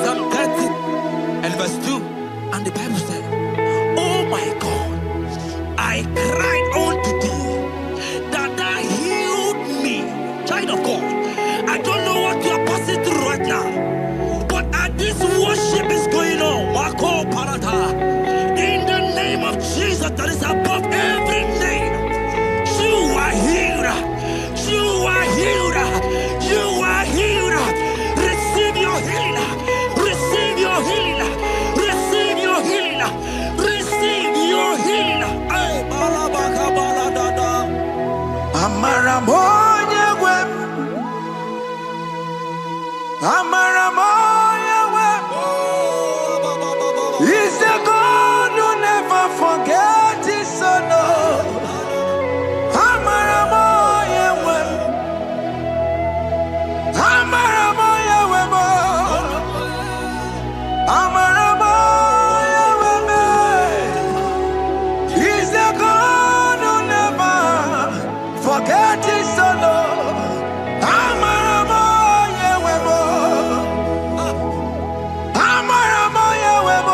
Psalm 30 and verse 2, and the Bible said, "Oh my God, I cried unto thee, that thou healed me." Child of God, I don't know what you are passing through right now, but as this worship is going on, in the name of Jesus that is above every name, you are healed. You are healed. You are healed. Receive your healing. Receive your healing. Receive your healing. Receive your healing. Amaramoya wem. Amaramoya wem. He's the God who never forgets his son. Amaramoya wem. Amaramoya wem. Amaramoya wem. He's the God who never forgets his son. Amaramoya wem. Amaramoya wem.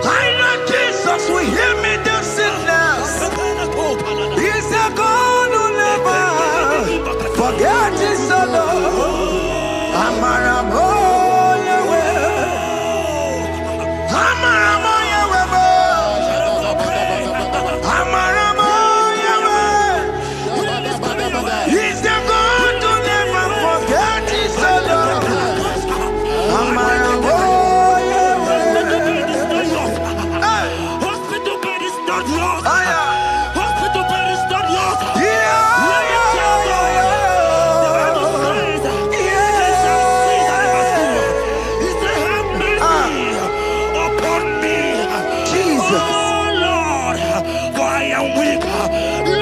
I know Jesus will hear me the sickness. He's a God who never forget his son. Amaramoya wem. Amaramoya wem. Amaramoya wem. He's the God who never forget his son. Amaramoya wem. Hospital bed is not yours. Ah, yeah. Hospital bed is not yours. Yeah, Let me tell you, the Bible says, "Jesus says, I must do." He said, "Have mercy upon me, Jesus. oh Lord, for I am weak.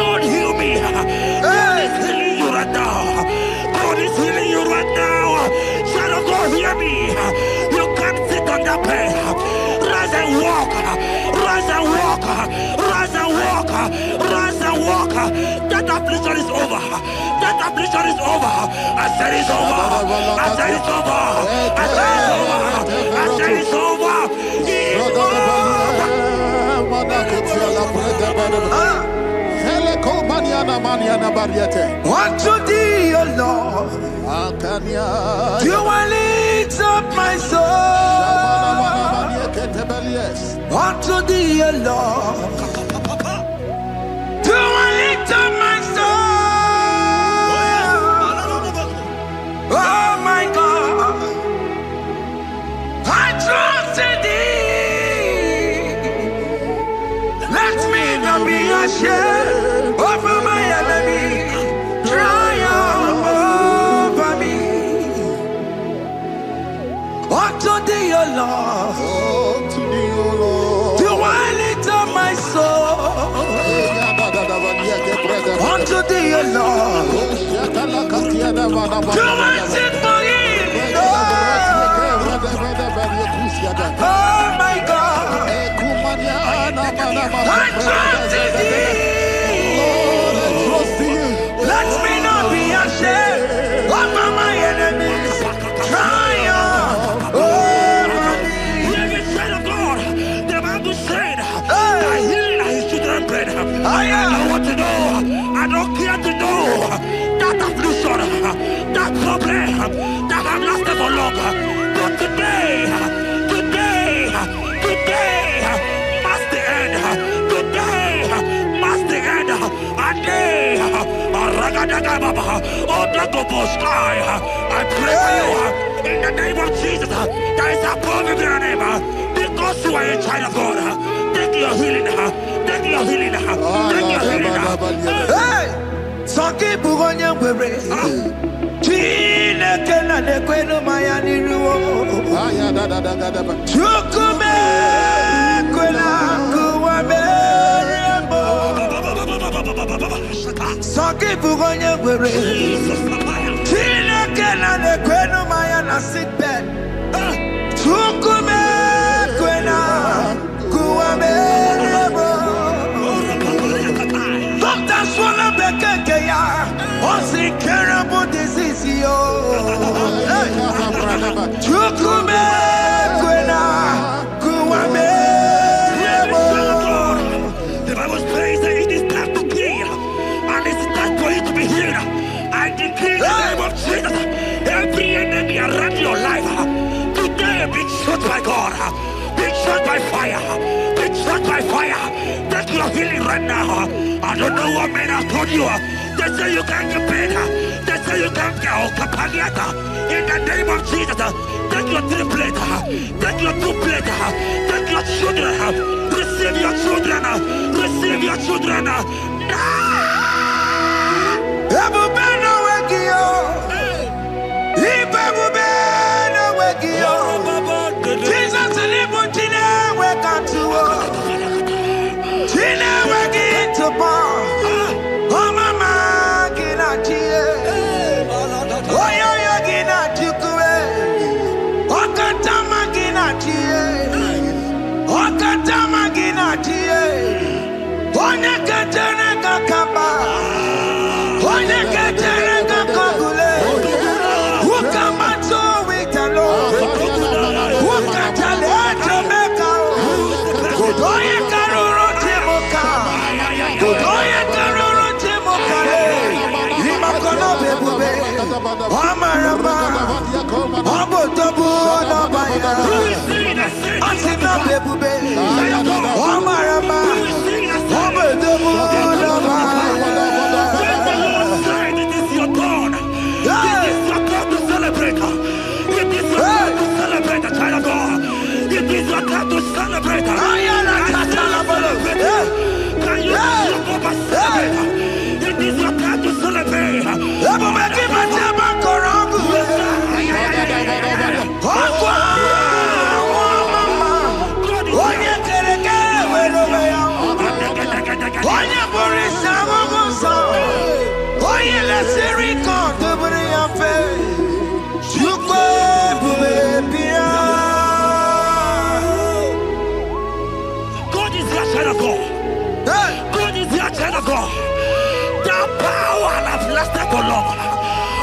Lord, heal me." God is healing you right now. God is healing you right now. Child of God, hear me. You can't sit on that bed. Rise and walk. Rise and walk. Rise and walk. Rise and walk. That affliction is over. That affliction is over. I said it's over. I said it's over. I said it's over. I said it's over. It's over. Unto thee, O Lord, do I lift up my soul. Unto thee, O Lord, do I lift up my soul. Oh my God, I trust in thee. Let me not be ashamed over my enemy. Triumph over me. Unto thee, O Lord, do I lift up my soul. Unto thee, O Lord, do I sing for him. Oh my God, I trust in thee. Let me not be ashamed over my enemies. Triumph over me. Hear me, child of God. The Bible said, "I heal his children bread." I want to know. I don't care to know that affliction, that problem that have lasted for long. But today must the end. Today must the end. A day. I pray for you in the name of Jesus. That is above every name. Because you are a child of God. Take your healing. Take your healing. Take your healing. Hey, Sanki Bugonya Webre. Chine Kena de Kweno Mayani Ruo. Chukume Kwena Kuwabe. Sanki Bugonya Webre. Chine Kena de Kweno Mayana sit bed. Chukume Kwena by fire. Be struck by fire. Take your healing right now. I don't know what men have told you. They say you can't get better. They say you can't get out. In the name of Jesus, take your 3 plate. Take your 2 plate. Take your children. Receive your children. Receive your children. Jesus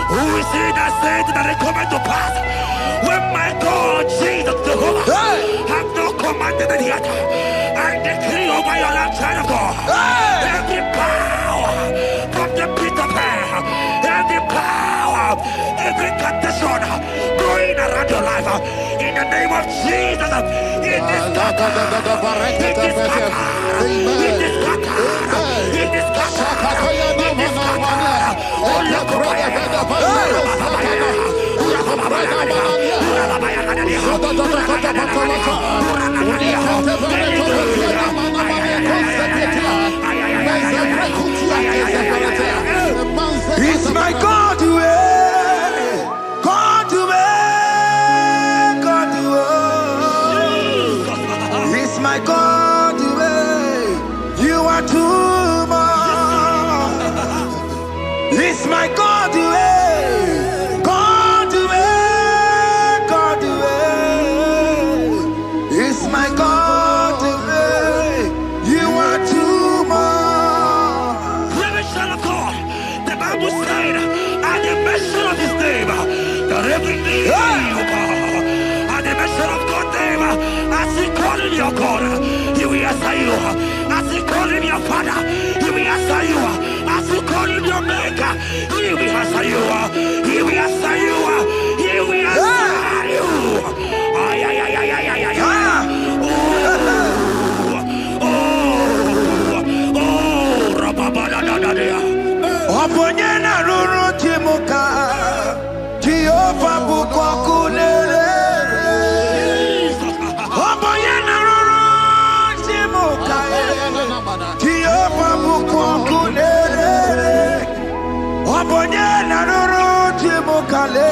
who is he that said that it cometh to pass when my God Jesus Jehovah have not commanded it yet? I decree over your life, child of God, every power from the pit of hell, every power, every condition going around your life, in the name of Jesus, it is scattered, it is scattered, it is scattered, it is scattered, it is scattered. It's my God to God to God to it's my God to you are too much. It's my God to God to God to it's my God to you are too much. Revelation of God, the Bible said, at the mention of his name, that every knee will bow. At the mention of God's name, as he called him your God, he will answer you. As he called him your Father, he will answer you. As you call him your Maker, he will answer you. He will answer you. He will answer you. Ay, ay, ay, ay, ay, ay, ay, ay. Oh, rababadadadadea. Oponyena ruru timuka, Jehovah bukwakulele. Oponyena ruru timuka, Jehovah bukwakulele. Oponyena ruru timuka le,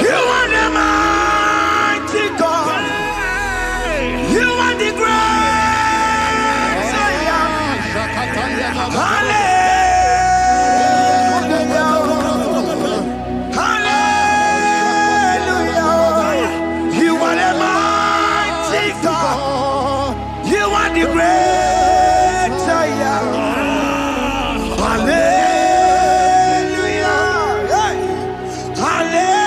You are the mighty God. You are the great Zion. Hallelujah. Hallelujah. You are the mighty God. You are the great Zion. Hallelujah. Hallelujah.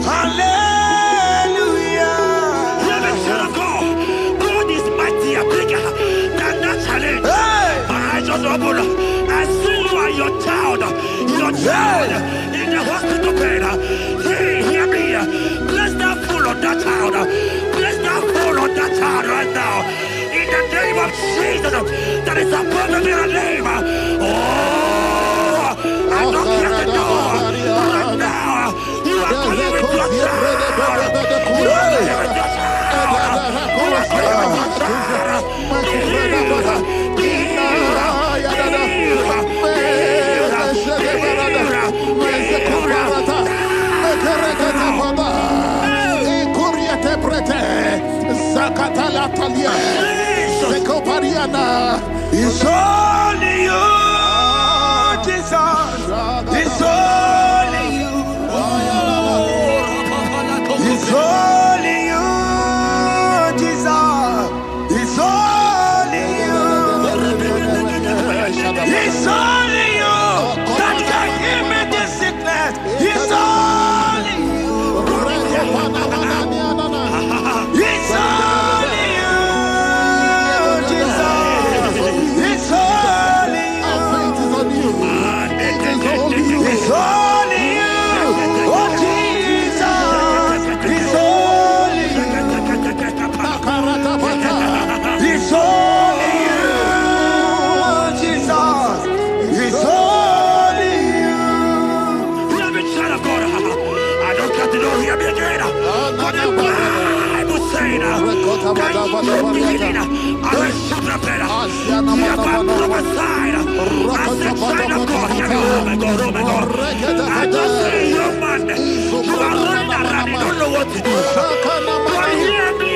Hallelujah. God is mightier, bigger than that challenge. I just open. I see you are your child in the hospital bed. Hear me. Bless that fool on that child. Bless that fool on that child right now. In the name of Jesus, that is above every name. Oh, I knock at the door right now. You are coming with your child. You are coming with your child. You are coming with your child. It's only you, Jesus. It's only you. It's only you, Jesus. It's only you. It's only you that can heal me this sickness. It's only you. It's only you, Jesus. It's only you. It's only you. Oh, Jesus. It's only you. It's only you, Jesus. It's only you. Child of God, I don't got to know hear me again. But the Bible saying, I will shoot the better. You have got prophesied. I said, child of God, hear me. Oh my God, oh my God. I just say, young man, you are running around, you don't know what to do. But hear me.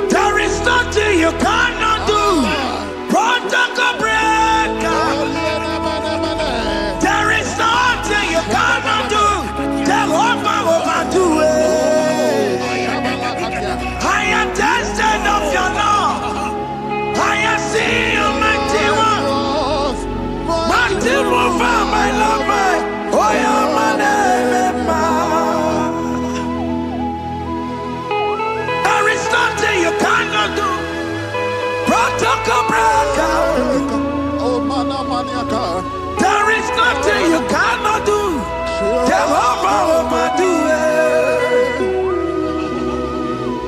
There is nothing you cannot do. Protocol breaker. There is nothing you cannot do. Jehovah overdo it. I am tested of your love. I am seeing you, mighty one. Mighty mover, my lover. Oh, you're my name, there is nothing you cannot do. Protocol breaker. There is nothing you cannot do. Jehovah overdo it.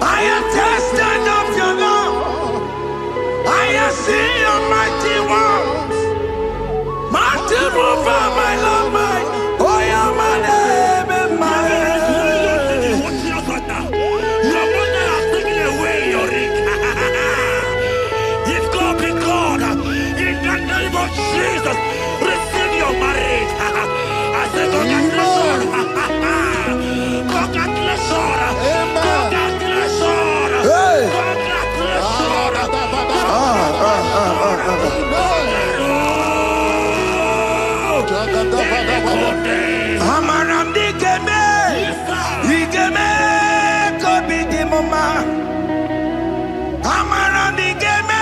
I am tested of your love. I am seeing your mighty ones. Mighty mover, my love, my. Oh, you're my name and my Jesus, receive your marriage. I say, congratulations. Congratulations. Congratulations. Amaram digeme, digeme, kobi di mama. Amaram digeme.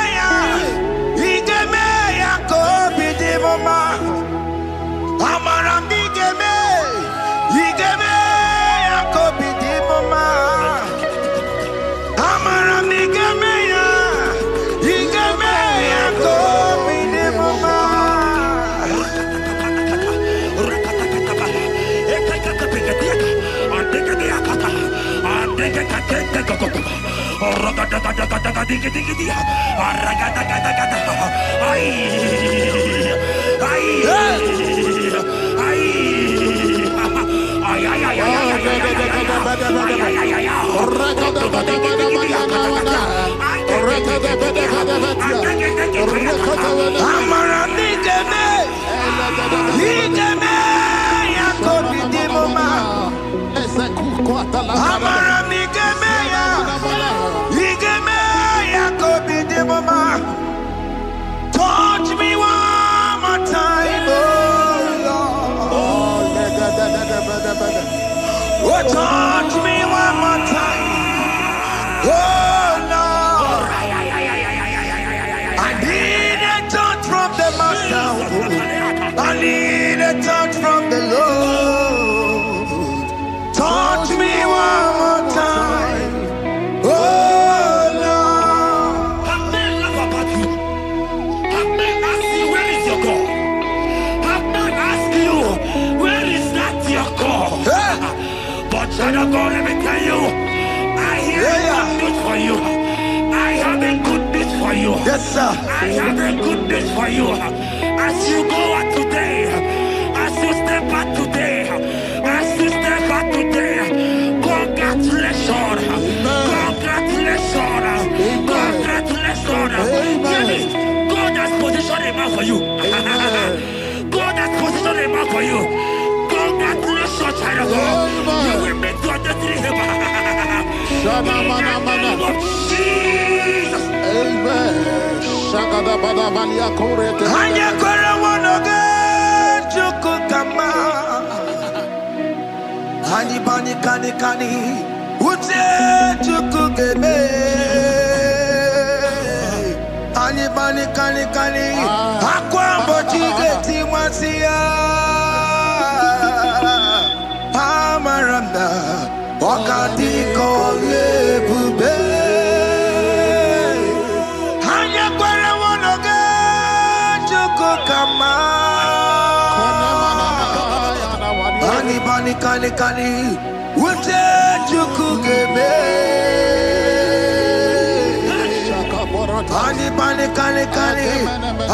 Touch me one more time, oh Lord. Oh, touch me one more time, oh Lord. I need a touch from the Master. I need a touch from the Lord. Touch me one more time, oh Lord. Have men laugh about you. Have men ask you, where is your God? Have men ask you, where is that your God? But child of God, let me tell you, I hear a good news for you. I have a good news for you. Yes, sir. I have a good news for you. As you go out today, as you step out today, as you step out today, congratulations. Congratulations. Congratulations. Hear me. God has positioned a man for you. God has positioned a man for you. Congratulations, child of God. You will meet your destiny helper. In the name of Jesus. Amen. Hanya kora wanoge chukukama. Hani bani kani kani ute chukugeme. Hani bani kani kani akwambo chigeti mwasiya. Amaramda wakati kole bube. Hanya kora wanoge chukukama. Hani bani kani kani ute chukugeme. Hani bani kani kani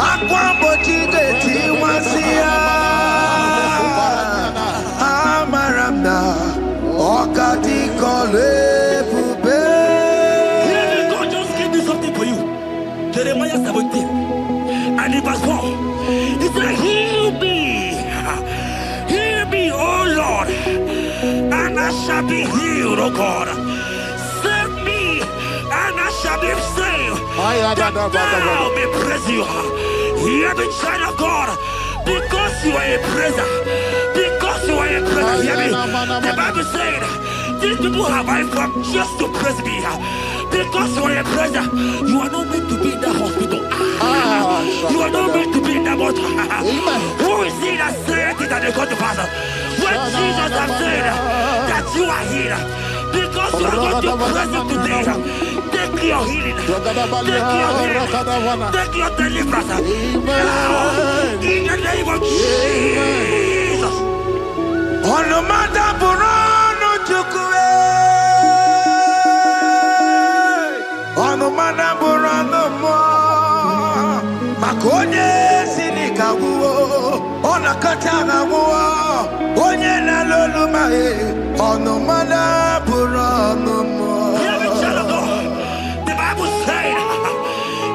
akwambo chigeti mwasiya. Amaramda wakati kole bube. Hear me, God just gave me something for you. Jeremiah 17 and in verse 4. He said, heal me, oh Lord, and I shall be healed, oh God. Save me, and I shall be saved, that thou may praise you. Hear me, child of God, because you are a praiser. Because you are a praiser, hear me. The Bible said, these people have I come just to praise me. Because you are a praiser, you are not meant to be in that hospital. You are not meant to be in that water. Who is it that said it that they got to pass? When Jesus has said that you are healed, because you are going to praise him today, take your healing, take your deliverance. Now, in the name of Jesus. Onomada burano chukwe. Onomada burano mo. Makonye sinika wuo. Onakatana wuo. Onye na lolu mae. Onomada burano mo. Hear me, child of God. The Bible said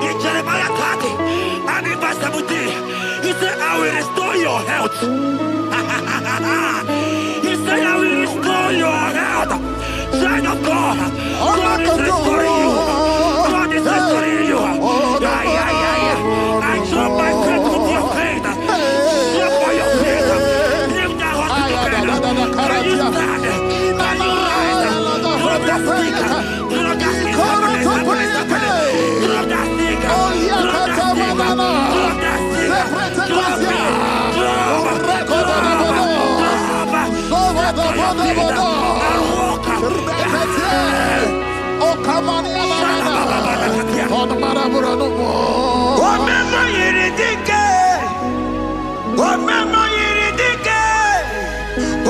in Jeremiah 30 and in verse 17, he said, I will restore your health. He said, I will restore your health. Child of God, God is restoring you. God is restoring you. I drop my faith with your faith. Drop for your faith. Leave that hospital bed. Can you stand? Can you rise? Drop that stick. Drop that stick. Drop that stick. Drop that stick. Drop it.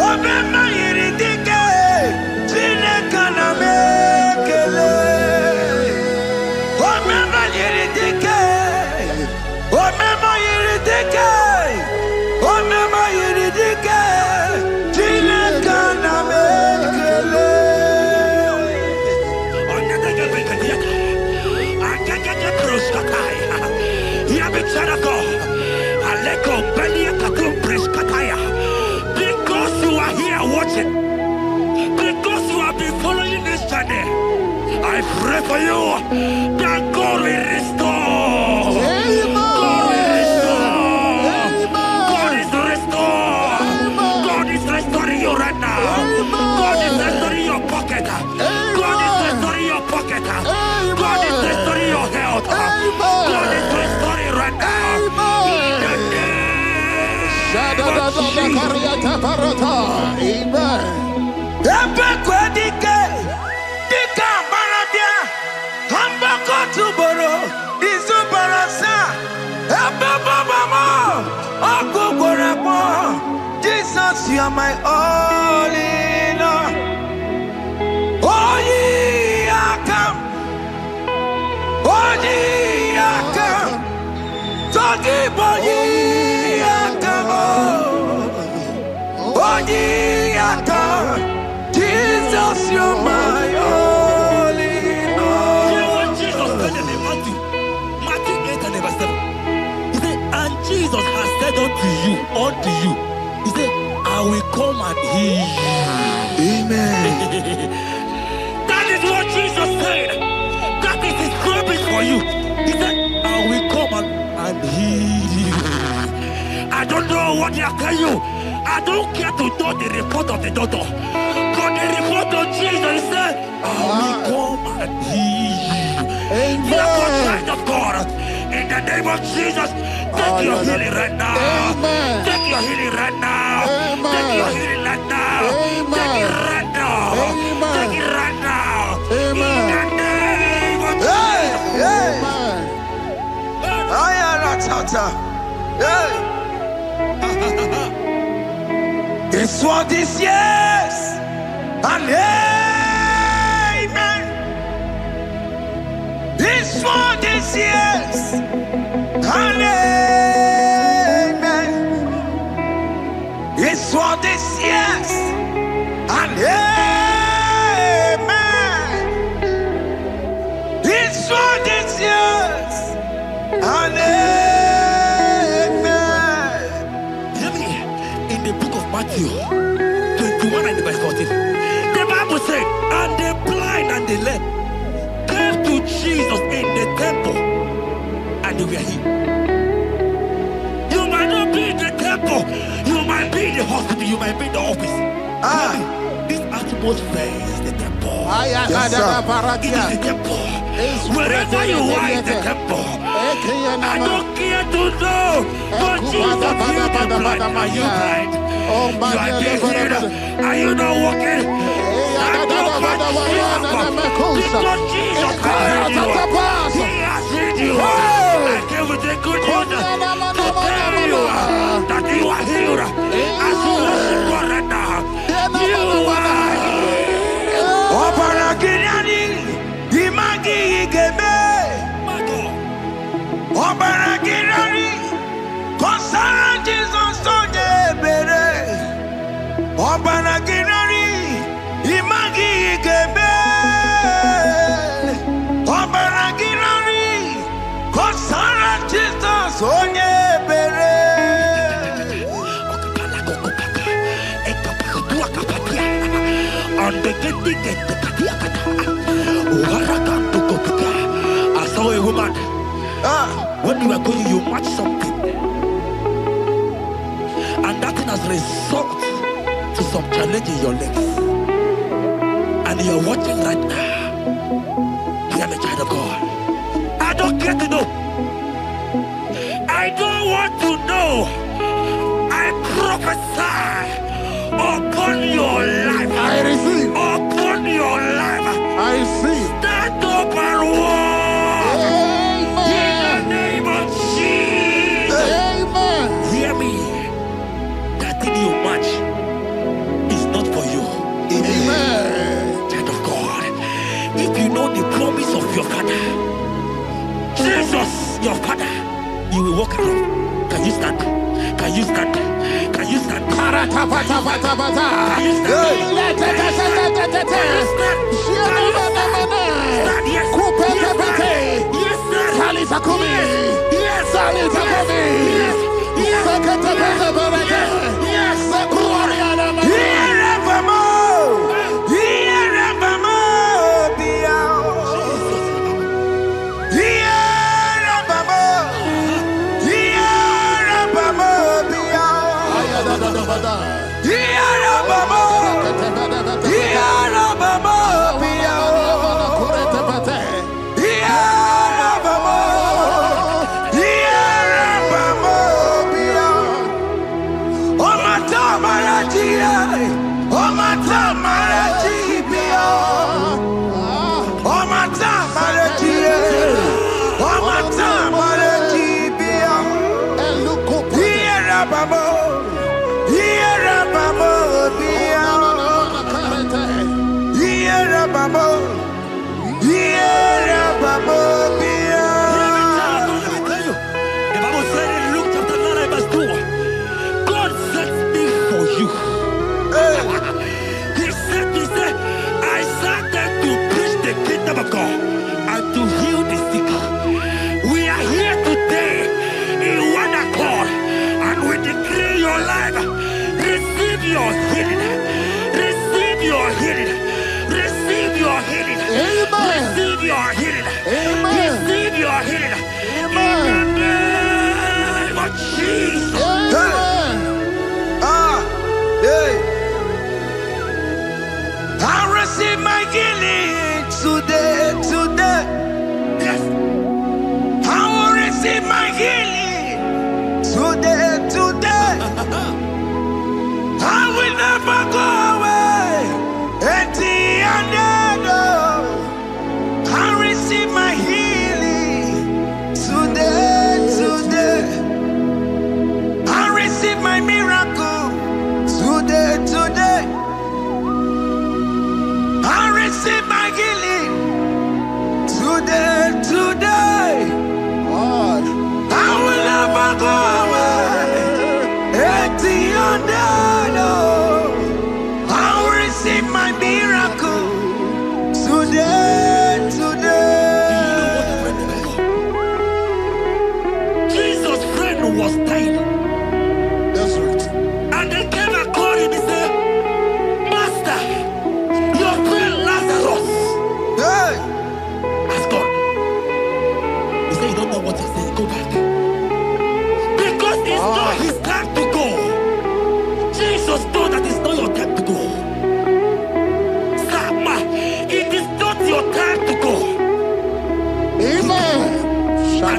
Omema yiridike, Chineke na me. child of God, because you are here watching, because you have been following this journey, I pray for you that God will restore. God will restore. God is restoring. God is restoring you right now. God is restoring your pocket. God is restoring your pocket. God is restoring your health. God is restoring right now. Jesus, you are my all in all. Oh, ye are come. Oh, ye are come. Talking about ye are come. Oh, ye are come. Jesus, you are my all in all. You know what Jesus said in Matthew 8 and verse 7? He said, and Jesus has said unto you, he said, I will come and heal you. Amen. That is what Jesus said. That is his promise for you. He said, I will come and heal you. I don't know what they are telling you. I don't care to know the report of the doctor. But the report of Jesus, he said, I will come and heal you. Therefore, child of God, in the name of Jesus, take your healing right now. Amen. Take your healing right now. Amen. Take your healing right now. Amen. Take it right now. Amen. Take it right now. Amen. In the name of Jesus. It's what this yes and amen. It's for this yes and amen. It's for this yes and amen. It's for this yes and amen. Hear me. In the book of Matthew 21 and verse 14, the Bible said, and the blind and the lame came to Jesus in the temple, and they were healed. You might not be in the temple, you might be in the hospital, you might be in the office. This atmosphere is the temple. Yes, it is the temple. Wherever you are in the temple, I don't care to know, but Jesus healed the blind. Are you blind? You are being healed. Are you not walking? Because Jesus has healed you. He has healed you. I came with the good news to tell you that you are healed. As you worship God right now, you are I saw a woman. When you are going, you watch something, and that thing has resulted to some challenge in your legs, and you are watching right now. You are a child of God. I don't care to know. I don't want to know. I prophesy upon your life. I receive. Upon your life. I receive. Stand up and walk. Amen. In the name of Jesus. Amen. Hear me. That thing you match is not for you. Amen. Child of God. If you know the promise of your father, Jesus, your father, you will walk around. Can you stand? Can you stand? Can you stand? Can you stand? Yes,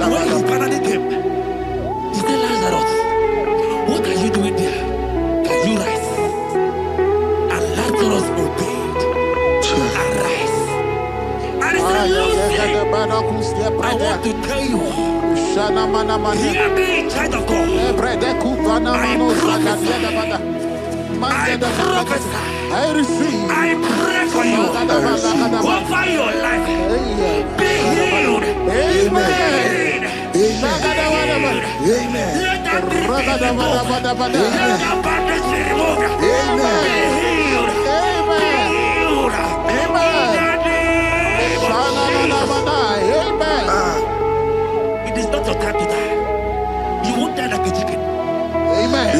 And when he finally came, he said, Lazarus, what are you doing there? Can you rise? And Lazarus obeyed and rise. And he said, Lucy, I want to tell you, hear me, child of God. I prophesy. I receive. I pray for you. Over your life. Be healed. Amen. Amen. Let that be removed. Let that bandage be removed. Amen. Be healed. Be healed. Amen. Amen. It is not your time to die. You won't die like a chicken. Amen.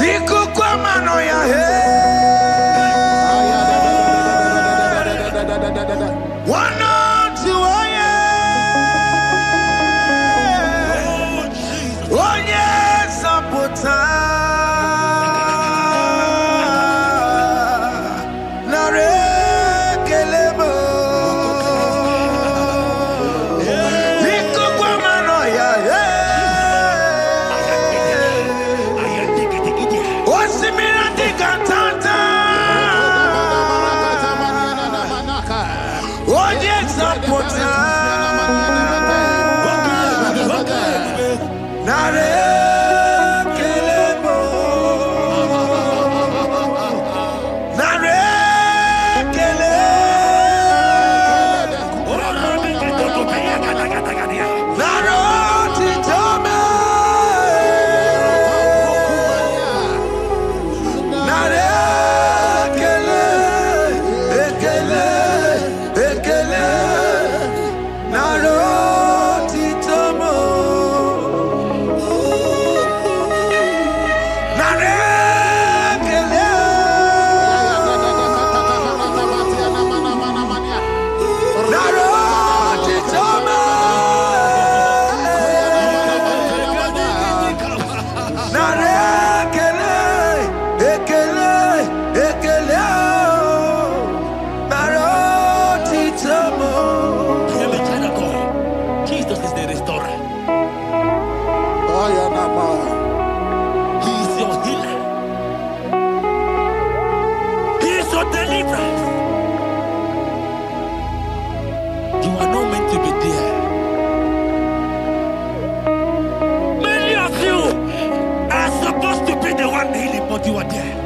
You are there.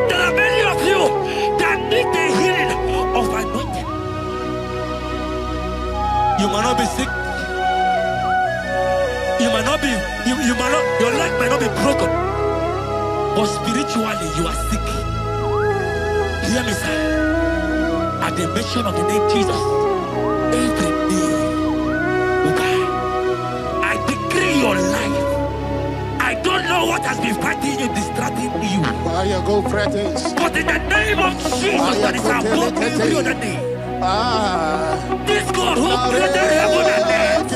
There are many of you that need the healing of anointing. You might not be sick. You might not be, you might not, your leg might not be broken. But spiritually you are sick. Hear me, sir. At the mention of the name Jesus, every day will die. I decree your life. I don't know what has been fighting you, distracting you. But in the name of Jesus, that is above every other name. This God who created heaven and earth,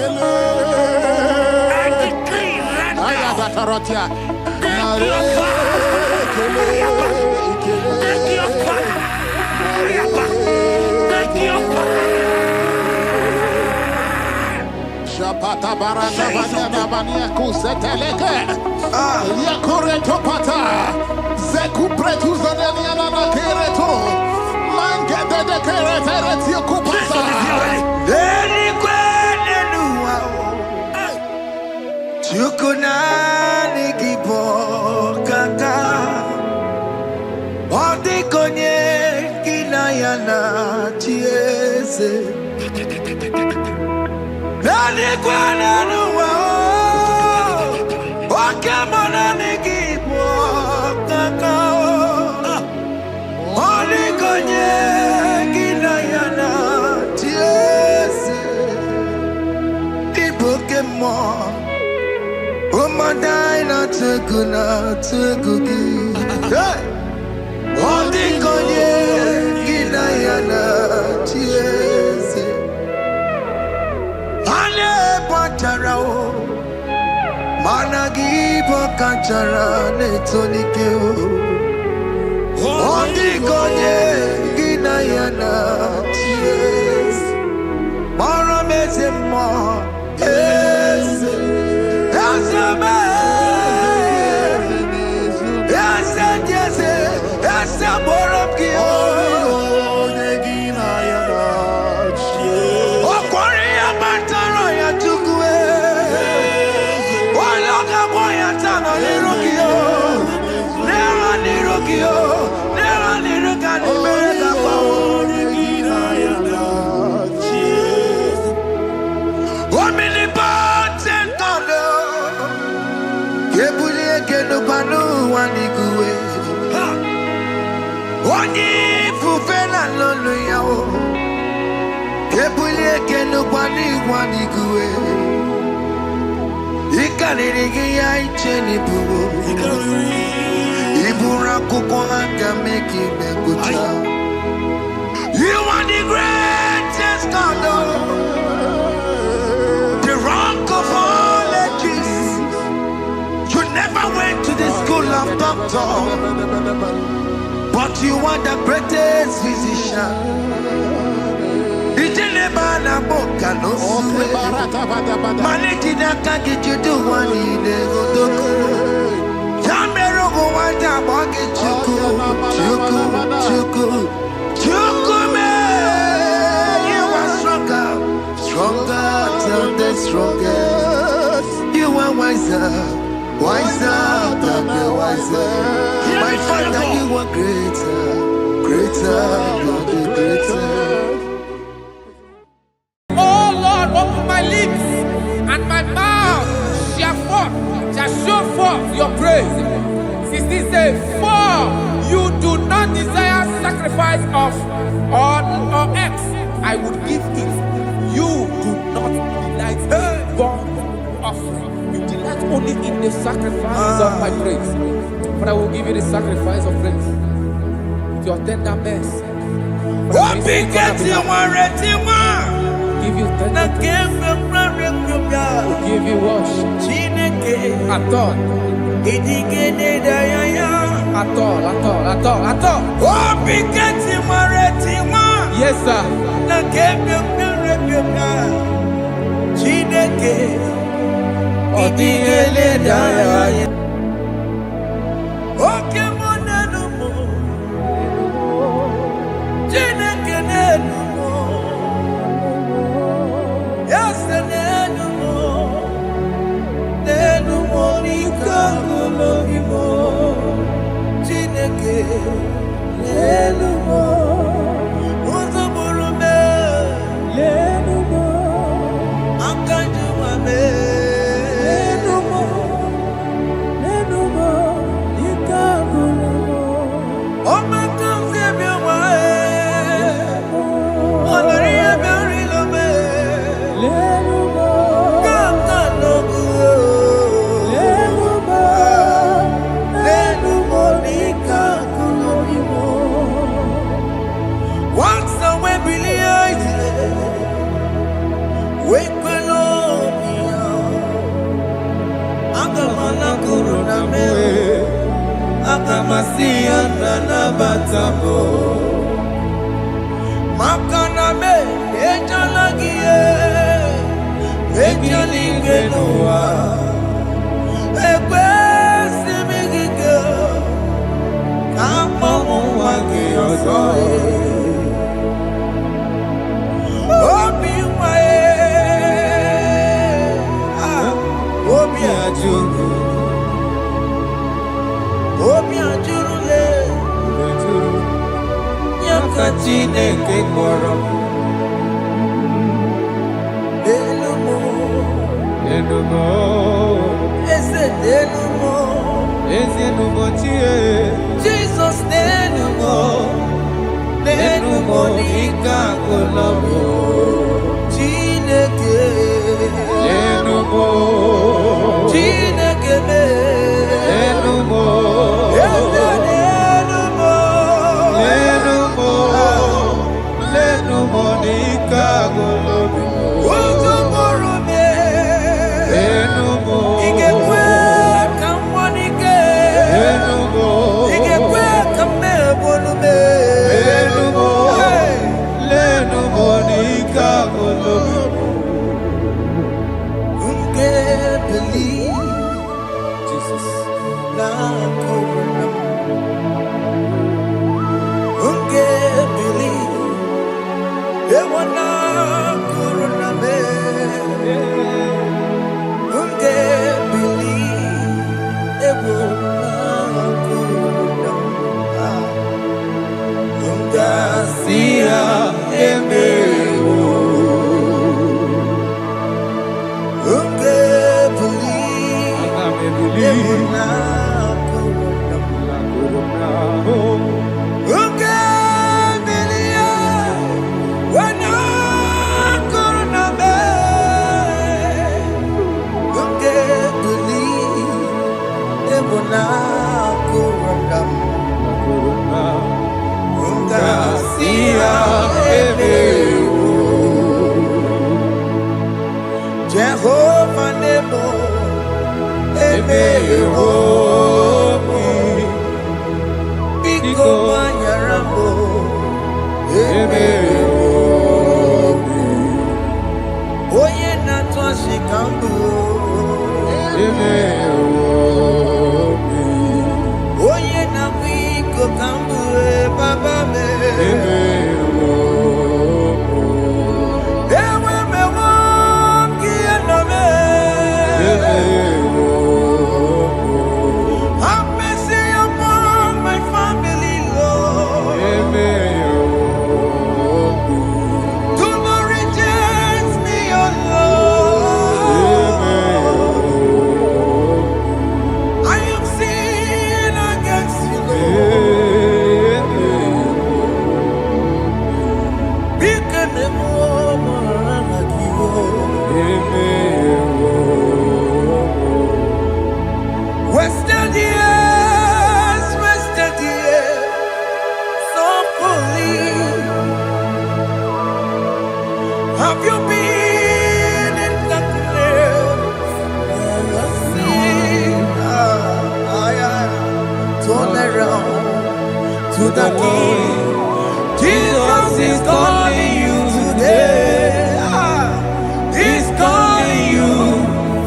I decree right now, take your fire. Take your fire. Take your fire. Shapata baranda banya banya kuseteleke. Yakore topata. Zeku pretu zanenia na kereto. Mangede de kerete retio kupata. Deni kwene nuwa. Chukuna nikipo kaka. Odi konye kinayana chiese. Deni kwene nuwa. Wakamona nikipo kaka. Odi konye kinayana chiese. Pokemon, oh my dina tegugi. Hey, oh the konye kinayana chiese. Ane patarao, managi pokachara netonikeo. Oh the konye kinayana chiese. Oni fufela lolo yawo. Kebulie kenu kwani kuwe. Ikanirigi ya icheni buwo. Ibura kuko anga meki mengucha. You are the greatest God, the rock of all ages. You never went to the school of doctor, but you are the greatest physician. Ijelebana boka no suwe. Manejina kage judu wani negodoku. Yamero go wanda boge chuku. Chukume, you are stronger than the strongest. You are wiser than the wiser. My Father, you are greater than the greatest. Oh Lord, open my lips and my mouth shall show forth your praise. 16 says, for you do not desire sacrifice of or X, I would give it. You do not delight in burnt offering. You delight only in the sacrifice of my praise. But I will give you the sacrifice of praise with your tender mercy. Give you tender will give you worship. At all. Yes, sir. Okay. Have you been in the turn around to the King. Jesus is calling you today. He's calling you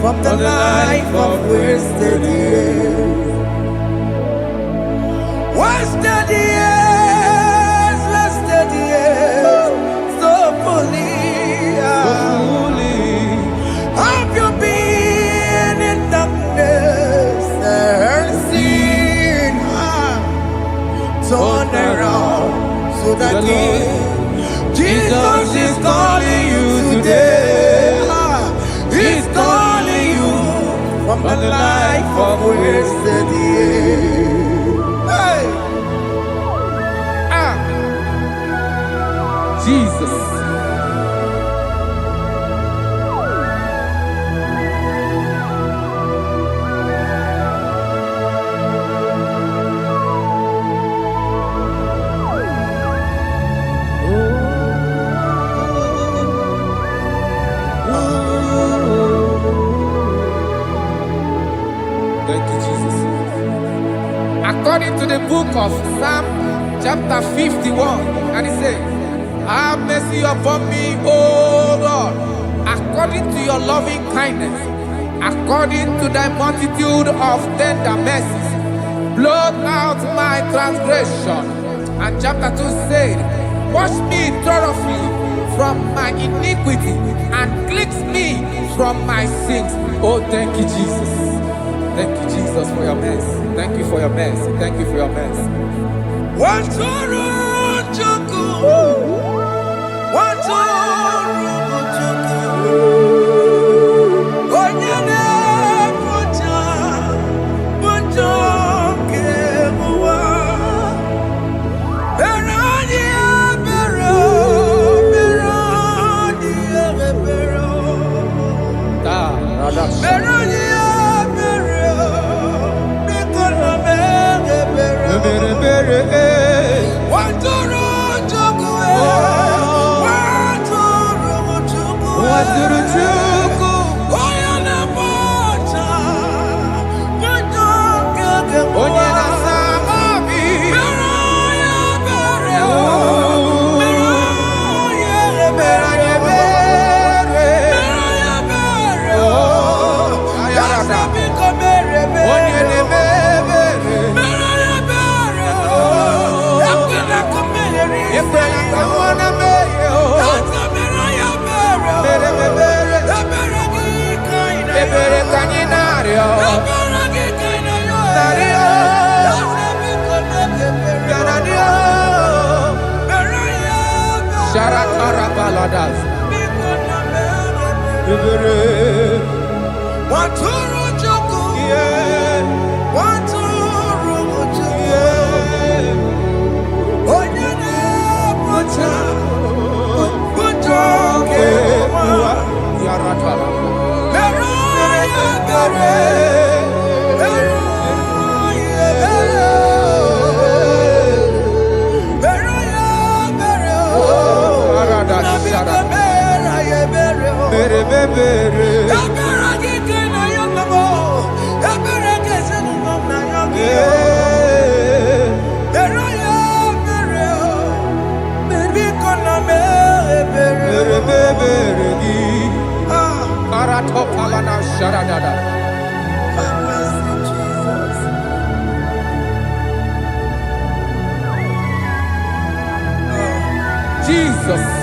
from the life of wasted years. Wasted years, wasted years, so fully. Have you been in darkness and seen? Turn around to the King. Jesus is calling you today. He's calling you from the life of wasted years. Hey. Jesus. Thank you, Jesus. According to the book of Psalm chapter 51, and it says, have mercy upon me, O Lord, according to your loving kindness, according to thy multitude of tender mercies, blot out my transgression. And chapter 2 said, wash me thoroughly from my iniquity and cleanse me from my sins. Oh, thank you, Jesus. Thank you, Jesus, for your mercy. Thank you for your mercy. Thank you for your mercy. Bere Jesus.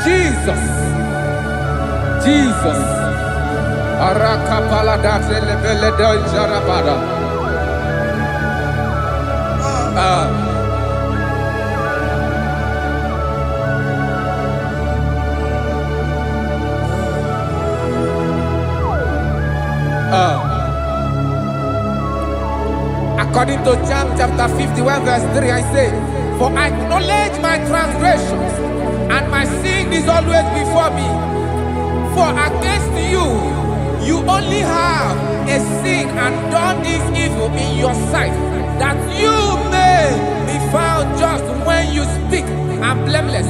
Jesus. Jesus. Arakapalada zelebeleda jarabada. According to John chapter 51 verse 3, I say, for I acknowledge my transgressions, and my sin is always before me. For against you, you only have a sin and done this evil in your sight, that you may be found just when you speak and blameless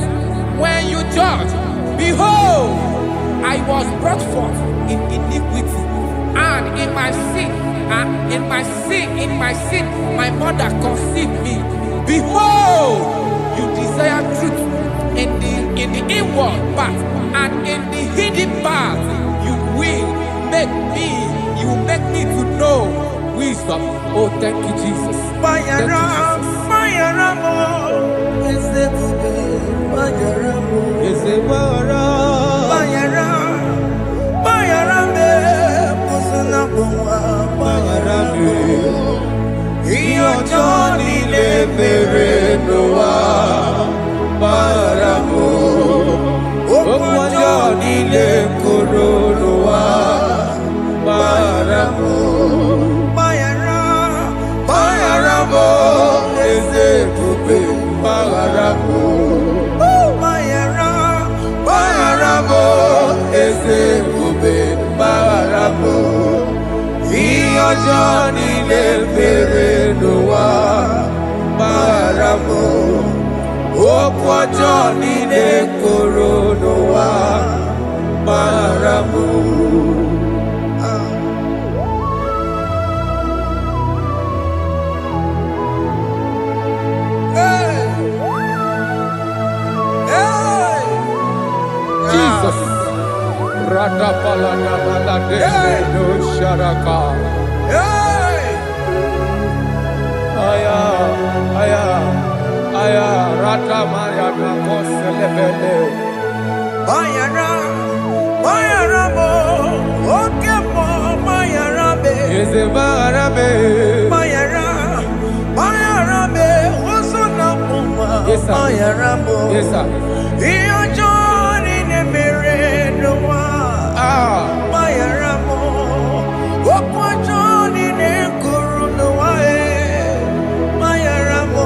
when you judge. Behold, I was brought forth in iniquity, and in my sin, my mother conceived me. Behold, you desire truth in the inward part, and in the hidden part you will make me to know wisdom. Oh, thank you, Jesus. Thank you, Johnny le mere noa baramo okwa Johnny le koro noa baramo. Jesus. Rada palana balade no sharaka. Aya, rata maya na koselebele. Bayara mo, oke mo, bayara be. Eze bayara be. Bayara be, oso na muma. Bayara mo. Yes sir. Iyo Johnny ne mere noa. Bayara mo, okwa Johnny ne kuru noa. Bayara mo.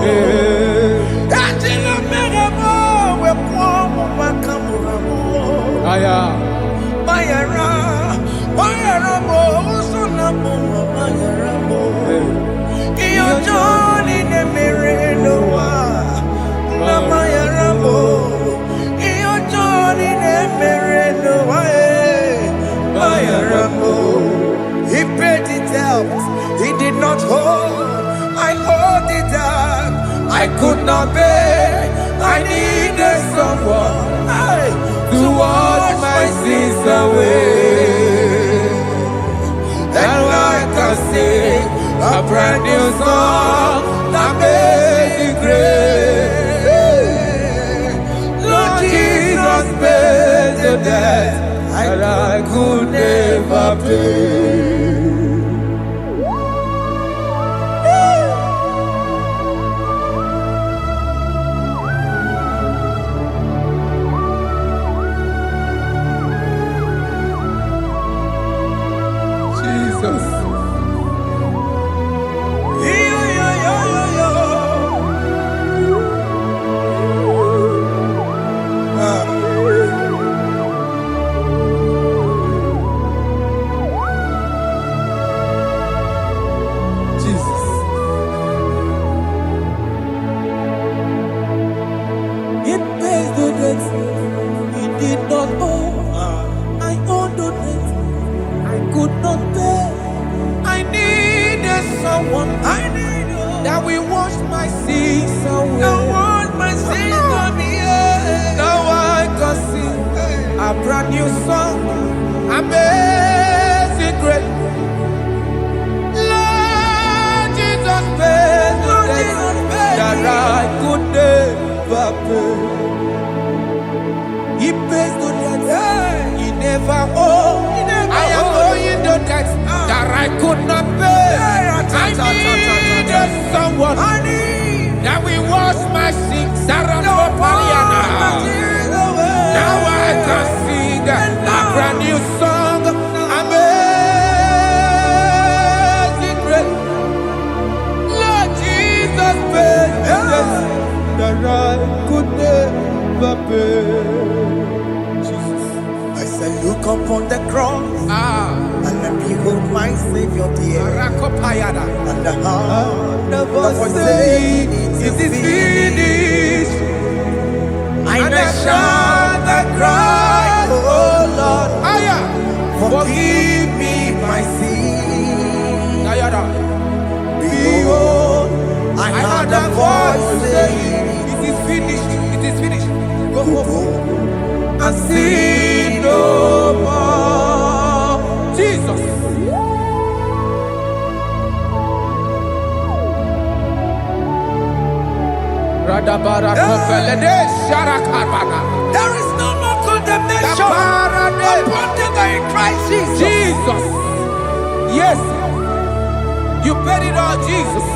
Aya, bayara mo, usuna mo, bayara mo. Iyo Johnny ne mere noa, na bayara mo. Iyo Johnny ne mere noa, bayara mo. He paid it out, he did not hold. I owed it out, I could not pay. I needed someone to wash my sins away. And I can sing a brand new song that made me great. Lord Jesus paid the debt that I could never pay. That we wash my sins away. Now I can sing a brand new song. Amazing grace. Lord Jesus paid the debt that I could never pay. He pays the debt he never owed. I am owing the debt that I could not pay. I needed someone that will wash my sins. Now I can sing a brand new song. my Savior dear. Rakopayada. And the heart of us saying, it is finished. And I shout and cry, oh Lord, forgive me my sin. Behold, I heard a voice saying, it is finished. It is finished. go and sin no more. Jesus. There is no more condemnation upon them that in Christ Jesus. Jesus. Yes. You paid it all, Jesus.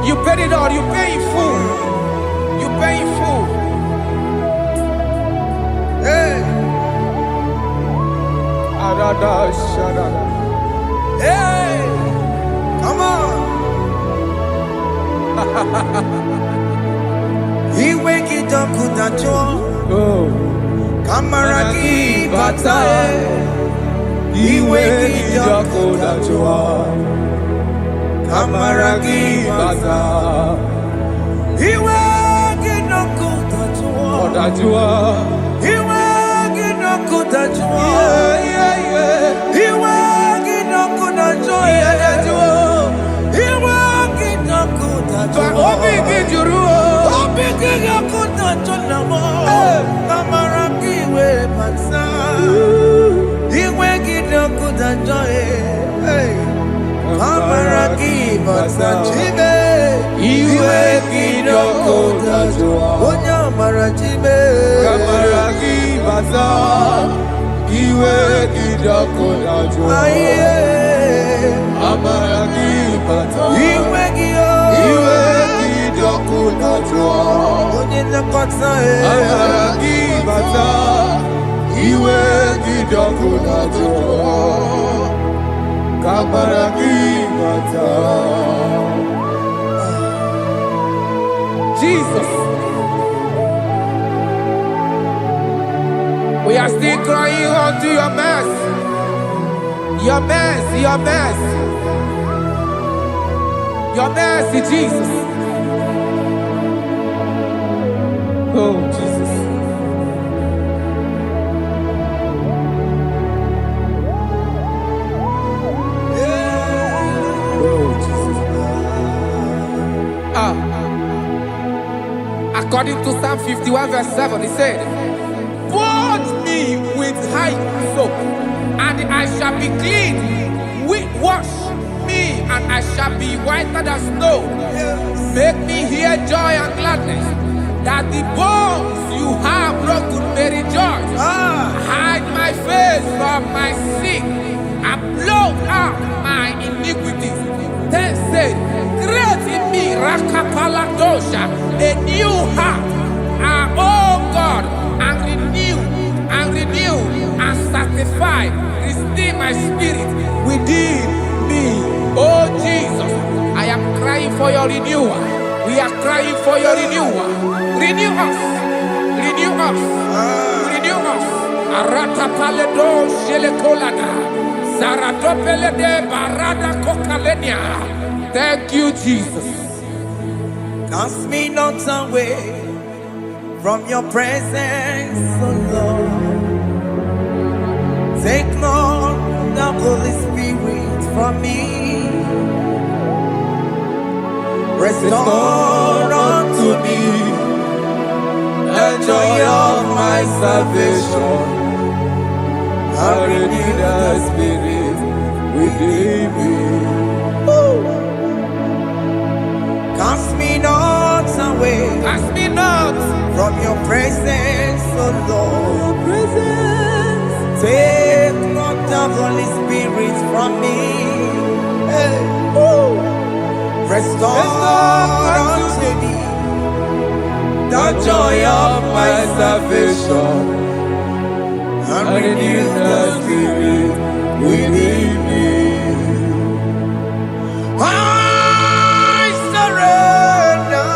You paid it all. You pay in full. You pay in full. Hey. Hey. Come on. He wake it up with a joy. Kamaraki batae. He wake it up with a joy. Kamaraki batae. He wake it up with a joy. He wake it up with a joy. He wake it up with a joy. He wake it up with a joy. Jesus. We are still crying unto your mercy. Your mercy, your mercy. Your mercy, Jesus. Oh, Jesus. Oh, Jesus. According to Psalm 51 verse 7, he said, "Wash me with hyssop, and I shall be clean. Wash me, and I shall be whiter than snow. Make me hear joy and gladness, that the bones you have broken may rejoice. Hide my face from my sin, and blot out my iniquities. Then said, create in me Rakapaladosha, a new heart, oh God, and renew, and sanctify, restore my spirit within me." Oh Jesus, I am crying for your renewal. We are crying for your renewal. Renew us, renew us, renew us. Arata paledo shelekolada, zaratopele de barada kokalenia. Thank you, Jesus. Cast me not away from your presence, oh Lord. Take not the Holy Spirit from me. Restore unto me the joy of my salvation, and renew the spirit within me. Cast me not away, Cast me not from your presence, oh Lord. Take not the Holy Spirit from me. Hey. Restore unto me the joy of my salvation, and renew the spirit within me. I surrender.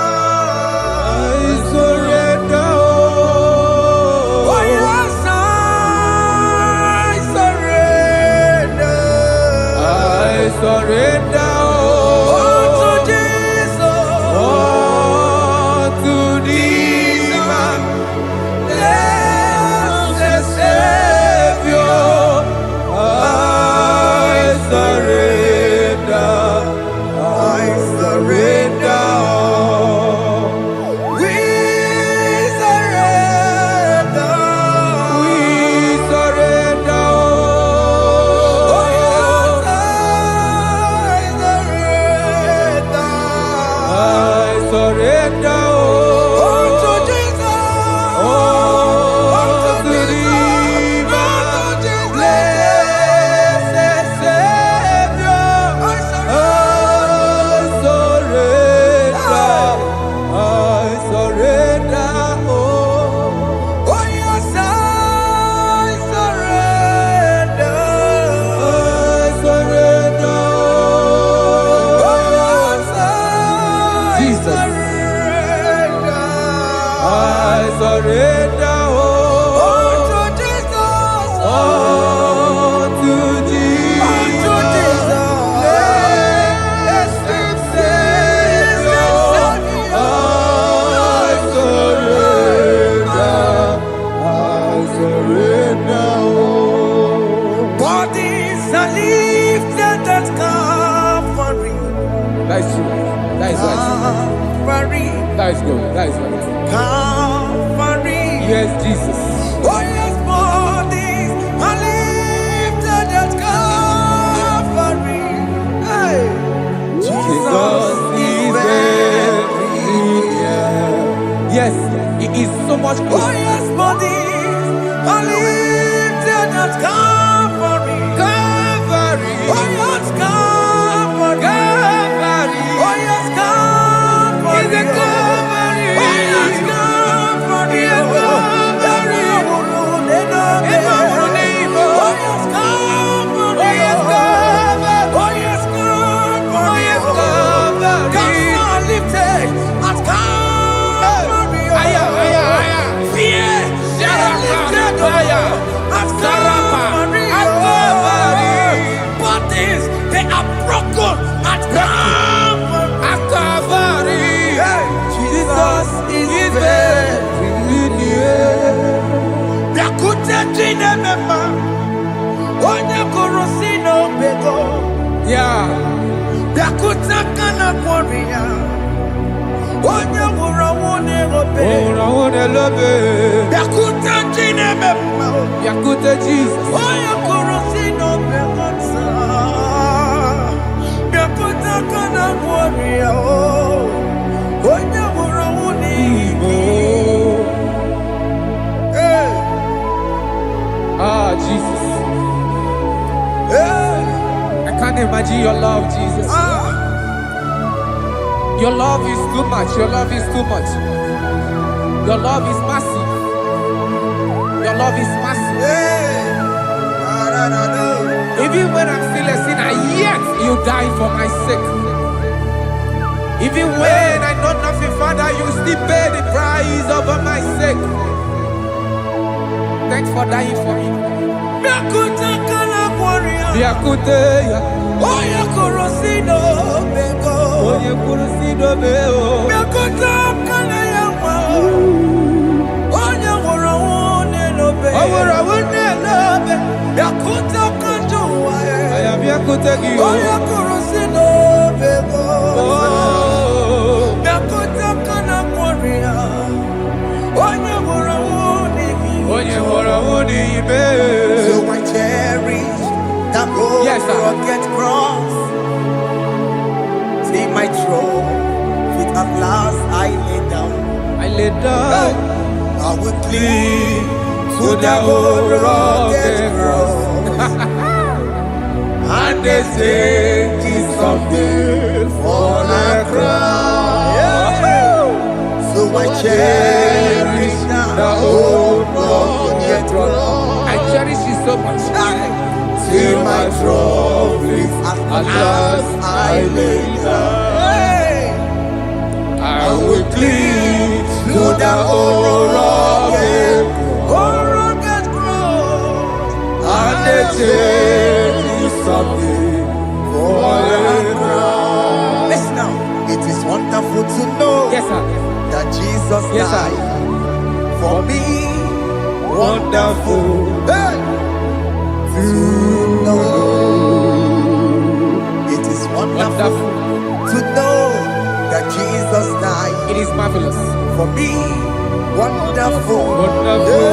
Oh yes, I surrender. lifted at Calvary. That is true. That is right. Calvary. That is good. That is right. Calvary. Yes, Jesus. Oh yes, bodies are lifted at Calvary. Hey. Jesus is very near. Yes, it is so much Oh closer. yes, bodies are lifted at Calvary. Calvary. Oh yes, Calvary. Calvary. Oh yes, Calvary. Is it Calvary? Oh yes, Calvary. Yes, Calvary. Oh yes, Calvary. Oh yes, Calvary. Oh yes, Calvary. Oh yes, Calvary. Gods are lifted at Calvary. Aya, aya, aya. Fear is lifted at Calvary. At Calvary. Bodies, they are broken at Calvary. At Calvary. Jesus is very near. Biakute jine mema, onye kurusi no bego. Yeah. Biakute kana kworiya, onye wurawune obe. Oh, I love it. Biakute jine mema, Yakute Jesus. onye kurusi no bego sa. Biakute kana kworiya, onye wurawune Oh. Hey, Ah, Jesus. hey, I can't imagine your love, Jesus. Your love is too much. Your love is too much. Your love is massive. Your love is massive. hey. Even when I'm still a sinner, yet you died for my sake. Even when I know nothing, Father, you still pay the price over my sake. Thanks for dying for me. Biakute kana kworiya, Biakute ya. onye kurusi no bego. Onye kurusido beo. Biakute kana yawa, onye wurawune no be. Owura wune lobe. Biakute kanjuwa, Aya biakute gi. onye kurusi no bego. Oh. Biakute kana kworiya, onye wurawune Onye hora wuni ibe. So I cherish that old Yes, sir. rugged cross. See my throne, feet at last I lay down. I lay down I will cling to to the that old old rugged rugged cross. and they say Is something for a crown. So I cherish that old rugged cross. I cherish you so much. Till my trophies at last I lay down. I will cling To the old rugged cross, and they say something for a crown. Listen now, it is wonderful to know yes, sir. that Jesus Yes, sir. died for me. Wonderful. Hey! To know it is wonderful Wonderful. to know that Jesus died It is marvelous. for me. Wonderful. Wonderful.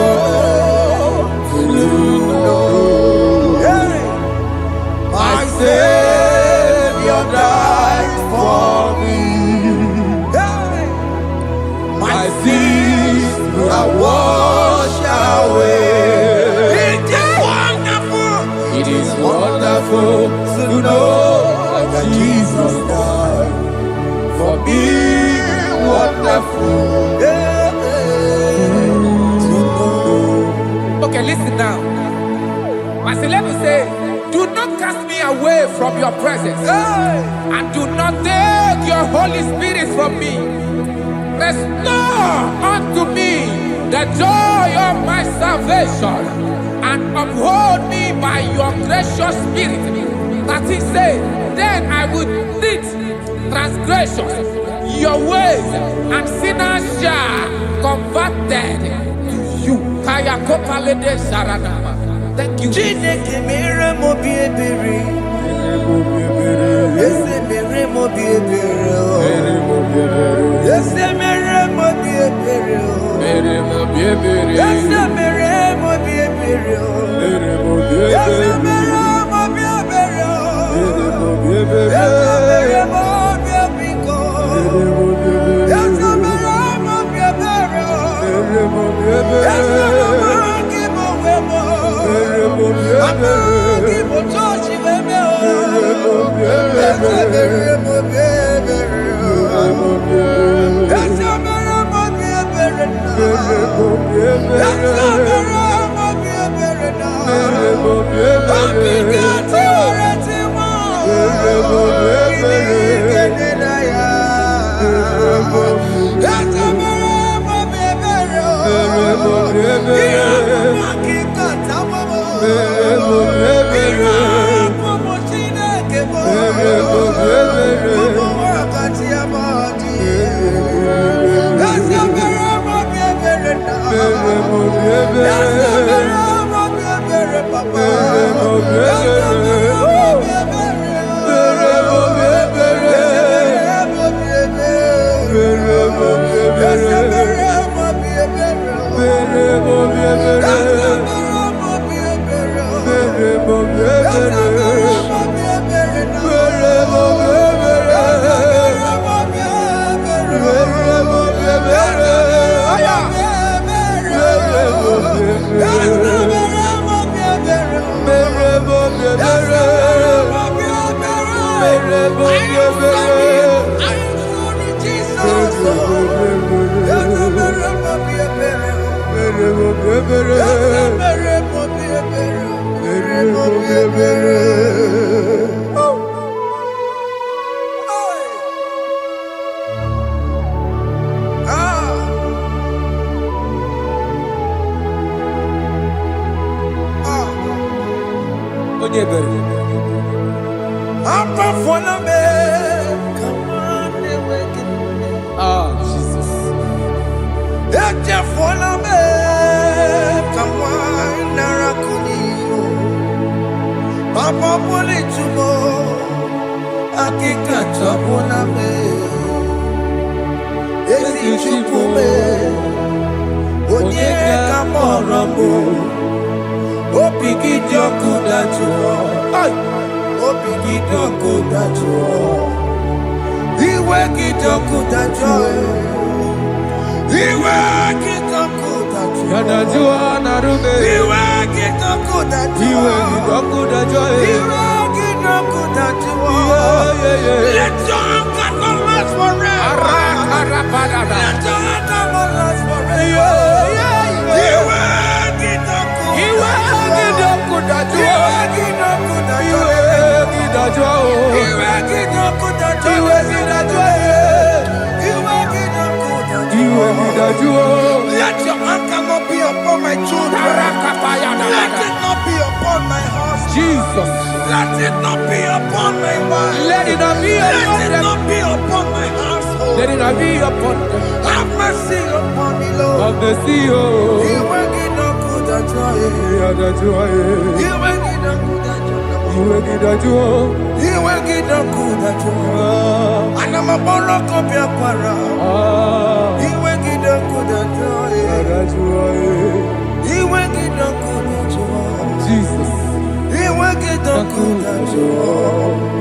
To know. Hey! My Savior died for me. Hey! My sins are washed away. It is wonderful. It is wonderful To know that Jesus died for me. Wonderful. to know. Okay, listen now. Verse 11 says, do not cast me away from your presence, Hey! and do not take your Holy Spirit from me. Restore unto me the joy of my salvation, and uphold me by your gracious spirit. That he said, then I would teach transgressions your ways, and sinners shall converted to you. Kaya kopalede sharanama. Thank you. Chineke mere m obi ebere. Let your anger not be upon my children. Let it not be upon my husband. Jesus. Let it not be upon my wife. Let it not be upon Let it not be upon my household. Let it not be upon them. Have mercy upon me, Lord. Of the sea. You will get no good at joy. You will get no good at joy. You will get no good at joy. And I'm a borrow of your para. You will get no good at joy. You will get no good at joy. Jesus. You will get no good at joy.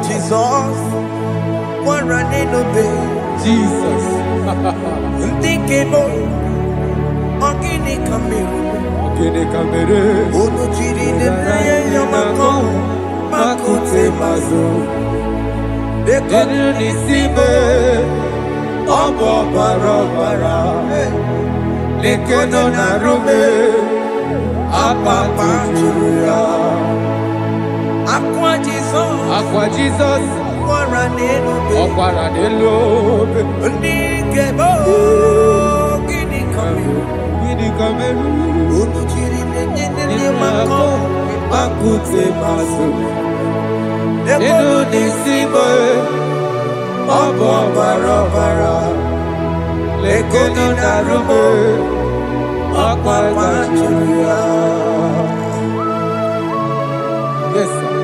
Jesus, one running obey. Jesus. Thinking more. Ogini Kamiru. Ono chiri de prayer yamako. Makute mazo. De konu nisibe. Obo barobara. Lekono narume. Apapa chuya. Aqua Jesus, Okwara de lobe. Ndigebo, Gini Kameru, Unuchiri Nene Mako, Makute maso. Eno Nisibo, Obo Barobara, Lekono Narume, Aqua Chuya. Yes, sir.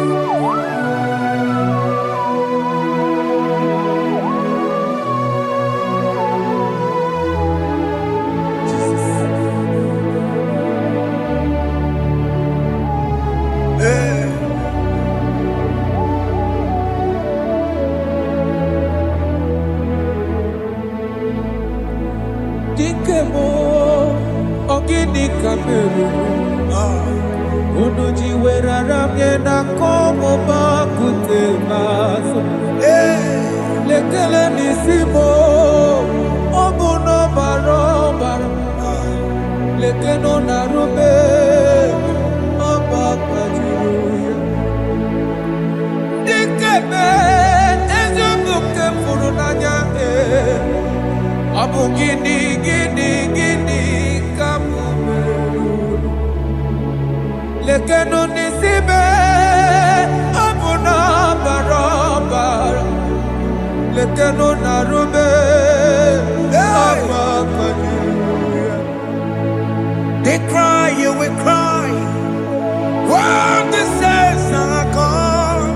Ogini Kameru, Unuji weraramye na komo makute maso. Lekele nisimo, obuno barobara. lekeno narube ọgbakwajuruya dikeme eziokwu furu n'anya ọ bụ gịnị ka m mere lekeno n'isibe ọ bụ na ọbara lekeno narube ọgbakwajuruya. They cry, you will cry. When the saints are gone,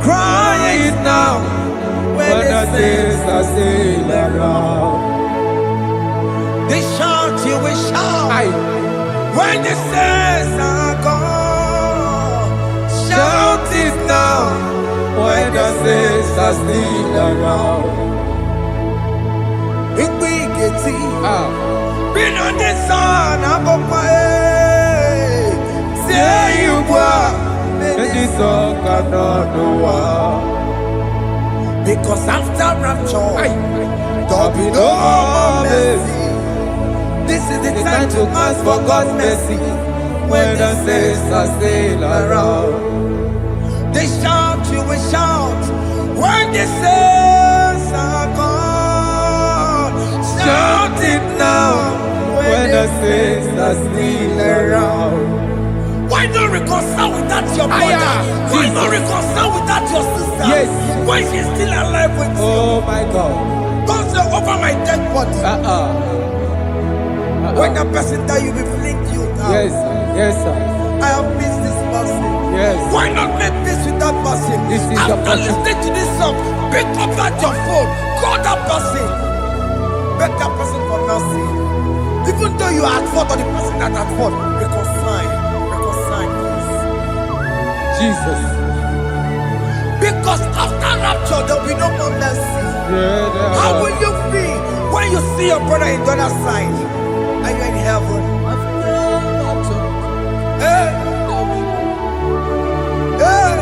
cry it now. When the saints are still around, they shout, you will shout. When the saints are gone, shout it now. When the saints are still around, it will get been on the sun, I'm on my head. Say you were, and this song cannot know why. Because after rapture, there'll be no more mercy. This is the time to ask for God's mercy. When the saints are still around, they shout, you will shout. When the saints are gone, shout it now. When the saints are still around, why not reconcile with that your brother? Why not reconcile with that your sister? Yes. Why she's still alive with you? Oh my God! Don't say over my dead body. When the person that you will fling you down. Yes, yes, sir. I have missed this person. Yes. Why not make peace with that person? After listening to this song, pick up that your phone, call that person, beg that person for mercy. Even though you are at fault or the person that at fault, reconcile, please. Jesus. Because after rapture, there will be no more mercy. How will you feel when you see your brother in the other side? Are you in heaven? Hey. Hey.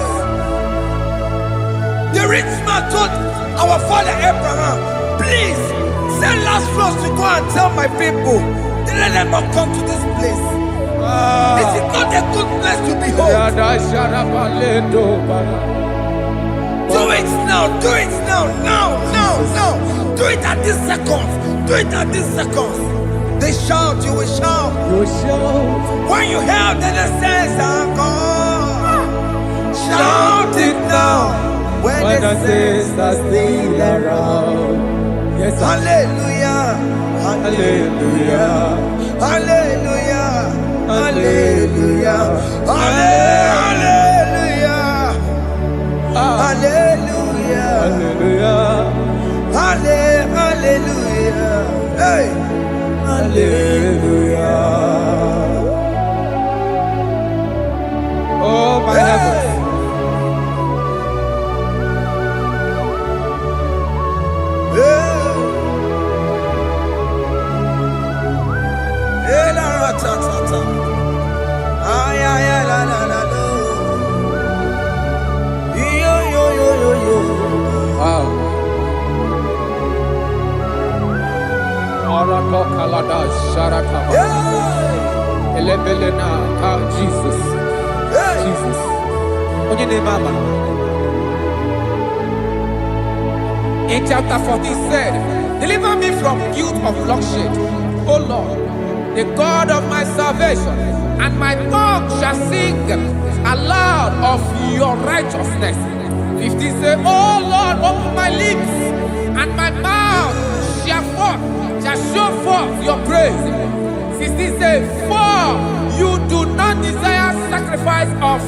The rich man told our father Abraham, please, send Lazarus to go and tell my people, let them not come to this place. This is not a good place to behold. Do it now, do it now, now. Do it at this second. Do it at this second. They shout, you will shout. You will shout. When you hear that the saints are gone, shout it now. When the saints are still around. Yes, hallelujah, hallelujah, hallelujah, hallelujah, hallelujah, hallelujah, hallelujah, hallelujah, hey, hallelujah. Oh my heavens. Jesus. Jesus. In chapter 14 said, deliver me from guilt of bloodshed, O Lord, the God of my salvation, and my tongue shall sing aloud of your righteousness. 15 say, O Lord, open my lips, and my mouth shall show forth your praise. 16 say, for you do not desire sacrifice of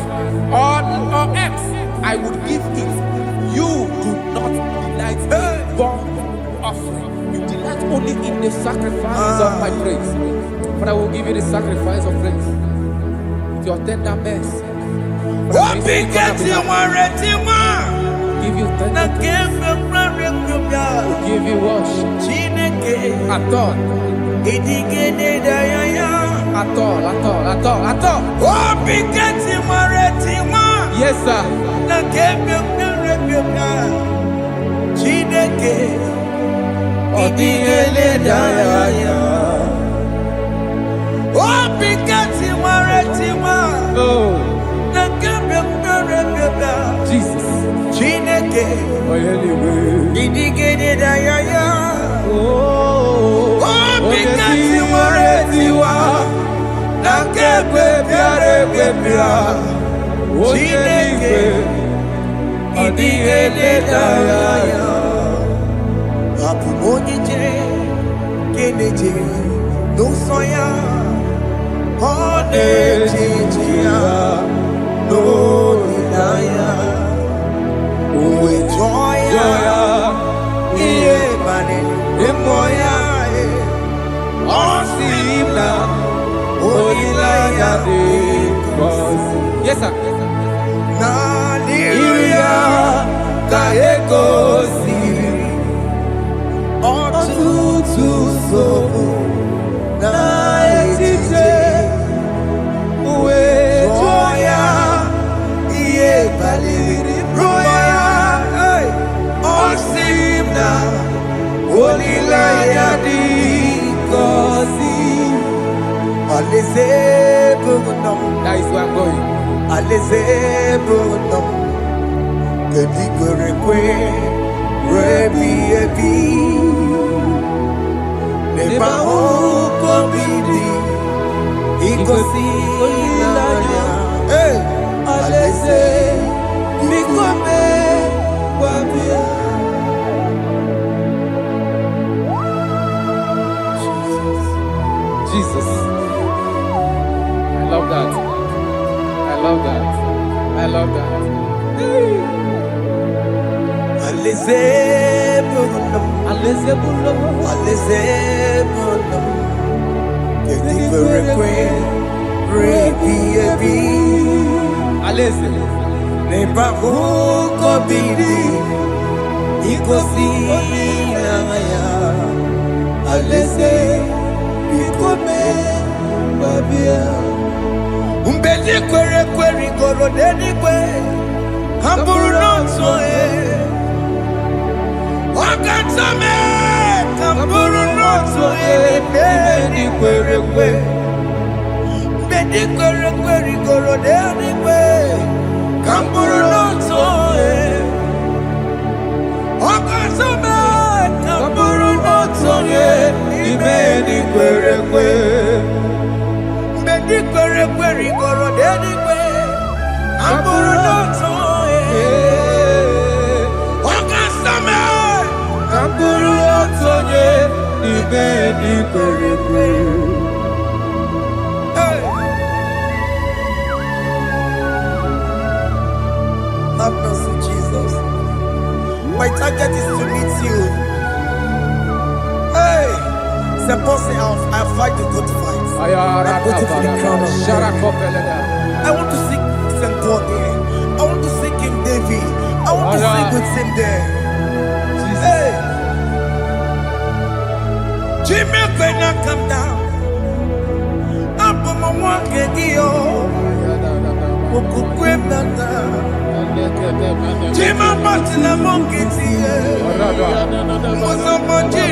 or eggs, I would give it. You do not delight in burnt offering. You delight only in the sacrifice of my praise. But I will give you the sacrifice of praise with your tender mercy. Give you tender praise. Will give you worship. At all. Yes, sir. Jesus. Yes, sir. That is where I'm going. Jesus. I love that. I love that. I love that. Have mercy, Jesus. My target is to meet you. Hey, c'est pensé I fight the good fight. I'm waiting for the crown of heaven. I want to seek St. God there. I want to seek King David. I want to seek with him there. Hey, Jimmy cannot come down. I'm on my walk again. Jima Martina Monkey, was a monkey.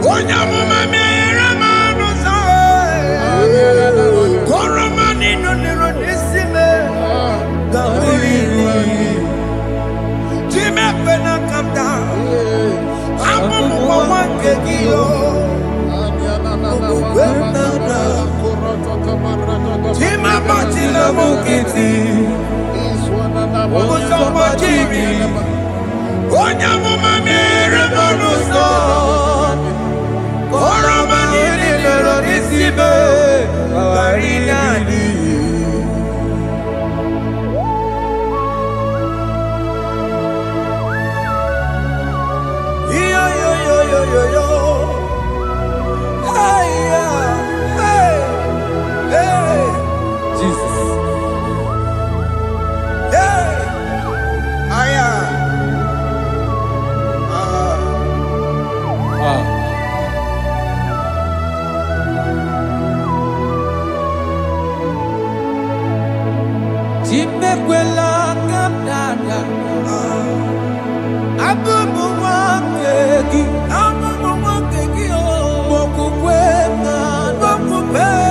One young woman, Coromani, no, Jimmy cannot come down. I'm on one kegio. Jima Martina Monkey.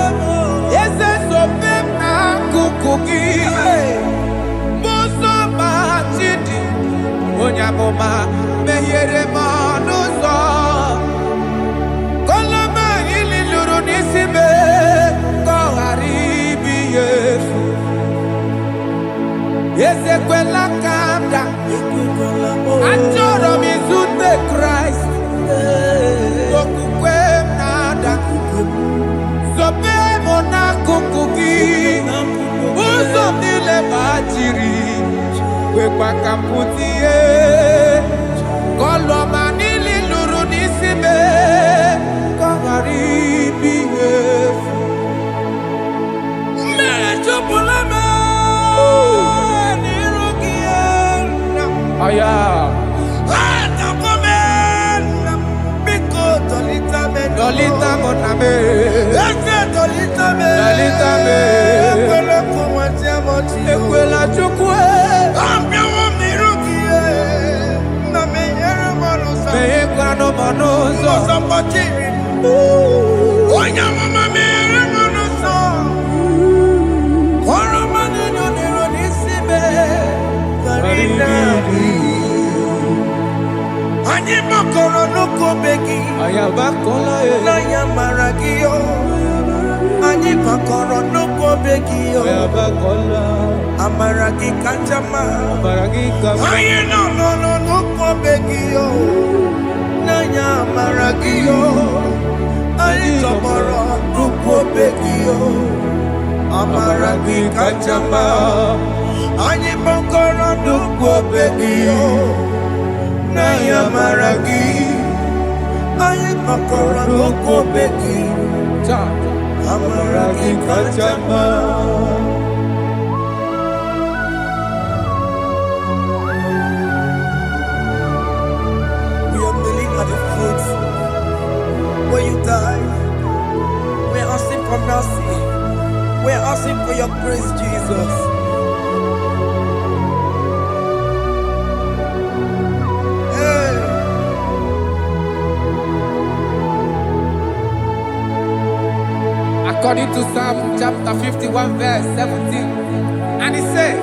I'm kukuki. Muso machidi. Onyamoma mehiere manuzo. Kolama ili luru nisibe. Koharibi yefu. Ezekwela kamda. Achoro mizute Christ. Kokukwe nada. Sobe mona kukuki. Uzo nile bachiri. Wekwa kamputie. Koloma nili luru nisibe. Koharibi yefu. Mechopulame. Aya. Dolita moname. Dolita me. Ekwela chukwe. Meye kwano manozo. Onya mama mere manozo. Koro manino niro nisibe. Ani makoro nuko begi. Ayabakola na yamaragio. Ani makoro nuko begi. Ayabakola. Amaragi kanjama. Amaragi kama. Aye no nuko begi. Na yamaragio. Ani tomorrow nuko begi. Amaragi kanjama. Ani makoro nuko begi. Na yamaragi. Aye makoro nuko begi. Amaragi kanjama. We are kneeling at the foot where you died. We are asking for mercy. We are asking for your grace, Jesus. According to Psalm chapter 51 verse 17. And he said,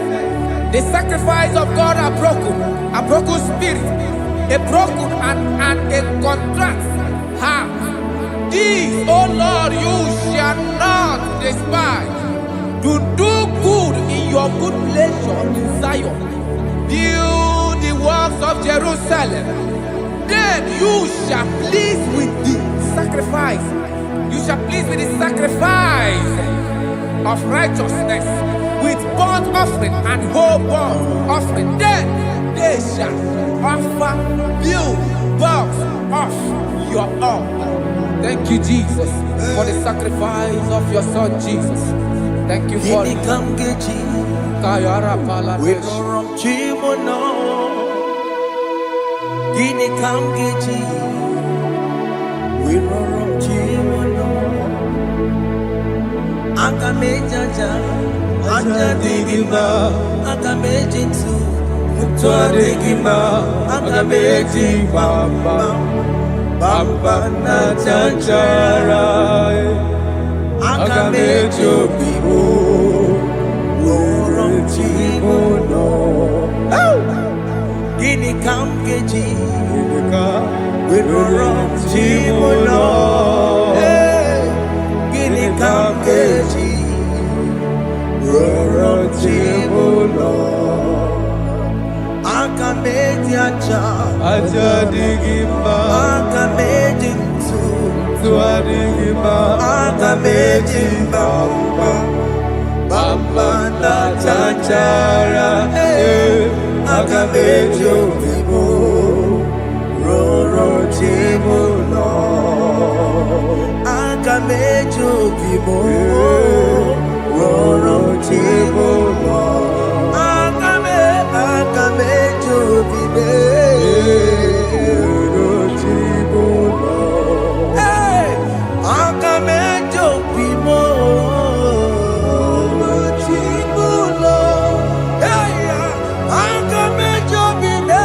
the sacrifice of God are broken spirit, a broken and a contrite heart. These, O Lord, you shall not despise. To do good in your good pleasure in Zion. Build the works of Jerusalem. Then you shall please with the sacrifice. You shall please with the sacrifice of righteousness, with burnt offering and whole burnt offering. Then they shall offer you bulks of your own. Thank you, Jesus, for the sacrifice of your Son, Jesus. Thank you for it. Akamejaja, ajadigima, akamejintu, mutuadigima, akamejibamba, bamba na chanchara, akamejobibo, oromchimono. Gini kamgeji, oromchimono. Kamkeji, Rorochimuno, Akameji aja digima, Akameji tuadigima, Akameji bamba, bamba na chanchara, Akameji obibo, Rorochimuno. Akamejo bibo, roro chibo no. Akamejo bibe, roro chibo no. Hey, akamejo bibo, roro chibo no. Hey, akamejo bibe.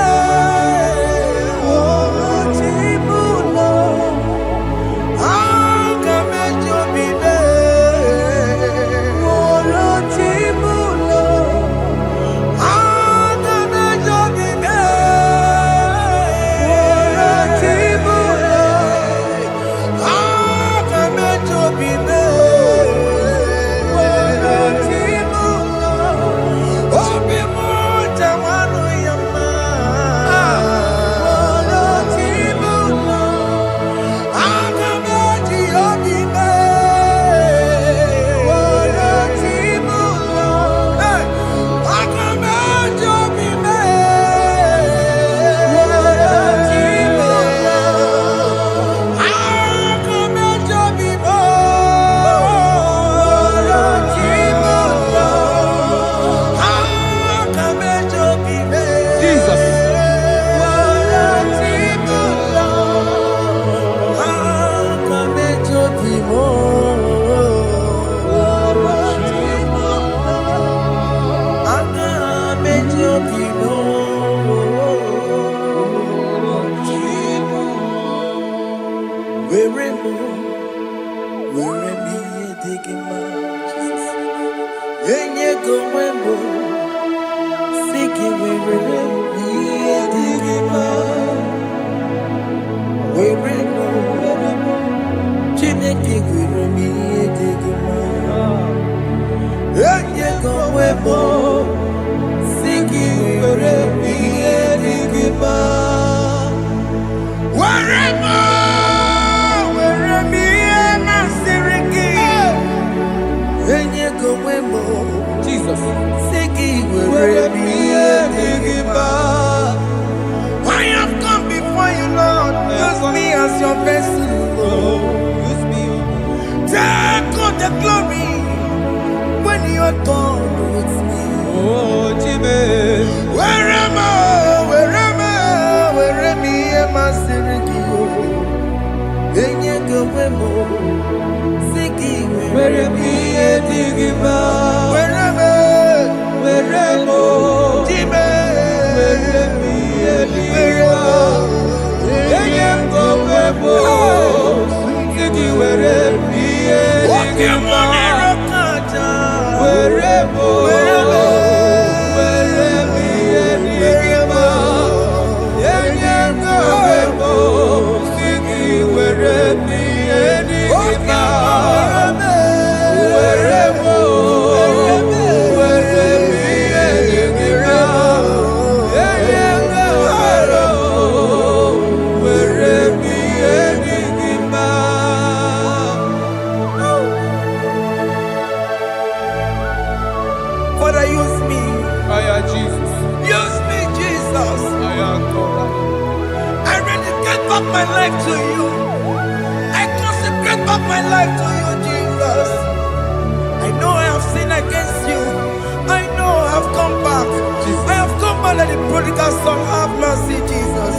let the prodigal son have mercy, Jesus.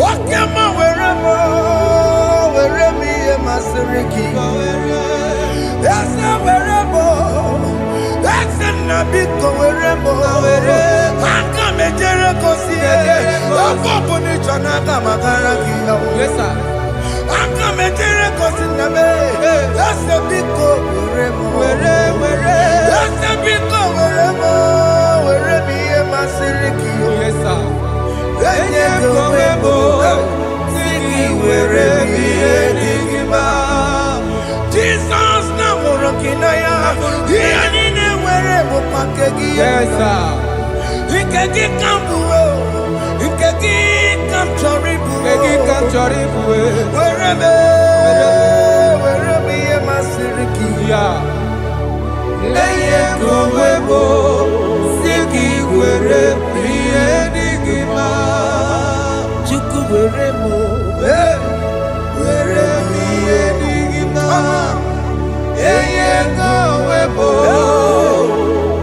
Wakema weremo, weremi emasiriki. Esa weremo, esa nabiko weremo. Aka mejere kosie, apopo ni chanaga magaraki. Yes, sir. Aka mejere kosi nabe, esa biko weremo. Esa biko weremo, weremi emasiriki. Yes, sir. Enye kowebo, siki weremi edigima. Jesus na morokinaya, yanine werebo pakegi. Yes, sir. Ikegi kambuo, ikegi kamchoribu. Egi kamchoribu. Weremi emasiriki. Yeah. Enye kowebo, siki weremi edigima. Chuku weremo, weremi edigima. Enye kowebo,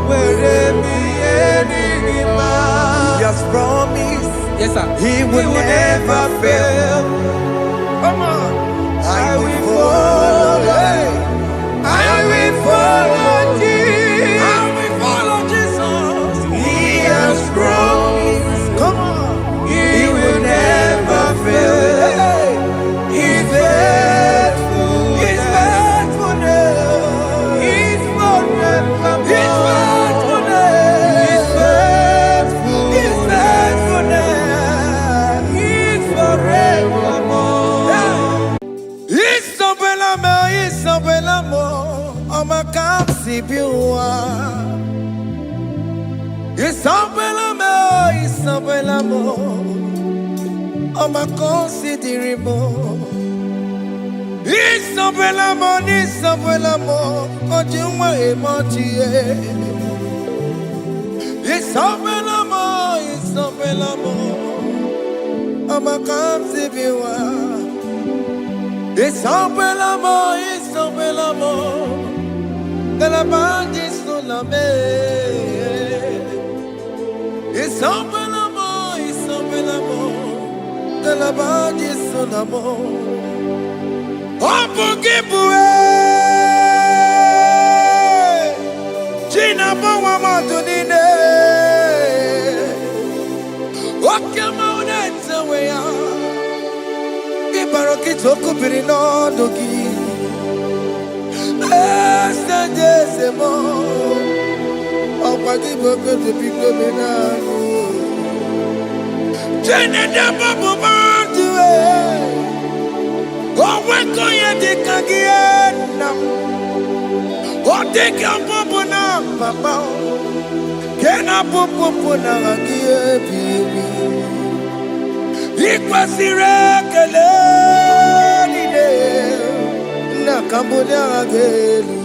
weremi edigima. He has promised Yes, sir. he will never fail. Come on, I will follow. I will follow Jesus. I will follow Jesus. He has promised. Come on, he will never fail. He's faithful. He's faithfulness. He's forever. He's faithfulness. He's faithful. He's faithfulness. He's forevermore. Isabelamo, I'ma come see you. Isabelamo, I'ma consider him. Isabelamo, Ojuma emoji. Isabelamo, I'ma come see you. Isabelamo, de la bande solame. Isabelamo, de la bande solamo. Opugibue, Gina Bawa Matunine. Okama unetawea. Ibaroki toku birino dogi. Estendezemo, opagi boko de pico menano. Jene de babu bandue, oweko ye de kagiena. Odeka babu na papa, kena popo na agie bibi. Ikwasire kele nide. Cambodia gelu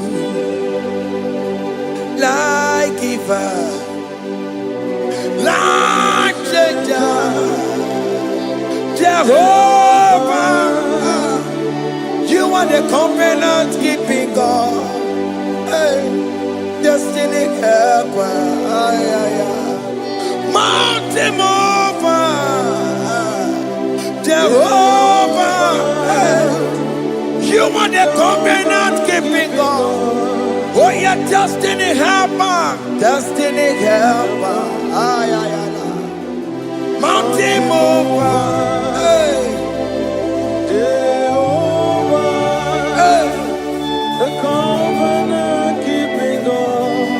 like giver, like changer, Jehovah. You are the covenant keeping God, hey, destiny helper, mountain mover, Jehovah. Hey. You are the covenant keeping God. Oh, your destiny helper. Destiny helper. Mountain mover. Hey. Jehovah. Hey. The covenant keeping God.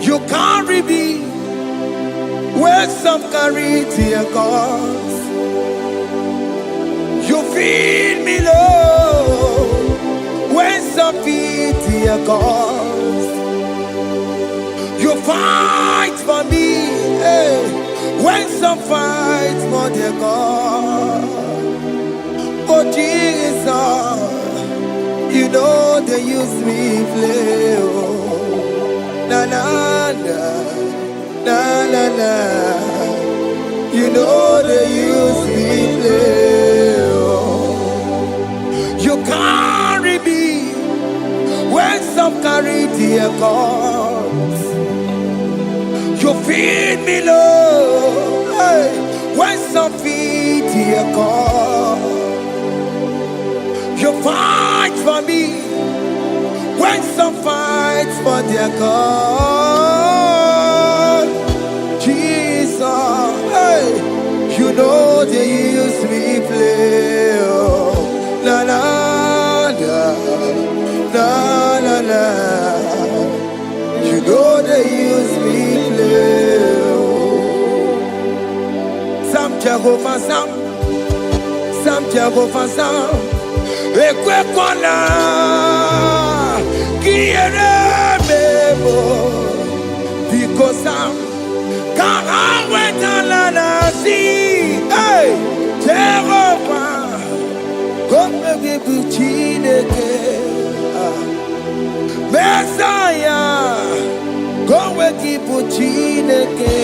You carry me where some carry tear gods. You feed me low when some feed your cause. You fight for me, hey, when some fight for their God. Oh Jesus, you know they use me play. Oh, na na na, na na na. You know they use me play. You carry me when some carry their cause. You feed me, Lord. Hey, when some feed your call, you fight for me. When some fight for their God, Jesus, hey, you know they use me play. Oh, la la la la la la. You know they use me play. Oh, some Jehovah, some Jehovah, some. Ekwekwana kiere mebo because I'm can't wait to see. Hey, Jehovah, come give you chineke. Messiah, come give you chineke.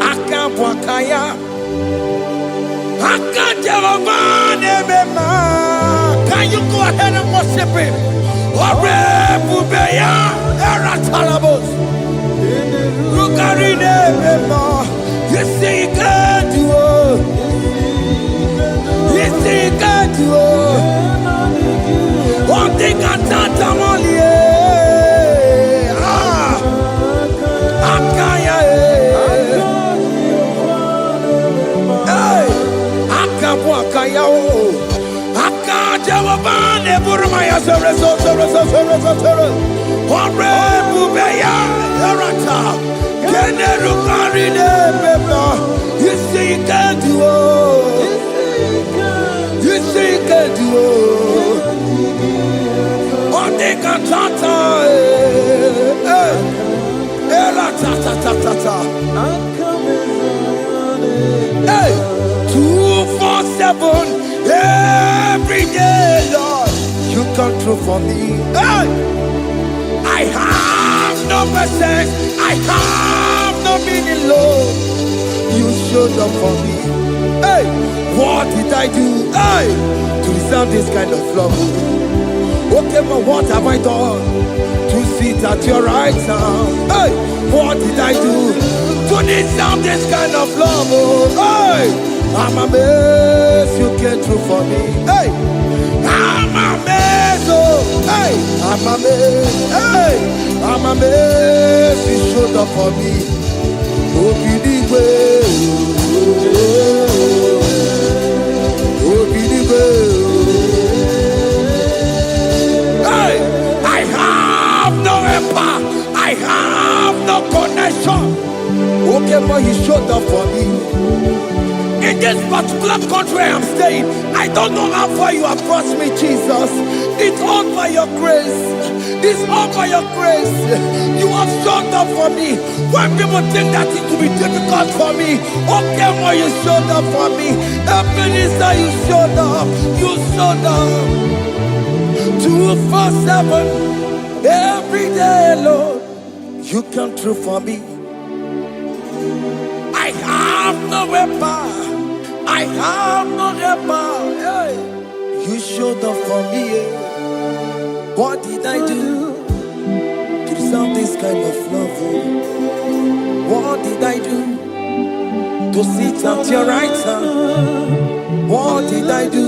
Akabwakaya. Can you go ahead and worship him? You see, you can't do it. You see, you can't do it. One thing I can't only. You see, you can't do it. You see, you can't do it. One thing I can't. Hey, 247 every day, Lord, you come through for me. Hey, I have no message, I have no meaning, Lord. You showed up for me. Hey, what did I do? Hey, to deserve this kind of love? Okay, but what have I done to sit at your right hand? Hey, what did I do to deserve this kind of love? Oh, hey, I'm amazed you came through for me. Hey, I'm amazed. Oh, hey, I'm amazed. Hey, I'm amazed you showed up for me. Oh, believe it. Oh, believe it. I have no connection. Okay, but he showed up for me. In this particular country I'm staying, I don't know how far you have brought me, Jesus. It's all by your grace. It's all by your grace. You have showed up for me. When people think that it will be difficult for me, okay, but you showed up for me. Ebenezer, you showed up. You showed up. 247 every day, Lord. You come through for me. I have no weapon. I have no weapon. Hey. You showed up for me. What did I do to deserve this kind of love? What did I do to sit at your right hand? What did I do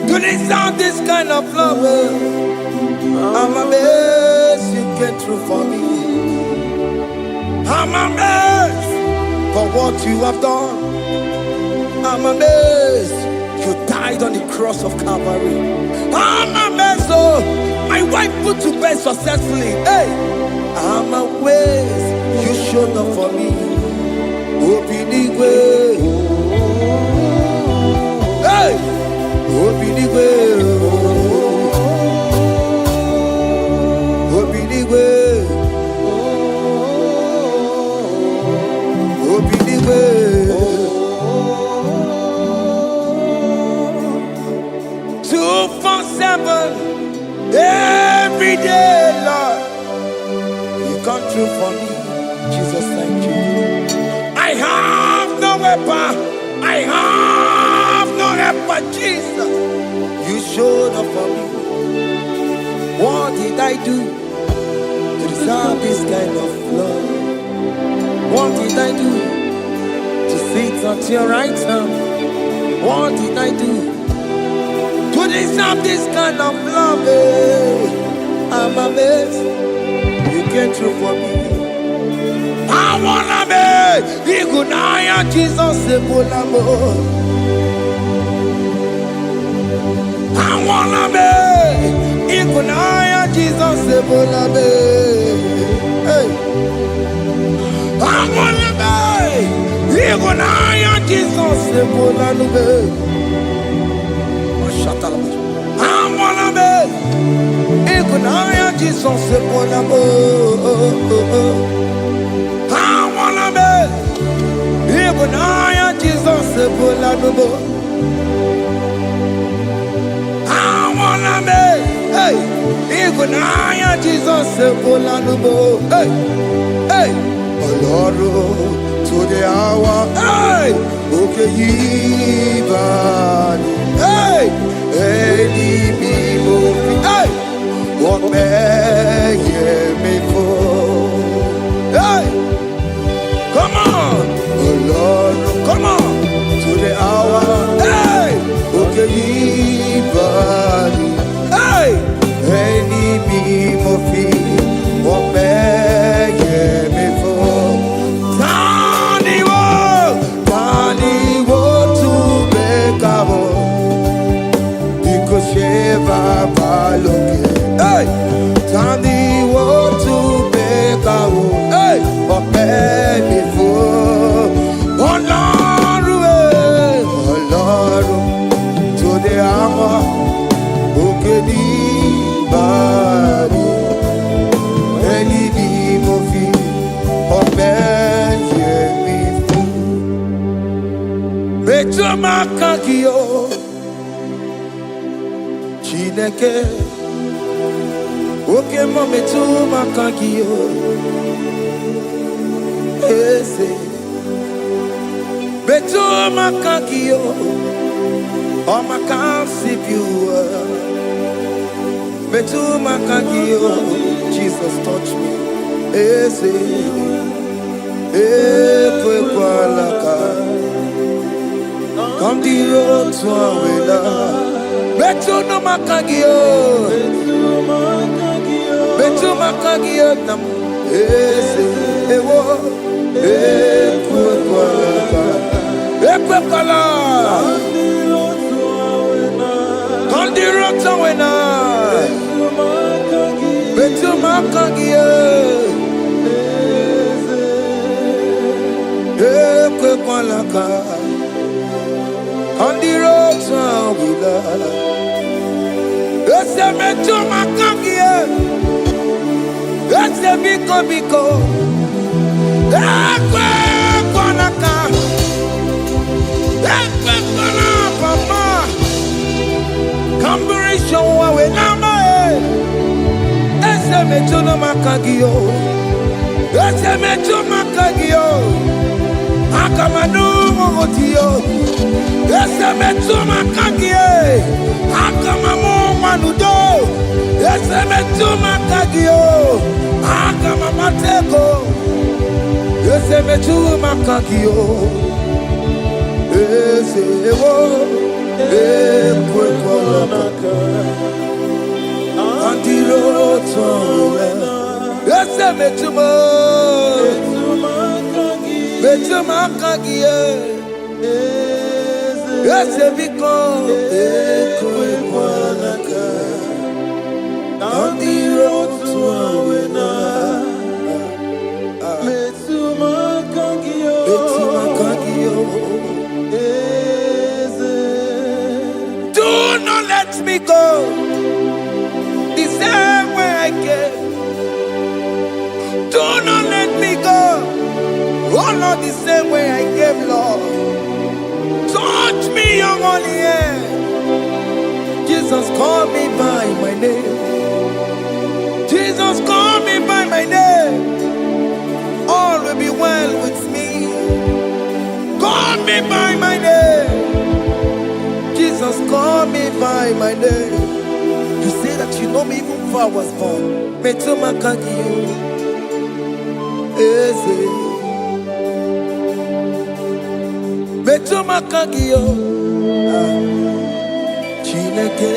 to deserve this kind of love? I'm amazed you came through for me. I'm amazed for what you have done. I'm amazed you died on the cross of Calvary. I'm amazed, oh, my wife put to bed successfully. Hey, I'm amazed you showed up for me. Open the way. Hey, open the way. Open the way. Open the way. 247 every day, Lord. You come through for me. Jesus, thank you. I have no weapon. I have no weapon, Jesus. You showed up for me. What did I do to deserve this kind of love? What did I do to sit at your right hand? What did I do to deserve this kind of love? I'm amazed you came through for me. I wanna be Igunaya Jesus Sebulamo. I wanna be Igunaya Jesus Sebulame. Hey. I wanna be Igunaya Jesus Sebulame. I wanna be Igunaya Jesus Sebulamo. I wanna be Igunaya Jesus Sebulamo. I wanna be hey Igunaya Jesus Sebulamo. Hey hey Lord to the hour hey okay even hey any people hey what may me for hey come on oh Lord come on to the hour hey okay even hey any people what may me for hey, Tandy want to make a hey, but baby for oh Lord, to the hour, okay, body, any movie, but baby for better Makakio. Chineke oke mome tu makagio ese betu makagio o makasibiwa betu makagio Jesus touch me ese ekwe kwalaka come the road to awela betu no makagio betu makagio nam ese ewo ekwe kwala on the road to awela betu makagio ekwe kwala on the road to awela. Ese me tu makagie, ese biko biko, ekwe kwanaka, ekwe kwana papa, kamburisho wawe nama ese me tu no makagio, ese me tu makagio, akamanu mogotio, ese me tu makagie, akamamu manudo, ese me tu makagio, akamamateko, ese me tu makagio, ese ewo, ekwe kwalaka, andiro towe, ese me tu makagio, ese biko ekwe kwalaka on the road to awena betu makagio do not let me go the same way I came. Do not let me go, oh Lord, the same way I came, Lord. Touch me, your holy hand. Jesus, call me by my name. Jesus, call me by my name. All will be well with me. Call me by my name. Jesus, call me by my name. You say that you know me even before I was born. Metumakagio. Eze. Metuma kagio Chineke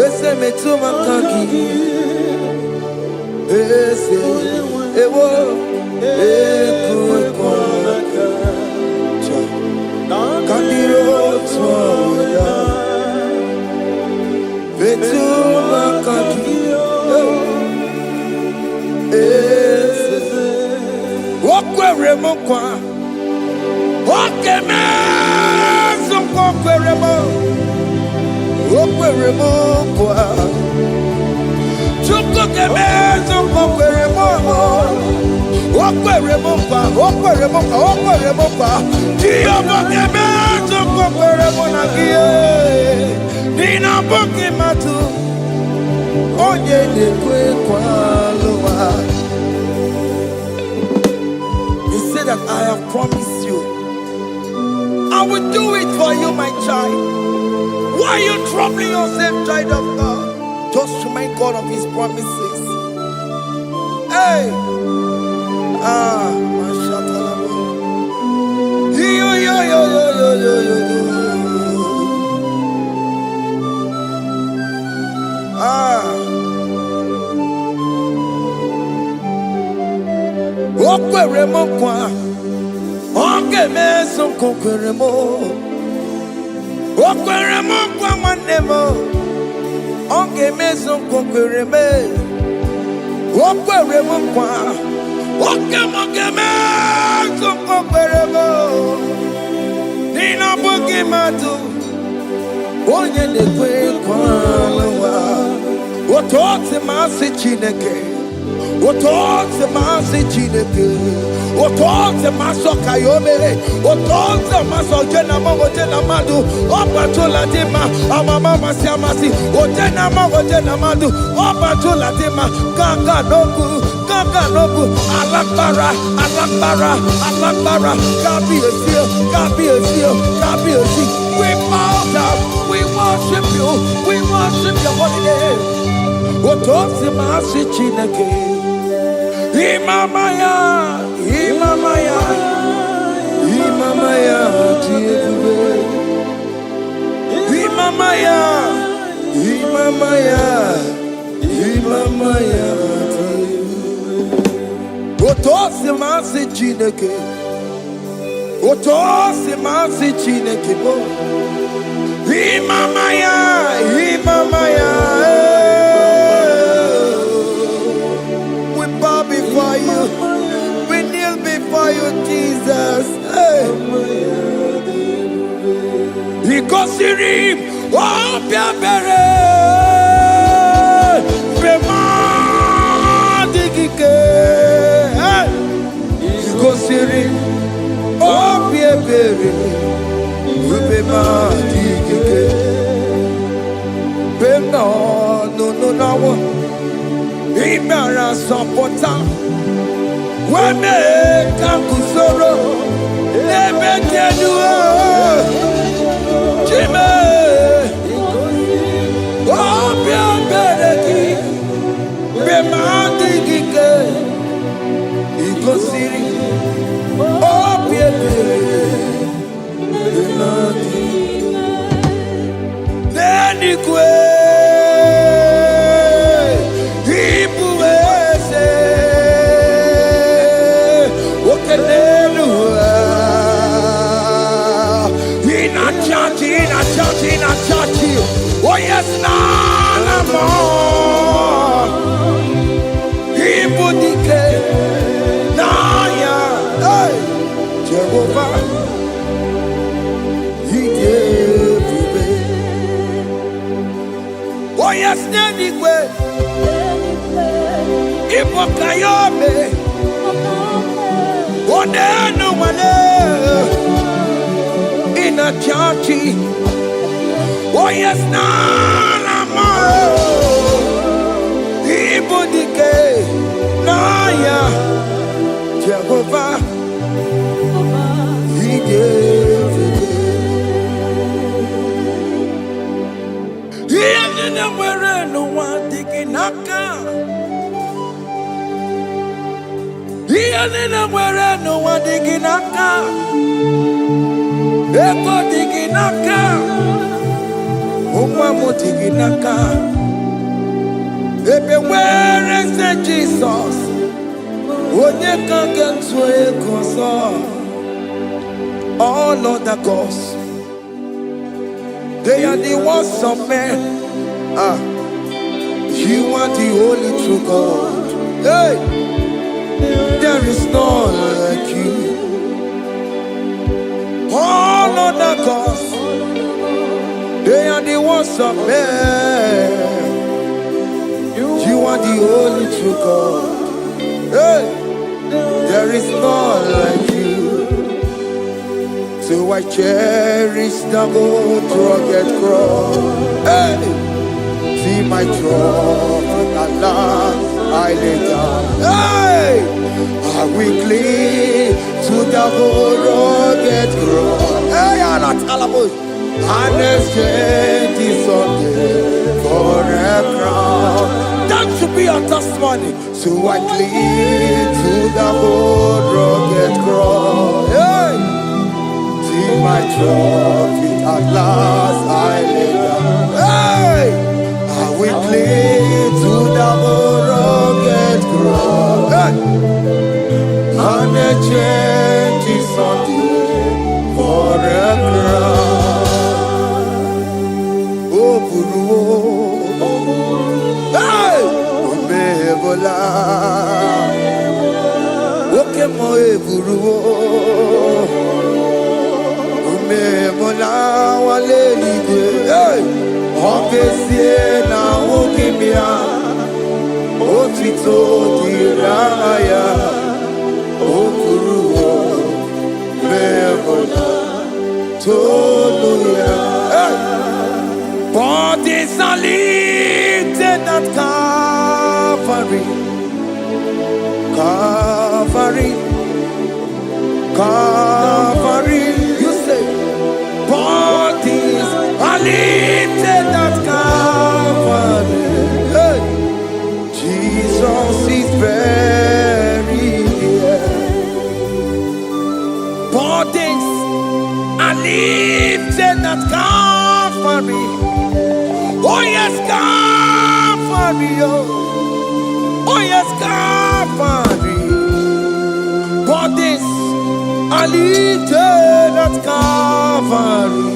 Ese metuma kagi Ese Ewo Eko Kandiro Tsoya Metuma kagio Ese Wokwere mokwa Okeme Zokwere mo Wokwere mokwa Chukukeme Zokwere mo Wokwere mokwa Wokwere mokwa Wokwere mokwa Kiyobokeme Zokwere mo nagie Nina boki matu Onye dekwe kwa loa. That I have promised you, I will do it for you, my child. Why are you troubling yourself, child of God? Just remind God of His promises. Hey, Okwere mo kwa Onge meso kokwere mo Okwere mo kwa mwane mo Onge meso kokwere me Okwere mo kwa Oke moke meso kokwere mo Nina boki matu Onye nekwe kwa lewa Otote masi Chineke Otote masi Chineke Otote maso kayome Otote maso jena madu Opa tula dima Amama masi amasi Ojena madu Opa tula dima Kaka nobu Alakbara Gabi esio We bow down We worship you your holy name Otote masi Chineke Imamaya, Otosi masi Chineke, bo. Imamaya. We bow before you. We kneel before you, Jesus. Ikosirim, Opiabere, Bemadikike. Ikosirim, Opiabere, Bemadikike. Beno, no. Imara sopota Weme kakusoro Lebe keduo Chime Obia bereki Bemadi gike Ikosiri Obia bereki Neni kwe Oh yes, none more. Ibudike, Naya, hey, Jehovah, He gave me. Oh yes, anyway, Ibokayobe, oh no one in a churchy. Oh yes, Nana Ibudike Naya Jehovah He gave it. He ended up where no one taking Naka. He nina nwere n'ụwa dị gị n'aka. Ego dị gị n'aka. Ụmụ m dị gị n'aka. Ebe nwere eze Jizọs. Onye ka ga-etu ego ọzọ. All other gods, they are the works of men. You are the only true God. Hey, there is none like you. All other gods, they are the works of men. You are the only true God. Hey, there is none like you. So I cherish the gold rugged cross. Hey, see my throne, Allah, I lay down. Hey, I will cling to the gold rugged cross. Hey, Allah, Talamus, and exchange this Sunday for a crown. That should be our testimony. So I cling to the gold rugged cross. Hey. My trophy at last I lay down. Hey, I will cling to the rugged cross. Hey, and the change is on for a crown. Oh, Guru, hey, Omebola, okay, my Guru. Mola wale ligwe, hey, ongesie na ukimia, otito diraya, okuruo, memola, toluya, hey. Bodies are lifted at Calvary, Calvary, Calvary. Bodies are lifted at Calvary. Hey. Jesus is buried here. Bodies are lifted at Calvary. Oh yes, Calvary. Oh yes, Calvary. Bodies are lifted at Calvary.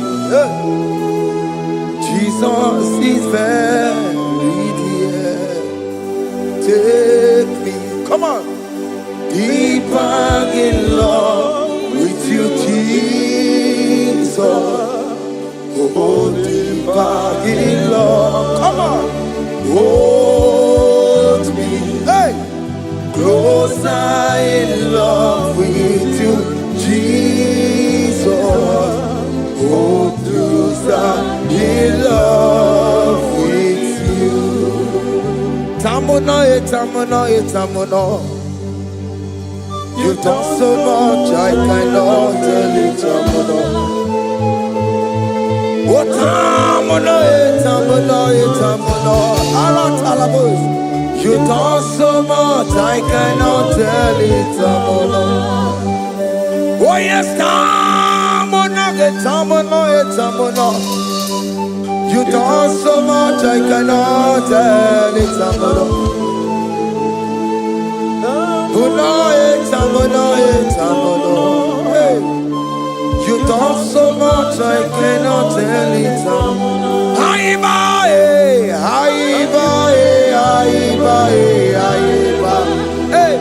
Jesus is buried here. Take me, come on, deeper in love with you, Jesus. Oh, deeper in love, come on, hold me, hey, closer in love with you, Jesus. Oh, closer in love with you. Tamuno, tamuno, tamuno. You've done so much, I cannot tell it, tamuno. Oh, tamuno, tamuno, tamuno. Arat alabos. You've done so much, I cannot tell it, tamuno. Oh, yes, tamuno. You done so much, I cannot tell it, tamuno. Tamuno. Hey, you done so much, I cannot tell it, tamuno. Aiba. Hey,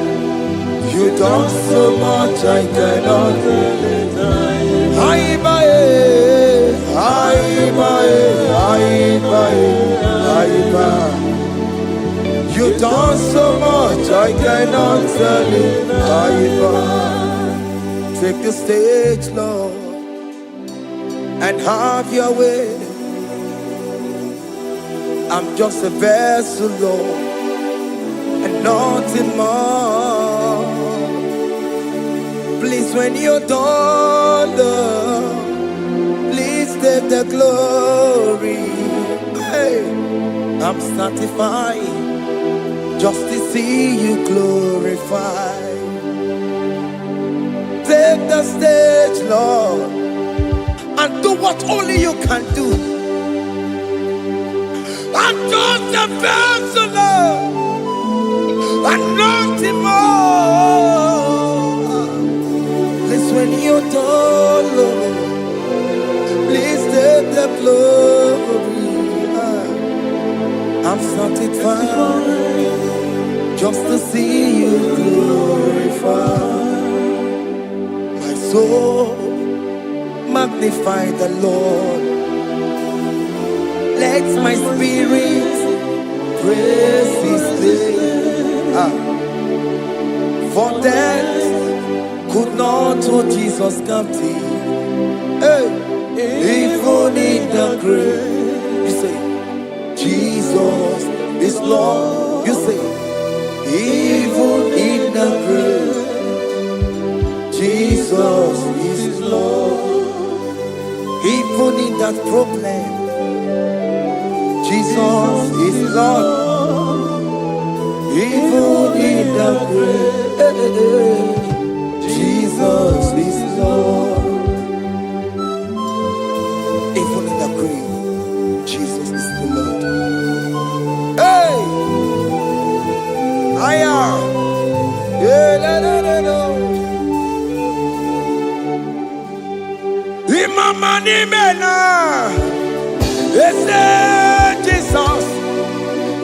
you done so much, I cannot tell it. Aiba. You done so much, I cannot tell it. Aiba. Take the stage, Lord, and have your way. I'm just a vessel, Lord, and nothing more. Please, when you're done, Lord, please take the glory. Hey, I'm satisfied just to see you glorified. take the stage, Lord, and do what only you can do. I'm just a vessel, Lord, and nothing more. Please, when you don't, Lord, please take the glory. I'm satisfied just to see you glorified. My soul magnify the Lord. Let my spirit praise His name. For death could not hold Jesus captive. Hey, even in the grave, you say, Jesus is Lord. You say, even in the grave, Jesus is Lord. Even in that problem, Jesus is Lord. Even in the grave, Jesus is Lord. Even in the grave, Jesus is the Lord. Hey! I am. Imama ni mena, Jesus.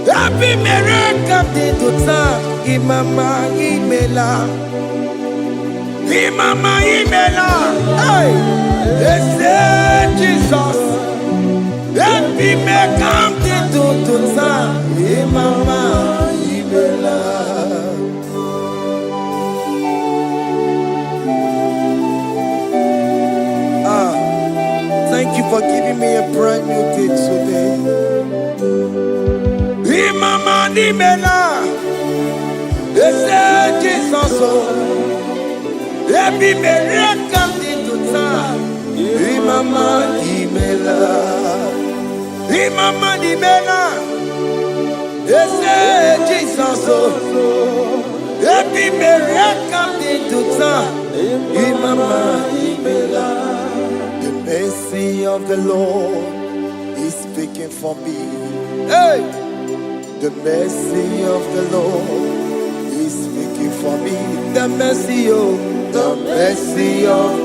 Happy miracle to time. Imama imela, Imama imela. Hey, Jesus. Happy miracle to time. Imama imela. Thank you for giving me a brand new day today. Imama nimela, Jesus, every miracle into time. Imama nimela, Imama nimela, Jesus, every miracle into time. Imama nimela. The mercy of the Lord is speaking for me. Hey! The mercy of the Lord is speaking for me. The mercy of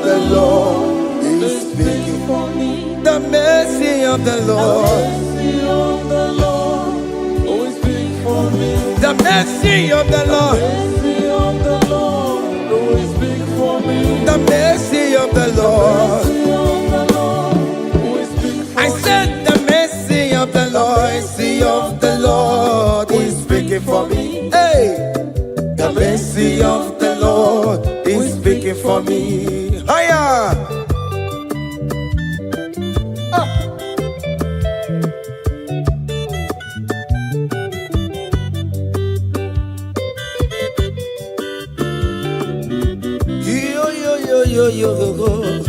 the Lord is speaking for me. The mercy of the Lord is speaking for me. The mercy of the Lord is speaking for me. The mercy of the Lord. I said the mercy of the Lord is speaking for me. Hey, the mercy of the Lord is speaking for me. Hiya! Yo.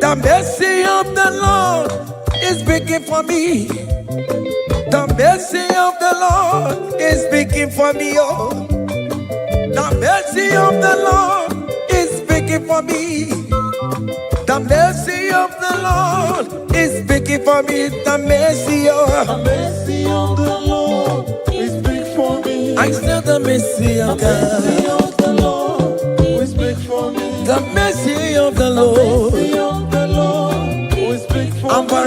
The mercy of the Lord is speaking for me. The mercy of the Lord is speaking for me. Oh, the mercy of the Lord is speaking for me. The mercy of the Lord is speaking for me. The mercy of the Lord is speaking for me. I said the mercy of God. The mercy of the Lord is speaking for me. The mercy of the Lord. I'm for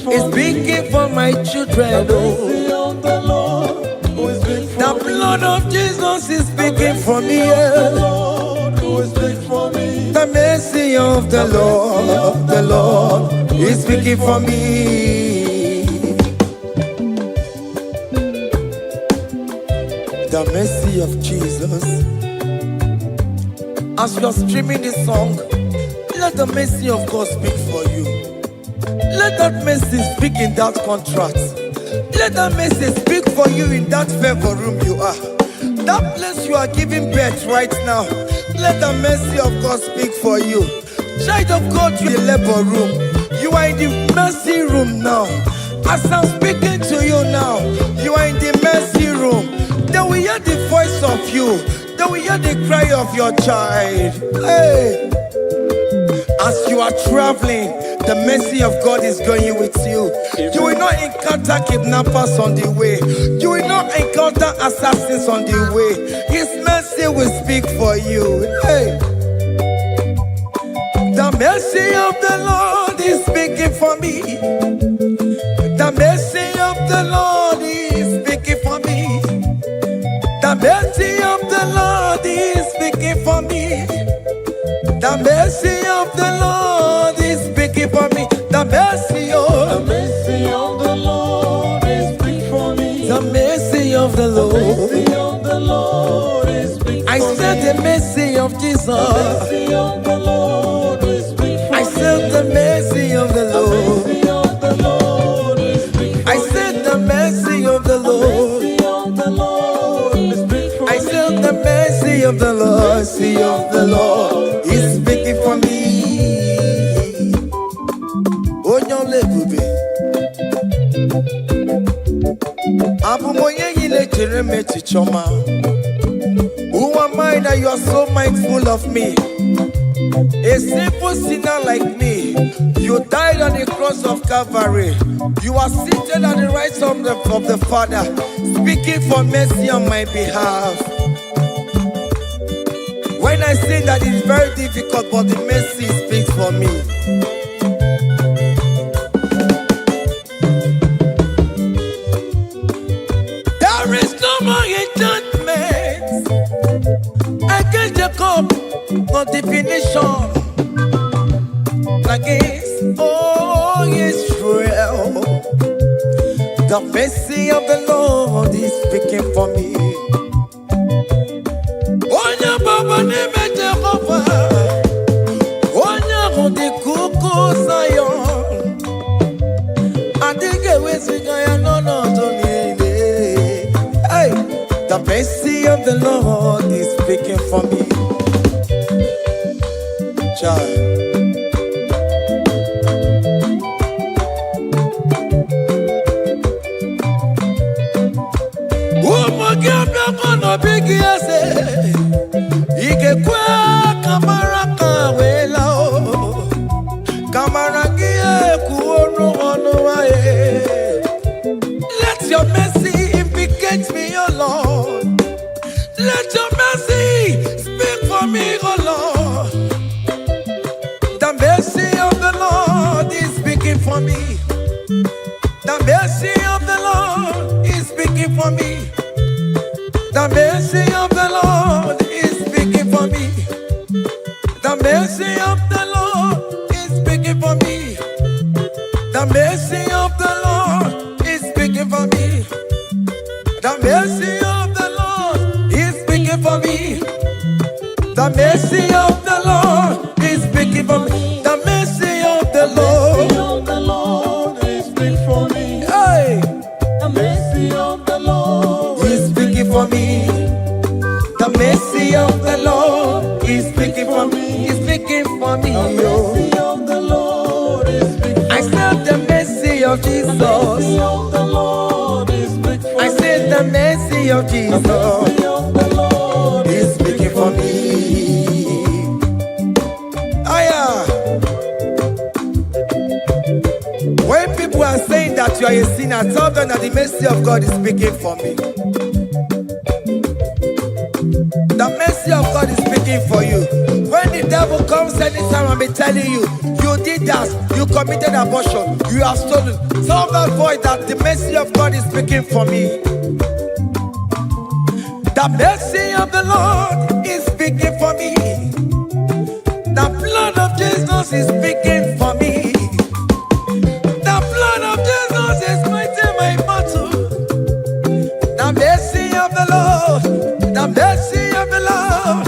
it's speaking for my children. The blood of Jesus is speaking for me. The mercy of the Lord is speaking for me. The mercy of Jesus. As you're streaming this song, let the mercy of God speak for you. Let that mercy speak in that contract. Let that mercy speak for you in that favor room you are. That place you are giving birth right now. Let the mercy of God speak for you. Child of God, you in the labor room. You are in the mercy room now. As I'm speaking to you now, you are in the mercy room. They will hear the voice of you. They will hear the cry of your child. Hey. As you are traveling, the mercy of God is going with you. You will not encounter kidnappers on the way. You will not encounter assassins on the way. His mercy will speak for you. Hey. The mercy of the Lord is speaking for me. The mercy of the Lord is speaking for me. The mercy of the Lord is speaking for me. The mercy of the Lord is speaking for me. The mercy of the Lord is speaking for me. the mercy of the Lord. The mercy of the Lord is speaking for me. I said the mercy of Jesus. The mercy of the Lord is speaking for me. I said the mercy of the Lord. The mercy of the Lord is speaking for I said the mercy of the Lord. me. The mercy of the Lord is speaking for I said the mercy of the Lord. Mercy of the Lord is speaking for me. Onyole bube. Abumoye yile jereme chichoma. Who am I that you are so mindful of me? A simple sinner like me. You died on the cross of Calvary. You are seated at the right hand of the Father, speaking for mercy on my behalf. When I say that it's very difficult, but the mercy speaks for me. There is no more enchantment against Jacob, no definition against Israel. The mercy of the Lord is speaking for me. Onya baba neme Jehovah, onya hundi kuku Zion. Adige wesigaya no tonile. Hey, the mercy of the Lord is speaking for me. Child. Big yes, Ikekwe kamara kawela o kamara gie kuono wae. Let your mercy implicate me, O Lord. Let your mercy speak for me, O Lord. The mercy of the Lord is speaking for me. The mercy of the Lord is speaking for me. The mercy of the Lord is speaking for me. The mercy of the Lord is speaking for me. The mercy of the Lord is speaking for me. The mercy of the Lord is speaking for me. The mercy of the Lord is speaking for me. The mercy of the Lord is speaking for me. Hey. The mercy of the Lord is speaking for me. The mercy of the Lord is speaking for me. Is speaking for me. The mercy of the Lord is speaking for me. I said the mercy of Jesus. The mercy of the Lord is speaking for me. I said the mercy of Jesus. The mercy of the Lord is speaking for me. Aya. When people are saying that you are a sinner, tell them that the mercy of God is speaking for me. The mercy of God is speaking for you. When the devil comes anytime and be telling you, you did that, you committed abortion, you have stolen, tell that boy that the mercy of God is speaking for me. The mercy of the Lord is speaking for me. The blood of Jesus is speaking for me. The blood of Jesus is fighting my battle. The mercy of the Lord, the mercy of the Lord,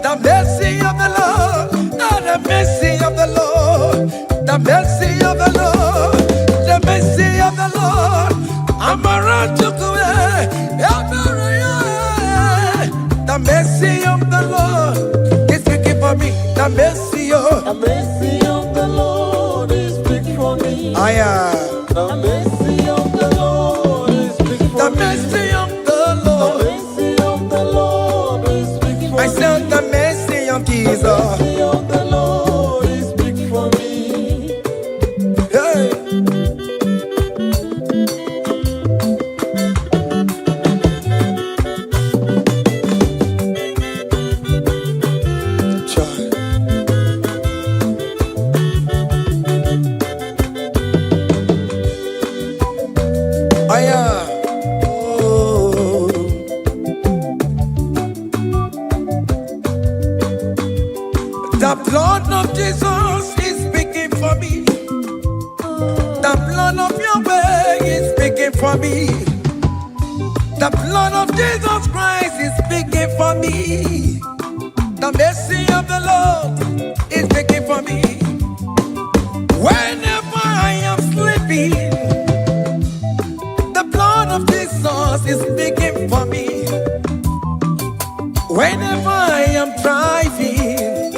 the mercy of the Lord, the mercy of the Lord, the mercy of the Lord, the mercy of the Lord. I'm around to go. The mercy of the Lord is speaking for me. The mercy of The mercy of the Lord is big for me. The mercy of the Lord is big for The me. mercy of the The Lord. mercy of the Lord is big for I me. said the mercy of The Jesus. mercy of the Lord is big for me. Hey. Child. Oh. The blood of Jesus is speaking for me. The blood of Yahweh is speaking for me. The blood of Jesus Christ is speaking for me. The mercy of the Lord is speaking for me. Whenever I am sleeping, the blood of Jesus is speaking for me. Whenever I am driving,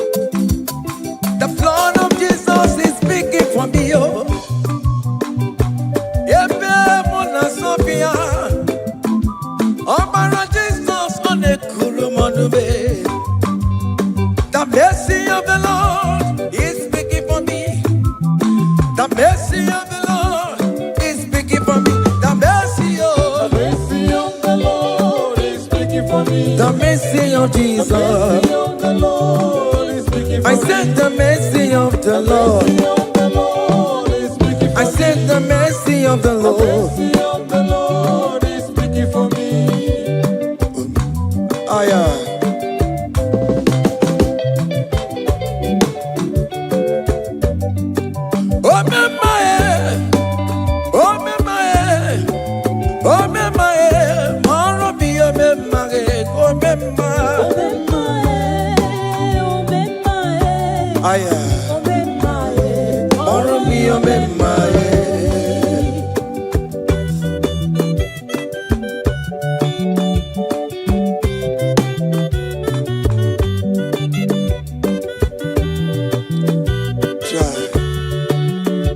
the blood of Jesus is speaking for me. Oh, Ebe Mona Sophia, Obara Jesus on the Kurumanube. The mercy of the Lord is speaking for me. The mercy of the Lord is speaking for me. The mercy The of mercy of the Lord is speaking for me. the mercy of The Jesus. mercy of the Lord is speaking for I me. said the mercy of the Lord. The mercy of the Lord is speaking for I me. said the mercy of the The Lord. mercy of the Lord is speaking for me. Aya. Oh mama oh mama oh mama maro bi oh mama oh mama. Aya. Maro bi oh mama.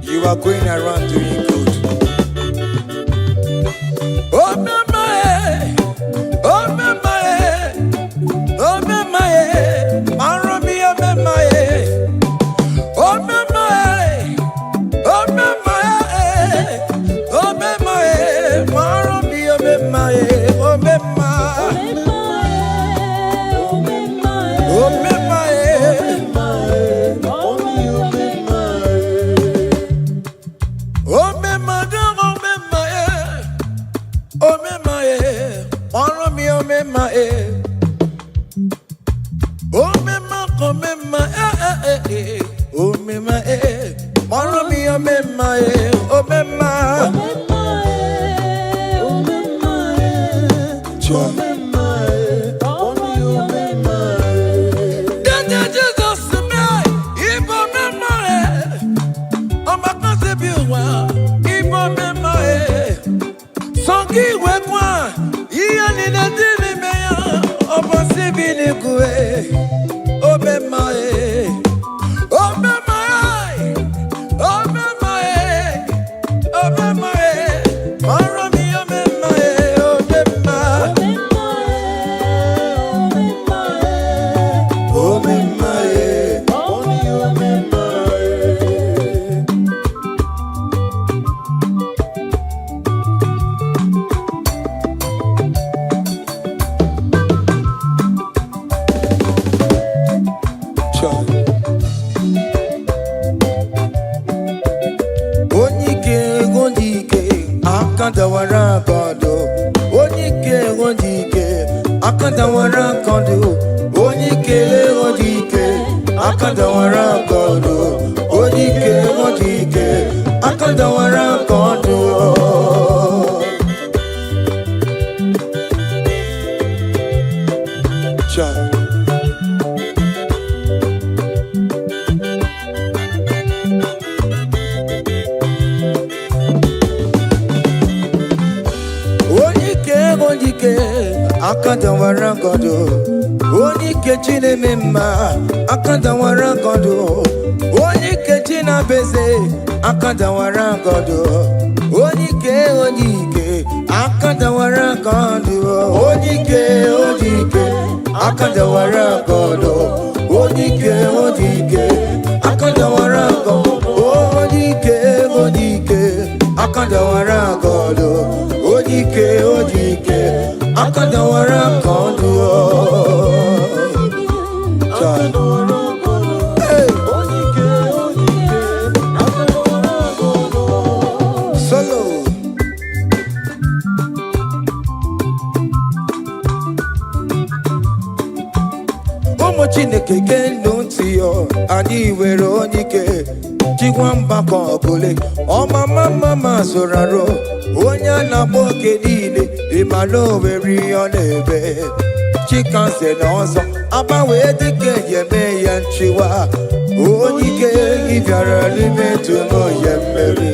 You are going around doing good. Oh mama, oh mama, oh mama, Maromi, oh mama, oh mama, oh mama, oh mama, Maromi, oh mama, oh mama, oh mama. Oh me mother, oh me my, oh me my, follow me, oh me my, oh me my, oh me my, oh me my, follow me, oh me my, oh me my, Jesus me, if oh me my, oh my God be well. Songi wekwa, iya ni na dini meya, obo sibi ni kue, obe mae, obe mae, obe mae, obe mae, maro mi obe mae, obe mae, obe mae, obe mae. Akandawara kondo, onyike wondike. Akandawara kondo, onyike wondike. Akandawara kondo, onyike wondike. Akandawara kondo. Child. Akandawara kondo, onike chine mema. Akandawara kondo, na beze akadawara godo onike akadawara godo onike akadawara godo onike akadawara godo onike akadawara godo onike akadawara godo Chineke genu ntị yo anyị were onike chikwa mgbakọ ọbụle ọmama zụraro onye na-agba oke niile ịmana oweri ọ na-ebe chikanse na ọzọ agbanwe dịka yeme ya nchiwa onike ịbịara n'ime tụmoye mmeri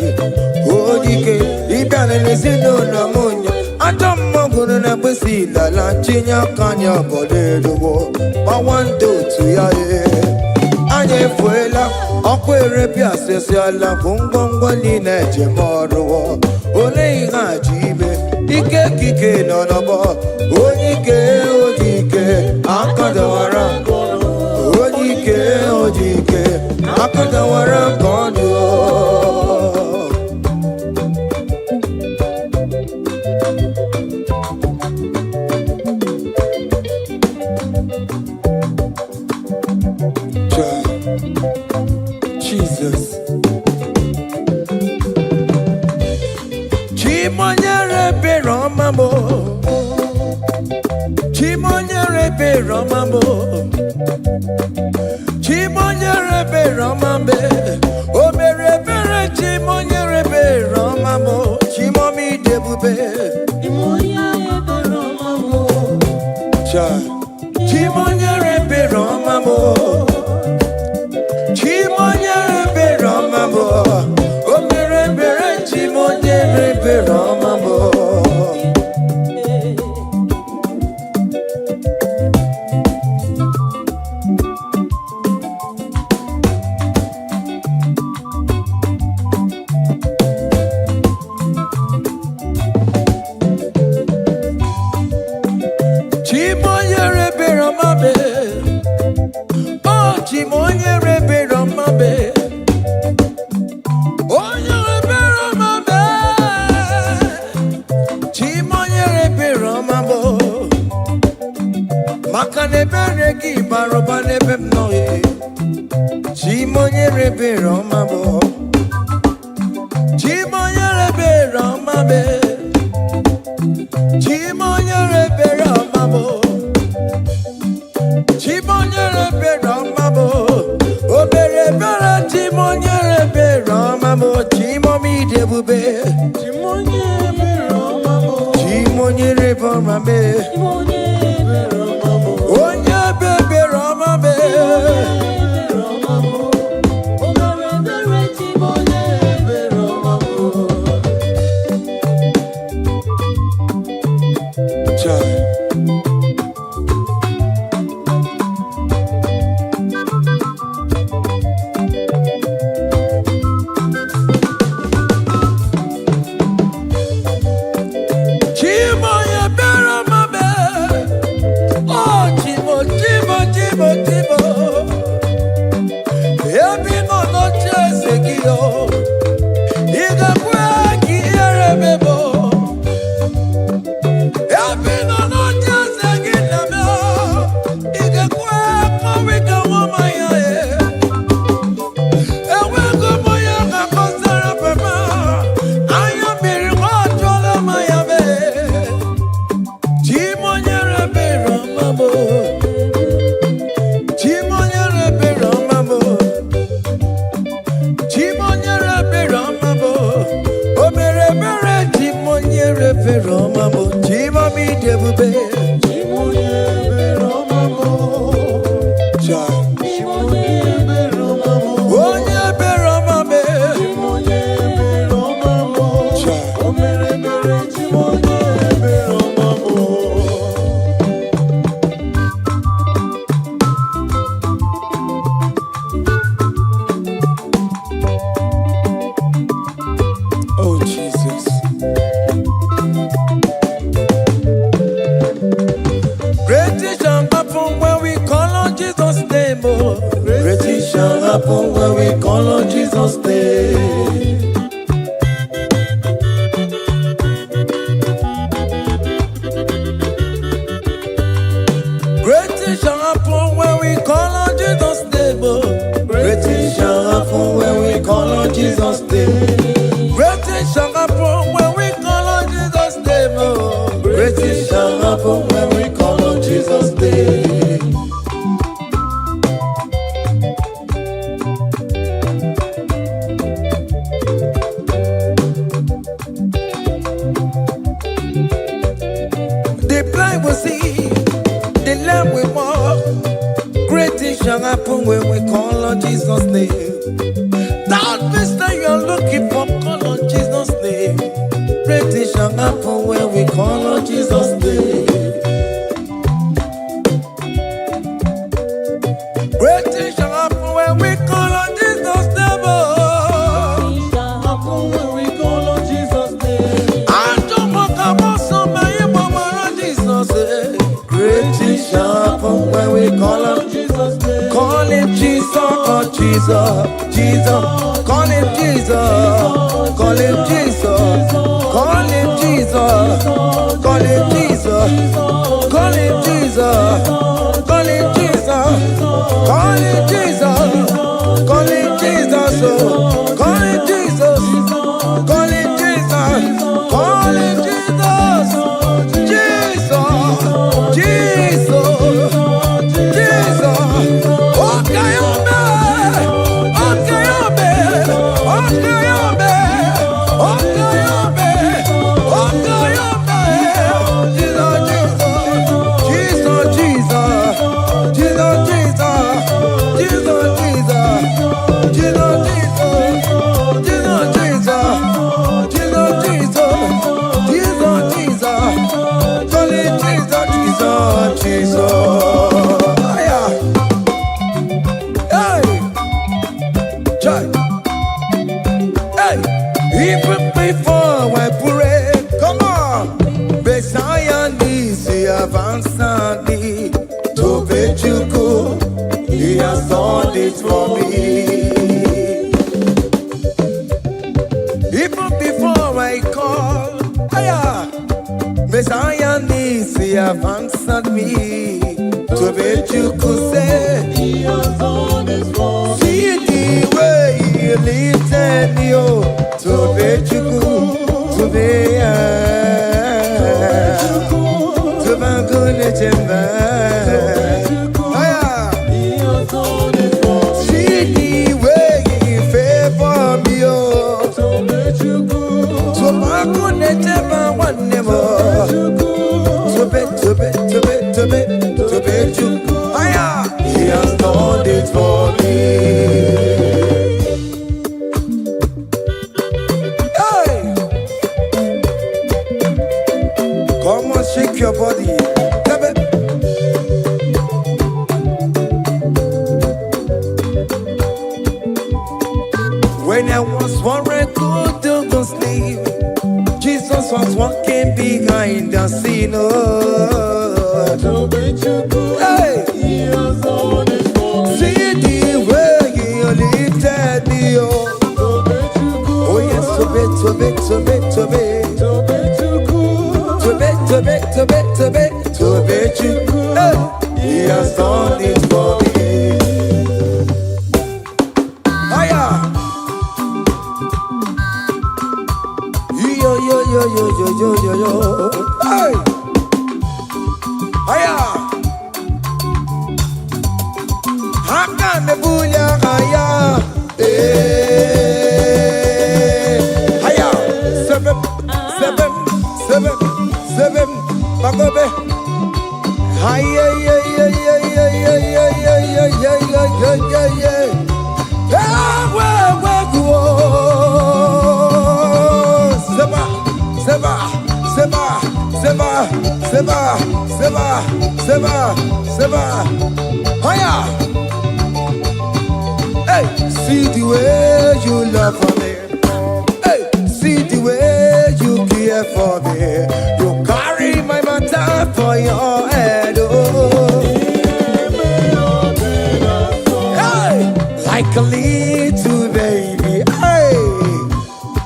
onike ịbịara n'ezinụlọ m onye ajọ mmọgwụrụ na mgbesi ilala chinye aka anya obodo eluwo gbawando otu ya anya efuela ọkụ erepịa asịsịala bụ ngwongwo niile ejem ọrụwo ole ihe aji ibe ike kike nọ n'ọgbọ onike akadawara onike akadawara ka ọnụ Jesus. Chimonyere be Romamo. Chimonyere be Romamo. Chimonyere be Romambe. O mere bere chimonyere be Romamo. Chimomi debube. Chimonyere be Romamo. Chimonyere be Romamo. Chimonyere be Romamo, o mere bere chimonyere be Romamo. Chimonyere be Romamo, oh chimonyere be Romamo. Makanebere ki baroba nebem noye Chimonyere be Romamo Chimonyere be Romamo Chimonyere be Romamo Chimonyere be Romamo Obere bere chimonyere be Romamo Chimomi debube Chimonyere be Romamo Chimonyere be Romamo Onye bebe Romame Chimoye be Romame happen when we call on Jesus' name. Great things shall happen when we call on Jesus' name. Great things shall happen when we call on Jesus' name. Great things shall happen when we call on Jesus' name. Great things shall happen when we call on Jesus' name. The blind will see, the lame will walk. Great things shall happen when we call on Jesus' name. That means that you're looking for, call on Jesus' name. Great things shall happen when we call on Jesus' name. Great things shall happen when we call on Jesus' name. Shall happen when we call on Jesus' name. I don't want to come so many more Jesus. Great things shall happen when we call on Jesus' name. Call him Jesus, oh Jesus, Jesus. Call him Jesus, call him Jesus, call him Jesus, call him Jesus, call him Jesus, call him Jesus, call him Jesus, call him Jesus, call him Jesus, call him Jesus, call him Jesus, Jesus, Jesus, okay, even before I pray, come on. Messiah needs to have answered me. To Bechuku, he has done it for me. Even before I call, Messiah needs to have answered me. To Bechuku say, He has done it for me. see the way he lifted me, oh. To Bechuku, to be to Bangune Jemba. He has done it for me. See the way he favor me, oh. To Bechuku, To Bangune Jemba one more. To Bechuku. He has done it for me. Come on, shake your body. When I was worried, good to go sleep, Jesus was walking behind the scene. Oh. To Bechuku, Hey, He has done it for me. see the way he lifted me. Oh, To Bechuku, oh yes, to be. to Bechuku, To Bechuku. Hey. He has done it for me. Hiya. Yo. Hey. Hiya. Haka nebunya hiya. Hiya. Seven. Bagobe. Hiya. Seba. Hiya. Hey, see the way you love for me. Hey, see the way you care for me. You carry my matter for your head. Oh. Hey, like a little baby. Hey,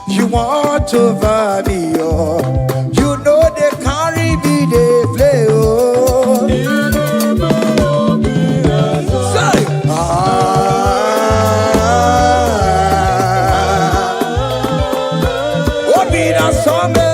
you want over me, oh. You know they carry me, they play, oh. Say, oh, be that summer.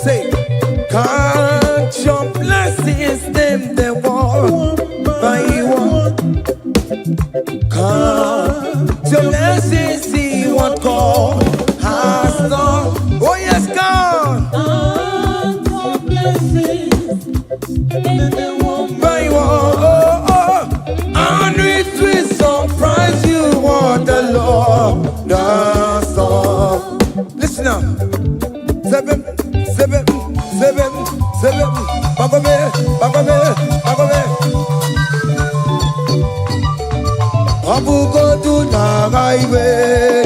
Say, count your blessings, them they want by one. Count your blessings, see what God has done. Oh yes, God. Count your blessings, them they want by one. Oh, oh. And it will surprise you what the Lord does. Listen up. Seven. Bagome. Abugo do na gaiwe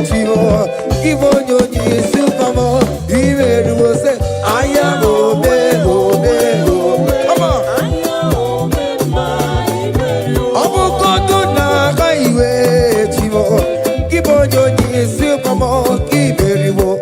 chivo. Ivo nyonyi supamo. Iwe ruo se aya obe. Come on. Abugo do na gaiwe chivo. Ivo nyonyi supamo. Iwe ruo.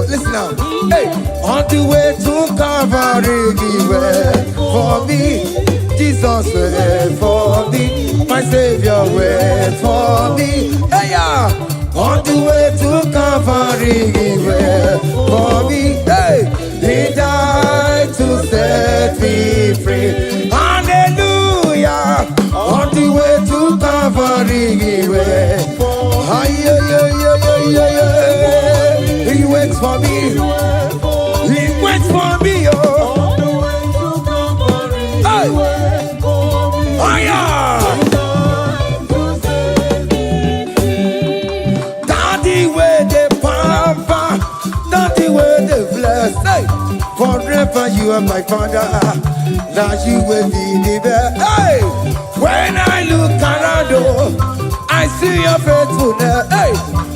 Listen now. Hey, on the way to Calvary, he went for me. Jesus went for me. My Savior went for me. Hey, yeah. on the way to Calvary, He went for me. Hey, He died to set me free. Hallelujah. On the way to Calvary, He went. He waits for me. He waits for me. Oh. Hey. Forever you are my father, now you will be the best. Hey, when I look around, oh, I see your faithfulness. Hey,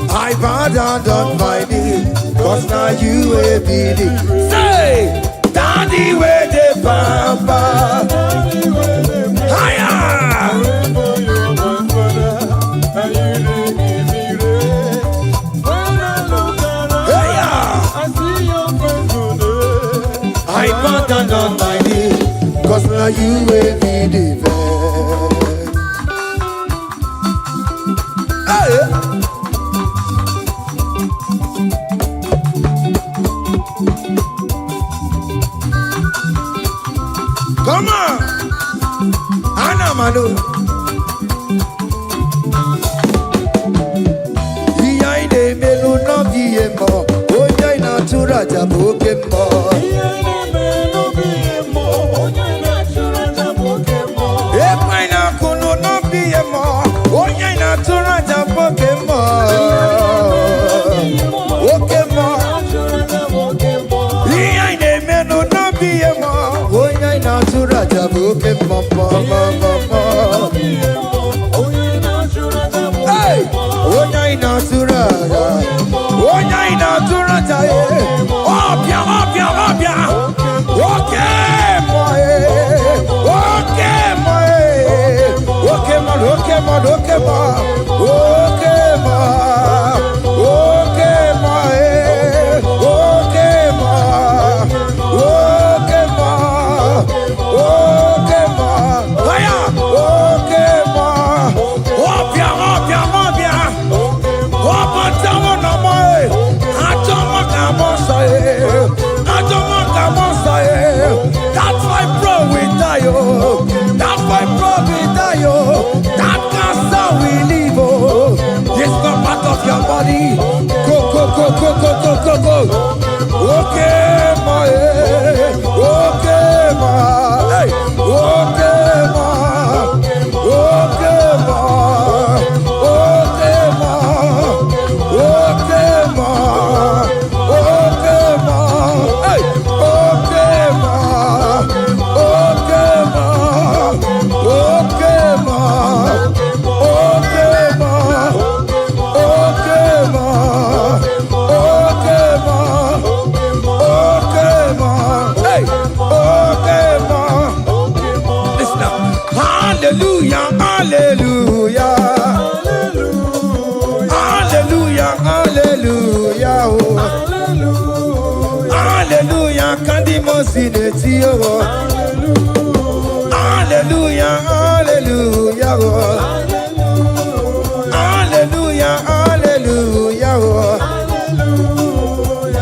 I bow down on my knees, cause now you will be the. Say, Daddy, where the papa. Higher. I bow down on my knees, cause now you will be the best. Hey. Come on, Anna Manu. Behind the melu no be more. Oh, yeah, natura jaboke more. That's why bro we die, oh. That's why bro we die, oh. That cancer we live, oh. It's not part of your body. Go, go, go, go, go, go, go, go. Okay, my, okay, my, hey, okay, my, okay, my, okay, my, okay, my, okay, my, hey, okay, my, okay, my, okay, my, okay, my, okay, my, okay, my, okay, my, hey, okay, my. Listen now. Hallelujah, hallelujah, hallelujah, hallelujah, oh. Hallelujah, candy mosineti, oh. Hallelujah, hallelujah, oh. Hallelujah, hallelujah, oh.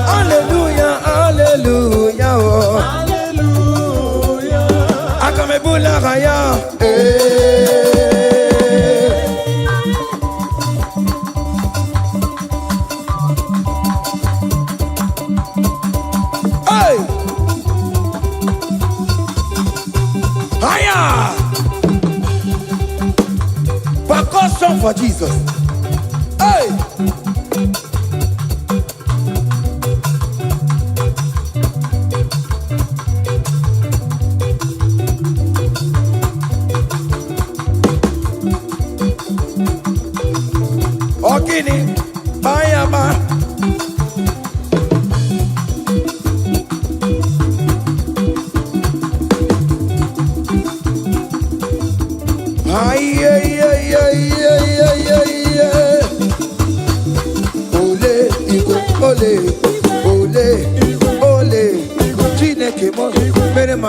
Hallelujah, hallelujah, oh. Akamebula raya, hey, higher. Percussion for Jesus. Hey. Ogini, Bayama. Ay, ay, ay, ay, ay, ay, ay, ay. Ole, Igbo, ole, ole, ole. Chineke mo, mere ma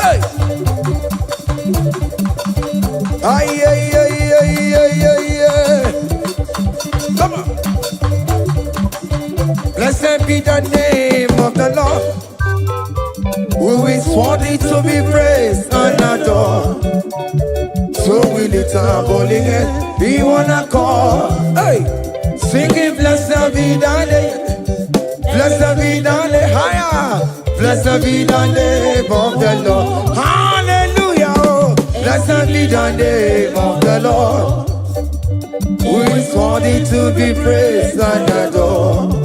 Hey. Ay, ay, ay, ay, ay, ay, ay. Come on. Blessed be the name of the Lord, who is worthy to be praised and adored. So we lift our holy hand, we wanna call. Hey, singing blessed be the name, blessed be the name, higher, blessed be the name of the Lord. Hallelujah, oh. Blessed be the name of the Lord, who is worthy to be praised and adored.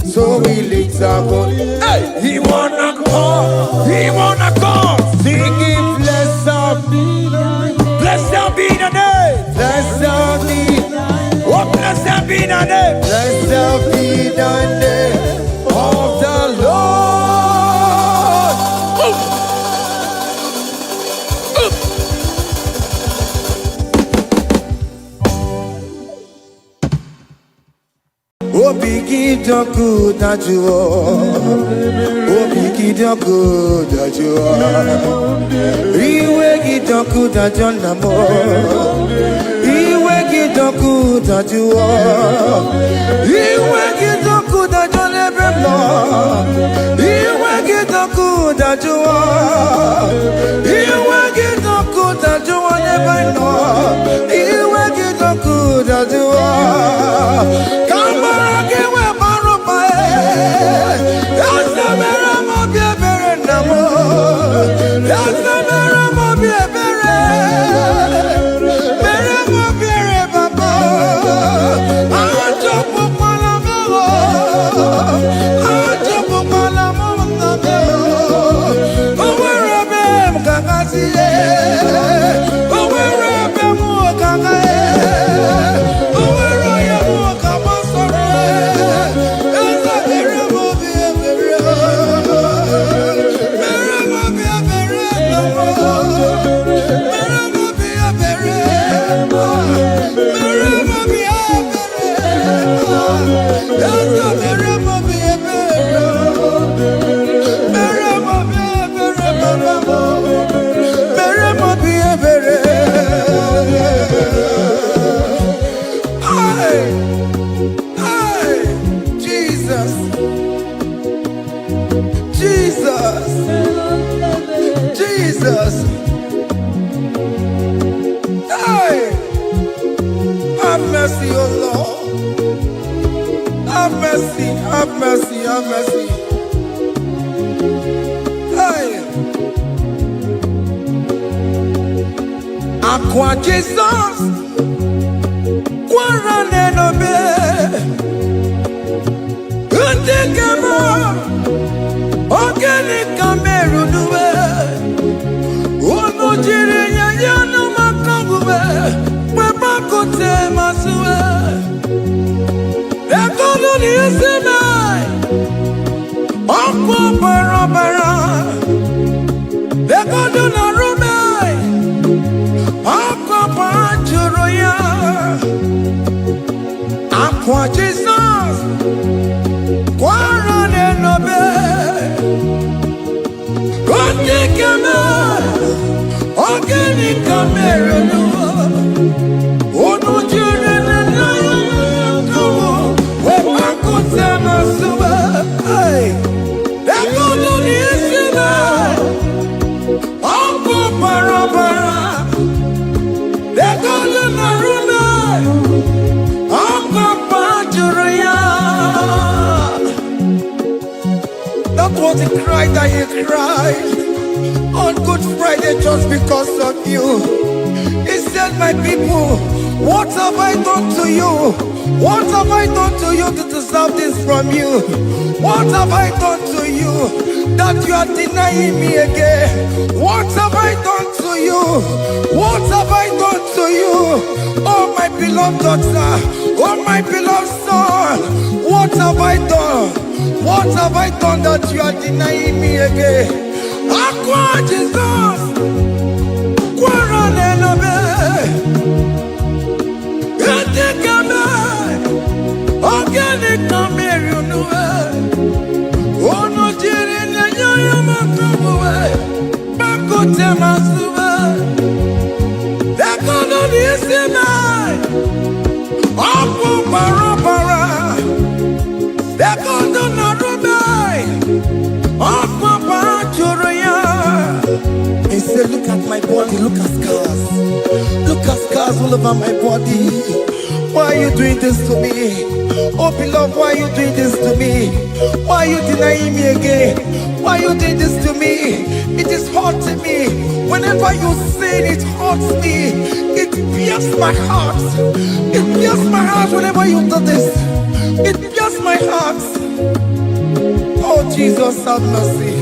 So we lift our voice. Hey, he wanna call, singing blessed be the name, blessed be the name, blessed be, oh blessed be the name, blessed be the name of the Lord. Obigi the good that you are. Obigi the good that you are. Iwegi the good that you are. Iwegi the good that you are. Iwegi the good that you never know. Iwegi the good that you are. Iwegi the good that you never know. Iwegi the good that you are. Come on. Jesus. Hey, have mercy, oh Lord. Have mercy, have mercy, have mercy. Hey, Aqua Jesus, Quarane no be, Untekema, Organic Cameru nuwe. Jirinya yanu makangube, webakote masue. Ekolo ni esime, okwo barabara. Ekolo na rume, okwo panjuro ya. Aqua Jesus, Quarane nobe, Kontikeme. Ogeni kamera no, onu jure na na ko, we pakote masuba, ay, ekolo ni esina, onko parabara, ekolo na rume, onko pajuria. That was the cry that he cried on Good Friday just because of you. He said, my people, what have I done to you? What have I done to you to deserve this from you? What have I done to you that you are denying me again? What have I done to you? What have I done to you? Oh my beloved daughter, oh my beloved son, what have I done? What have I done that you are denying me again? Aqua Jesus, Quarane no be, Untekeme, Organic Cameru nuwe, look at scars. Look at scars all over my body. Why are you doing this to me? Oh beloved, why are you doing this to me? Why are you denying me again? Why are you doing this to me? It is hurting me. Whenever you sin, it hurts me. It pierces my heart. It pierces my heart whenever you do this. It pierces my heart. Oh Jesus, have mercy.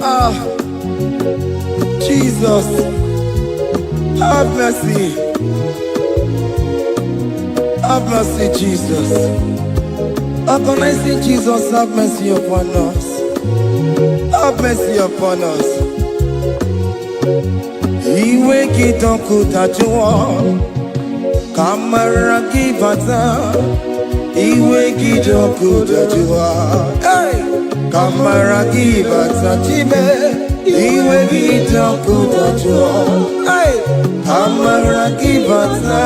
Ah, Jesus, have mercy. Have mercy, Jesus. How can I say, Jesus, have mercy upon us? Have mercy upon us. Iwe kitonku tajua, kamara kibata. Iwe kitonku tajua, hey, kamara kibata chibe. Iwe kitonku tajua, hey, kamara kibata.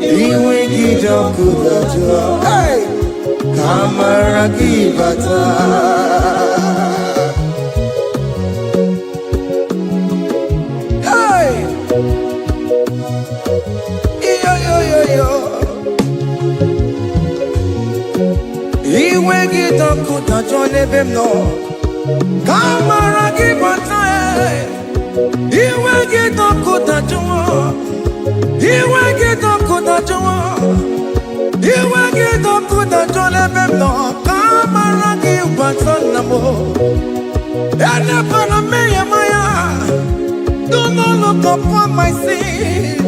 Iwe kitonku tajua, hey, kamara kibata. Iwe kitonku tajua nebem no, kamara kibata. Iwe kitonku tajua, iwe kitonku tajua, iwe kitonku tajua nebem no, kamara kibata namo. Ene pana meya maya, do not look upon my sin.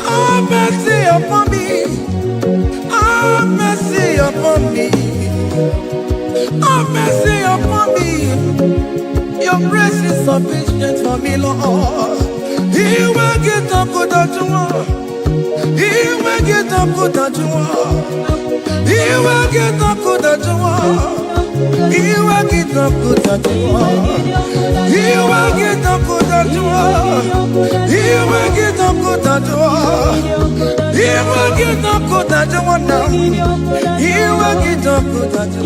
Have mercy upon me. Have mercy upon me. Have mercy upon me. Your grace is sufficient for me, Lord. He will get up good at you. He will get up good at you. He will get up good at you. He will get up good at you. He will get up good at you. He will get up good at you. He will get up good at you now. He will get up good at you.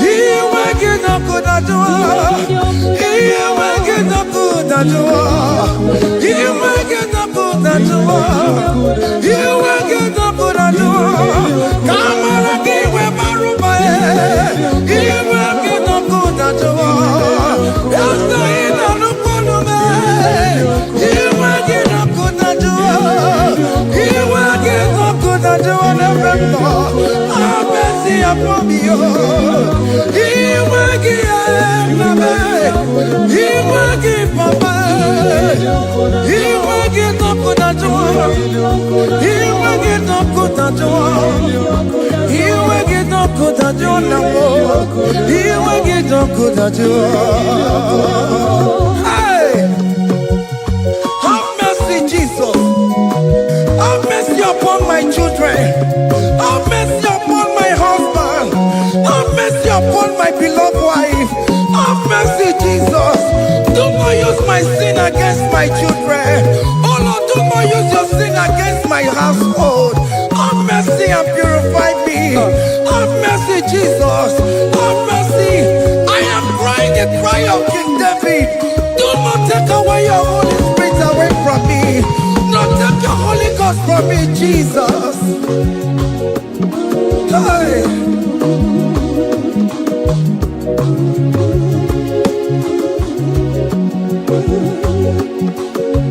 He will get up good at you. He will get up good at you. He will get up good at you. He will get up good at you. Come on, give me my room. He will get up good at you. After he done up on me, he will get up good at you. He will get up good at you. Have mercy upon me. He will give me. He will give me. He will get up good at you. He will get up good at you. He will get up good at you now. He will get up good at you. Hey, have mercy, Jesus. Have mercy upon my children. Have mercy upon my husband. Have mercy upon my beloved wife. Have mercy, Jesus. Do not use my sin against my children. Oh Lord, do not use your sin against my household. Have mercy and purify me. Have mercy, Jesus. Have mercy. I am crying the cry of King David. Do not take away your Holy Spirit away from me. Not take your Holy Ghost from me, Jesus. Hey.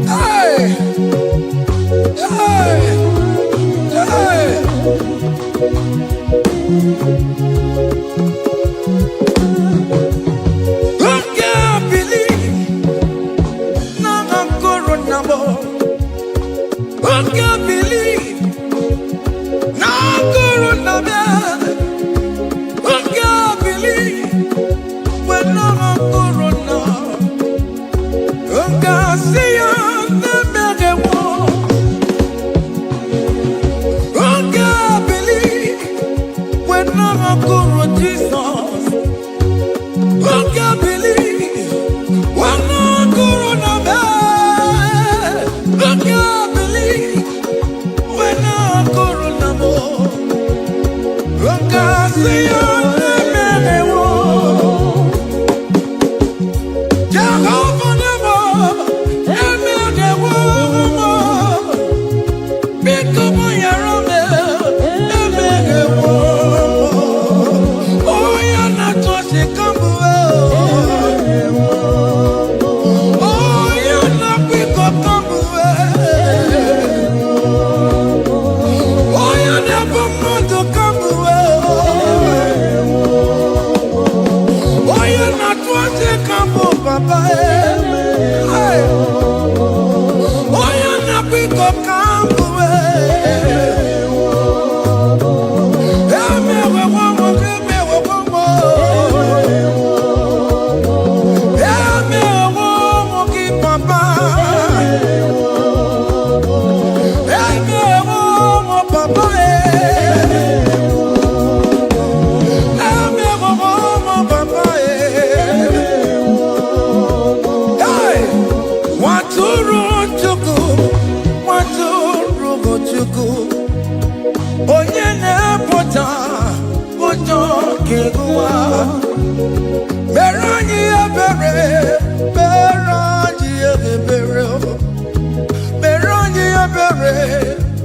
Hey. Hey. Hey. I can't believe now I'm corona. I can't believe now I'm corona. I can't believe when I'm corona. I can't see you. I can't believe when I'm a Jesus. onye na-apụta ụjọ ga-egụwa. Mere anyị ebere, mere anyị ebere, mere anyị ebere,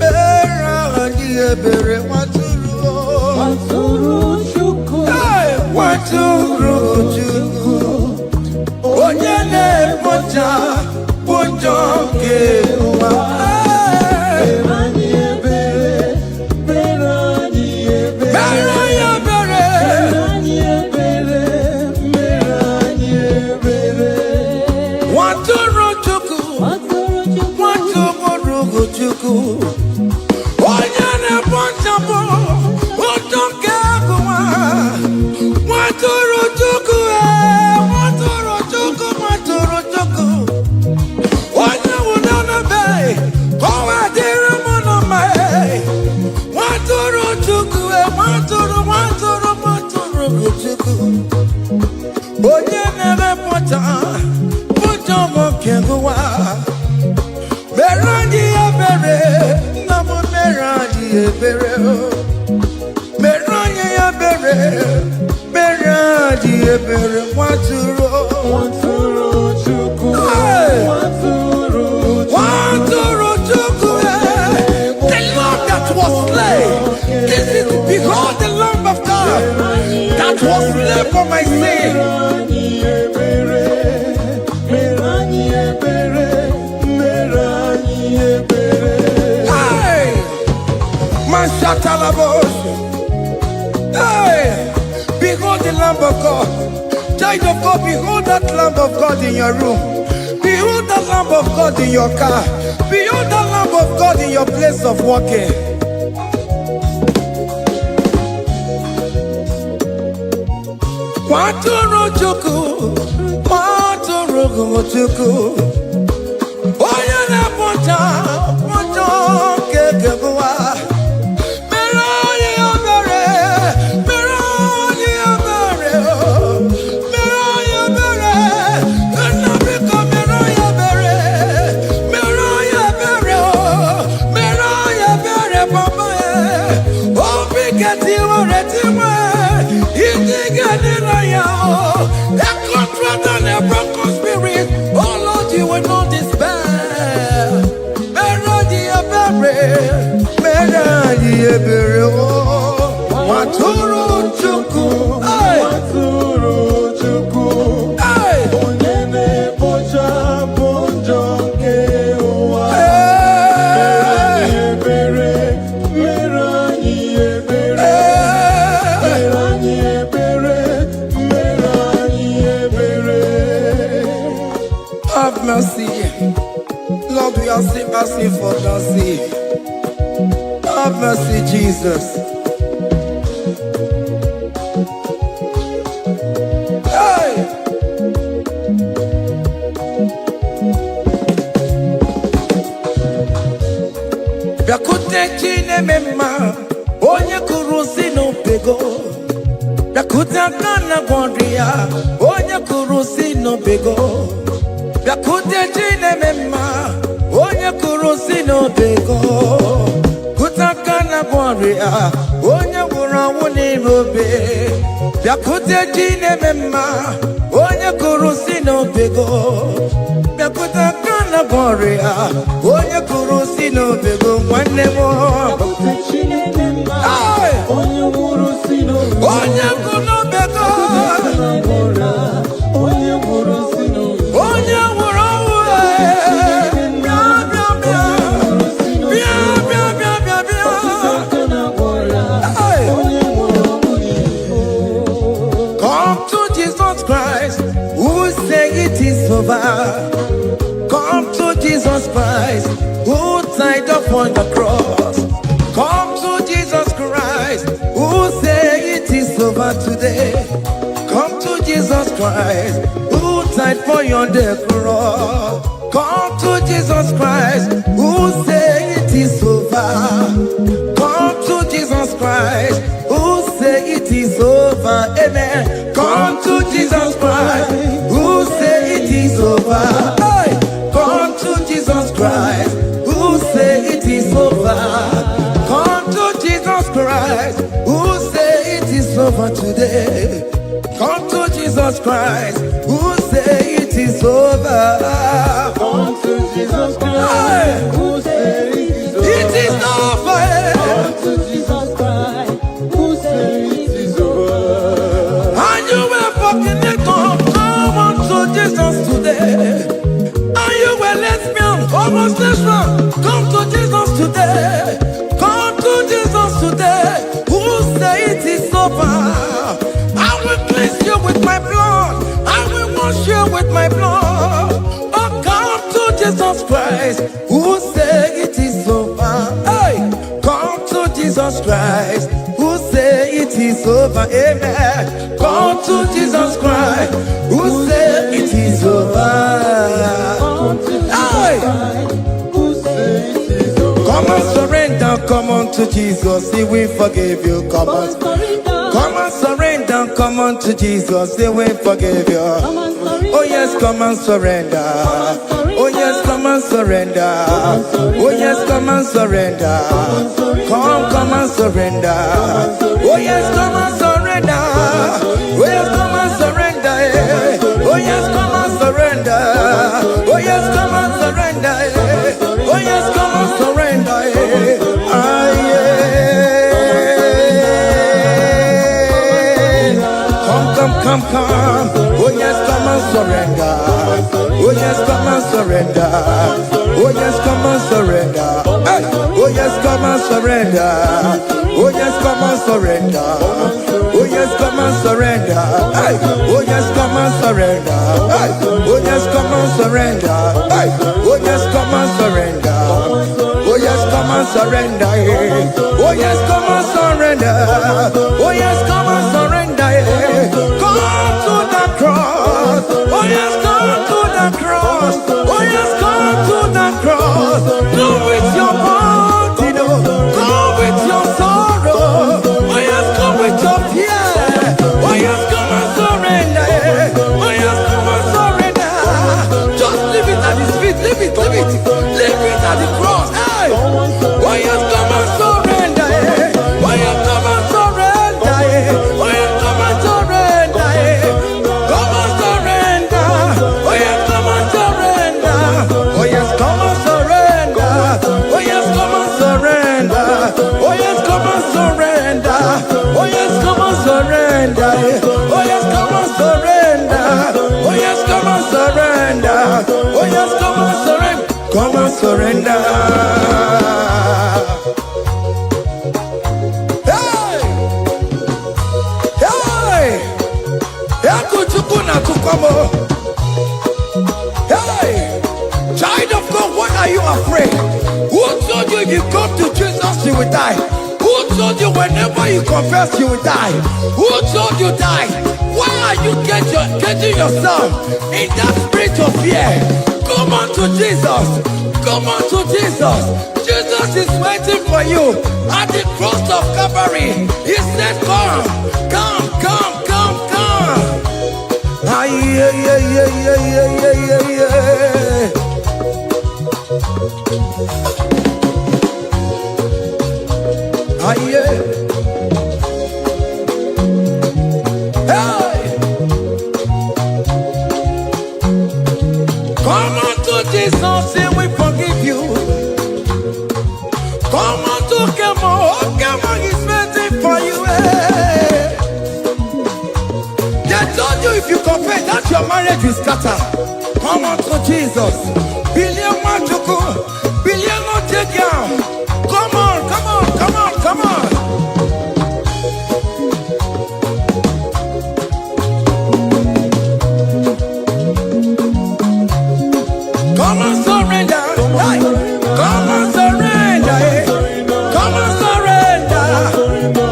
mere anyị ebere. Nwatụrụ Chukwu, nwatụrụ Chukwu, onye na-apụta ụjọ ga-egụwa. Onye na-ekpochapụ ụjọ nke agụwa. Nwatụrụ Chukwu, nwatụrụ Chukwu, nwatụrụ Chukwu. Onye nwụrụ n'ebe ka ọ wee dịrị m na mma. Nwatụrụ Chukwu, nwatụrụ Chukwu. Onye na-emepụta ụjọ nke agụwa. Mere anyị ebere, nna m mere anyị ebere. Mere anyị ebere, mere anyị ebere. Nwatụrụ Chukwu, nwatụrụ Chukwu. The lamb that was slain. This is behold the Lamb of God that was slain for my sin. Hey, behold the Lamb of God. Child of God, behold that Lamb of God in your room. Behold the Lamb of God in your car. Behold the Lamb of God in your place of working. Nwatụrụ Chukwu, nwatụrụ Chukwu. Onye na-apụta ụjọ nke agụwa. Nwatụrụ Chukwu, nwatụrụ Chukwu. Onye na-ekpochapụ ụjọ nke ụwa. Mere anyị ebere, mere anyị ebere, mere anyị ebere. Have mercy, Lord, we are asking for mercy. Have mercy, Jesus. Hey! Bịakute Chineke mma, onye kụrụ si n'obego. Bịakute aka na gwọrọ ya, onye kụrụ si n'obego. Bịakute Chineke mma, onye kụrụ si n'obego. Onye gwụrụ anwụ n'ime obe. Bịakute Chineke mma, onye kụrụ si n'obego. Bịakute aka na gwọrọ ya, onye kụrụ si n'obego. Nwanne m, bịakute Chineke mma, onye gwụrụ si n'obego. Onye gwụrụ n'obego, onye gwụrụ si n'obego. Onye gwụrụ anwụ. Come to Jesus Christ, who died upon the cross. Come to Jesus Christ, who said it is over today. Come to Jesus Christ, who died for you on the cross. Come to Jesus Christ, who said it is over. Come to Jesus Christ, who said it is over. Amen. Come to Jesus Christ, who said it is over. Hey! Come to Jesus Christ, who said it is over. Come to Jesus Christ, who say it is over today. Come to Jesus Christ, who say it is over. Come to Jesus Christ, who say it is over. Come to Jesus Christ, who say it is over. And you were fucking it up, come on to Jesus today. And you were lesbian, homosexual, come to Jesus today. Come to Jesus today, who say it is over. I will cleanse you with my blood, I will wash you with my blood. Oh, come to Jesus Christ, who say it is over. Hey, come to Jesus Christ, who say it is over. Amen. Come to Jesus Christ, who say it is over. Come to Jesus Christ, who say it is over. Come and surrender, come on to Jesus, He will forgive you. Come on, come and surrender, come on to Jesus, He will forgive you. Oh yes, come and surrender. Oh yes, come and surrender. Oh yes, come and surrender. Come and surrender. Oh yes, come and surrender. Oh yes, come and surrender. Oh yes, come and surrender. Oh yes, come and surrender. Oh yes, come and surrender. Ah yeah. Come. Oh yes, come and surrender. Oh yes, come and surrender. Oh yes, come and surrender. Hey. Oh yes, come and surrender. Oh yes, come and surrender. Oh yes, come and surrender. Hey. Oh yes, come and surrender. Hey. Oh yes, come and surrender. Hey. Oh yes, come and surrender. Oh yes, come and surrender. Oh yes, come and surrender. Oh yes, come and surrender. Come to the cross. Oh yes, come to the cross. Oh yes, come to the cross. Come with your body, come with your sorrow. Oh yes, come with your fear. Oh yes, come and surrender. Oh yes, come and surrender. Just leave it at His feet. Leave it at the cross. Hey. Oh yes, come and surrender. Oh yes, come and surrender. Oh yes, come and surrender. Come and surrender. Oh yes, come and surrender. Oh yes, come and surrender. Oh yes, come and surrender. Oh yes, come and surrender. Oh yes, come and surrender. Oh yes, come and surrender. Oh yes, come and surrender. Oh yes, come and surrender. Come and surrender. Hey! Hey! Hey! Child of God, why are you afraid? Who told you if you come to Jesus you will die? Who told you whenever you confess you will die? Who told you die? Why are you getting yourself in that spirit of fear? Come on to Jesus. Come on to Jesus. Jesus is waiting for you at the cross of Calvary. He said, come. Ah, yeah. Ah, yeah. Hey! Come on to Jesus, He will forgive you. Come on to Kemo, is waiting for you. They told you if you confess that your marriage will scatter. Come on to Jesus. Billion Machuku, billion Otegiam. Come on. Come and surrender. Hey. Come and surrender. Come and surrender.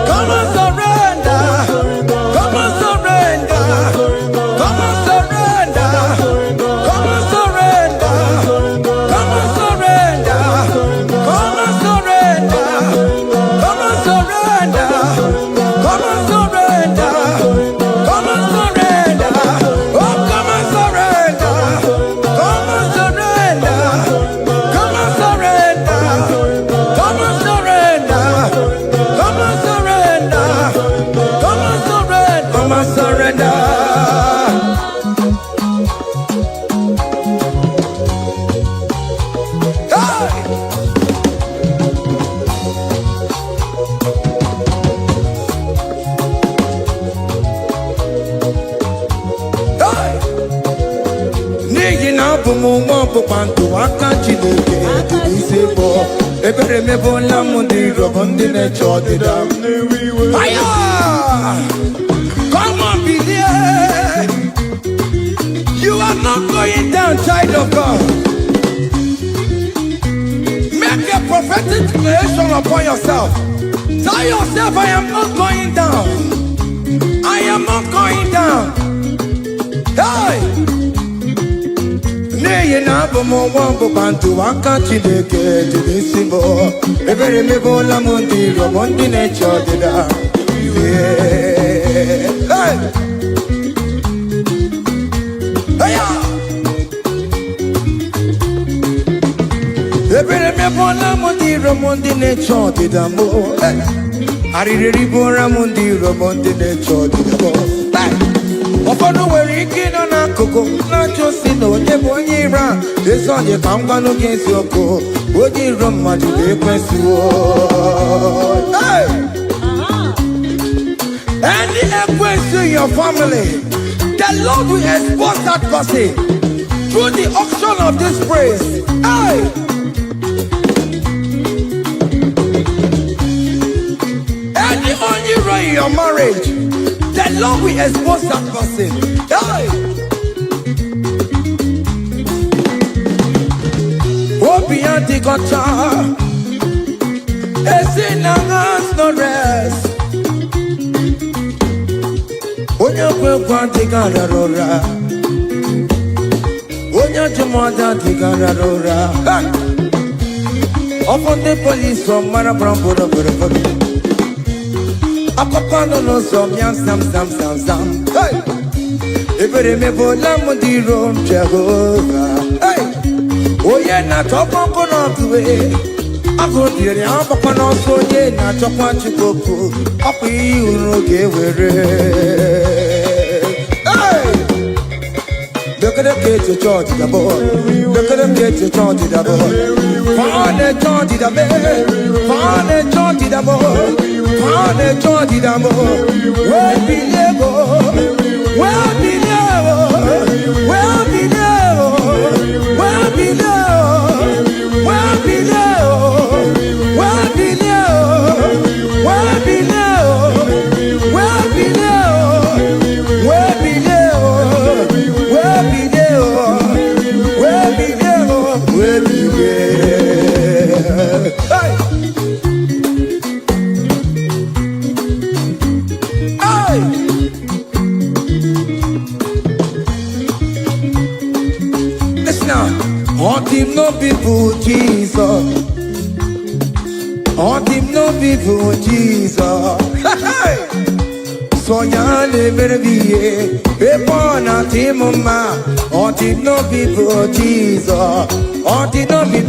Come and surrender. Come and surrender. Come and surrender. Come and surrender. Come and surrender. Come and surrender. Come and surrender. Come and surrender. Come and surrender. Oh, come and surrender. Come and surrender. Come and surrender. Come and surrender. Come and mo panto akachi deke isebo ebere mebo lamundi robondi ne chodida. Aya! Come on, believe. You are not going down, child of God. Make a prophetic declaration upon yourself. Tell yourself, I am not going down. I am not going down. Hey! Nay, na bomo wambo bantu wakachi deke disibo. Ebere mebo lamundi robondi ne chodida. Hey! Hiya! Ebere mebo lamundi robondi ne chodida mo. Arireri bora mundi robondi ne chodida mo. Ofono were ike no na koko na chosi no nye bonyi ra eso nye kangwa no gensi oko oji rom madu de kwesi wo. Hey! Any equence in your family, the Lord will expose that person through the auction of this praise. Hey! Any only right in your marriage, the Lord will expose that person. Hey! Open the gotcha. It's in our hands, no rest. Onya kwe kwa tigara rora. Onya jumada tigara rora. Upon the police from Marabrambo. Akopano no som yam sam. Hey! Ebere mebo lamundi rom Jehovah. Hey! Oye na topo kono tuwe. Ako dire ampa no so ye na topo chikoku. Api uroge were. Hey! Look at the kids to charge the boy. Look at the kids to charge the boy. Find the charge the boy. Find the charge the boy. Find the charge the boy. Where be level? Where be level? Where be level? Where be level? Where be level? Where be level? Where be level? Where be level? Where be On him no people Jesus. On him no people Jesus. So ya never be a born at him ma. On him no people Jesus. On him no be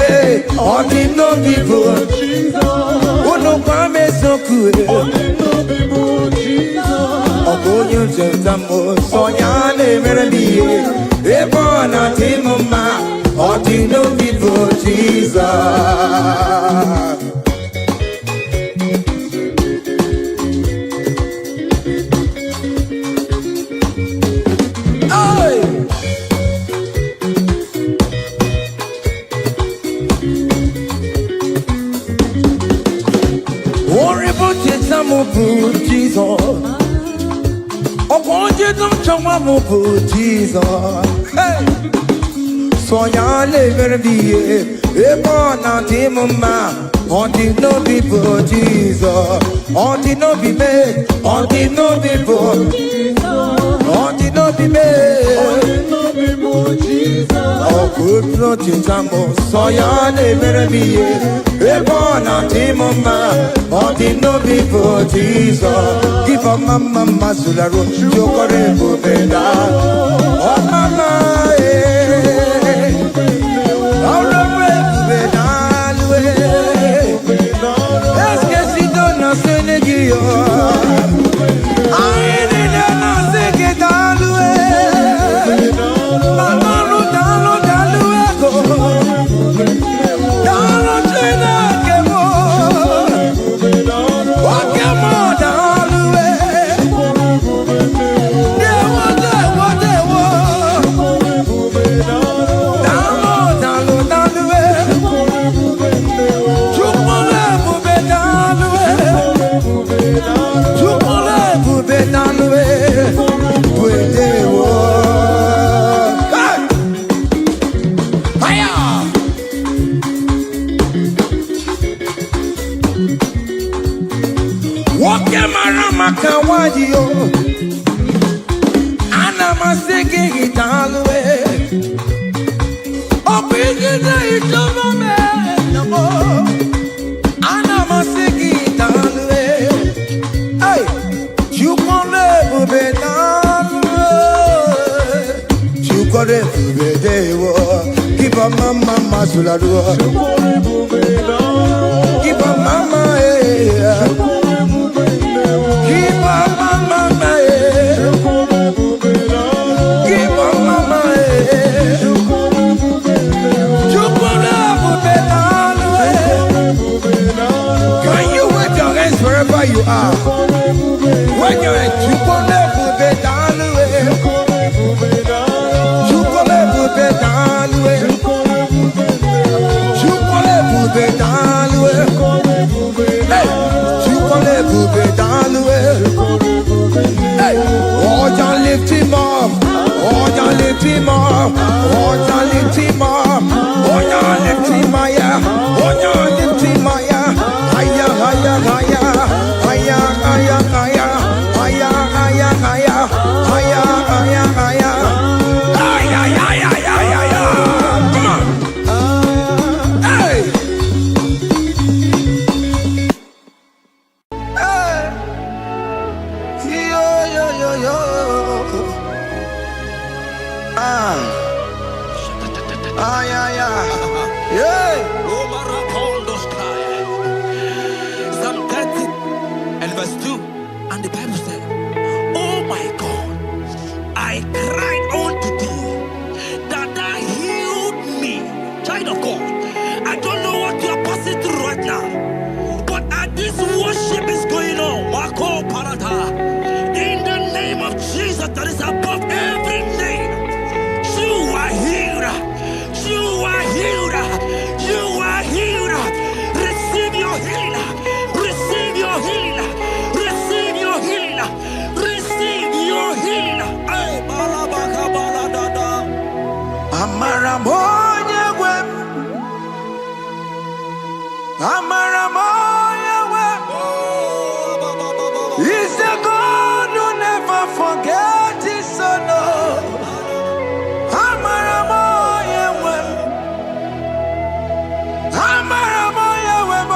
on him no people Jesus. Oh no come so cool. On him no people Jesus. Oh go you tell so ya never be a born at him ma. On him no people Jesus. Jesus, oh, won't you don't show Jesus? Hey, so ya never be a born at him, ma. On the no people, Jesus. On the no be made. On the no people, Jesus. On the no be made. On the no people, Jesus. Oh, good Lord, Jesus. So ya never be a born at him, ma. On the no people, Jesus. Give a mama masula you correct benda. Oh mama, all right, benda. Est-ce que si donne ce négio? Aïe, n'a se que t'as loué. Maman, l'autre, t'as loué. Dans le chemin que moi. What que moi, t'as loué. What Woke marama kawadio. Anama singing it all the way. Oh, bigger it over me. Anama singing it all the way. Hey, you can never be done. You can never be there. Keep a mama masulado. Keep a mama, keep a mama, keep a mama, can you wave your hands wherever you are? Wave your hands. You can never be down the way. You can never be down the way. You can never be down the way. You can never be down the way. Hey, oh, don't lift him up. Oh, don't lift him up. Oh, don't lift him up. Oh, don't lift him higher. Oh, don't lift him higher. Higher, higher, higher. Higher, higher, higher. Higher, higher, higher. Higher, higher, higher. Higher, higher, higher, higher. Come on. Hey. Hey. Yo, yo, yo, yo. Yeah, yeah. Yeah. Psalm 30 and verse 2. And the Bible said, oh my God, I cried unto thee that thou healed me. Child of God, I don't know what you are passing through right now, but as this worship is going on, Wako Parata, in the name of Jesus that is above every name, you are healed. You are healed. You are healed. Receive your healing. Receive your healing. Receive your healing. Receive your healing. Ay, balabaka baladada. Amaramoya web. Amaramoya web. He's a God who never forgets his son. Amaramoya web. Amaramoya web.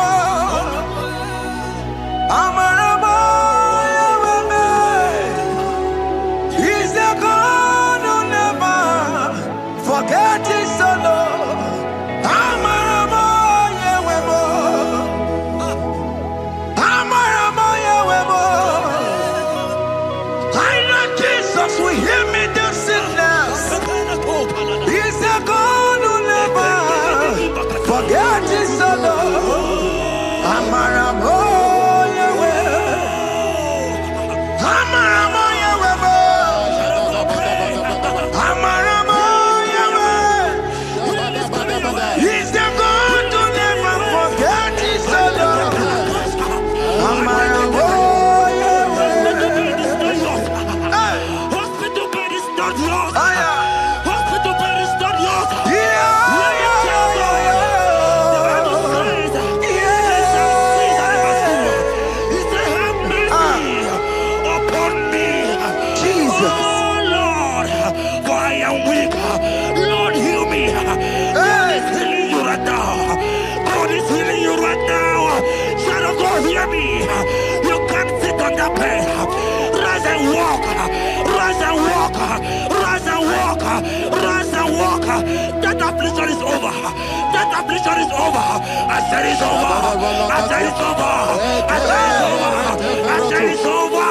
Amaramoya web. He's a God who never forgets his son. Amaramoya web. Amaramoya web. I know Jesus will hear me the sickness. He's a God who never forgets his son. Amaramoya web. Amaramoya web. Amaramoya web. He's the God who never forgets his son. Amaramoya web. Hospital bed is not yours. Aya. Hospital bed is not yours. Hear me. You can't sit on that bed. Rise and walk. Rise and walk. Rise and walk. Rise and walk. That affliction is over. That affliction is over. I said it's over. I said it's over. I said it's over. I said it's over.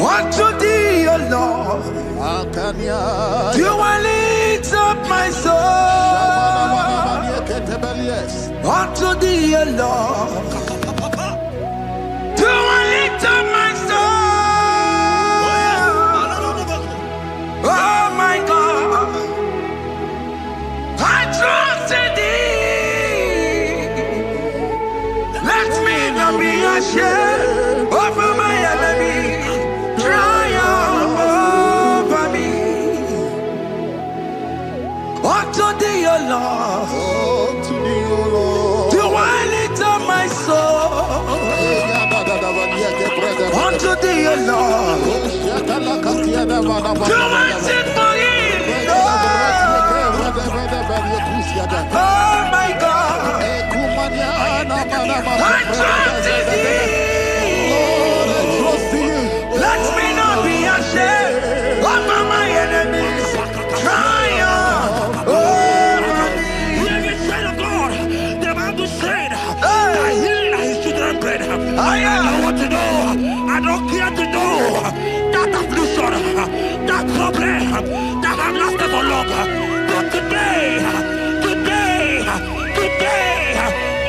Unto thee, O Lord, do I lift up my soul. Unto thee, O Lord, do I lift up my soul. Oh my God, I trust in thee. Let me not be ashamed over my enemy. Triumph over me. Unto thee, O Lord, unto thee, O Lord. do I lift up my soul? Unto thee, O Lord, do I sing for him? Oh my God, I trust in thee. Let me not be ashamed of my enemies. Triumph over me. Hear the child of God. The Bible said, "I heal his children bread." I don't want to know. I don't care to know that affliction, that problem, that have lasted for long. But today,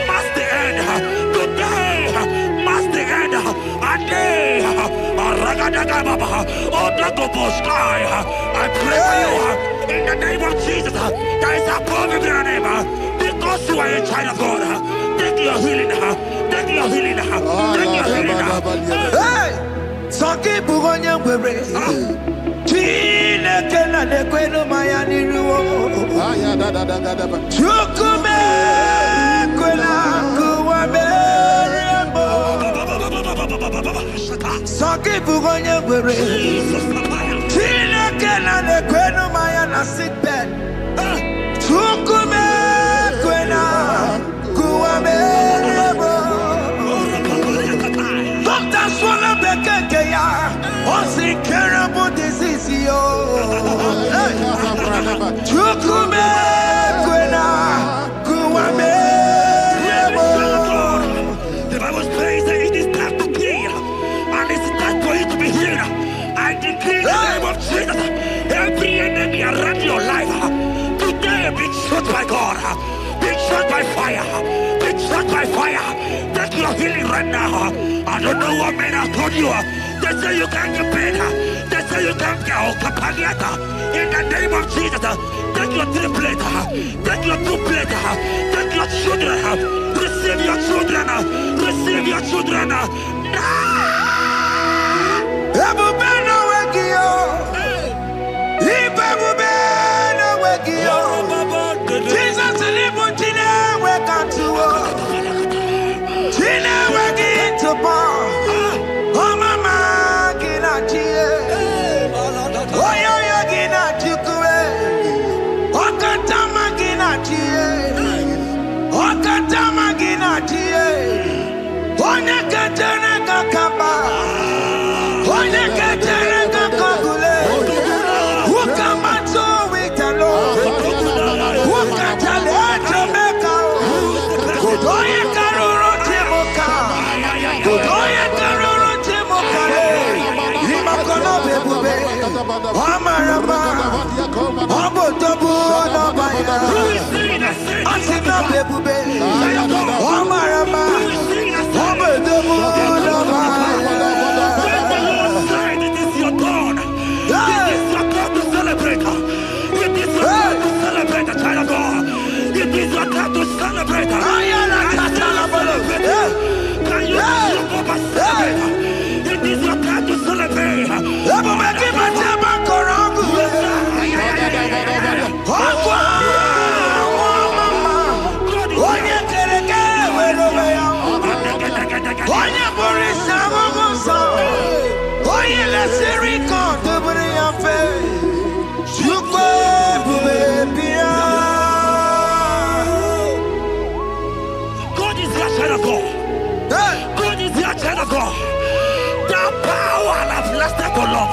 must the end. Today must the end. And day, I pray for you in the name of Jesus. There is a problem in your name. Because you are a child of God. Take your healing. Take your healing. Take your healing. Hey, Saki Bugonya Were. Chineke na nekwenu maya niruo. Chukume kwena kuwa merembo. Saki Bugonya Were. Chineke na nekwenu maya na sickbed. Chukume kwena kuwa merembo. Doctor swallow bekeke ya. Only terrible disease, yo. Chukume kwena kuwame. The Bible says that it is time to heal, and it's time for you to be healed. I decree in the name of Jesus, every enemy around your life today be shot by God, be shot by fire, be shot by fire. Take your healing right now. I don't know what men have told you. They say you can't get better. They say you can't get Okapaniata. In the name of Jesus, take your 3 plate, take your 2 plate, take your children, receive your children, receive your children. Ebubena wegio. Ibebubena wegio. Jesus libutine wekantuo. Tine wegi to bar. Oh mama gina chie. Oh yo yo gina chukue. Oh katama gina chie. Oh katama gina chie. Oh nekatene kakamba. Oh nekatene kakagule. Ukamato witalo. Ukatale Jamaica. Godoye karoro timoka. Godoye karoro timoka. Imakono bebube. Amarama. Abotobu no baya. Asina bebube. Amarama. Abotobu no baya. It is your turn. It is your turn to celebrate. It is your turn to celebrate, child of God. It is your turn to celebrate. Can you celebrate? It is your turn to celebrate. God is your child of God. God is your child of God. The power that lasted for long.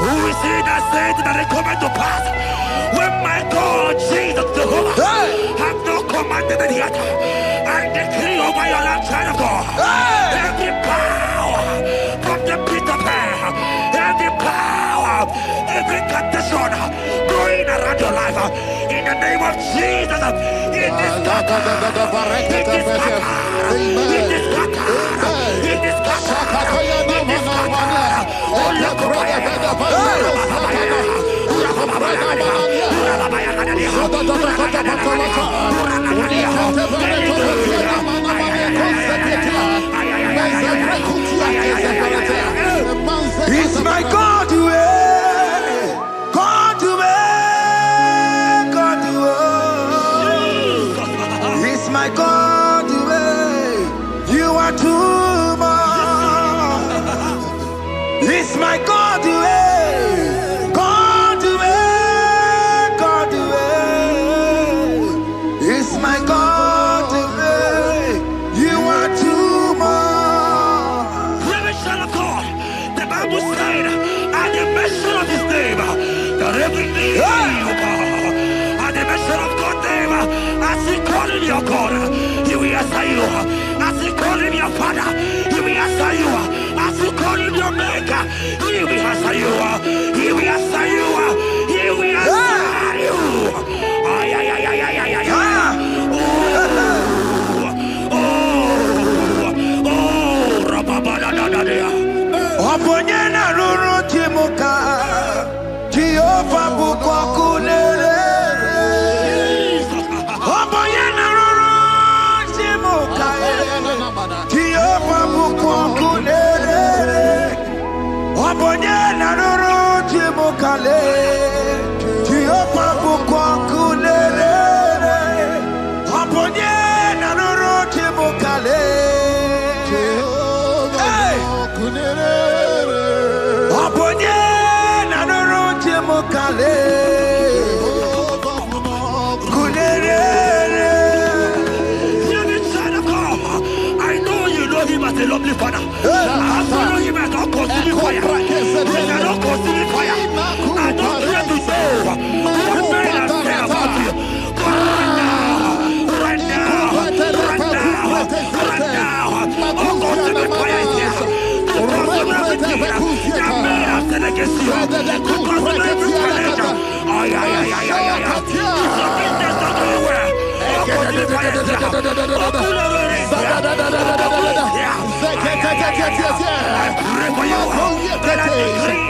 Who is he that said that it coming to pass? When my God, Jesus Jehovah, have not commanded it yet. I decree over your life, child of God. Every power from the pit of hell, every power, every condition going around your life, in the name of Jesus, it is scattered. It is scattered. It is scattered. It is scattered. It is scattered. Oh, look over here. It's my God, God, God, mention of God's name, as you call him your God, he will answer you. As you call him your Father, he will answer you. As you call him your Maker, he will answer you. He will answer you. He will answer you. Ay, ay, ay, ay, ay, ay, ay, ay. Oponyena ruru timuka Jehovah bukwa kunere Oponyena ruru timuka Jehovah bukwa kunere Oponyena ruru timuka Jehovah bukwa kunere Oponyena ruru timuka I know you know him as a lovely Father. I follow him as a consuming fire. He cannot consume fire. I don't care to know what men have said about you. But right now, oh, consuming fire is here. To consume everything that men have said against you. To consume every challenge. Ay, ay, ay, ay, ay, ay. Something that's not going well. Oh, consuming fire is here. I pray for you. That I decree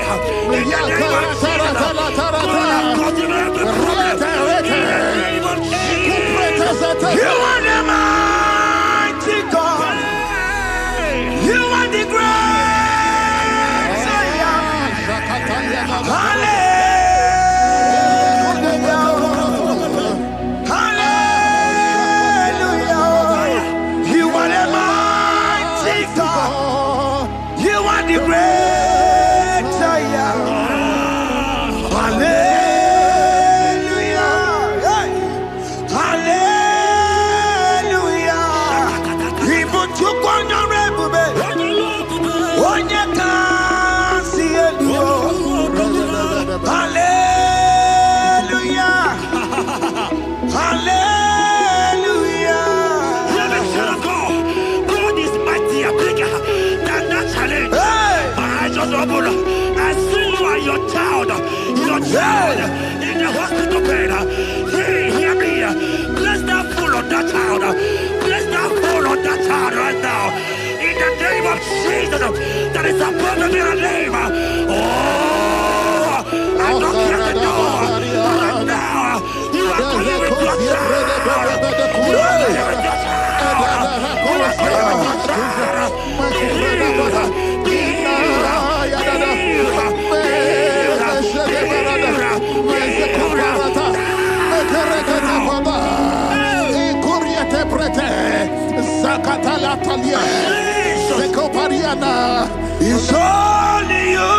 in the name of Jesus. You are the mighty God. You are the great Savior. Hallelujah. Hallelujah. You are the mighty God. You are the great Savior. Hallelujah. Child in the hospital bed, hear me. Bless that fool on that child. Bless that fool on that child right now. In the name of Jesus, that is above the middle name. Oh, I don't care to know. Right now, you are calling with your child. You are calling with your child. You are calling with your child. Be it's only you,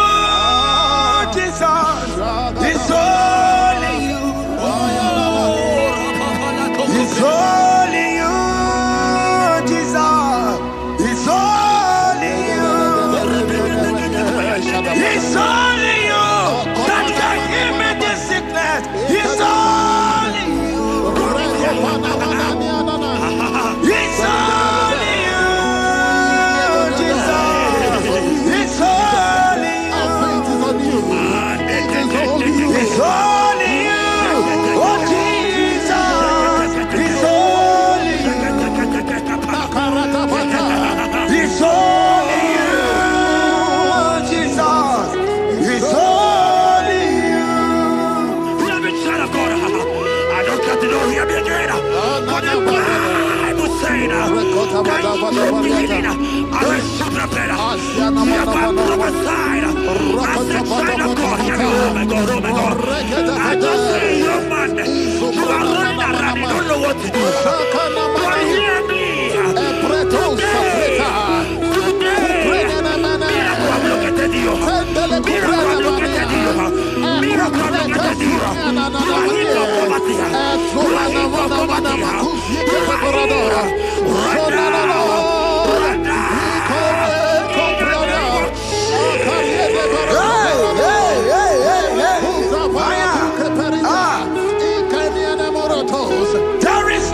Jesus. It's only you. It's only you, Jesus. It's only you. It's only you that can heal me this sickness. It's only you. It's only you, Jesus. It's only you. It's only you. Oh, Jesus. It's only you. It's only you, Jesus. It's only you. Child of God, I don't get to know him again. But the Bible saying, I will suppress. You have prophesied. I said, child of God, oh my God, oh my God. I just see your man. You are running around, you don't know what to do. But hear me.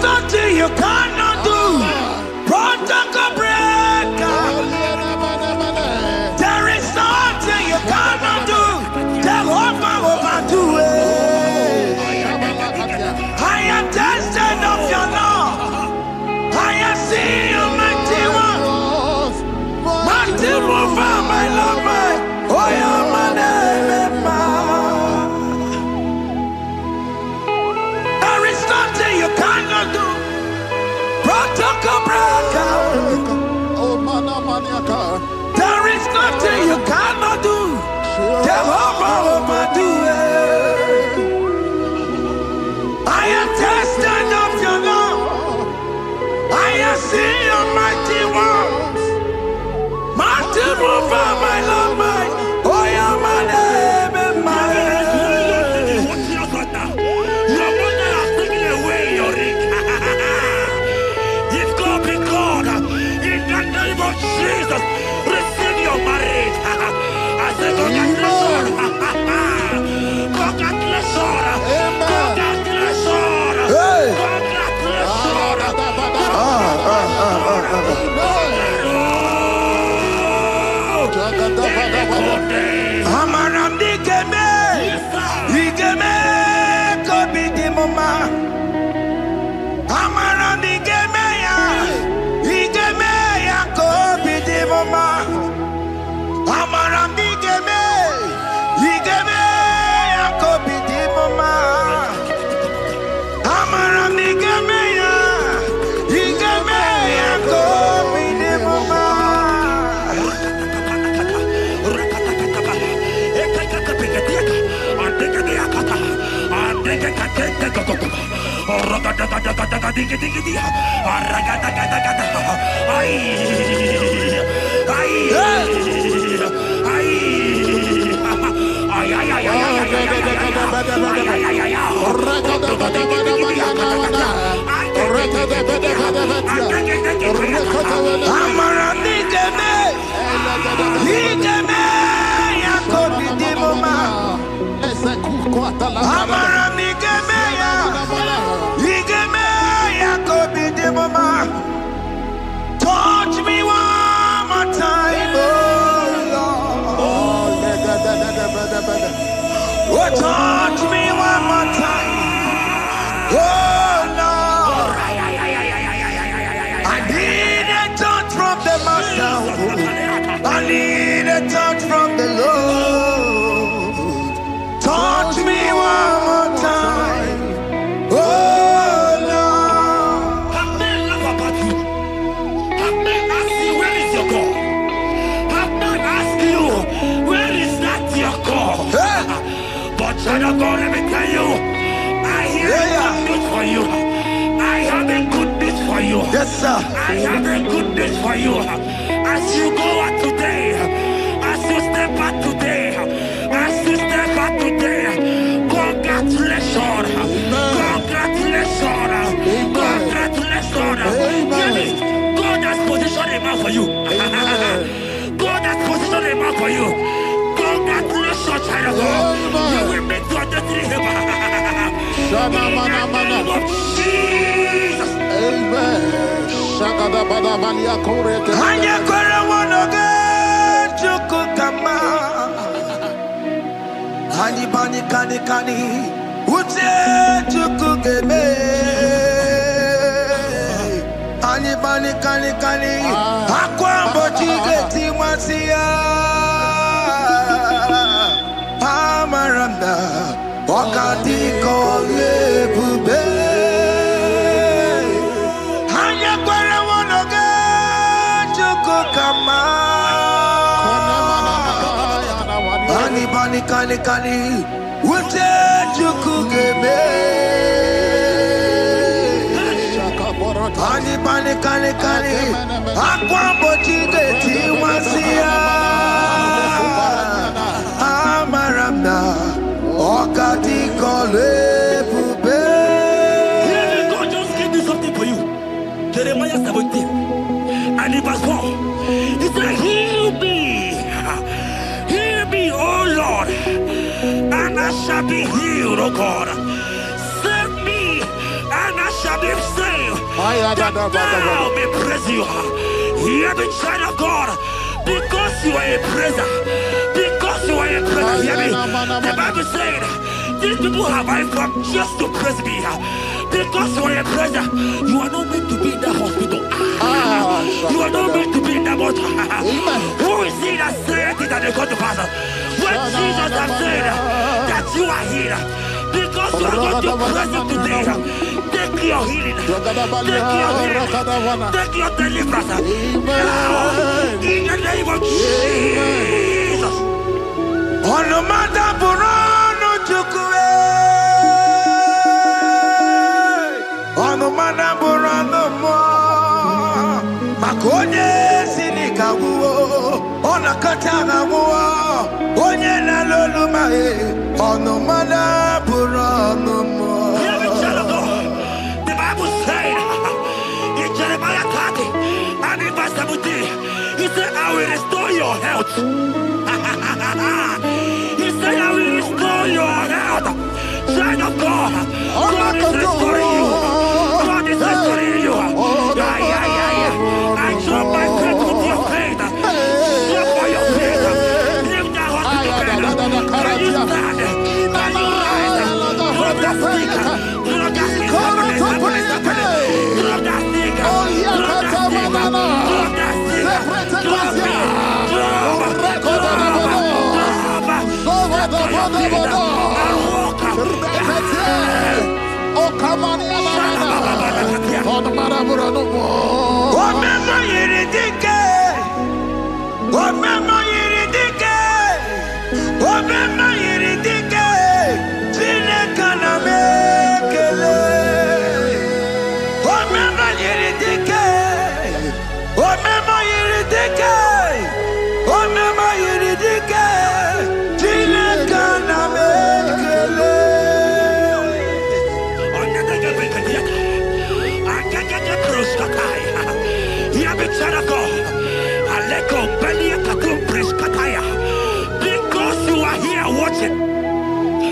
nothing you cannot do. Protocol breaker. There is nothing you cannot do. Jehovah overdo it. I am tested of your love. I have seen you, mighty one. Mighty mover, my lover. Oh, you're my name. There is nothing you cannot do. Protocol breaker. There is nothing you cannot do. Jehovah overdo it. I am tested of your love. I have seen your mighty ones. Mighty mover, my love, my. Oh, you're my name and my. Your mother has taken away your ring. If God be God, in the name of Jesus, receive your marriage. I say congratulations. Congratulations. Congratulations. Hey. Amaram digeme, digeme, kobi di mama. Amaram digeme ya kobi di mama. Amaram digeme, digeme ya kobi di mama. Amaram digeme ya, digeme ya kobi di mama. Touch me one more time, oh Lord. Oh, touch me one more time, oh Lord. I need a touch from the Master. I need a touch from the Lord. Touch me one more time, oh Lord. Have men laugh about you. Have men ask you, where is your God? Have men ask you, where is that your God? But child of God, let me tell you, I hear a good news for you. I have a good news for you. Yes, sir. I have a good news for you. As you go out today, as you step out today, as you step out today, congratulations. Congratulations. Congratulations. Hear me. God has positioned a man for you. God has positioned a man for you. Congratulations, child of God. You will meet your destiny helper. In the name of Jesus. Amen. Hanya kwara wanoge chukukama. Hani bani kani kani ute chukugeme. Hani bani kani kani akwambo chigeti mwasiya. Amaranda wakati kole bube. Hanya kwara wanoge chukukama. Hani bani kani kani ute chukugeme. Hani bani kani kani akwambo chigeti mwasiya. Amaranda wakati kole bube. God just gave me something for you. Jeremiah 17 and in verse 4. He said, heal me, O Lord, and I shall be healed, O God. Save me, and I shall be saved. Now may praise you. Hear me, child of God. Because you are a praiser. Because you are a praiser. Hear me. The Bible said, these people have I come just to praise me. Because you are a praiser, you are not meant to be in that hospital. You are not meant to be in that motor. Who is he that said it and they come to pass? When Jesus has said that you are healed, because you are going to praise him today, take your healing, take your healing, take your deliverance. Now, in the name of Jesus. On the matter Burano Chukwe, on the matter Burano Mo, Makonye Sinikawu, on a Katana War, Onyena Lolumae, on the matter Burano Mo. The Bible said in Jeremiah 30 and in verse 17, he said, I will restore your health. He said, I will restore your health. Child of God, God is restoring you. God is restoring you. I drop my faith with your faith. Drop for your faith. Leave that hospital bed. Can you stand? Can you rise? Drop that stick. Drop that stick. Drop that stick. Drop that stick. Drop that stick. Drop it. Because you are here watching,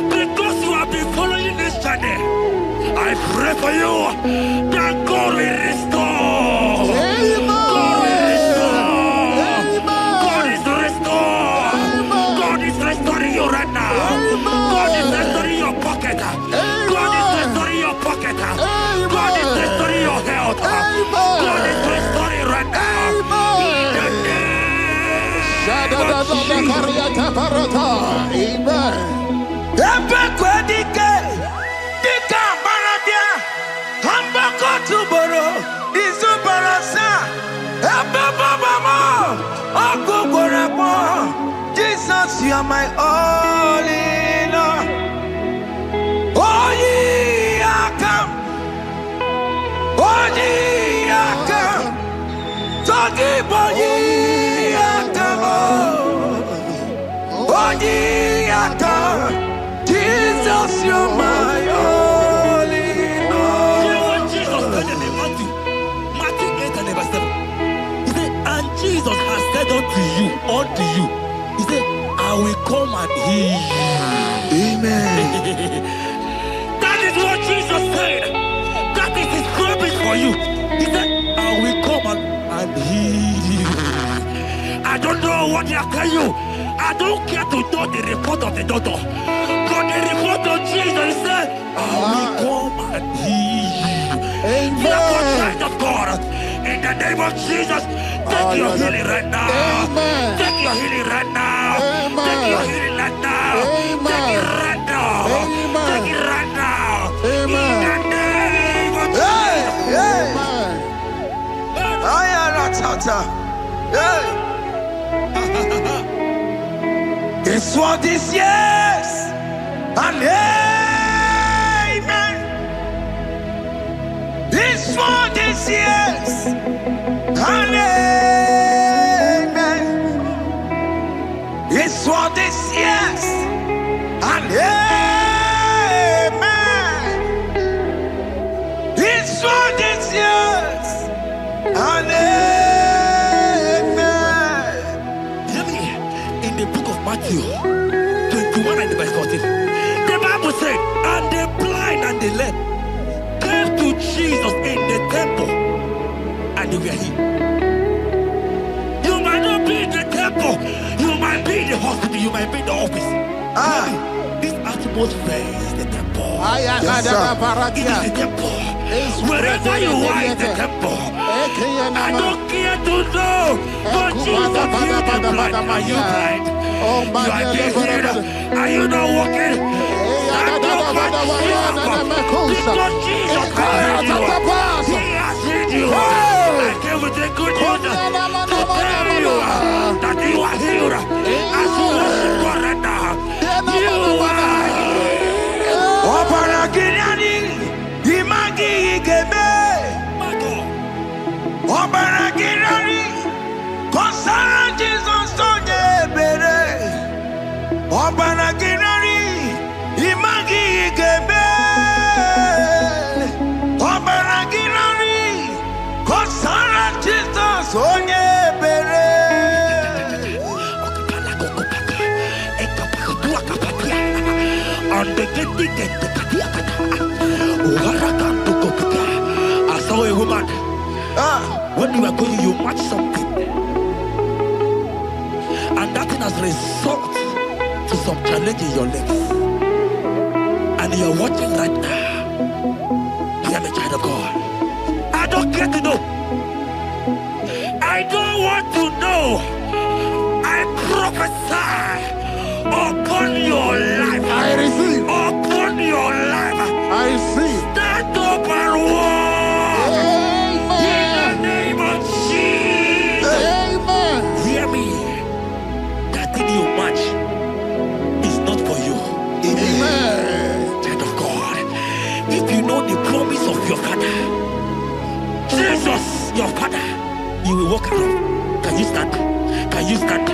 because you have been following this journey, I pray for you that God will restore. God will restore. God is restoring. God is restoring you right now. God is restoring your pocket. God is restoring your pocket. God is restoring your health. God is restoring right now. Jesus, you are my all in all. Oh, ye are come. Oh, ye are come. Talking about ye are come. Oh, ye are come. Jesus, you are my all in all. You know what Jesus said in Matthew 8 and verse 7? He said, and Jesus has said unto you, he said, I will come and heal you. Amen. That is what Jesus said. That is his promise for you. He said, I will come and heal you. I don't know what they are telling you. I don't care to know the report of the doctor. But the report of Jesus said, I will come and heal you. Therefore, child of God, in the name of Jesus, take your healing right now. Take your healing right now. Take your healing right now. Take it right now. Take it right now. In the name of Jesus. It's what this yes and amen. It's what this yes and amen. It's what this yes and amen. It's what this yes and amen. In the book of Matthew 21 and verse 14, the Bible said, and the blind and the lame came to Jesus in the temple This atmosphere is the temple. Yes, It is the temple. Wherever you are in the temple, I don't care to know. But Jesus healed the blind. Are you blind? You are being healed. Are you not walking? Stand up and shout. Because Jesus has healed you. He has healed you. I came with a good news to tell you that you are healed. As you worship God right now, you are healed. Obaragirani, imagi igebe. Obaragirani, konsara Jesus sonye bere. Obaragirani, imagi igebe. Obaragirani, konsara Jesus sonye bere. I saw a woman. When you were going, you match something, and that thing has resulted to some challenge in your legs. And you're watching right now. Hear me, child of God. I don't care to know. I don't want to know. I prophesy upon your life. I receive. Upon your life. I receive. Stand up and walk. In the name of Jesus. Amen. Hear me. That thing you match is not for you. Amen. Child of God. If you know the promise of your father, Jesus, your father, you will walk around. Can you stand? Can you stand?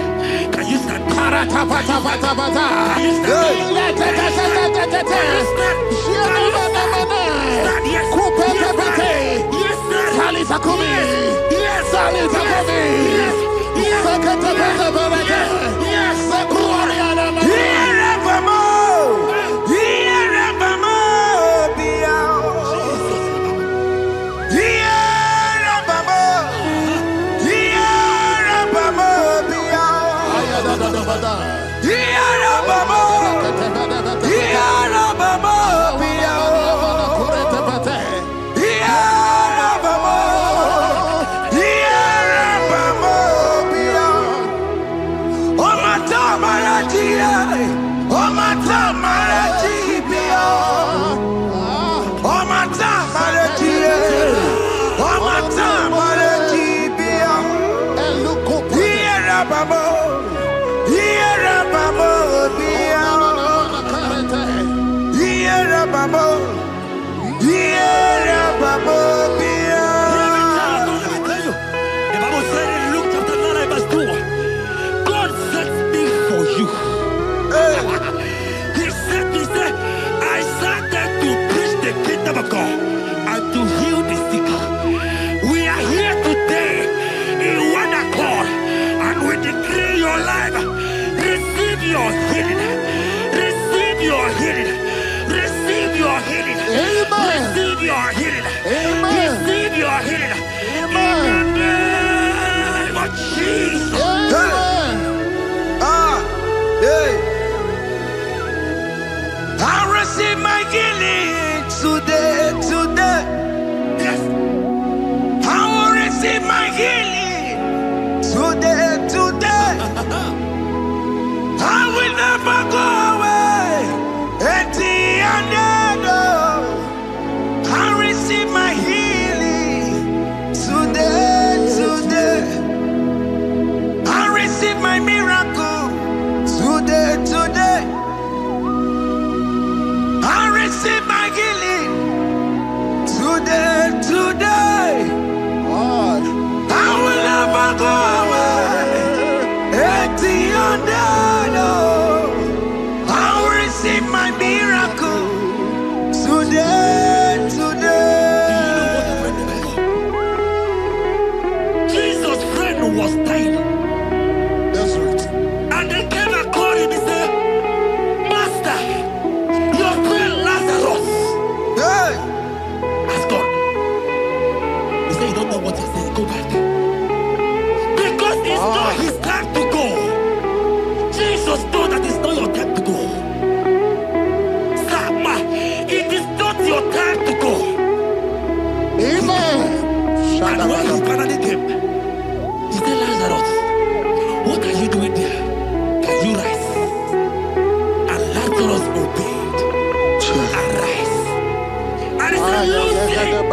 Can you stand? Parata pata pata pata. Can you stand?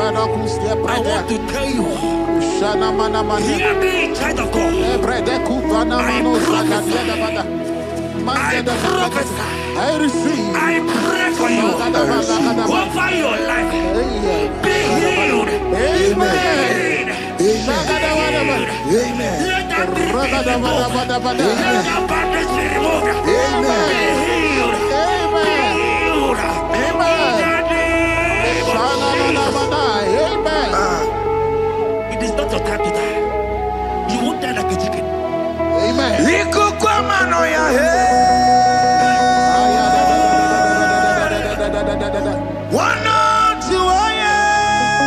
I want to tell you, hear me, child of God. I prophesy. I receive. I pray for you. Over your life. Be healed. Amen. Amen. Let that grief be removed. Let that bondage be removed. Amen. Be healed. Amen. Be healed. Amen. It is not your time to die. You won't die like a chicken. Amen. One on two, oh yes,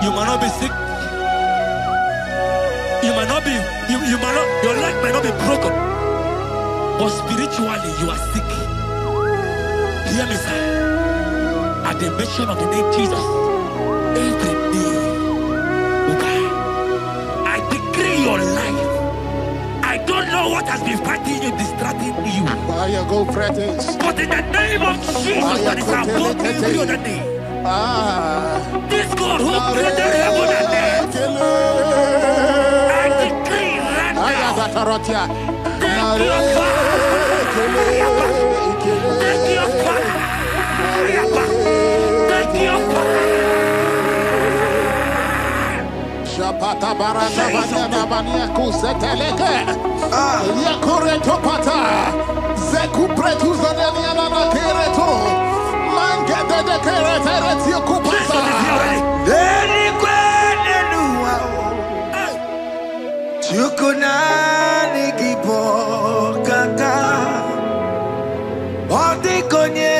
You might not be sick. You might not be, you might not, your leg might not be broken. But spiritually, you are sick. Hear me, sir. At the mention of the name Jesus, every day will die. I decree your life. I don't know what has been fighting you, distracting you. But in the name of Jesus, that is above every other name. This God who created heaven and earth, I decree right now, take your fire, take your fire, take your fire. Shapata baranda banyana bania kuseteleke. Yakure topata. Zeku pretu zaneliana na kereto. Mangede de keretere tio kupasa. Deni kwene nuwa. Chukunani gibo kaka. Odi konye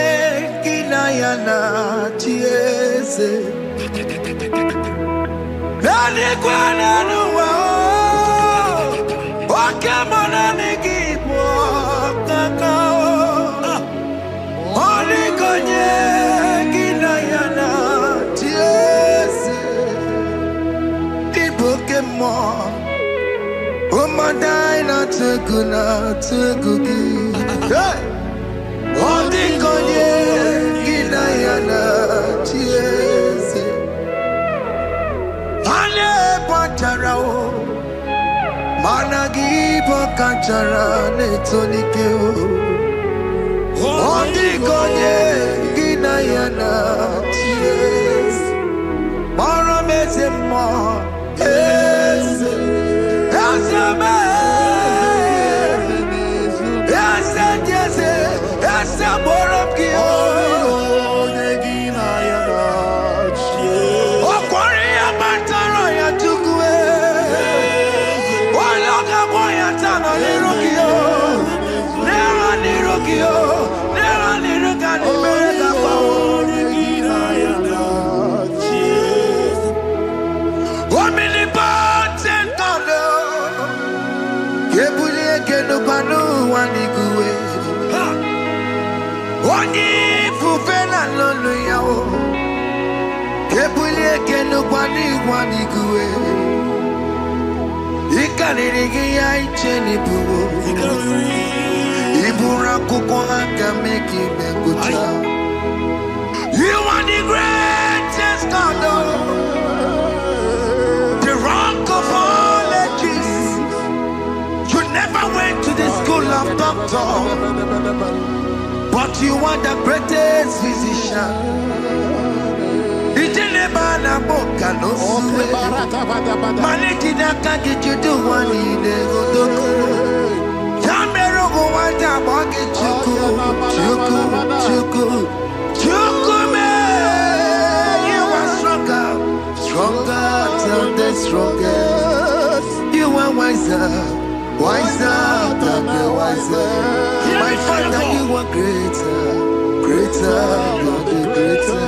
kinayana chiese. Deni kwene nuwa. Wakemona nigibo kaka. Odi konye kinayana chiese. Ibokemo. Umadai na tegugi. Hey! Odi konye kinayana chiese. Ane patarao. Managi pokachara netonike. Odi konye kinayana chiese. Mara mezemo. Yes. Chineke no kwani gue. Ikanirigi ya icheni buwo. Ibura kuko haka make it. You are the greatest God, the rock of all ages. You never went to the school of doctor, but you are the greatest physician. Ijelebana boka no suwe. Maneki daka get you do one in the godoko. Yamero go wata boki chuku. You are stronger than the strongest. You are wiser than the wiser. My Father, you are greater than the greater.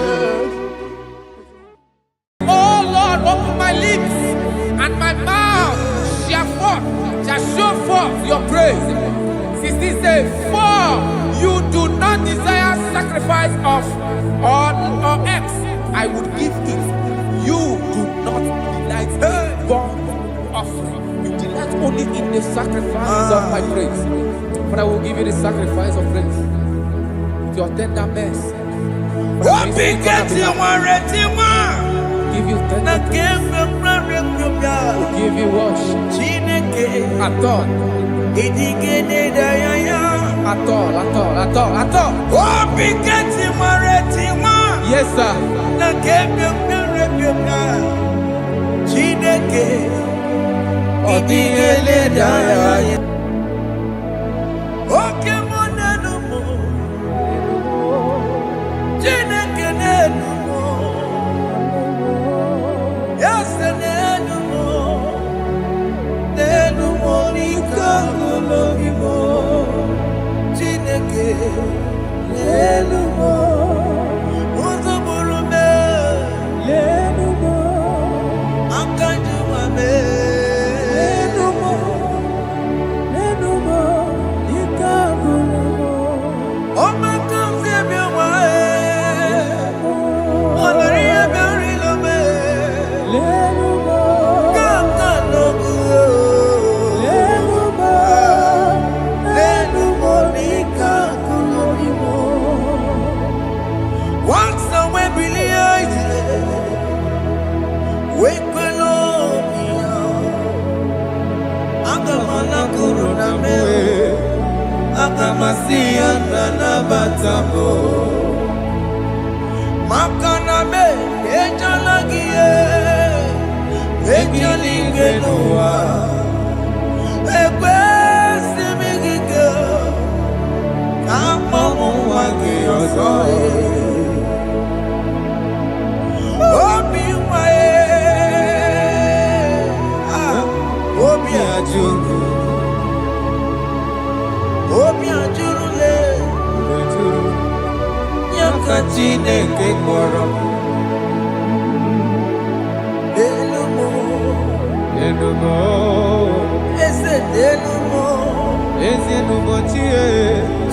Oh Lord, open my lips and my mouth shall show forth your praise. 16 says, for you do not desire sacrifice of or X, I would give it. You do not delight in burnt offering. You delight only in the sacrifice of my praise. But I will give you the sacrifice of praise with your tender mercy. Give you tender will give you worship. At all. Yes, sir.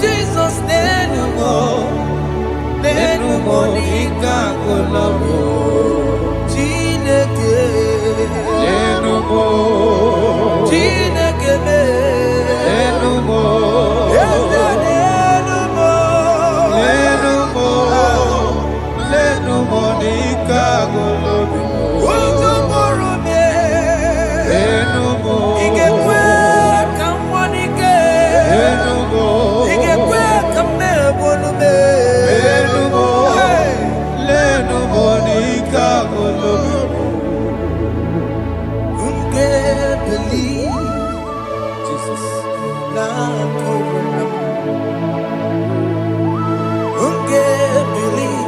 Jesus, believe.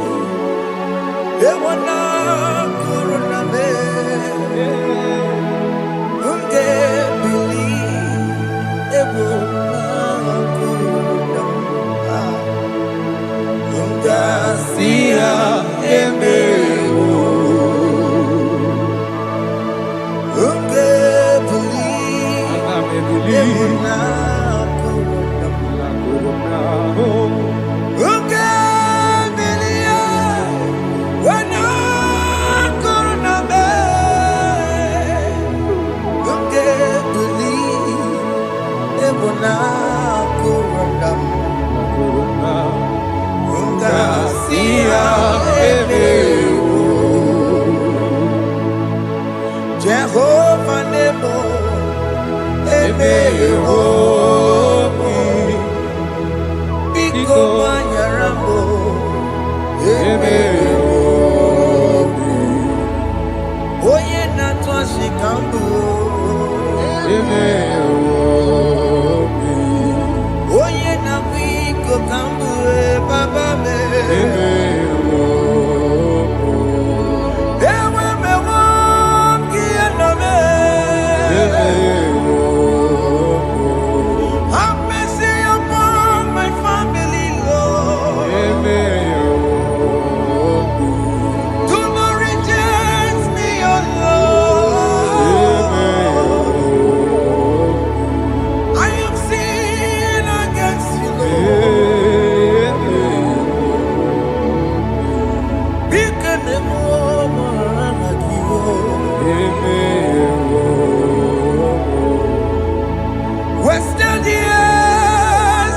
Wasted years,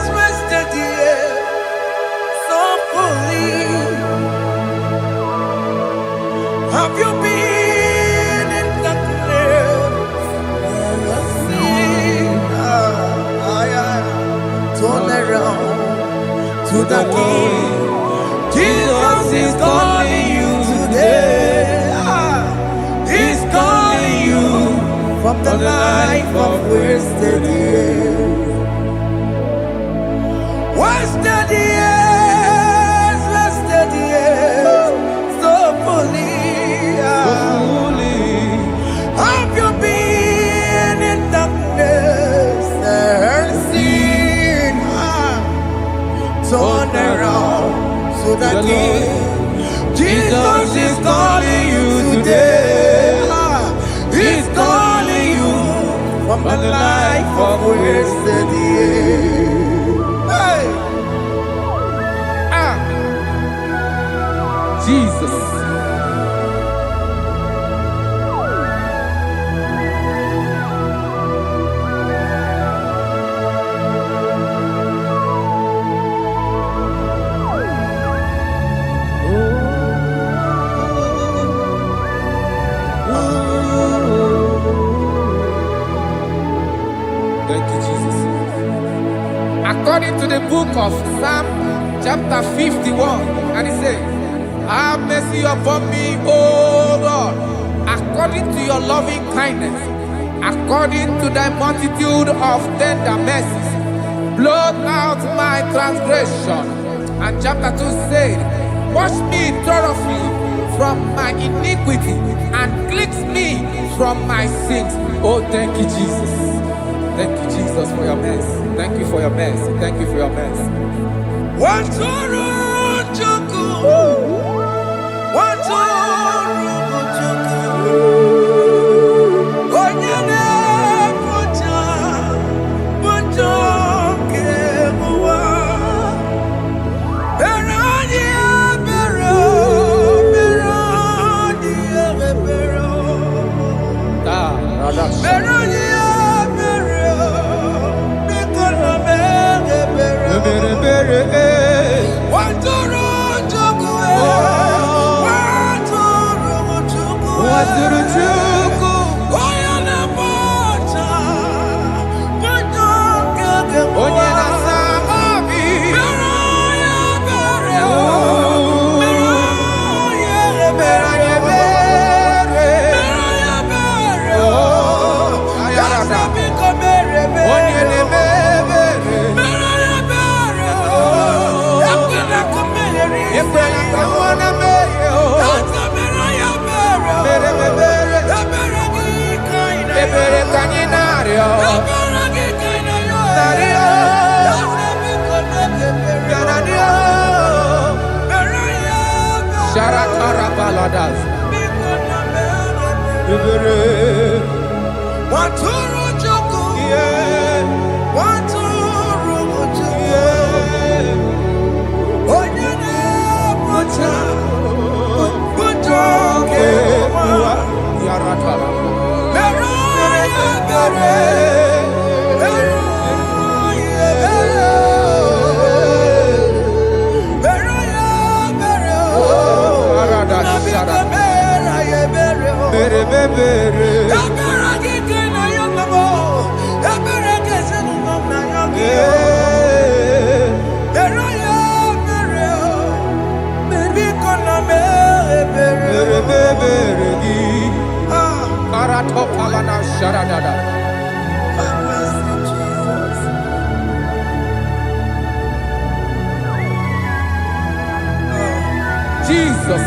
so fully. Have you been in darkness? Turn around to the King. Jesus is calling you today. He's calling you from the life of wasted years. Wasted years, so fully. Have you been in darkness and seen? Turn around to the King. Jesus is calling you today. He's calling you from the life of wasted years. Hey! Jesus. Thank you, Jesus. According to the book of Psalm, chapter 51, and it says, have mercy upon me, O Lord, according to your loving kindness, according to thy multitude of tender mercies, blot out my transgression. And chapter 2 said, wash me thoroughly from my iniquity and cleanse me from my sins. Oh, thank you, Jesus. Thank you, Jesus, for your mercy. Thank you for your mercy. Thank you for your mercy. Jesus.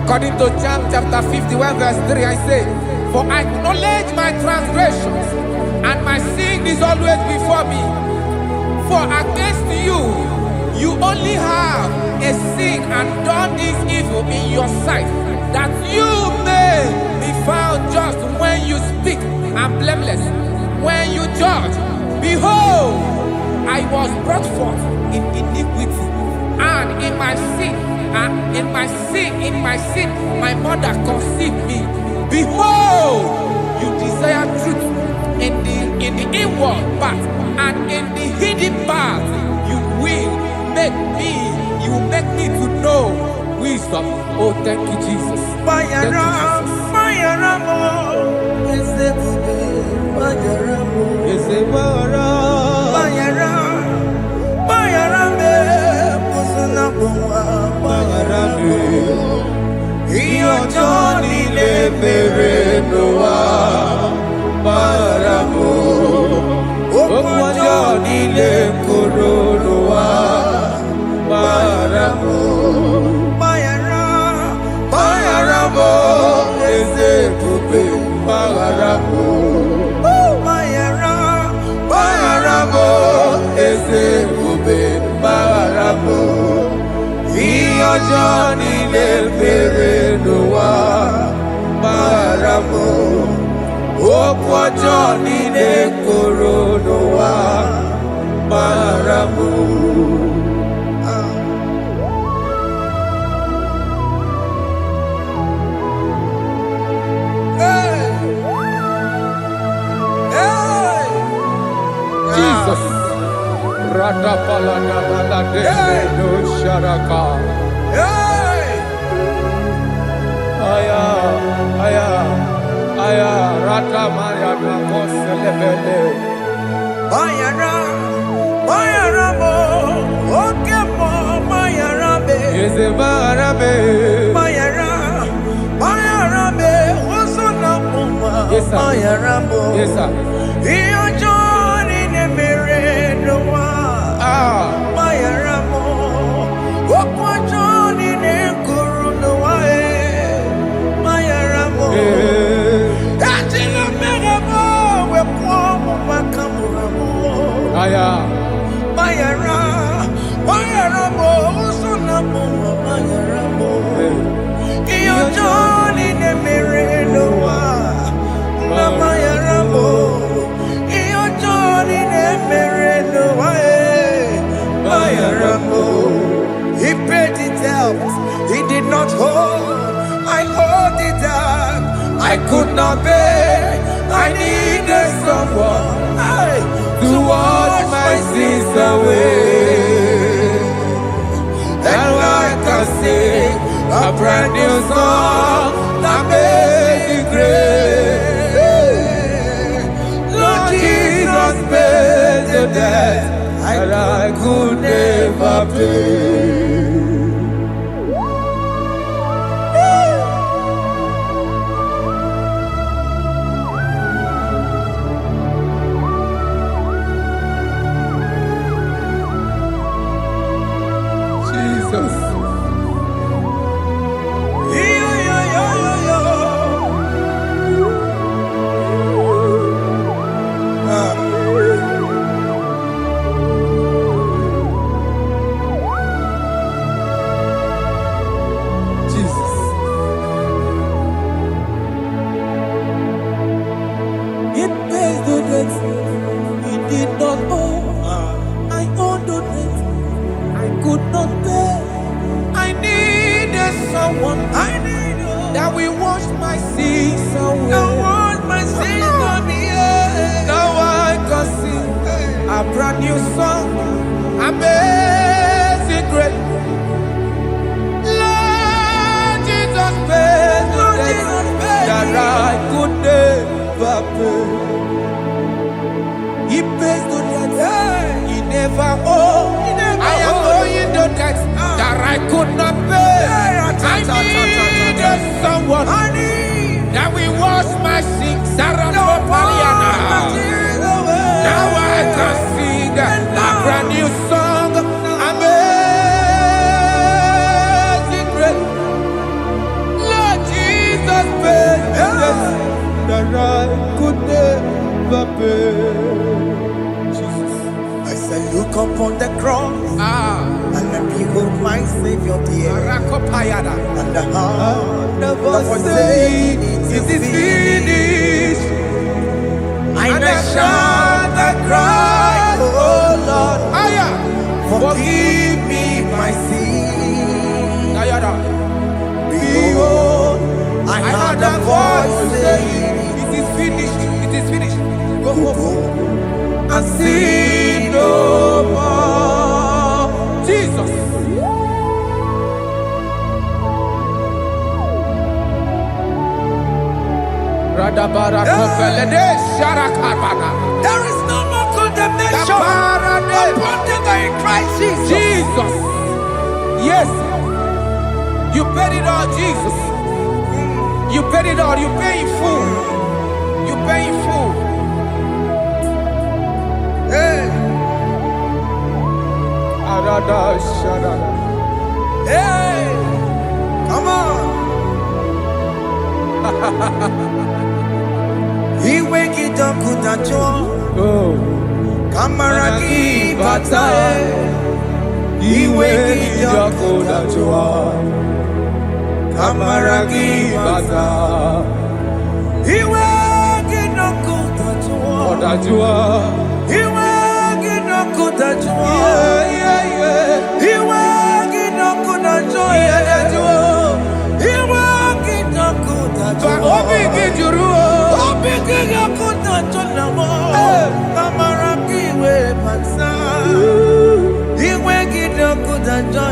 According to John chapter 51 verse 3, I say, for I acknowledge my transgressions, and my sin is always before me. For against you, you only have a sin and done this evil in your sight, that you may be found just when you speak, and blameless when you judge. Behold, I was brought forth in iniquity, and in my sin, my mother conceived me. Behold, you desire truth in the inward part, and in the hidden part you will make me to know wisdom. Oh, thank you, Jesus. Thank you, ọjọ́ nílé fèrè ló wá bára mọ́. Òkú ọjọ́ nílé kòrò ló wá bára mọ́. Jesus. No sharaka. Aya, aya, aya, rata maya na koselebele. Mayara mo, oke mo, mayara be. Yeze marabe. Mayara be, osuna muma. Yes, sir. Mayara mo. Yes, sir. Iyo joni ne mere no wa. Mayara mo, okwa joni ne kuru no wa. Mayara mo. Ati na mere mo, we kwa mo makamura mo. Aya. Mayara mo, osuna muma. Mayara mo. Iyo joni ne mere no wa. Mayara mo. Iyo joni ne mere no wa. Mayara mo. He paid it out. He did not hold. I owed it out. I could not pay. I needed someone to wash my sins away. And I can sing a brand new song that made me great. Lord Jesus paid the debt that I could never pay. Jesus. Jesus. It pays the debt he did not owe. I owed the debt I could not pay. I needed someone. That we wash my sins away. Now wash my sins on me. Now I can sing a brand new song. Amazing grace. Lord Jesus paid the debt that I could never pay. He pays the debt he never owed. I am owing the debt that I could not pay. I needed someone that will wash my sins. Now I can sing a brand new song. Amazing grace. Lord Jesus paid the debt that I could never pay. Jesus. I said, look upon the cross and then behold my Savior dear. And the heart The that was voice saying, saying, it is finished. I And I shall shout and cry, oh Lord, Aya, forgive me my sin. Ayada. Behold, I heard a voice saying, it is finished. It is finished. Go go home and sin no more. Jesus. There is no more condemnation upon them that in Christ Jesus. Jesus. Yes. You paid it all, Jesus. You paid it all. You pay in full. You pay in full. Hey, Arada Sharada. hey, come on. He wake it up, good at you. Oh. Kamaraki batae. iwe gị ọkụ dajụọ, amara gị bata. Iwe gị ọkụ dajụọ, ọ dajụọ. Iwe gị ọkụ dajụọ, iwe gị ọkụ dajụọ, iwe gị ọkụ dajụọ. Obi gị jụrụ, obi gị ọkụ dajụọ na mọ, amara gị iwe bata. Iwe gị ọkụ dajụọ,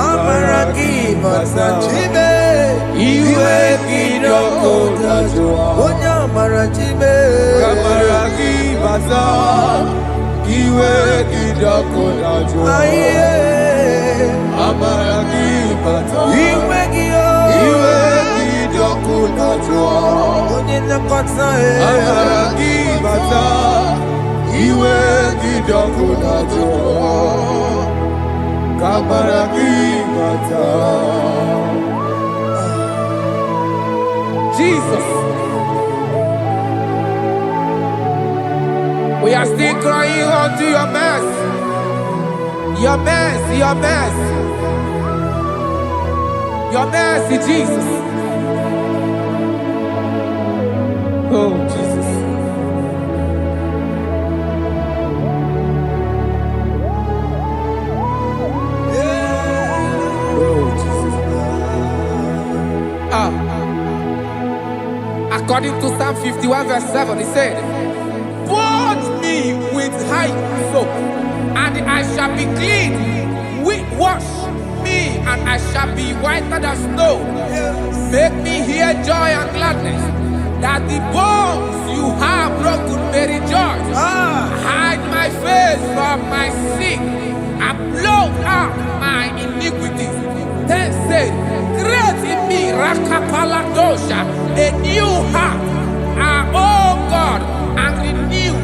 amara gị bata. Chime, iwe gị ọkụ dajụọ, onye amara chime, amara gị bata. Iwe gị ọkụ dajụọ, amara gị bata. Iwe gị ọkụ dajụọ, onye nlekọta, amara gị bata. Iwe gị ọkụ dajụọ, amara gị bata. Jesus. We are still crying unto your mercy. Your mercy, your mercy. Your mercy, Jesus. Oh, Jesus. According to Psalm 51 verse 7, he said, "Purge me with high soap, and I shall be clean. Wash me, and I shall be whiter than snow. Make me hear joy and gladness, that the bones you have broken may rejoice. Hide my face from my sin, and blot out my iniquities." Then said, "Create in me Rakapaladosha, a new heart, oh God, and renew,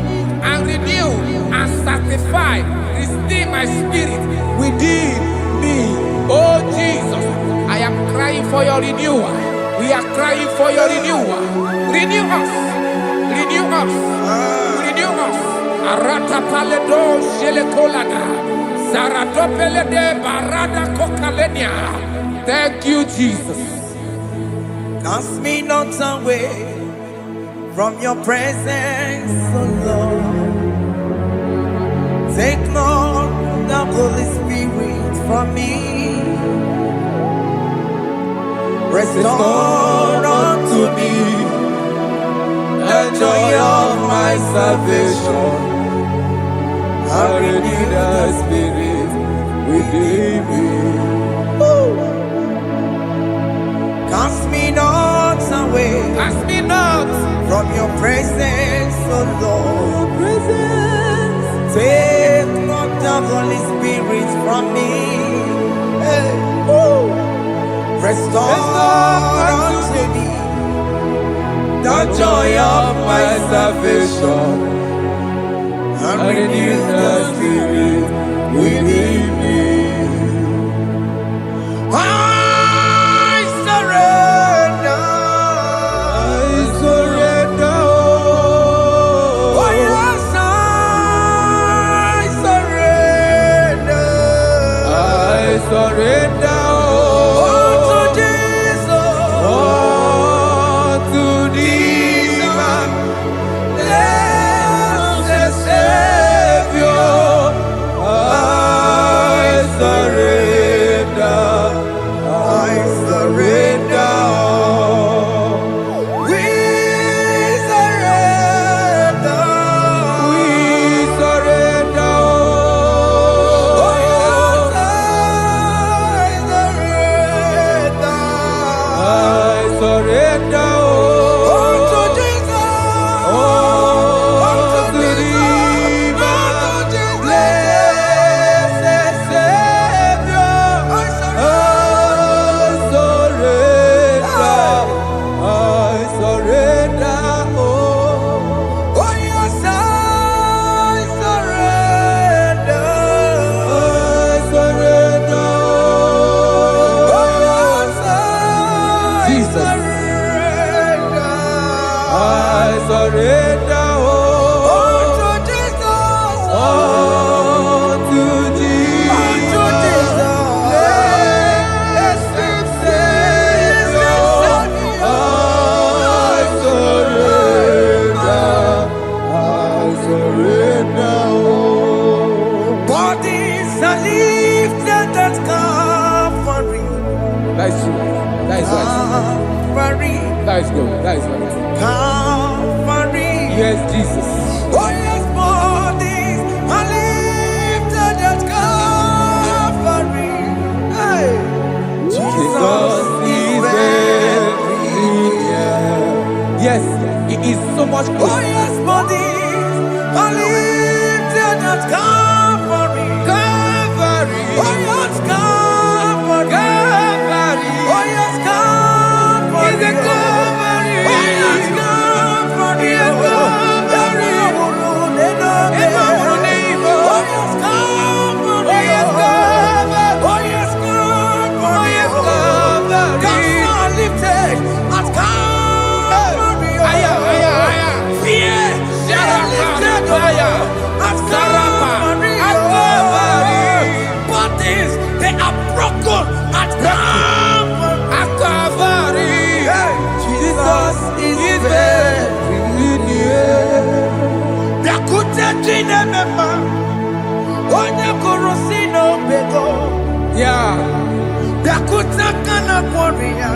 and sanctify, restore my spirit within me." Oh Jesus, I am crying for your renewal. We are crying for your renewal. Renew us, renew us, renew us. Arata paledo shelekolada, saratopele de barada kokalenia. Thank you, Jesus. Cast me not away from your presence, oh Lord. Take not the Holy Spirit from me. Restore unto me the joy of my salvation, and renew the spirit within me. Cast me not away, Cast me not from your presence, oh Lord. Take not the Holy Spirit from me. Hey. Restore unto me the joy of my salvation, and renew the spirit within me. I surrender. Oh yes, I surrender. I surrender. are lifted at Calvary. That is true. That is right. Calvary. That is good. That is right. Calvary. Yes, Jesus. Oh yes, bodies are lifted at Calvary. Hey. Jesus is very near. Yes, it is so much Oh closer. yes, bodies are lifted at Calvary. Calvary. Oh yes, Calvary. Calvary. Oh yes, Calvary. Is it Calvary? Oh yes, Calvary. Yes, Calvary. Yeah. Biakutakana kwaria.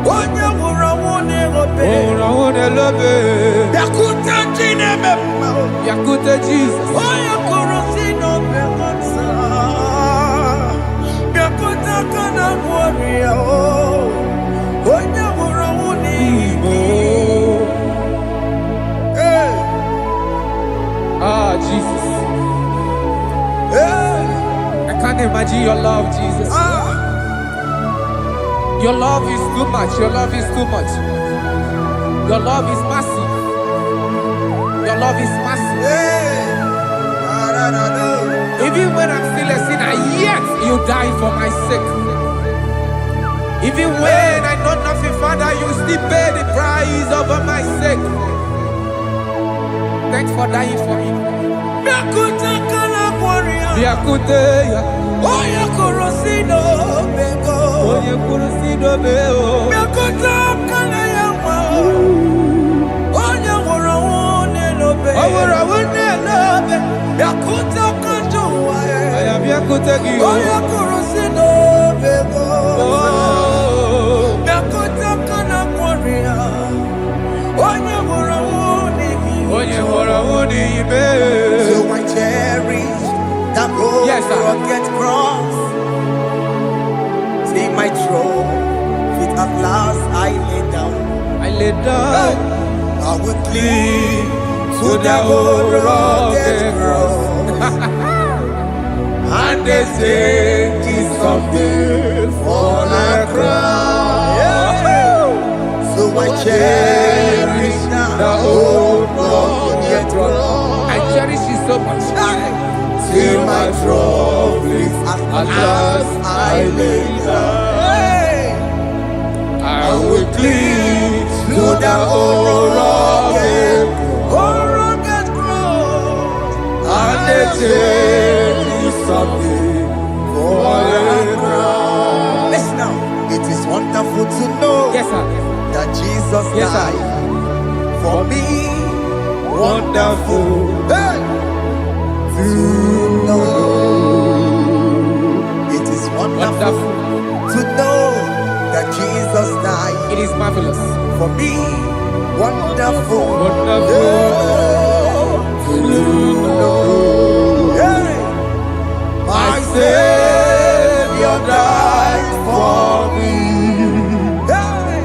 Onya wurawone obe. Oh, I want to love it. Biakuta jine mema. Yakute Jesus. Onya kurosino bekonsa. Biakutakana kwaria. Onya wurawone Igbo. Hey. Ah, Jesus. Hey. I can't imagine your love, Jesus. Your love is too much. Your love is too much. Your love is massive. Your love is massive. Hey. Even when I'm still a sinner, yet you died for my sake. Even when I know nothing, Father, you still pay the price over my sake. Thanks for dying for me. Biakutakana kwaria. Biakute, Onya kurosino beko. onye kurusido beo. Biakutakana yawa. Onya wurawone lobe. Awura wune lobe. Biakutakana Aya biakute giyo. Onya kurosino beko. Oh, Biakutakana kwaria. Onya wurawone onye wora wuni ibe. So I cherish that road Yes, sir. rugged cross. See my throne, feet at last I lay down. I lay down I will cling to the old rugged cross. and they say it's something for a crown. So I cherish The old rugged cross. I cherish you so much. Till my troubles at last I lay down. I will cling To the old rugged cross. and they say it's something for a crown. Listen now, it is wonderful to know Yes, sir. that Jesus Yes, sir. died for me. Wonderful. Hey! To know. It is wonderful Wonderful. to know that Jesus died It is marvelous. for me. Wonderful. Wonderful. To know. Hey! My Savior died for me. Hey!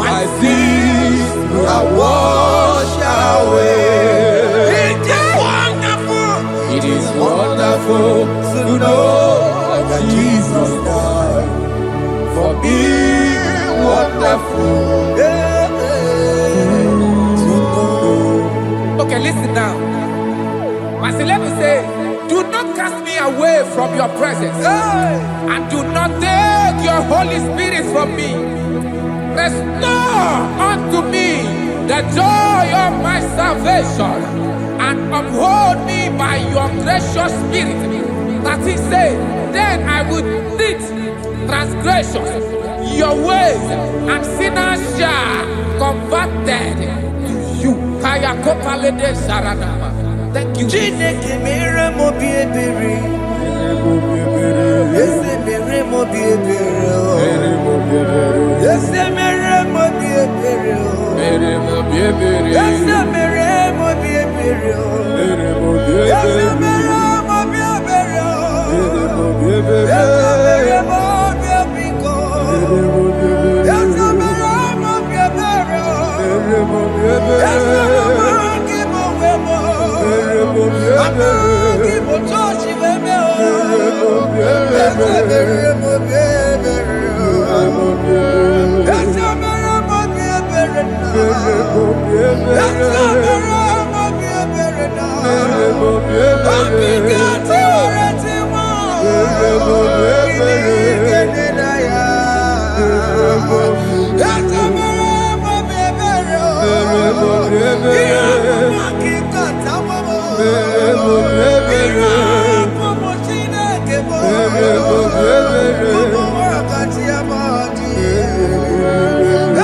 My sins are washed away. It is wonderful. It is wonderful to know that Jesus died for me. Wonderful. To know. Okay, listen now. My celeb say, do not cast me away from your presence, Hey! and do not take your Holy Spirit from me. Restore unto me the joy of my salvation, and uphold me by your gracious spirit. That he said, then I will teach transgressions your ways, and sinners shall converted to you. Kaya kopalede saranama. Thank you. Chineke mere mo bi ebere. Ese mere mo bi ebere. Ese mere mo bi ebere. Ese mere mo bi ebere. Ese mere mo bi ebere. Ese mere mo bi ebiko. Ese mere mo bi ebere. Ese mere mo webo. Amagi mo tochi webe o. Ese mere mo bi ebere. Ese mere mo bi ebere na. Ese mere mo bi ebere na. Abigati oreti mo. Kini na ya. Ese mere mo bi ebere o. Iya mo kikata mo. Iya mo Chineke mo. Mo wakati amadi.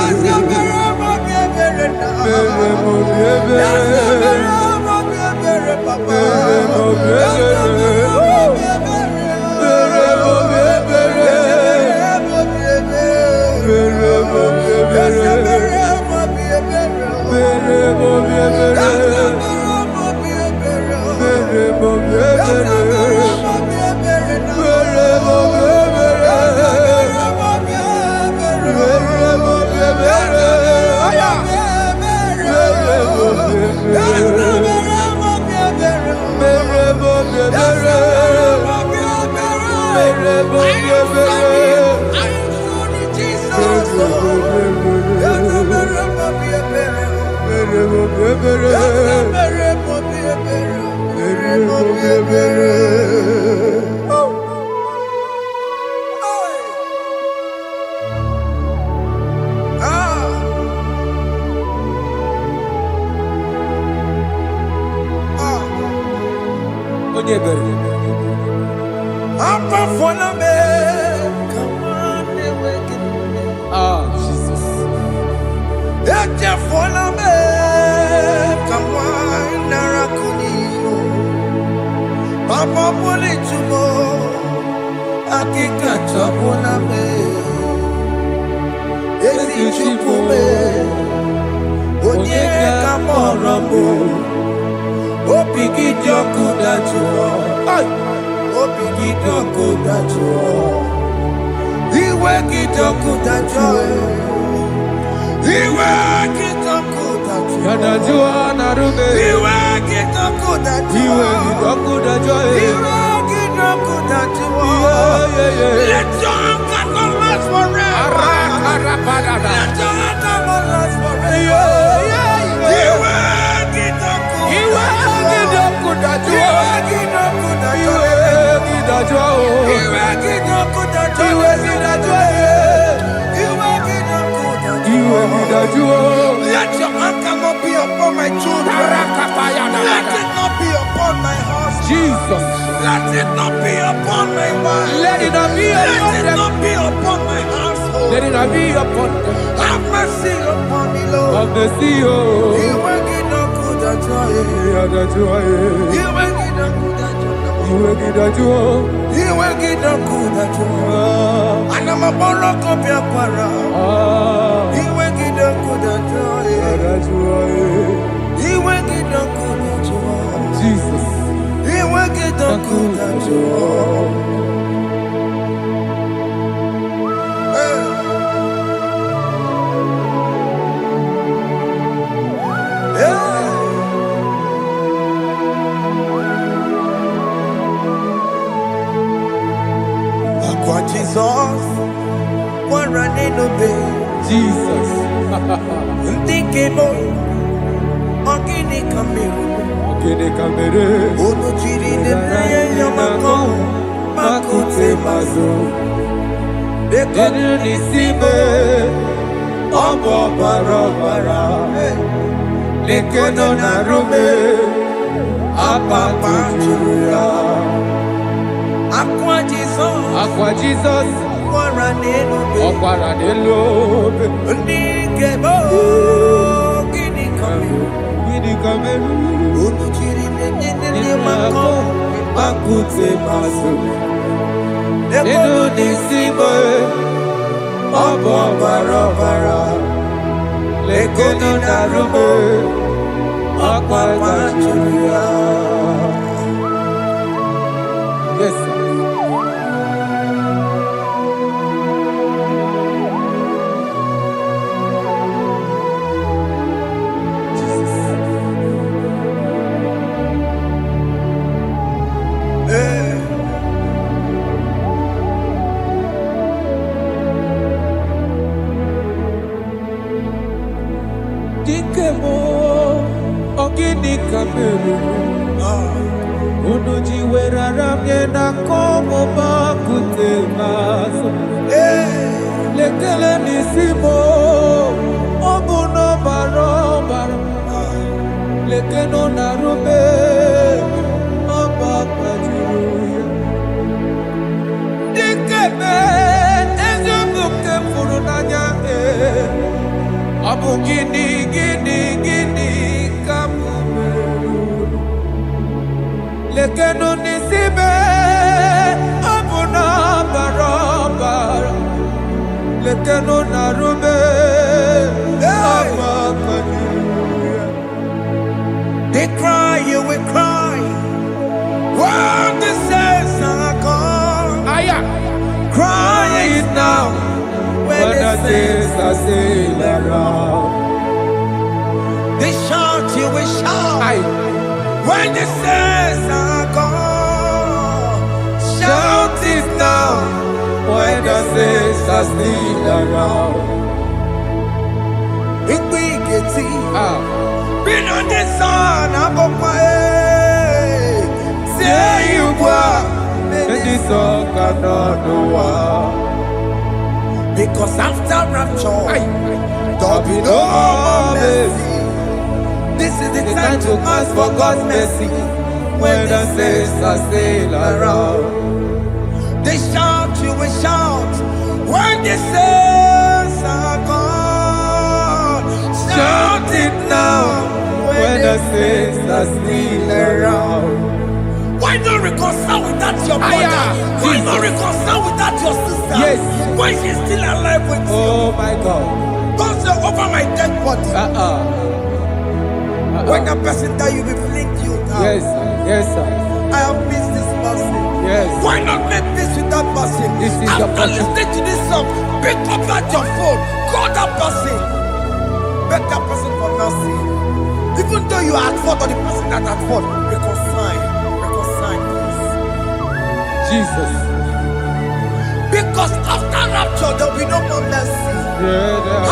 Ese mere mo bi ebere na. Ese mere mo bi ebere papa. Ese mere mo bi ebere. Ese mere mo bi ebere. Ese mere mo bi ebere. Jesus. Papa pole tumo, akika chapona me, esi chupume, onye kamoramo, opigi jokuda chuo, opigi jokuda chuo, iwe kijokuda chuo, iwe kijokuda chuo, Yadajua narume. iwe kijokuda chuo, let your anger not last forever. Let your anger not last forever. Let your anger not be upon my children. Let it not be upon my house. Jesus. Let it not be upon my wife. Let it not be upon Let it them. not be upon my household. Let it not be upon them. Have mercy upon me, Lord. Of the sea. You make it not good at joy. You make it not good at joy. You make it not good at joy. And I'm a borrow copy of para. You make it not good at joy. You make it not good at joy. Jesus. You make it not good at joy. Jesus, one running obey. Jesus. Thinking of Ogini Kamere. Ono chiri de prayer yamako. Makute mazo. Dekonu nisibe. Obo barabara. Lekono narume. Apapa chuya. Aqua Jesus, Okwaranelo, Ndikebo, Gini Kameru, Kameru, Unuchiri Makute maso Eno nisimo Obo barabara Lekono narume Akwa machuria. Yes, sir. Dikemo ogini kameru Unuji werara mjena komo bakute maso Lekele nisimo Obuno barobara Lekeno narube Abakajuya Dikeme Ezubuke furunanya Abu gini kamu Lekeno nisibe Abu na barabara Lekeno narube They cry, you will cry. When the saints are gone, cry it now. When the saints are still around, they shout, you will shout. When the saints are gone, shout it now. When the saints are still around, it will get been on the sun, I'm on my head. Say you were, and this song cannot do. Because after rapture, there'll be no more mercy. This is the time to ask for God's mercy. When the saints are still around, they shout, you will shout. When the saints are gone, shout it now. When the saints are still around. Why not reconcile without your brother? Why not reconcile without your sister? Yes. When she's still alive with you? Oh my God. Don't say over my dead body. When that person die, you will fling you down. Yes, sir. Yes, sir. I have missed this person. Yes. Why not make peace with that person? This is your After person. listening to this song, pick up that your phone, call that person, beg that person for mercy. Even though you are at fault or the person that at fault, reconcile, please. Jesus. Because after rapture, there will be no more mercy.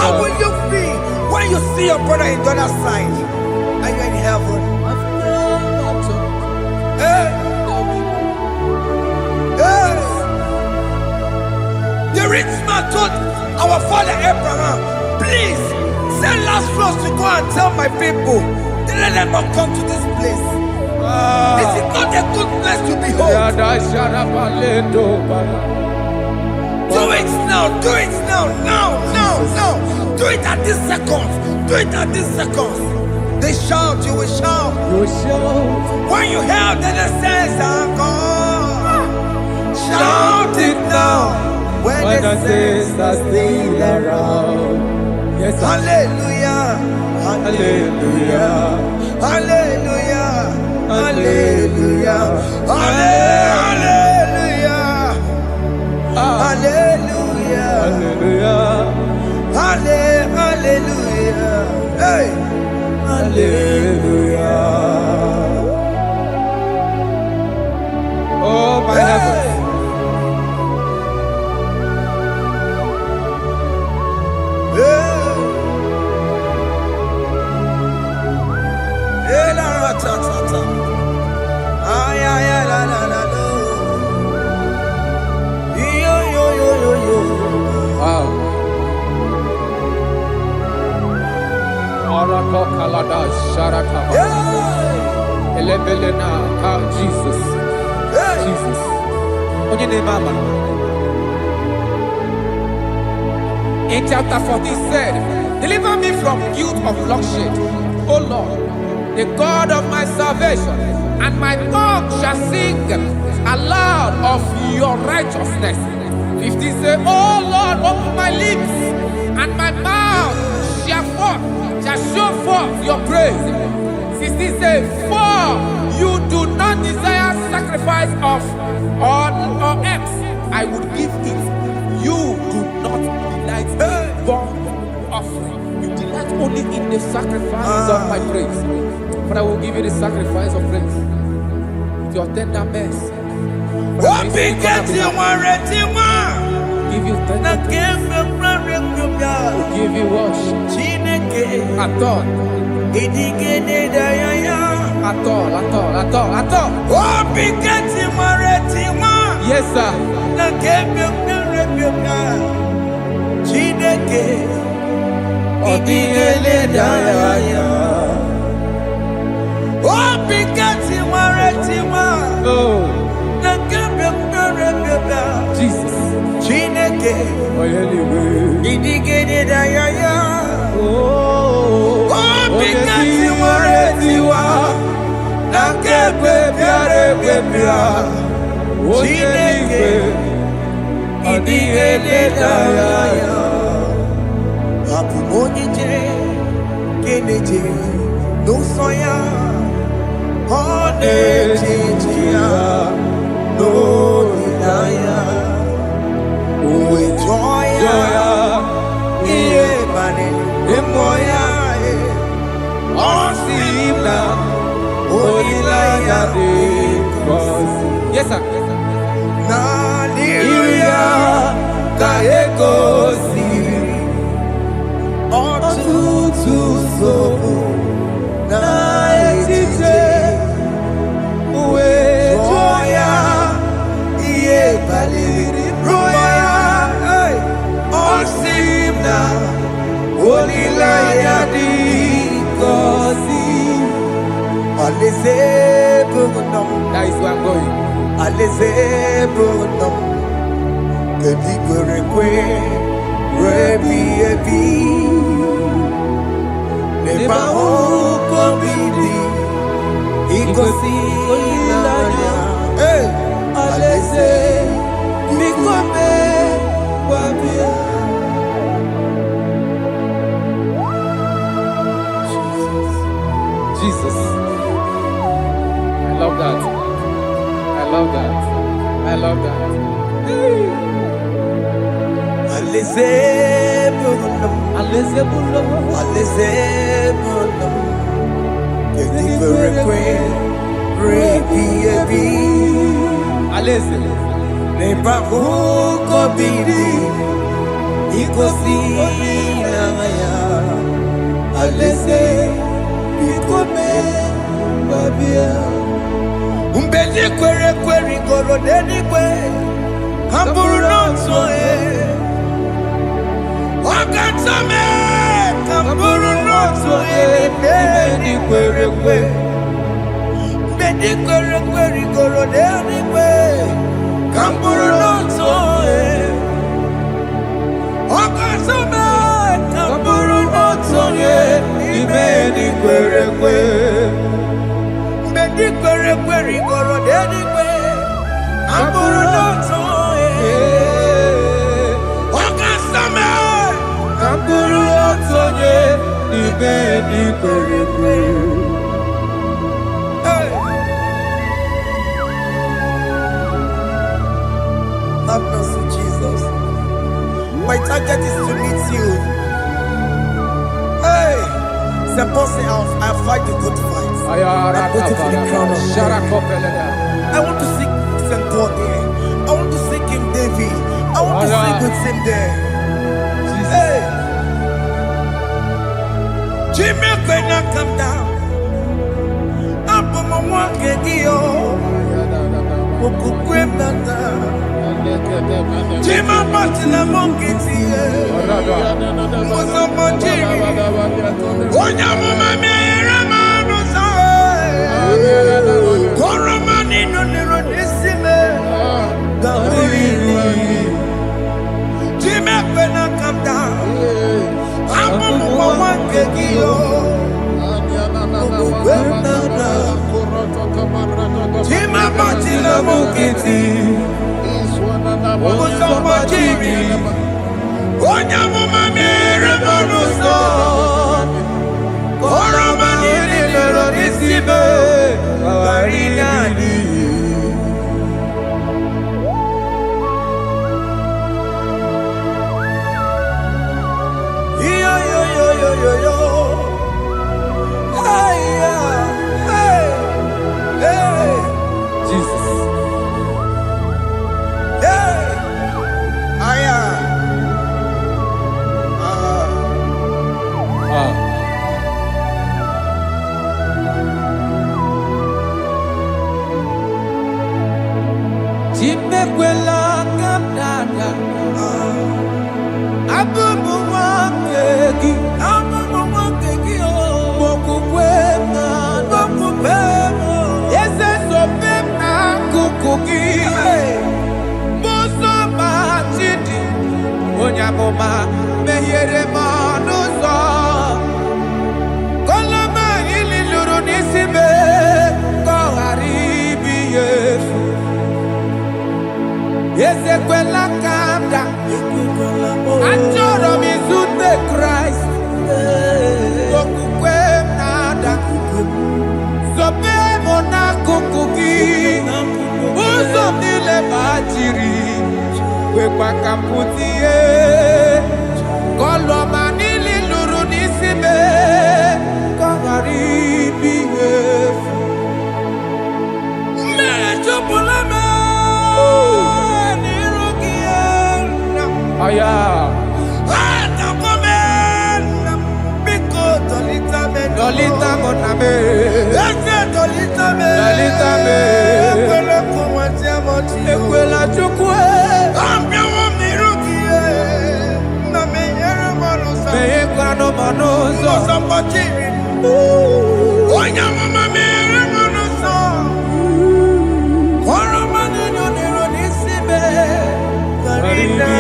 How will you feel when you see your brother in the other side and you're in heaven? Hey. Hey. The rich man told our father Abraham, please send Lazarus to go and tell my people, let them not come to this place. This is not a good place to behold. Do it now, do it now, now. Do it at this second. Do it at this second. They shout, you will shout. When you hear that the saints are gone, shout it now. When the saints are still around. Yes, sir. Hallelujah, hallelujah, hallelujah, hallelujah, hallelujah, hallelujah, hallelujah, hallelujah, hey, hallelujah. Oh my heavens. Wow. Jesus. Jesus. In chapter 14 said, deliver me from guilt of bloodshed, O Lord, the God of my salvation. and my tongue shall sing aloud of your righteousness. 15 say, oh Lord, open my lips, and my mouth shall show forth your praise. 16 say, for you do not desire sacrifice of or eggs, I would give it. You do not delight in burnt offering. You delight only in the sacrifice of my praise. But I will give you the sacrifice of praise with your tender mercy. Give you tender give you worship. At all. Yes, sir. Jesus. Yes, sir. That is where I'm going. Jesus. I love that. I love that. I love that. Have mercy, Jesus. My target is to meet you. Hey, suppose I fight the good fight. I'm waiting for the crown of I want to seek St. Paul there. I want to seek King David. I want to sing with him there. Hey, Jimmy cannot come down. I'm on my one kegio. Jima Martina Monkiti, Mosamonjiri, Onyamuma Mera Rosa, Koromani no Nerodissime, Jima Pena come down, I'm one kegio. mukiti Musoma chiri Onyamuma mere monuso Koroma nini lero nisibe Kawarina ni Yo Hey hey hey Jesus Hey Aya Chimekwela kapdada Abubu wakegi o Mokukwe na Mokupemo Yese sopem na kukugi Muso machidi Onyamoma mehiere manuso Koloma ili luru nisibe Koharibi yefu Yese kwela kapda Anjoro mizute Christ Kokukwe nada Sopemo na kukugi Uzo nile bajiri Wekwa kamputie Koloma nili luru nisibe Koharibi yefu Mechopulame Aya Dolita moname Dolita me Ekwela chukwe Meyekwano monoso Onyamama mere monoso Koromani noniro nisibe Karina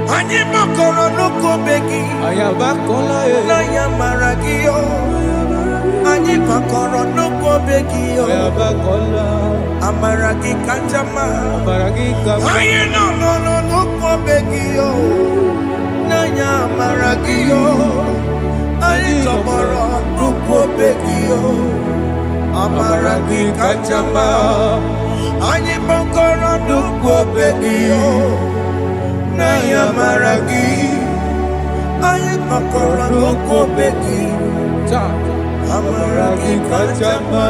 Anyi makoro nuko begi Ayabakola Naya maragio Anyi makoro nuko begi Ayabakola Amaragi kanjama Amaragi kama Ayi no nuko begi Naya maragio Anyi tomoro nuko begi Amaragi kanjama Anyi makoro nuko begi Naya maragi Aye makora loko beki Amaragi kachama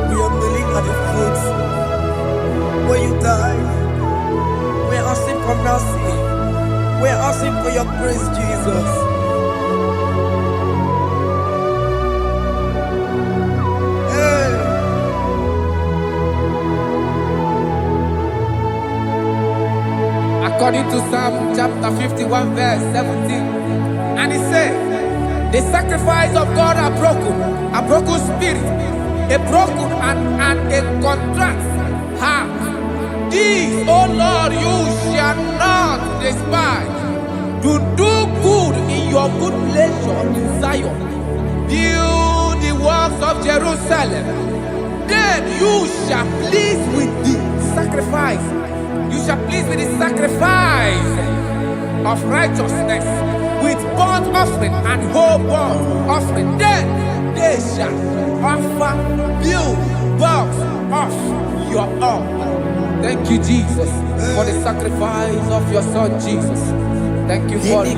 We are kneeling at the foot where you died. We are asking for mercy. We are asking for your grace, Jesus. According to Psalm chapter 51 verse 17. And he said, the sacrifice of God are broken spirit, a broken and a contrite heart. These, O Lord, you shall not despise. To do good in your good pleasure in Zion. Build the walls of Jerusalem. Then you shall please with the sacrifice. You shall please with the sacrifice of righteousness, with burnt offering and whole burnt offering. Then they shall offer you bulks of your own. Thank you, Jesus, for the sacrifice of your Son, Jesus. Thank you for it.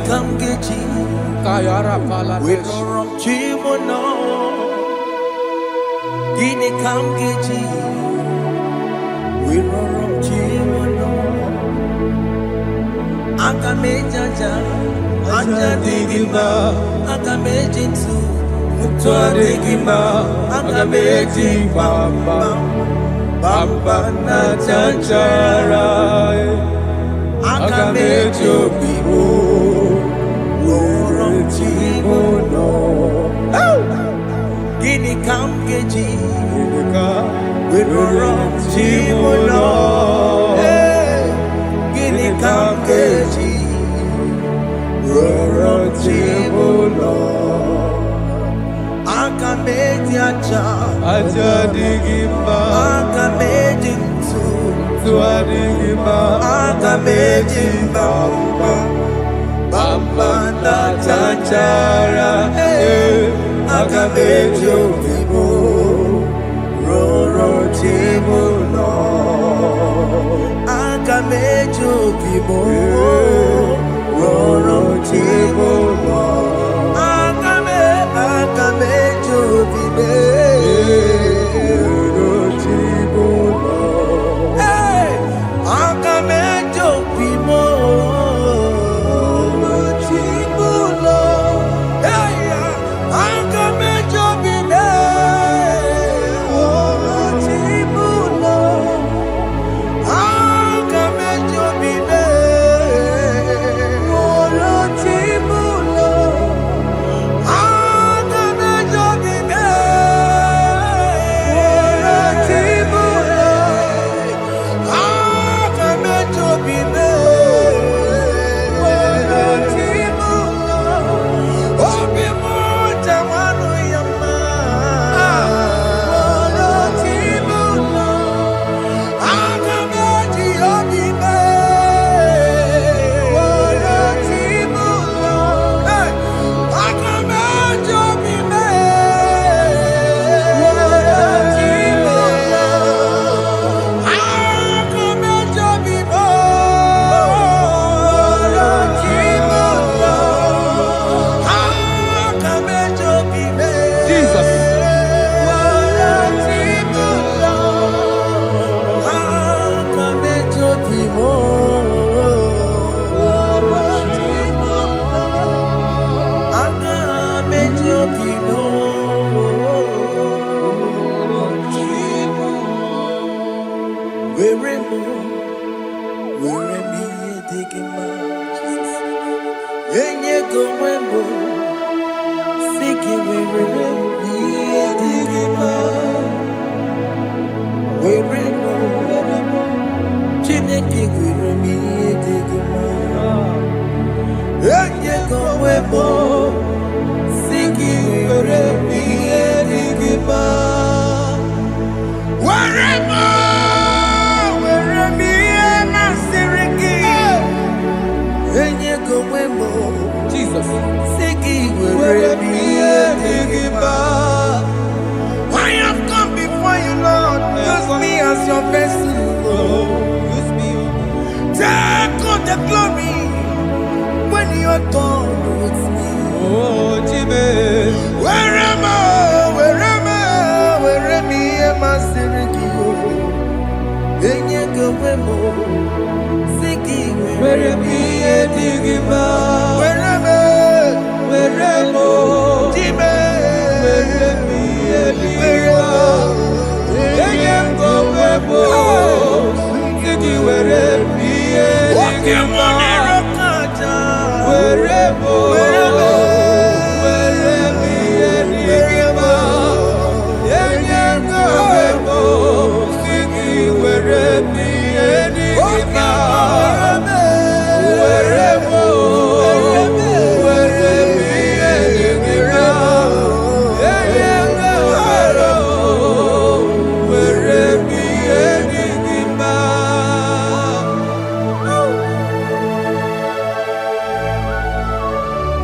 Akamejaja, ajadigima, akamejitu, mutuadigima, akameji bamba, bamba na chanchara, akameji obibo, worom chimono. Gini kamgeji, worom chimono. Gini kamgeji. aja digima aga meji ntu digima aga meji bamba na chachara aga meji obibo roro chibulo aga meji obibo roro chibulo aga meji obibo roro chibulo aga meji obibo I have come before you, Lord. Use me as your vessel. Use me. Take all the glory when you are done with me. oh Jime Where am I? digima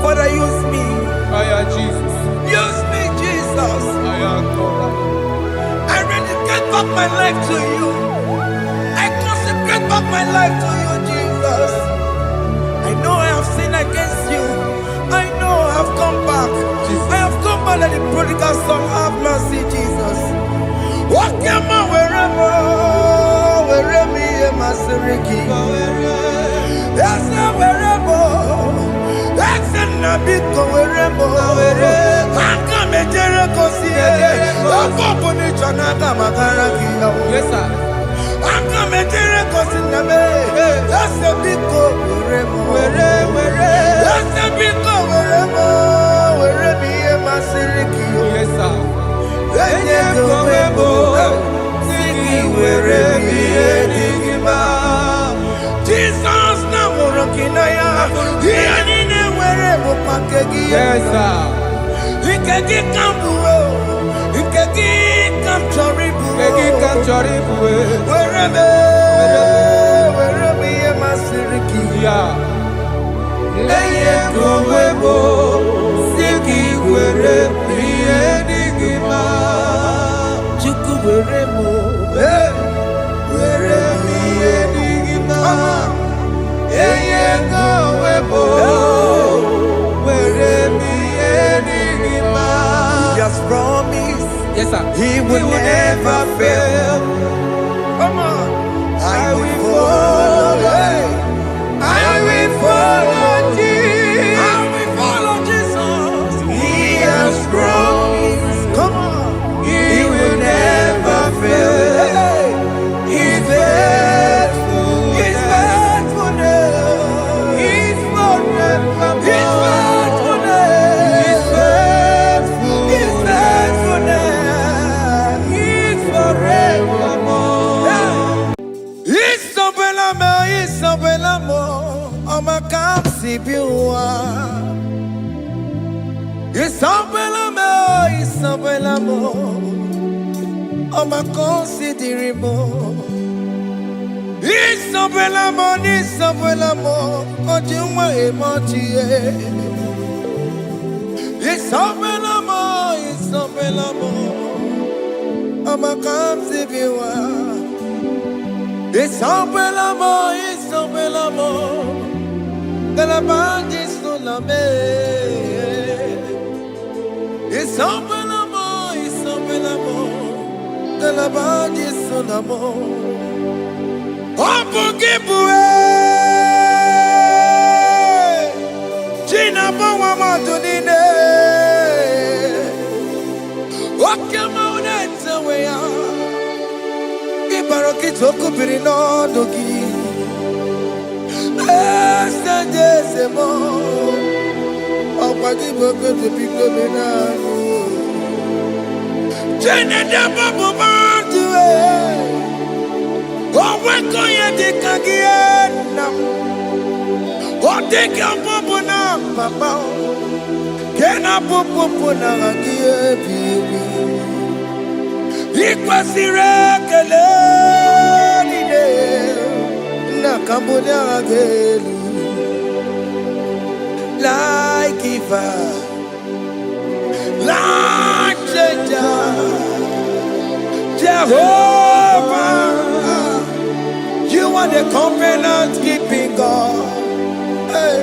Father, use me. Jesus. Use me, Jesus. I dedicate back my life to you. I consecrate back my life to you, Jesus. I know I have sinned against you. I know I have come back. I have come back like the prodigal son. Have mercy, Jesus. Walk your man wherever me and my Seriki. Yes, wherever. That's a nabiko wherever. I come a Jericho see. Yes, sir. I come a Jericho see. That's a big go wherever. That's a big go wherever me and my Seriki. Yes, sir. Jesus na murokina ya yani ne were bo pakegi Yes, sir. ikegi kambuo gị ka m chọrọ ịbụ were m ihe masịrị gị ya enye gị onwe m si gị were m ihe dị gị mma Chukwu were m were m ihe dị gị mma enye gị onwe m were m ihe dị gị mma Just promise yes sir He will never fail. Come on. I will follow. I will follow Jesus. I will follow Jesus. He has promised. Come on. He will never fail. He's faithful. He's faithful. He's forever. He's faithful. He's faithful. He's faithful. He's forevermore. Isabelamo, I'ma come see you. Isabelamo, I'ma consider more. Isabelamo, Ojuma emoji. Isabelamo, I'ma come see you. Isabelamo, de la bande solame. Isabelamo, de la bande solamo. Opugibue, Gina Bawa Madunine. Okamaunete weya. Ibaroki toko pirino dogi. Estadezemo. Opagi boke to pico menano. Jene de babu mandue. Oweko ye de kagiena. Odeka babu na papa. Kena popo na agie bibi. Ikwasire kelele na kambonya agelu like Eva like Jehovah you are the covenant keeping God hey,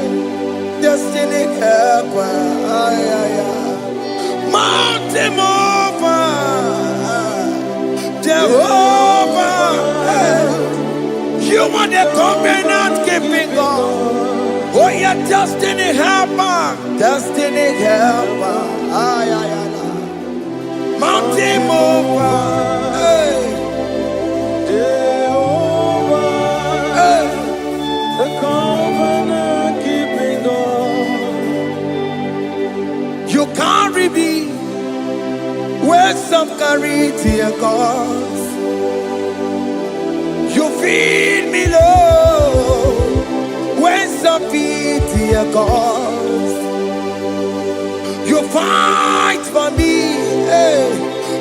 destiny helper mountain mover Jehovah, you are the covenant keeping God. Oh, your destiny helper, mountain mover, hey. Jehovah, hey. The covenant keeping God. You carry me where some carry tear gas. You feed me low when some feed tear gas. You fight for me hey,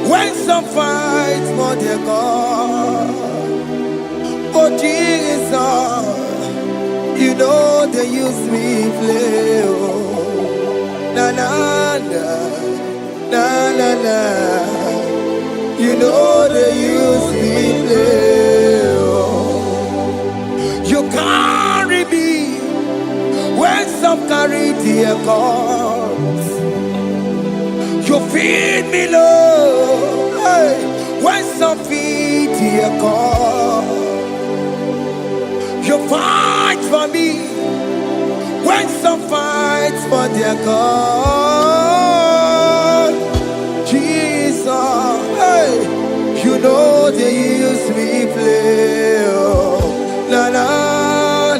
when some fight for their God. Oh Jesus, you know they use me play. Oh, na na na. Na na na, you know they use me play. Oh. You carry me when some carry their cause. You feed me low hey, when some feed their cause. You fight for me when some fight for their cause. Jesus, hey, you know they use me play. Oh, na na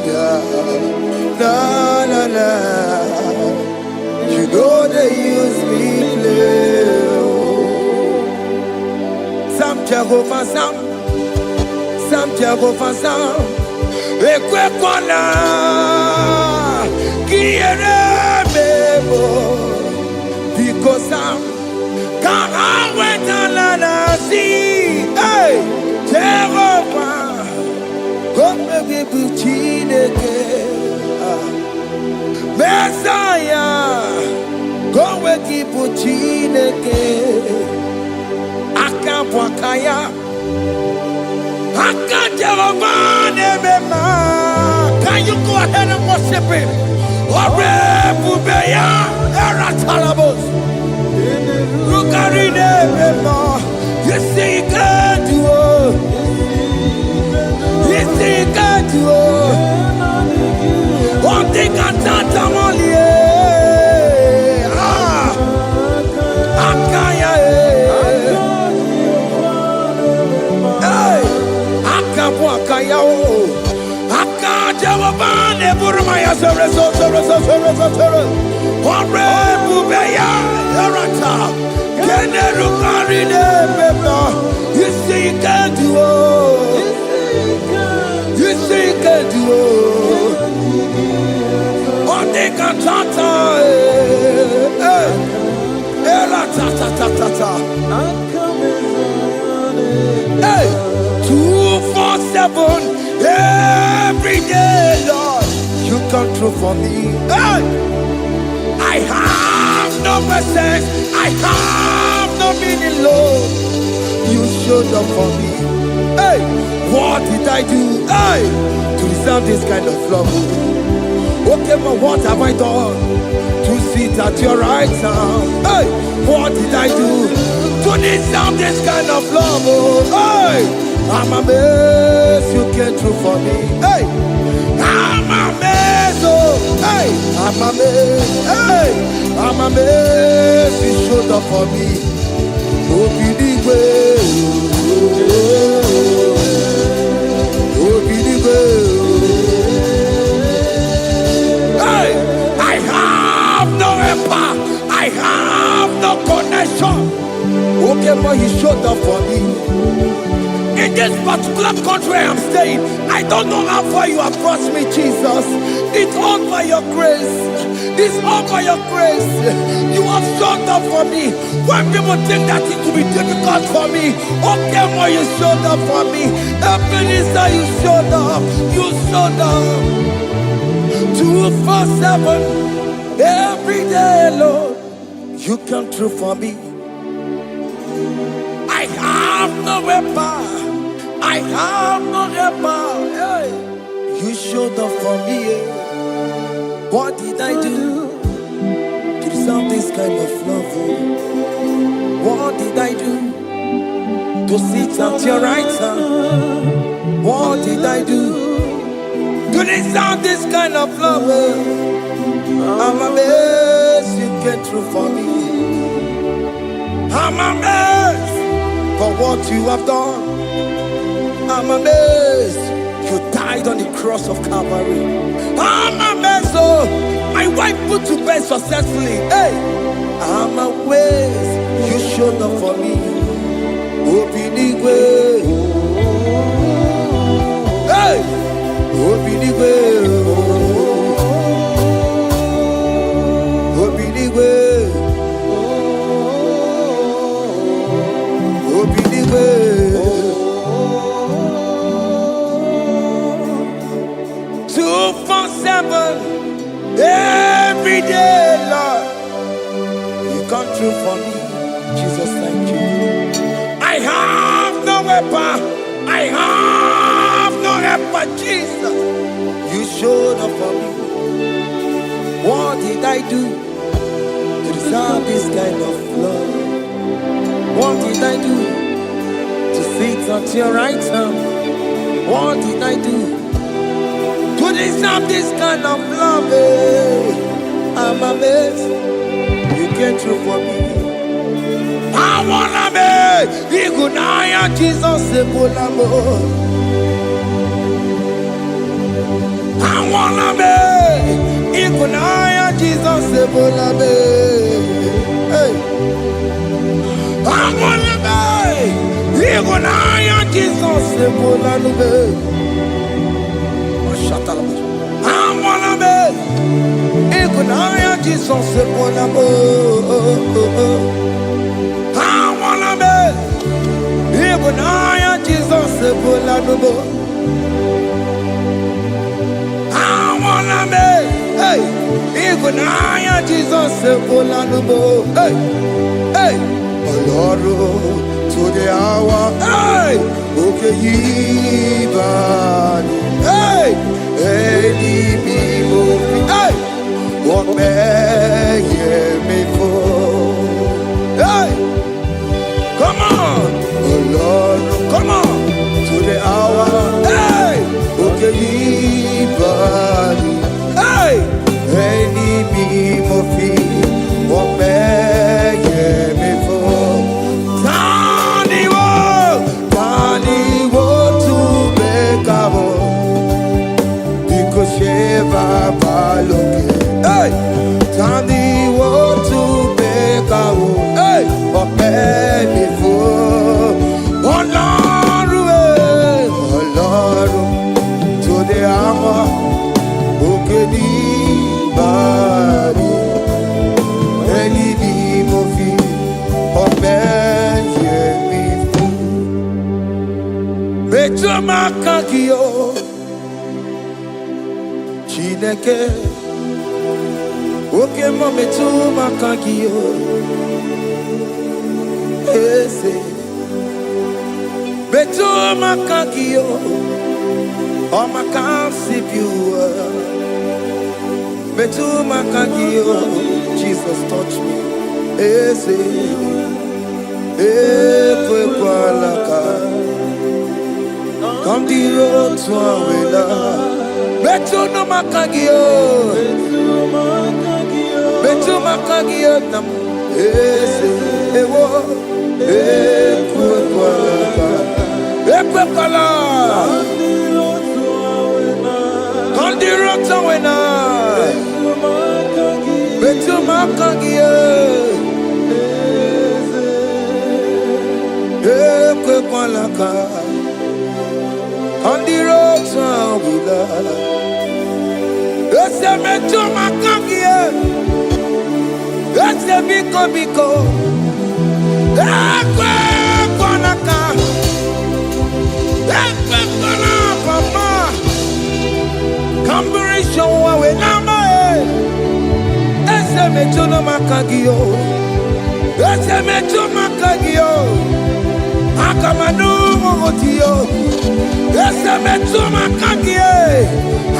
na, na na na. You know they use me play. Oh. Sam Jehovah Sam. Ekwe kona, kiere bebo, because Sam. Hey, Chineke. Messiah, go wake ibu Chineke. Akabwakaya, Akajelovane. Can you go ahead and worship him? Orebubeya, Eratalabos. Rukarine Mema. You see, you can do it. You see, you can do it. One thing I can't tell you. Akaya. Hey, Akabwakaya. Akajawabane Burmaya Sereso. Orebubeya, Erata. You see, you can do it. You see, you can do it. On the cantata, hey, 247 every day, Lord. You come through for me. Hey, I have no presence. I have no meaning, Lord. You showed up for me. Hey, what did I do? Hey, to deserve this kind of love? Okay, but what have I done to sit at your right hand? Hey, what did I do to deserve this kind of love? Hey, I'm amazed you came through for me. Hey, I'm amazed. Oh, hey, I'm amazed. Hey, I'm amazed you showed up for me. Hey, I have no empire. I have no connection. Okay, but you showed up for me. In this particular country I'm staying, I don't know how far you have brought me, Jesus. It's all by your grace. It's all by your grace. You have showed up for me. When people think that it will be difficult for me, okay, well, you showed up for me. Ebenezer, you showed up. You showed up. 247 every day, Lord. You come through for me. I have no weapon. I have no weapon. Hey. You showed up for me. What did I do to deserve this kind of love? What did I do to sit at your right hand? What did I do to deserve this kind of love? I'm amazed you came through for me. I'm amazed for what you have done. I'm amazed you died on the cross of Calvary. I'm amazed, oh, my wife put to bed successfully. Hey, I'm amazed you showed up for me. Obinigwe, hey, Obinigwe, Obinigwe, Obinigwe. 247 every day, Lord. You come through for me, Jesus. Thank you. I have no weapon. I have no weapon, Jesus. You showed up for me. What did I do to deserve this kind of love? What did I do to sit at your right hand? What did I do to deserve this kind of love? I'm amazed you came through for me. I wanna be Igunaya Jesus Sebulamo. I wanna be Igunaya Jesus Sebulame. Hey, I wanna be Igunaya Jesus Sebulame. I wanna be Igunaya Jesus Sebulamo. I wanna be Igunaya Jesus Sebulamo. I Hey, even I Jesus Sepolanubo. Hey, hey, Lord, to the hour. Hey, okay, Yibani. Hey, hey, hey, what may me for? Hey, come on, oh Lord, come on, to the hour. Hey, okay, Yibani. Hey, any me what may me for? Tani wo to make up. Because Sheva Baloke. Hey, Tani wo to make up. Hey, what may me for? Oh Lord, to the hour. Okay, body, any mofi, or me Betuma kakio, Chineke. Okay, mo betuma kakio, ese. Betuma kakio, oh my can't see you. Betuma kakio, Jesus touch me. Ese, ekwalaka. Come the road to Awela. Betuma kakio, Betuma kakio nam. Ese, ewo, ekwalaka. Ekwala. Come the road to Awela. Betuma kagia, ekwe kwalaka, on the road to Awila. Ese betuma kagia, ese biko, ekwe kwalaka, ekwe kwalaka, papa, kamburisho wawe nama. Ese mechono makagio, ese mecho makagio, akamanu mogotio, ese mecho makagie,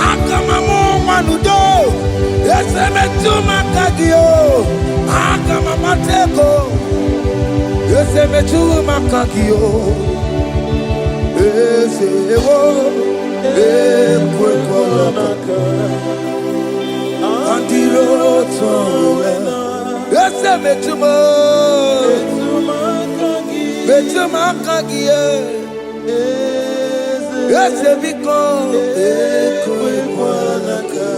akamamu manudo, ese mecho makagio, akamamateko, ese mecho makagio, ese ewo, ekwekolaka. On the road to Awela. Ese betuma kagie. Ese biko ekwalaka.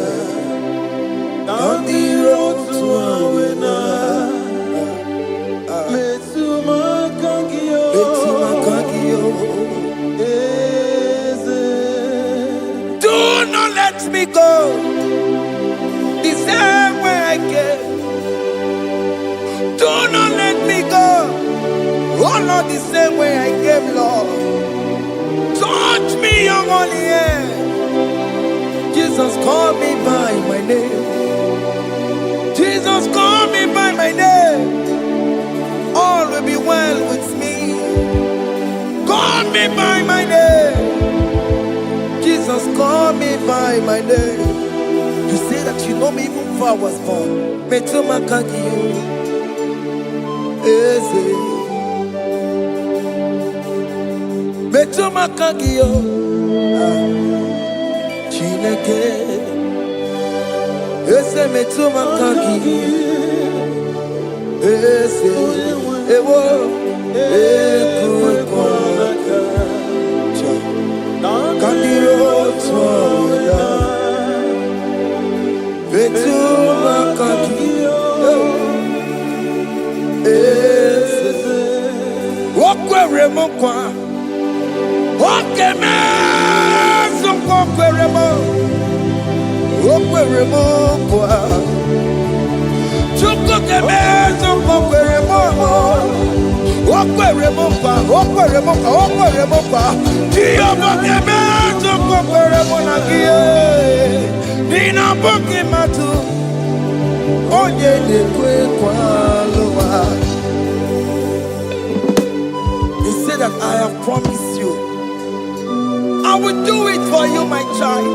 On the road to Awela. Betuma kagio. Do not let me go. The same way I came. Do not let me go. Oh Lord, the same way I came, Lord. Touch me, your holy hand. Jesus, call me by my name. Jesus, call me by my name. All will be well with me. Call me by my name. Jesus, call me by my name. You say that you know me even before I was born. Betuma kakio, ese. Betuma kakio, Chineke. Ese betuma kakio, ese. Ewo, ekwalaka. Kandiro twawela. Betuma kakio, ese. Wakwere mokwa, wakeme wakwere mokwa. Chuko kemezo wakwere mokwa. Wakwere mokwa. Kiyomo kemezo wakwere monagie. Nina boki matu onye lekwe kwalowa. He said that I have promised you, I will do it for you, my child.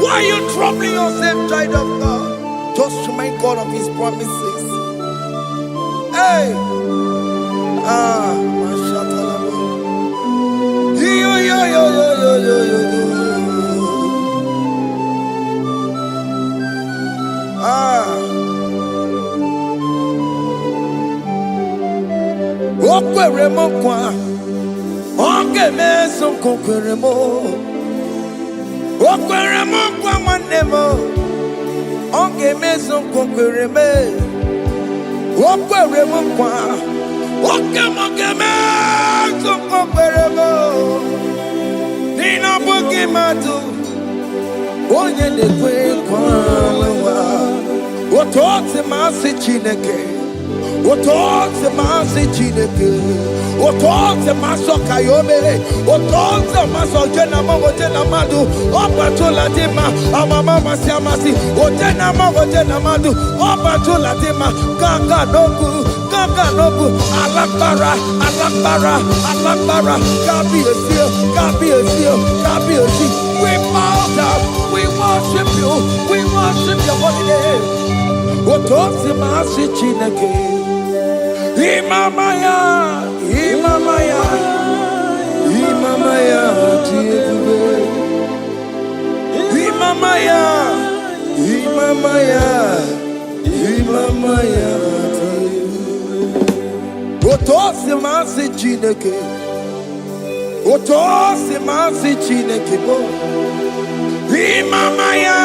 Why are you troubling yourself, child of God? Just remind God of His promises. Hey, mashallah. Yo. Okwere mo kwa, oge meso kokwere mo. Okwere mo kwa nwanne mo, oge meso kokwere me. Okwere mo kwa, oge meso kokwere mo. Nina bogi matu, onye lekwe kwalowa. Otote masi Chineke, otote masi Chineke, otote maso kayome, otote maso jena madu, opatola dima, amama masi amasi, ojena madu, opatola dima, ganga nogu, alakbara, Gabi esio. We bow down, we worship you holy name. Otosi masi Chineke, Imamaya, Tiebube, Imamaya, Otosi masi Chineke, bo. Imamaya.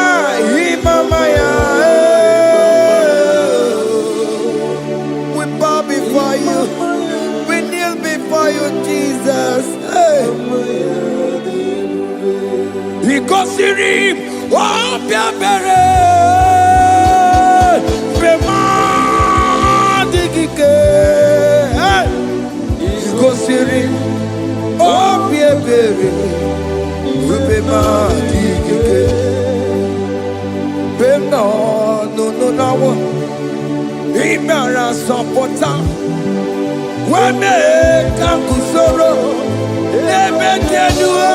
We bow before you. We kneel before you, Jesus. Hey. Ikosirim, obiabere, bemadigike. Ikosirim, obiabere, bemadigike. No. Imara sopota, wame kankusoro, ebekeduo,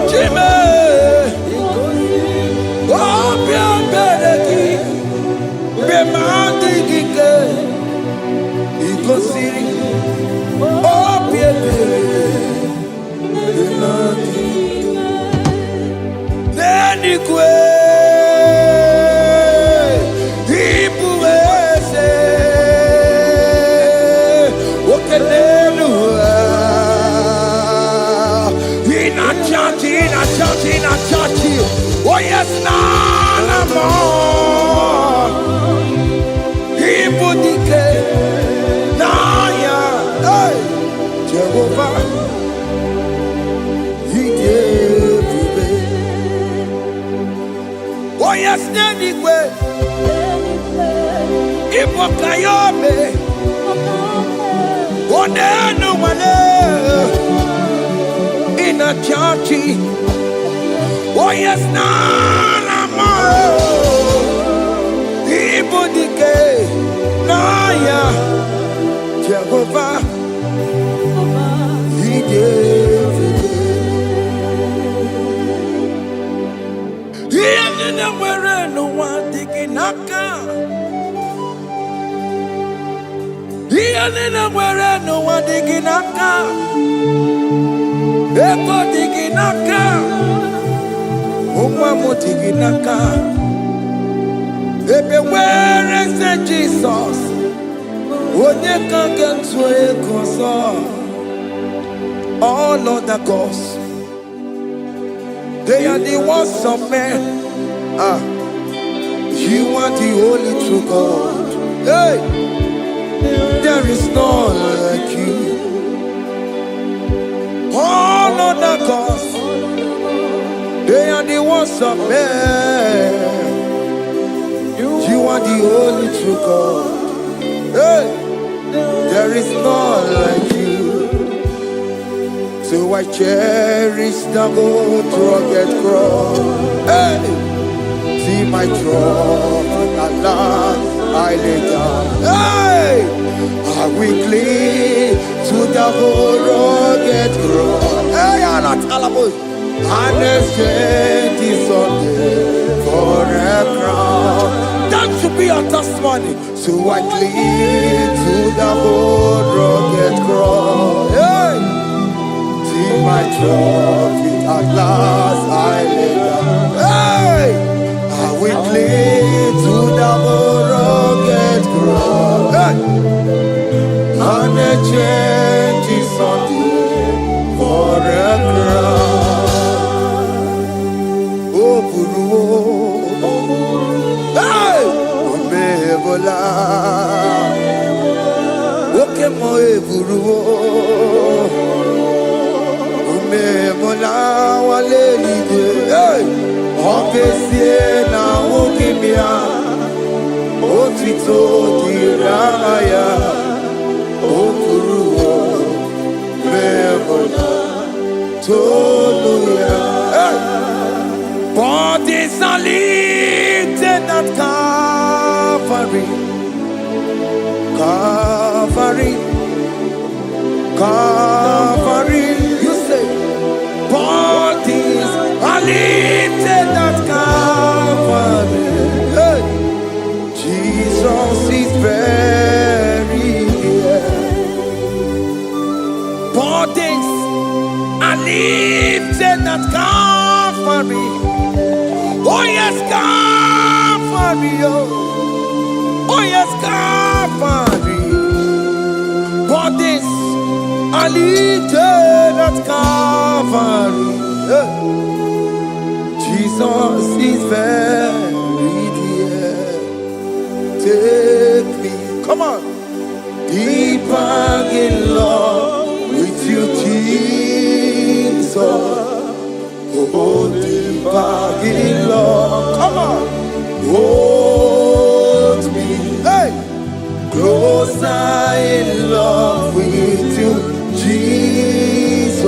Jime, obia bereki, bemadigike, ikosiri, obia bereki, nenikwe. Oh yes, nana more. Ibudike, naya, hey, Jehovah, He gave me. Oh yes, nanigwe, Ibokayobe, oh nenu wale, in a churchy. Oh yes, nana more. Ibudike, naya, Jehovah, He gave it. He didn't wear no one digging naka. He didn't wear no one digging naka. Eko digging naka. Tiginaka. Everywhere is Jesus. When you can get to all other gods, they are the works of men. You are the only true God. Hey, there is none like you. All other gods, they are the ones of men. You are the only true God. Hey, there is none like you. So I I cherish the good rugged cross. Hey, see my trophy at last I lay down. Hey, I will cling to the good rugged cross. Hey, I'm not Alamos. And exchange is someday for a crown. That should be your testimony. So I cling to the good rugged cross. Hey, see my trophy at last I lay down. Hey, I will cling to the good rugged cross. Hey, and exchange is someday for a crown. Hey, Omebola, Oke mo eburu, Omebola wale ide. Hey, Okesie na okimia, Otito diraya, Okuru, Omebola, Toluya. Hey. Bodies are lifted at Calvary, Calvary, Calvary. You say, bodies are lifted at Calvary. Hey. Jesus is very near. Bodies are lifted at Calvary. Oh yes, Calvary, oh yes, Calvary. Bodies are lifted at Calvary. Jesus is very dear. Take me, come on, deeper in love with you, Jesus. Oh, deeper in love, come on, hold me, hey, closer in love with you, Jesus.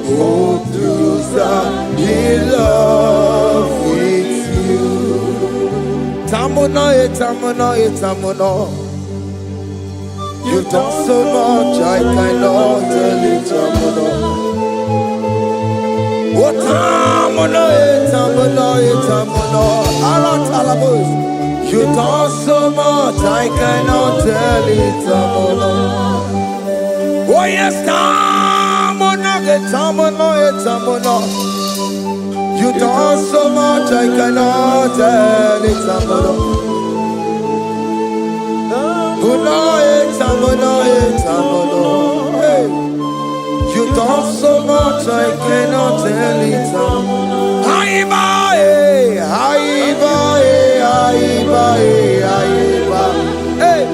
Oh, closer in love with you. Tamuno, tamuno, tamuno. You've done so much, I cannot tell you, tamuno. Oh, tamuno, tamuno, tamuno. Arat alabos. You done so much, I cannot tell it, tamuno. Oh yes, tamuno, tamuno, tamuno. You done so much, I cannot tell it, tamuno. Tamuno, tamuno, tamuno. Hey. You done so much, I cannot tell it. Hey,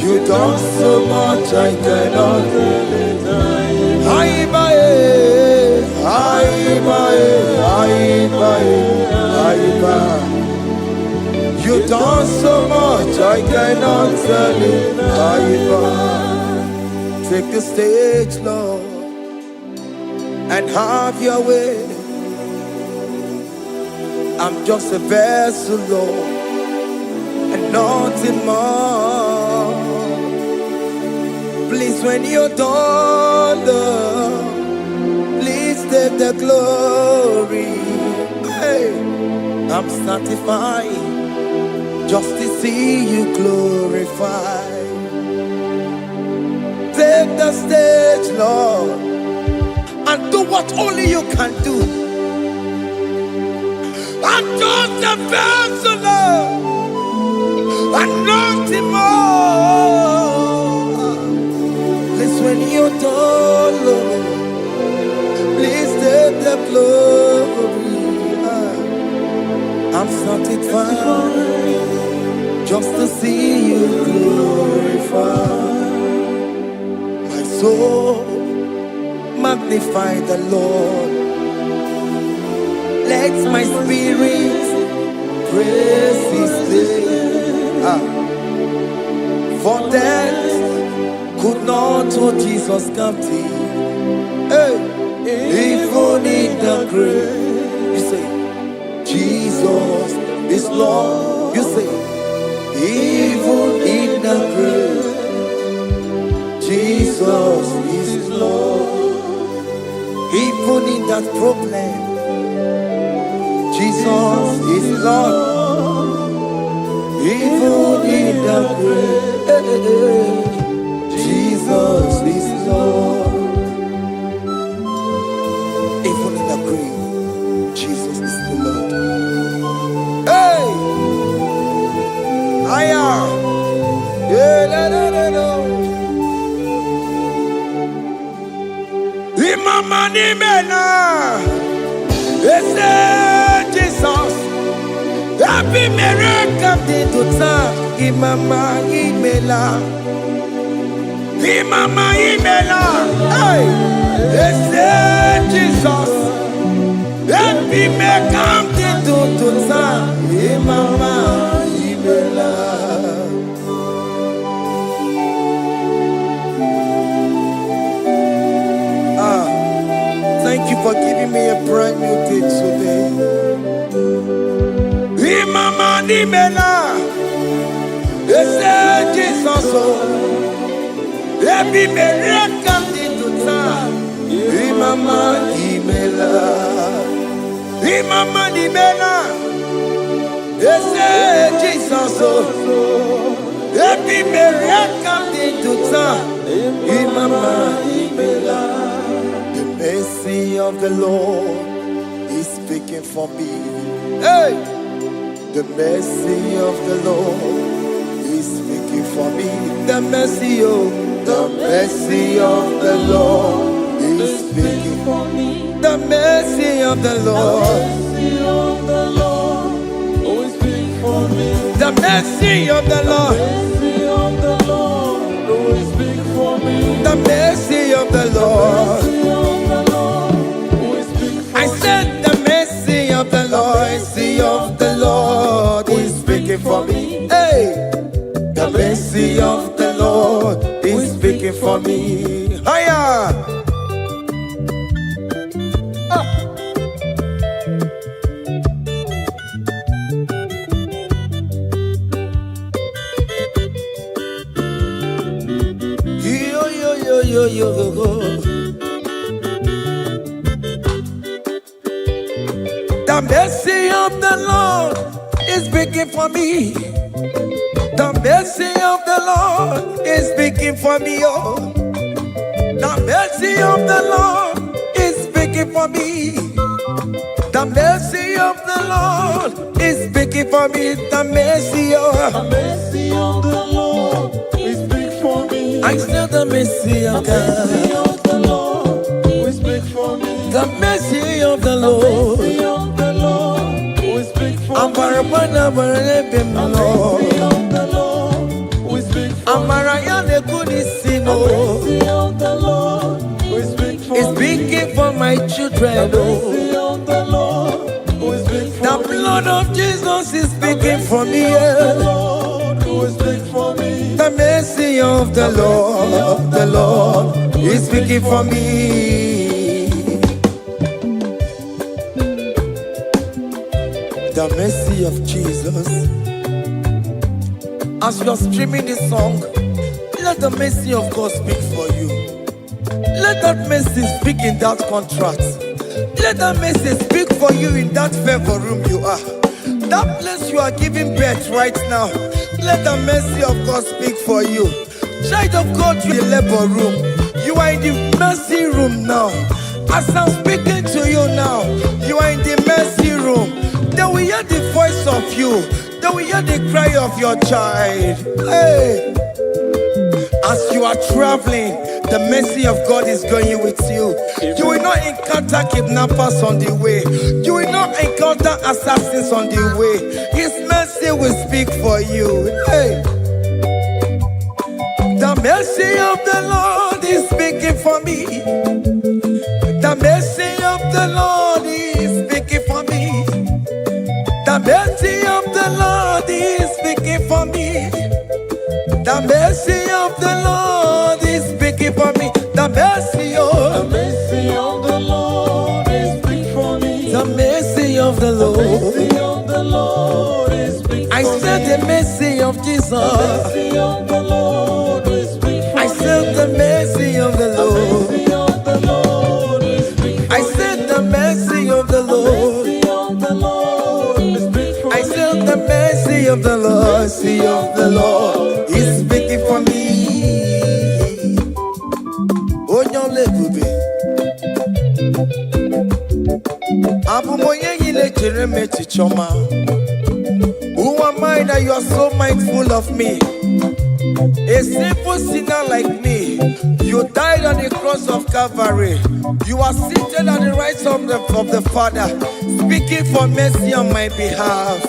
you done so much, I cannot tell it. You done so much, I cannot tell it. Take the stage, Lord, and have your way. I'm just a vessel, Lord, and nothing more. Please, when you're done, Lord, please take the glory. Hey, I'm satisfied just to see you glorified. Take the stage, Lord, and do what only you can do. I'm just a vessel, Lord, and nothing more. Please, when you're done, Lord, please take the glory. I'm satisfied just to see you glorified. My soul magnify the Lord. Let my spirit praise His name. For death could not hold Jesus captive. Hey, even in the grave, you say, Jesus is Lord. You say, even in the grave, Jesus is Lord. Even in that problem, Jesus is Lord. Even in the grave, Jesus is Lord. Even in the grave, Jesus is the Lord. Hey! Aya! Yeah, no, no, no, no. Imama ni mena, ese Jesus. Happy miracle de tuta, Imama imela, Imama imela. Hey, ese Jesus. Happy miracle de tuta, Imama imela. Thank you for giving me a brand new day today. Imama nimela, ese Jesus o. Ebi mereka dituta. Imama nimela, Imama nimela, ese Jesus o. Ebi mereka dituta. Imama nimela. The mercy of the Lord is speaking for me. Hey! The mercy of the Lord is speaking for me. The mercy of the Lord is speaking for me. The mercy of the Lord always speak for me. The mercy of the Lord always speak for me. The mercy of the Lord. I said the mercy of the Lord is speaking for me. Hey, the mercy of the Lord is speaking for me. Hiya. Yo yo yo yo yo yo. The mercy of the Lord is speaking for me. The mercy of the Lord is speaking for me. Oh, the mercy of the Lord is speaking for me. The mercy of the Lord is speaking for me. The mercy of the Lord is speaking for me. I said the mercy of God. The Lord will speak for me. The mercy of the Lord. The Lord will speak for me. I'm the Lord. The Lord will speak for I'm me. the The Lord will speak for It's me. speaking for my children. The Lord will speak for The me. blood of Jesus is speaking for me. The Lord will speak for me. The mercy of the Lord is speaking for me. The mercy of Jesus. As you are streaming this song, let the mercy of God speak for you. Let that mercy speak in that contract. Let that mercy speak for you in that favor room you are. That place you are giving birth right now. Let the mercy of God speak for you. Child of God, you are in the labor room. You are in the mercy room now. As I'm speaking to you now, you are in the mercy room. They will hear the voice of you. They will hear the cry of your child. Hey! As you are traveling, the mercy of God is going with you. You will not encounter kidnappers on the way. You will not encounter assassins on the way. His mercy will speak for you. Hey. The mercy of the Lord is speaking for me. The mercy of the Lord is speaking for me. The mercy of the Lord is speaking for me. The mercy of the Lord is speaking for me. The mercy of of Jesus. mercy of the Lord is big for I said the mercy of the Lord. mercy of the Lord is big for I said the mercy of the Lord. mercy of the Lord is big for I said the mercy of the Lord. Mercy of the Lord is speaking for me. Onyolebube. Abumoye yile jereme chichoma. Who am I that you are so mindful of me? A simple sinner like me. You died on the cross of Calvary. You are seated at the right of the Father, speaking for mercy on my behalf.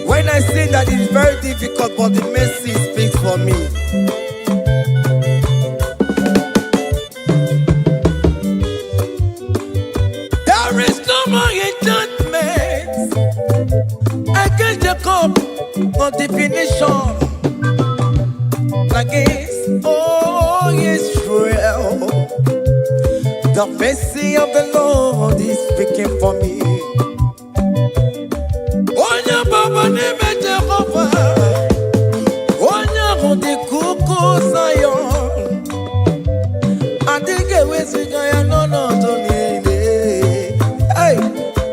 When I say that it's very difficult, but the mercy speaks for me. There is no more enchantment against Jacob, no definition against all Israel. The mercy of the Lord is speaking for me. Onya baba neme Jehovah, onya hundi kuku Zion. Adige wesigaya no tonile. Hey,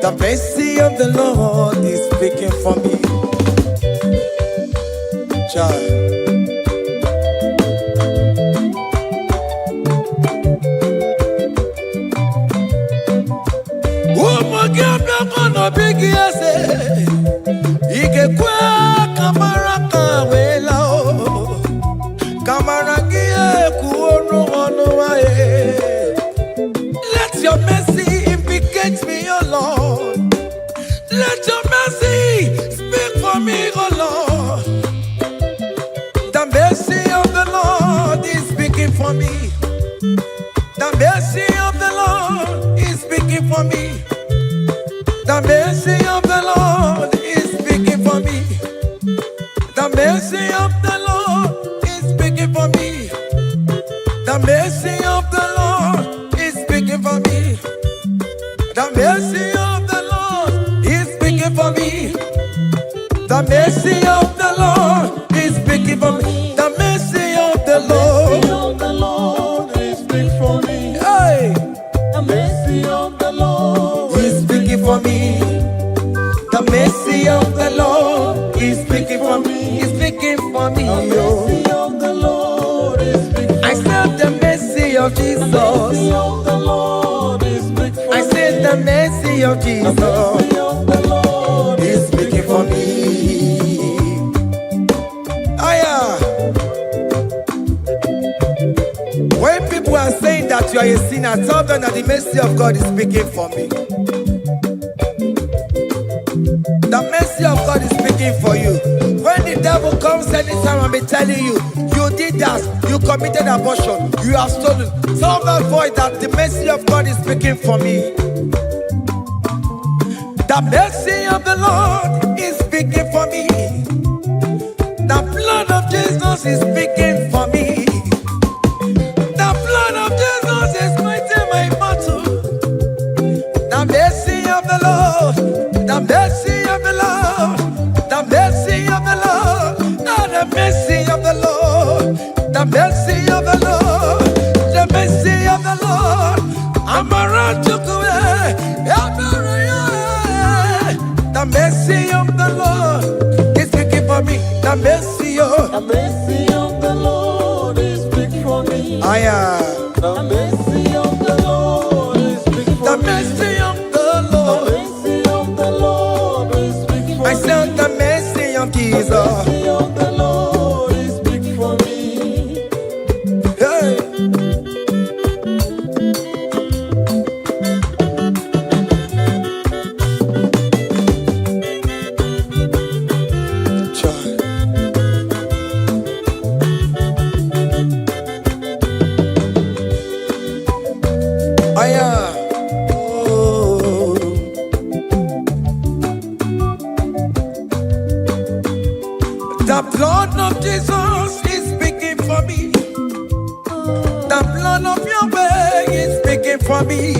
the mercy of the Lord is speaking for me. Child. Bigi ase ikekwe kamara kawela o kamara gie kuonu onu wae. Let your mercy implicate me, O Lord. Let your mercy speak for me, O Lord. The mercy of the Lord is speaking for me. The mercy of the Lord is speaking for me. The mercy of the Lord is speaking for me. The mercy of the Lord is speaking for me. The mercy of the Lord is speaking for me. The mercy of the Lord is speaking for me. The mercy of the Lord is speaking for me. The mercy of the Lord is big for me. Hey, The mercy of the Lord is speaking for me. The mercy of the Lord is speaking for me. Is speaking for me. the mercy of the Lord is big for I said the mercy of mercy Jesus. of the Lord is big for I said the mercy of Jesus mercy of the Lord is speaking for me. Aya. When people are saying that you are a sinner, tell them that the mercy of God is speaking for me. The mercy of God is speaking for you. When the devil comes anytime and be telling you, you did that, you committed abortion, you have stolen, tell that voice that the mercy of God is speaking for me. The mercy of the Lord is speaking for me. The blood of Jesus is speaking for me. The blood of Jesus is fighting my battle. The mercy of the Lord, the mercy of the Lord, the mercy of the Lord, the mercy of the Lord, the mercy of the Lord, the mercy of the Lord. I'm around to go. The mercy of the Lord is speaking for me. The mercy of the mercy of the Lord is big for me. The mercy of the Lord is big for the me. mercy of the The Lord. mercy of the Lord is big for I me. said the mercy of The Jesus. mercy of the Lord is big for me. Hey. Child. I am. Oh. The blood of Jesus is speaking for me. The blood of Yahweh is speaking for me.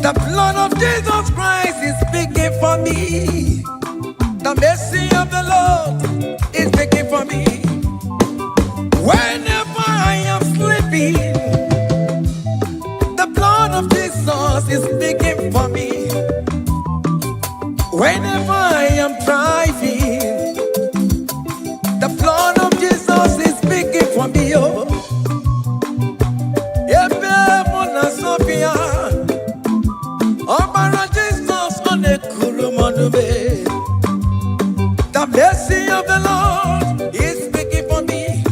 The blood of Jesus Christ is speaking for me. The mercy of the Lord is speaking for me. Whenever I am sleeping, the blood of Jesus is speaking for me. Whenever I am driving, the blood of Jesus is speaking for me. Oh, Sophia, oh, Jesus on the Kurumanube. The mercy of the Lord is speaking for me.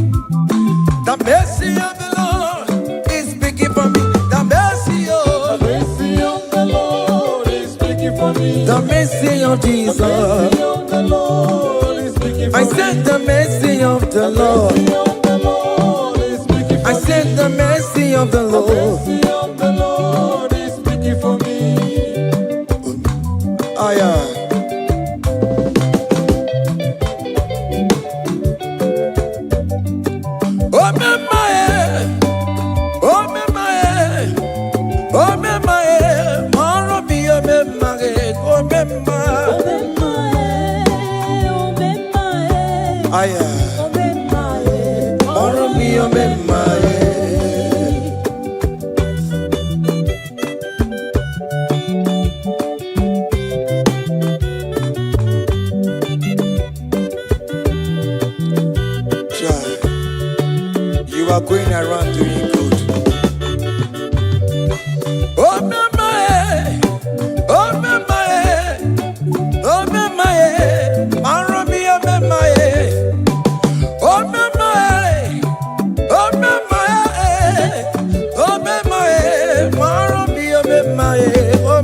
The mercy of the Lord is speaking for me. The mercy of the Lord is speaking for me. The mercy of Jesus. The mercy of the Lord is speaking for I said the mercy of the Lord. I said the mercy of the Lord. The mercy of the Lord is speaking for me. You are going around doing good. Oh, my, oh, my, oh, my, Maromi, oh, my, oh, my, oh, my, oh, my, Maromi, oh, my, oh,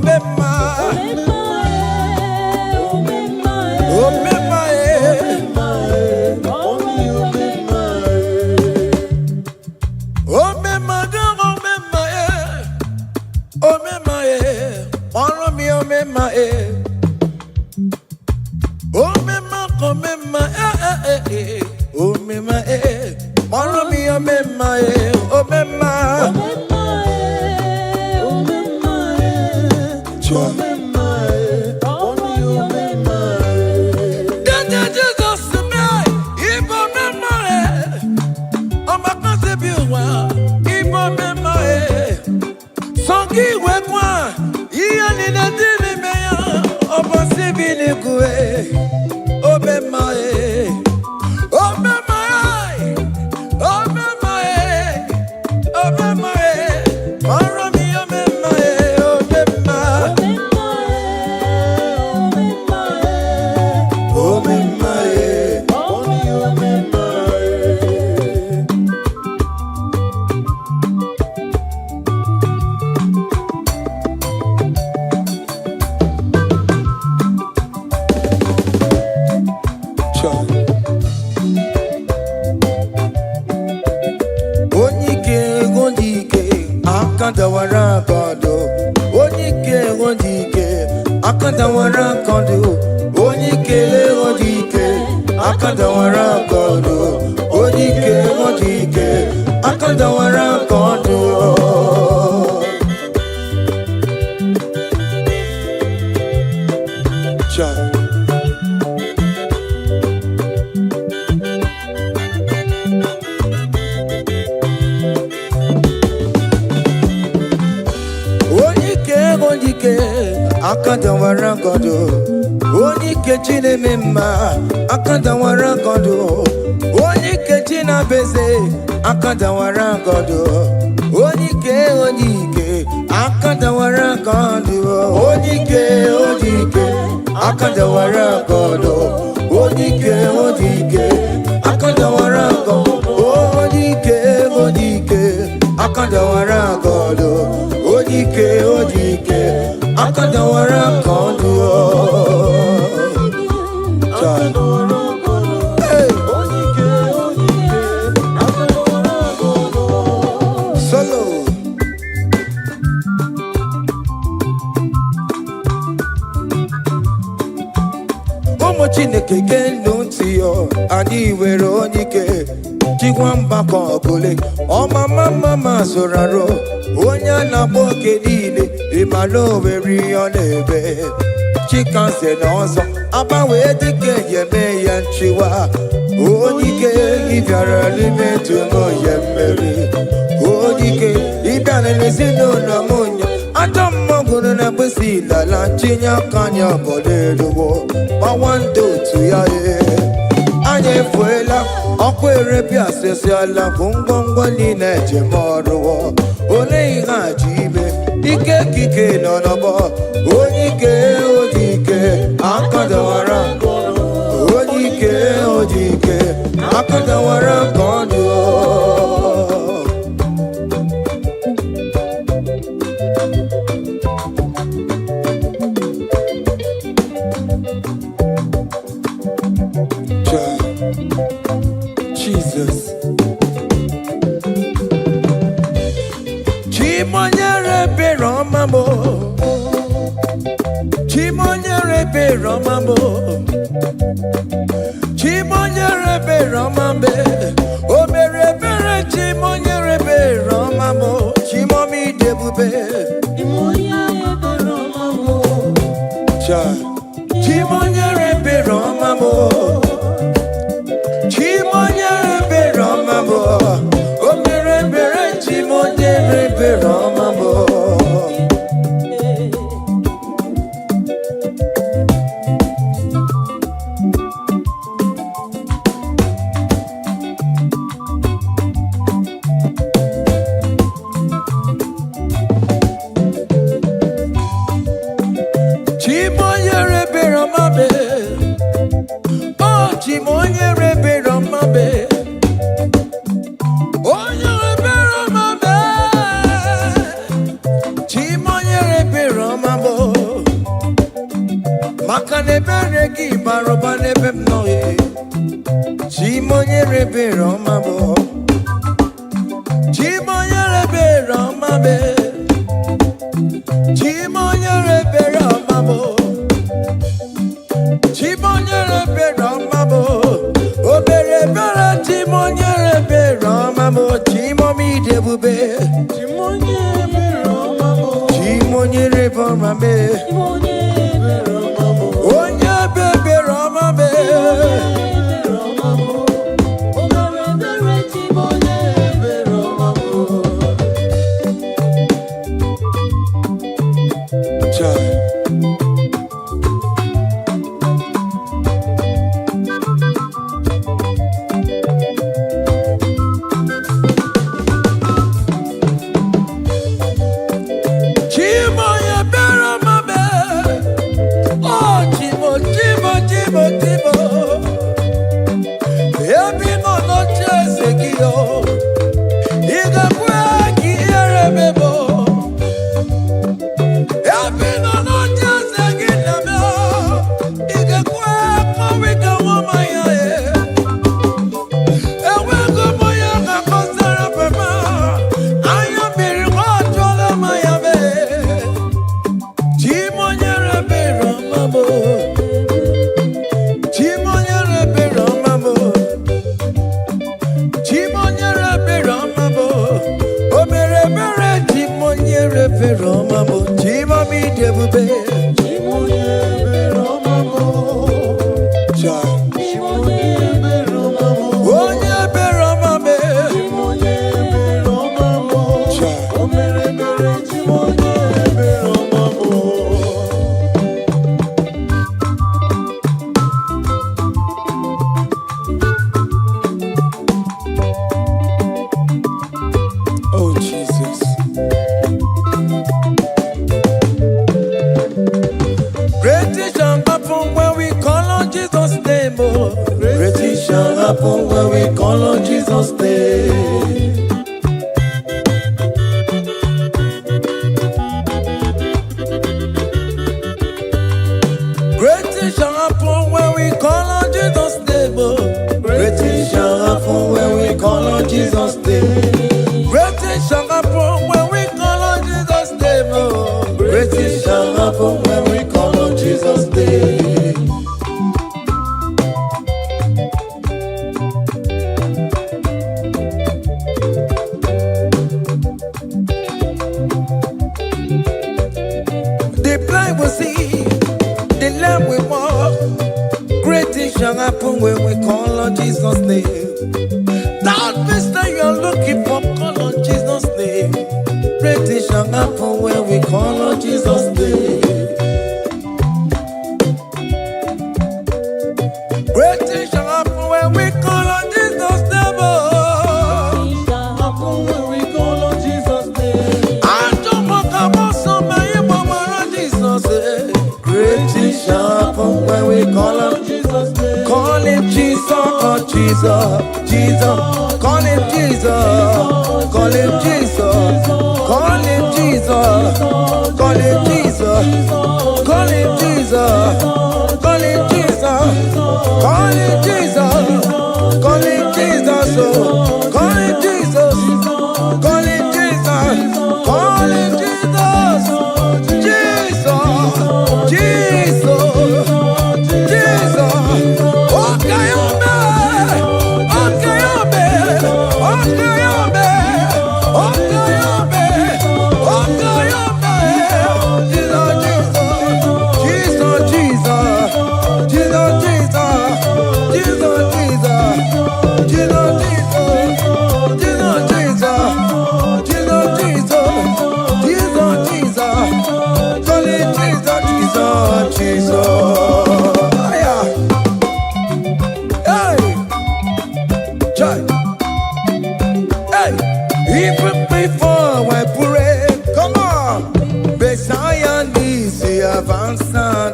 chicken say no so. Aba we dike ye me yan chiwa. Odike if you're living to know ye merry. Odike if you're listening no munya. Adam mogunu na busi la la chinya kanya bode duwo. Ba one do to ya ye. Anye fuela okwere pia sesi ala kungongo ni neje moruwo. Ole iha jibe ike kike no no bo. Odike akadawara Odike akadawara kondo. Jesus Chimonyere Romambo Chimonyere Romambo Chimonyere Romambe Omere Bere Chimonyere Romambo Chimomi Debube Chimonyere Romambo Chimonyere Romambo Chimonyere Romambo Omere Bere Chimonyere Romambo. on Jesus' name. That mister you're looking for, call on Jesus' name. Great things shall happen when we call on Jesus' name. Great things shall happen when we call on Jesus' name. Things shall happen when we call on Jesus' name. I don't want to come on my mama on Jesus' name. Great things shall happen when we call on Jesus' name. Call him Jesus, oh Jesus, Jesus. Call him Jesus, call him Jesus, call him Jesus, call him Jesus, call him Jesus, call him Jesus, call him Jesus, call him Jesus, oh, call him Jesus, call him Jesus, call him Jesus, Jesus, Jesus. Okay, even before I pray, come on. Messiah needs the advance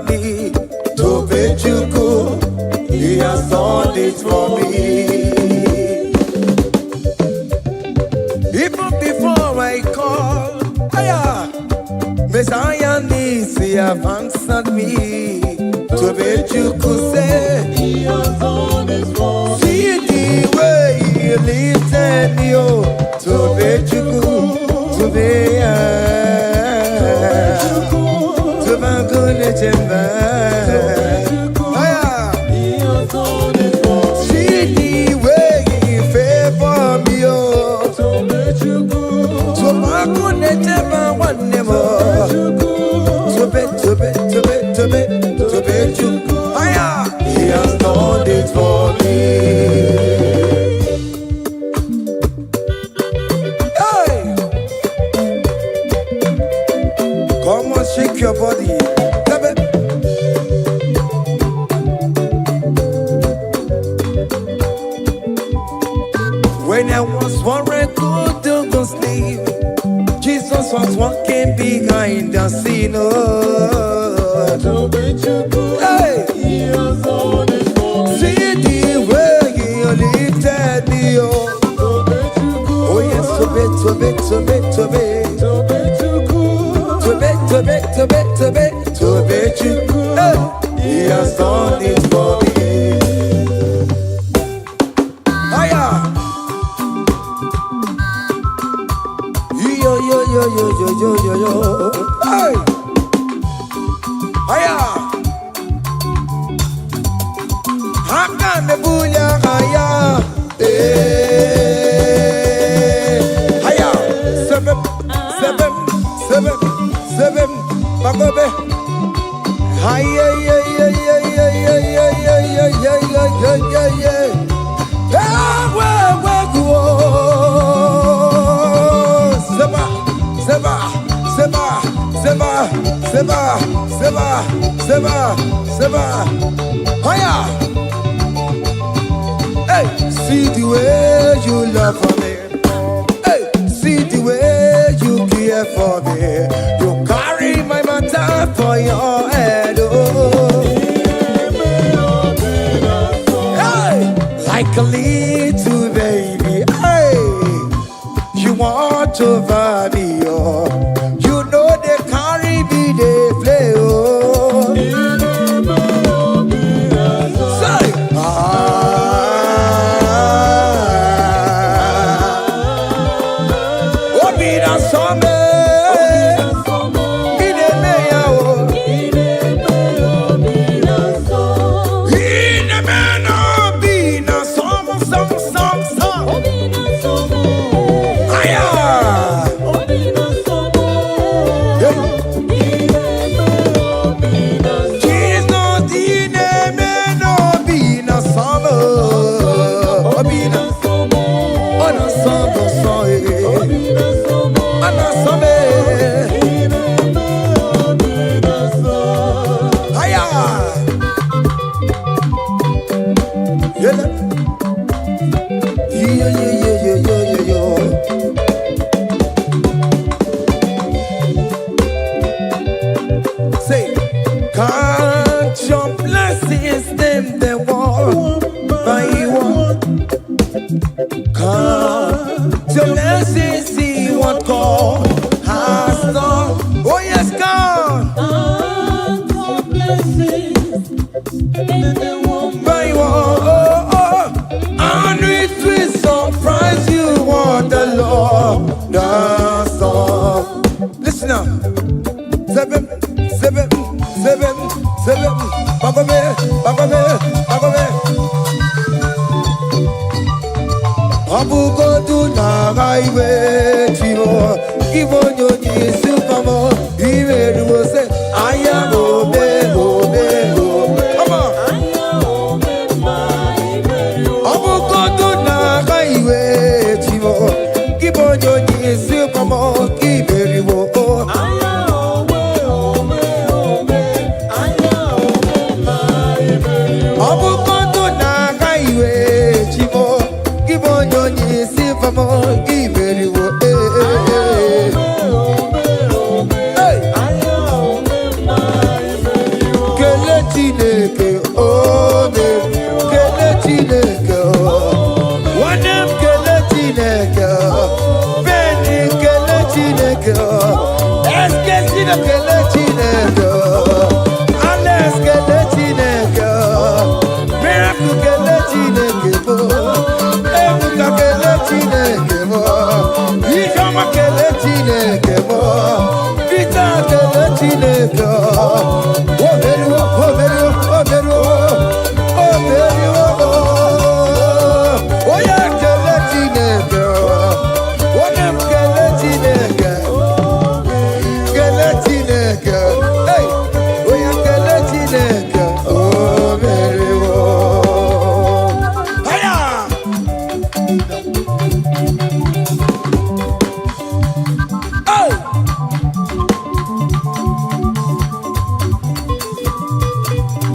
me to bet you good. He has done it for me. Even before I call, Messiah needs the advance me to bet you could say He has done it for me. see the way he lifted me up to bet you could to be to my goodness and bad. He has done it for me. See the way he favor me up To make you good. to my goodness and bad one never to bet you he has done it for me. Hey! Come on, shake your body. When I was worried, good to go sleep, Jesus was walking behind the scene. To make you good. Hey! He has done it for me. See the way he lifted me up. To make you good. Oh yes, to be. To make you good. To bet you good. Hey, he has done it for me. Hiya. Yo. Hey. Hiya. Haka me bunya hiya. Hiya. Seven. Bagobe. Hiya. Seba. Hiya. Hey, see the way you love for me. Hey, see the way you care for me. You carry my matter for your head. Oh. Hey, like a little baby. Hey, you want over me. Oh. You know they carry me, they play. Oh. Say, count your blessings, them they walk by one. Count your blessings, see what God has done. Oh yes, God. Count your blessings, By one, and with sweet surprise you what the Lord does done. Listen now. Seven. Bagome. Abugo do na highway timo. Ibo nyoni supamo. Ibe do say aya obe. Come on. Abugo do na highway timo. Ibo nyoni supamo. Ibe do Abukondo na kaiwe chimo Kibonyo nyisi famo Kiberi wo Kele chineke ome Kele chineke Wanem kele chineke Beni kele chineke Eske sino kele chineke Ales kele chineke Miracle kele chineke mo Ebuka kele chineke mo Ikama kele chineke mo Vita kele chineke Oberu Oya kele chineke Onem kele chineke Kele chineke Hey Oya kele chineke Oberu Aya Oh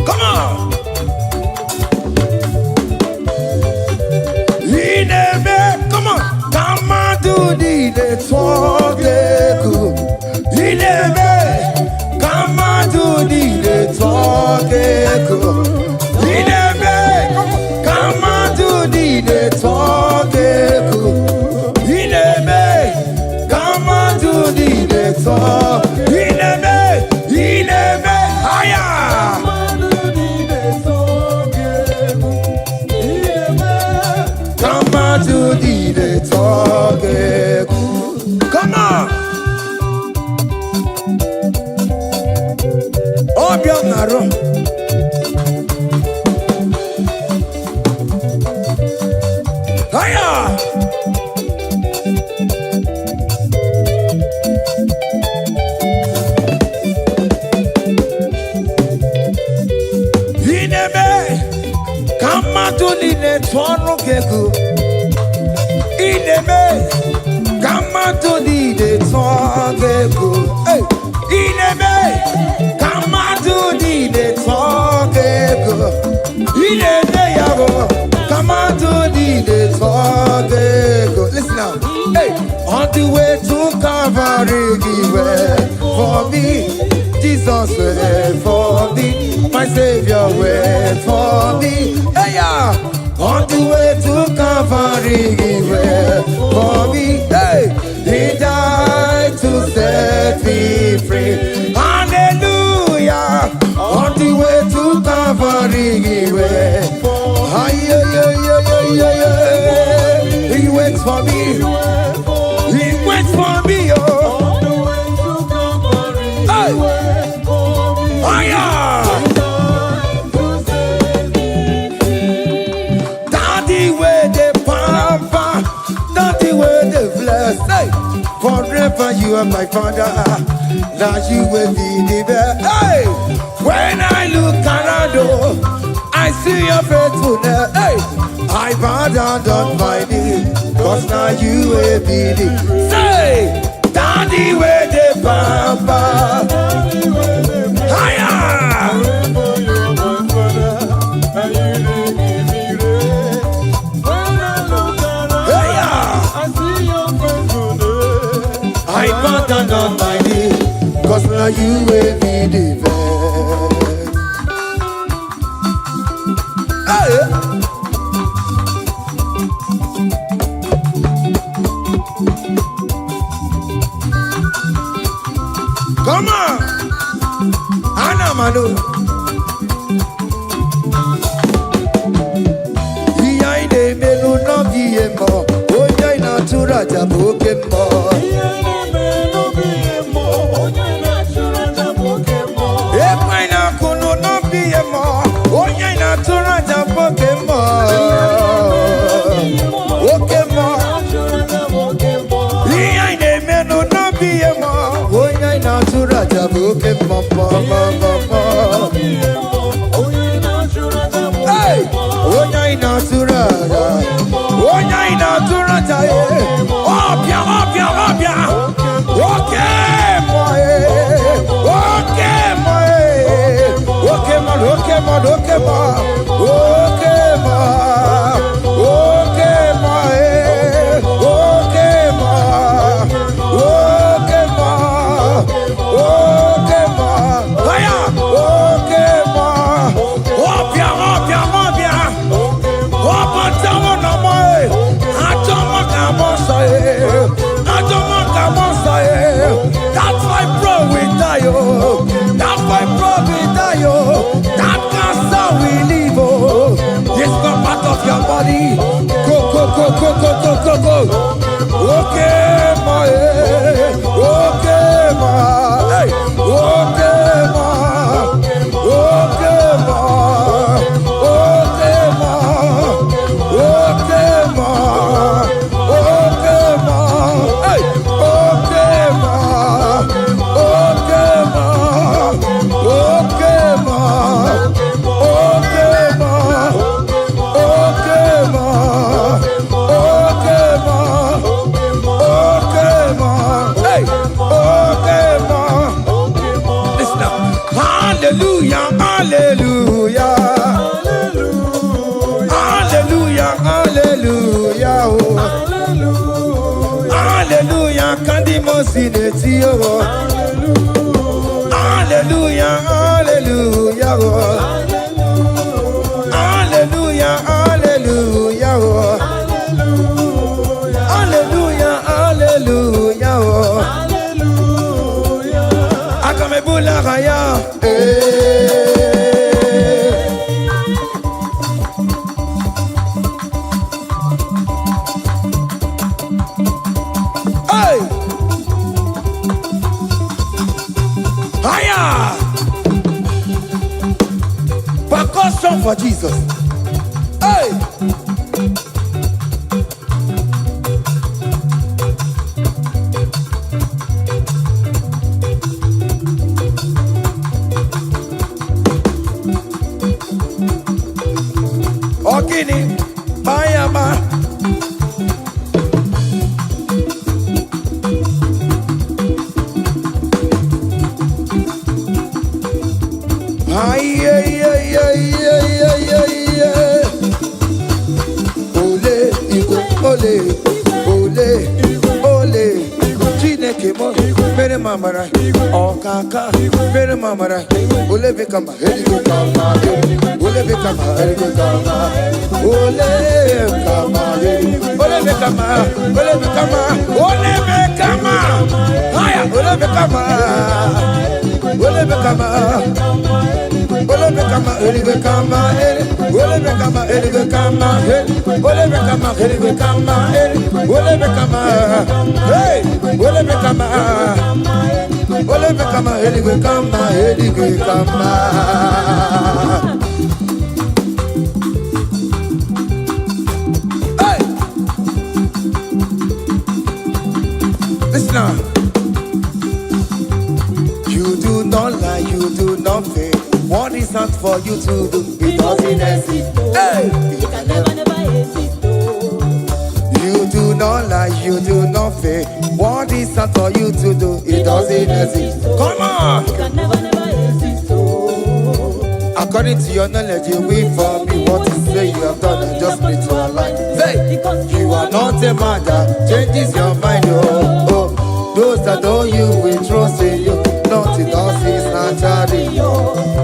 Come on Come on Come on do the talk Come on do the talk Come on do the talk Come on do the talk Higher Come on to the talk. Come on. Oh, Bionaro. Hiya. Come on to the network. Ineme, come on to the talk. Hey, Ineme, come on to the talk. Ineme, come on to the talk. Listen now. Hey, on the way to Calvary, wait for me. Jesus wait for me. My Savior wait for me. Hey, yeah. On the way to Calvary, he wait for me. Hey, he died to set me free. Hallelujah. On the way to Calvary, he wait. He waits for me. He waits for me. Oh. Hey. Oh, yeah. Hey, forever you are my father. Now you will be the best. Hey, when I look around, I see your faithfulness. Hey, I bow down on my knees, cause now you will be the. Say, Daddy, where the papa. Higher. now you will be the best. Hey. Come on, Anna Manu. Iyaine melu no biemo, oya ina turaja bokemo. Iyaine melu biemo, oya ina turaja bokemo. Emaina kunu no biemo, oya ina turaja bokemo. Bokemo. Iyaine melu no biemo, oya ina turaja bokemo. Hey, oya ina turaja, oya ina turaja, obia, obia, obia, okay, boy, okay, boy, okay, man, okay, man, okay, man, okay, man, okay, man, okay, man, okay, man, okay, man, hiya, okay, man, obia, obia, obia. That's why bro we die, oh. That's why bro we die, oh. That cancer we live, oh. This not part of your body. Go, go, go, go, go, go, go, go. Okay, my, okay, my, hey, okay, my, okay, my, okay, my, okay, my, okay, my, hey, okay, my, okay, my, okay, my, okay, my, okay, my, okay, my, okay, my, hey, okay, my. Listen up. Hallelujah, hallelujah, hallelujah, hallelujah, oh. Hallelujah, kandi mosineti, oh. Hallelujah, hallelujah, oh. Hallelujah, hallelujah, oh. Hallelujah, hallelujah, oh. Akamebula raya, hey, higher, percussion for Jesus, hey. Okini, Mayama. Ay, ay, ay, ay, ay, ay, ay, ay. Ole, Igbo, ole, ole, ole. Chineke mo, mere mamara, okaka, mere mamara. Ole bekama, heligo kama, ole bekama, heligo kama, ole bekama, ole bekama, ole bekama, ole bekama, haya, ole bekama, ole bekama. Ole bekama, heligo kama, ole bekama, heligo kama, ole bekama, heligo kama, ole bekama, hey, ole bekama, ole bekama, heligo kama, heligo kama. Hey, listen now. You do not lie, you do not fail. What is not for you to do? It doesn't exist. Hey! It can never exist. You do not lie, you do not fail. What is not for you to do? It doesn't exist. Come on! It can never exist. According to your knowledge, you will for me. What you say you have done and just need to align. Say, you are not a man that changes your mind. Oh, oh. Those that know you will trust in you. Not in all.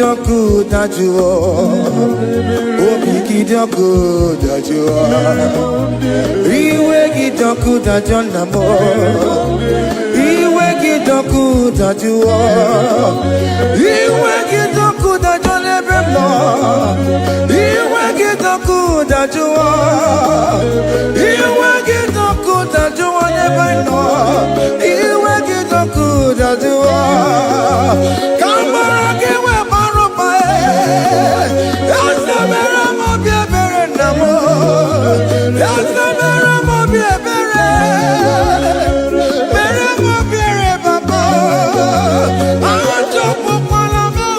gidoku dajuo. Obi gidoku dajuo. Iwe gidoku dajonamo. Iwe gidoku dajuo. Iwe gidoku dajonebemo. Iwe gidoku dajuo. Iwe gidoku dajuo nebeno. Iwe gidoku dajuo. Kamara giwe marupa Yasamera mo biebere namo. Yasamera mo biebere. Mere mo biere baba. Ajo pupala mo.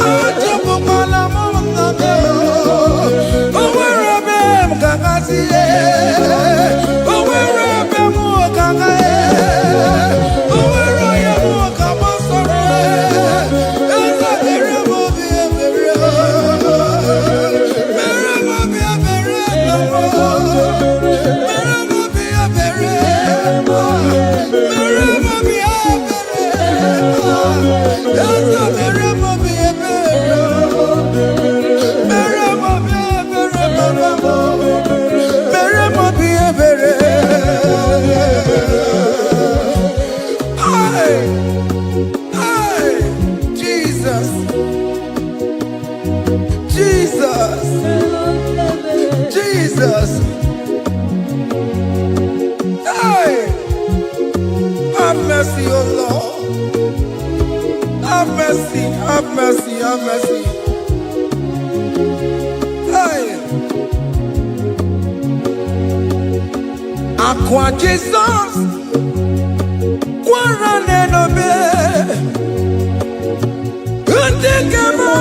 Ajo pupala mo namo. Owere bem kakasiye. Owere bem mo kakaye. Owere ya mo kamasore. Yasamera mo biebere. Mere mo biebere namo. Mere mo biebere. Mere mo biebere. Yasamera mo biebere. Mere mo biebere baba. Mere mo biebere. Hey, hey, Jesus, Jesus, Jesus. Hey, have mercy, oh Lord. Have mercy, have mercy, have mercy. Hey, Aqua Jesus, Quarane no be, Undekemo,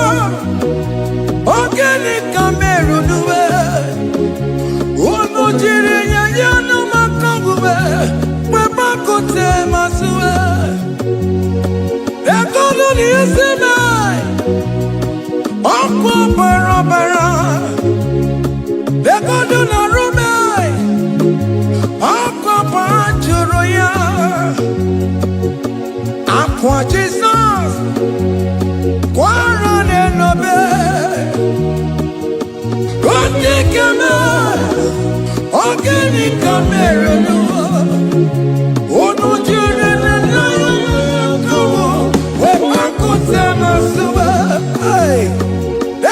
Organic Cameru nuwe, Unujiri yanu makangube, Webakote masue, Ekolu ni esime, Okwa barabara, Ekolu na rume, Okwa panjuruya, Aqua Jesus, Quarane no be, Undekemo, Organic Cameru nuwe, Unujiri yanu Webakote masue,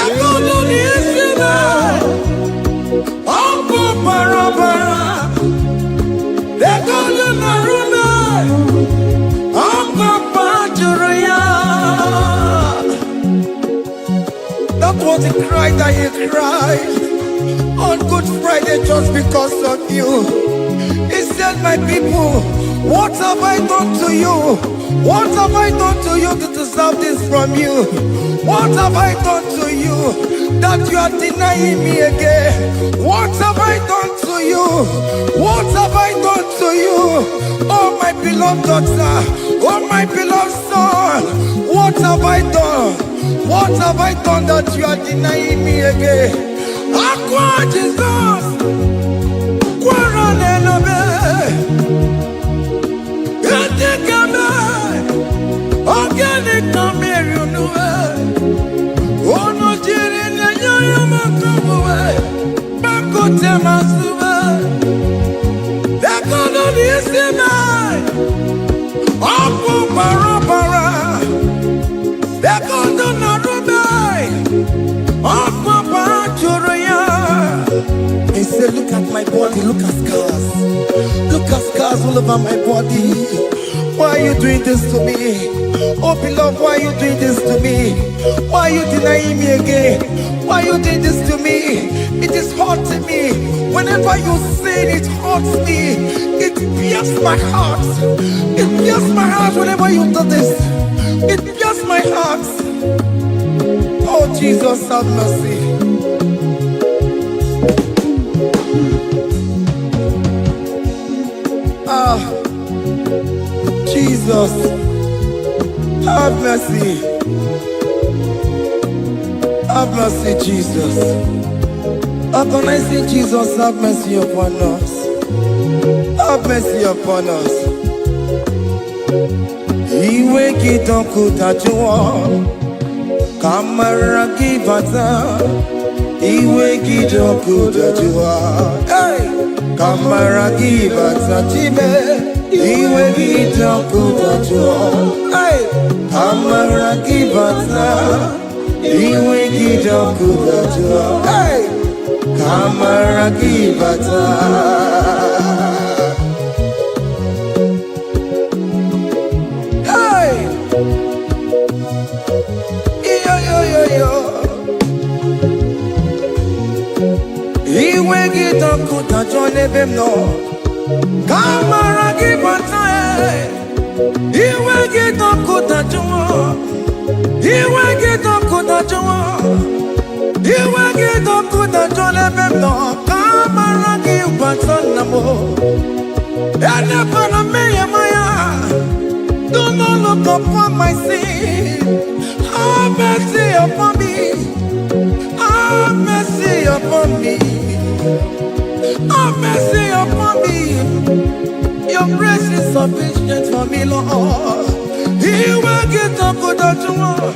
Ekolu ni esime, Okwa barabara, Ekolu na rume, Okwa panjuruya. That was the cry that you cried on Good Friday just because of you. He said, my people, what have I done to you? What have I done to you to deserve this from you? What have I done to you that you are denying me again? What have I done to you? What have I done to you? Oh, my beloved daughter, oh, my beloved son, what have I done? What have I done that you are denying me again? Aqua Jesus, Quarane no be, Etikame, Organic Cameru nuwe, Onojiri nyanyo makabuwe, Bakote masube, Ekolu ni esime, Okwa barabara, Ekolu na rume, Okwa panjuruya. He said, look at my body, look at scars. Look at scars all over my body. Why are you doing this to me? Oh beloved, why are you doing this to me? Why are you denying me again? Why are you doing this to me? It is hurting me. Whenever you sin, it hurts me. It pierces my heart. It pierces my heart whenever you do this. It pierces my heart. Oh Jesus, have mercy. Jesus, have mercy. Have mercy, Jesus. Agonizing Jesus, have mercy upon us. Have mercy upon us. Iwe kitakutajua kamara kibata. Iwe kitakutajua kamara kibata chibe. Iwe kitakutajua kamara kibata. Iwe kitakutajua kamara kibata. Iwe kitakutajua nebemno kamara kibata. Iwe kitakutajua. Iwe kitakutajua. Iwe kitakutajua nebemno kamara kibata namo. Ene pana meye maya. Do not look upon my sin. Have mercy upon me. Have mercy upon me. Have mercy upon me. Your grace is sufficient for me, Lord. He will get up with that one.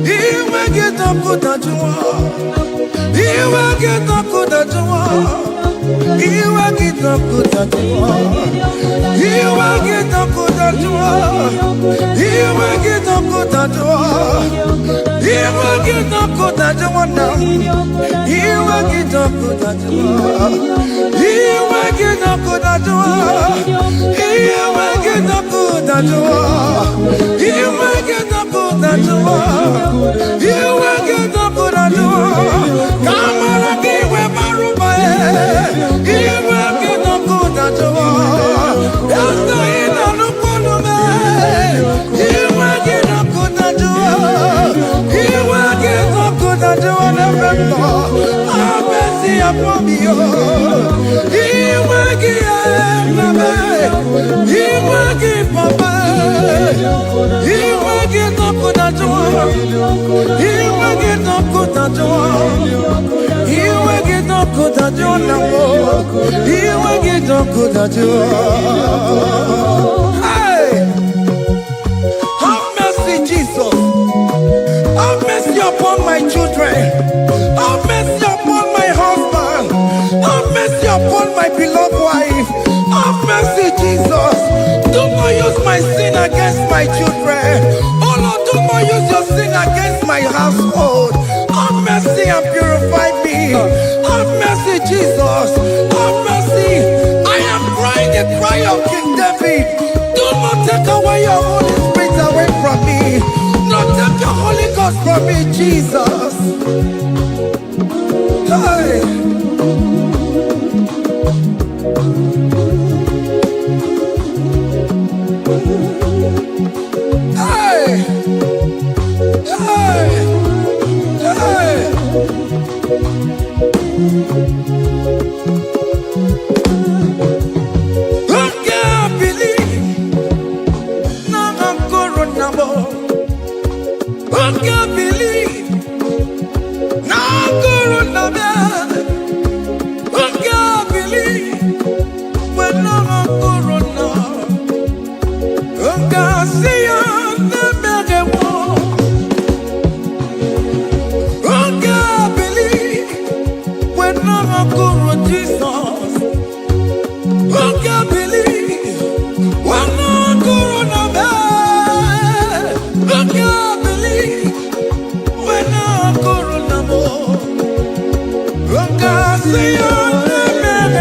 He will get up with that one. He will get up with that one. He will get up with that one. He will get up with that one. He will get up with that one. He will get up with that one now. He will get up with that one. He will get up with that one. He will get up with that one. He will get up with that one. He will get up with that one. Come on, give him a room. He will get up with that one. That's the end of the problem. He will get up with that one. He will get up with that one. Have mercy upon me. He will give He will give Papa. He will get up with that one. He will get up with that one. He will get up with that one. He will get up with that one. Hey! Have mercy, Jesus. Have mercy upon my children. Have mercy upon my husband. Have mercy upon my beloved wife. Have mercy, Jesus. Do not use my sin against my children. Oh Lord, do not use your sin against my household. Have mercy and purify me. Have mercy, Jesus. Have mercy. I am crying the cry of King David. Do not take away your Holy Spirit away from me. Not take your Holy Ghost from me, Jesus. Hey. Hey! Hey! Hey! Who can believe? Now I'm going number. Who can believe? Now I'm going number. Who can believe? When I'm going number. Who can see you? Jesus, who can believe when no corona man? Who can believe when no corona more? Who can see on the man?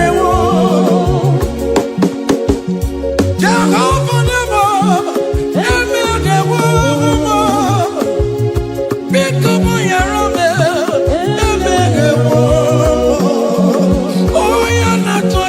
Jehovah never, become your own. Oh,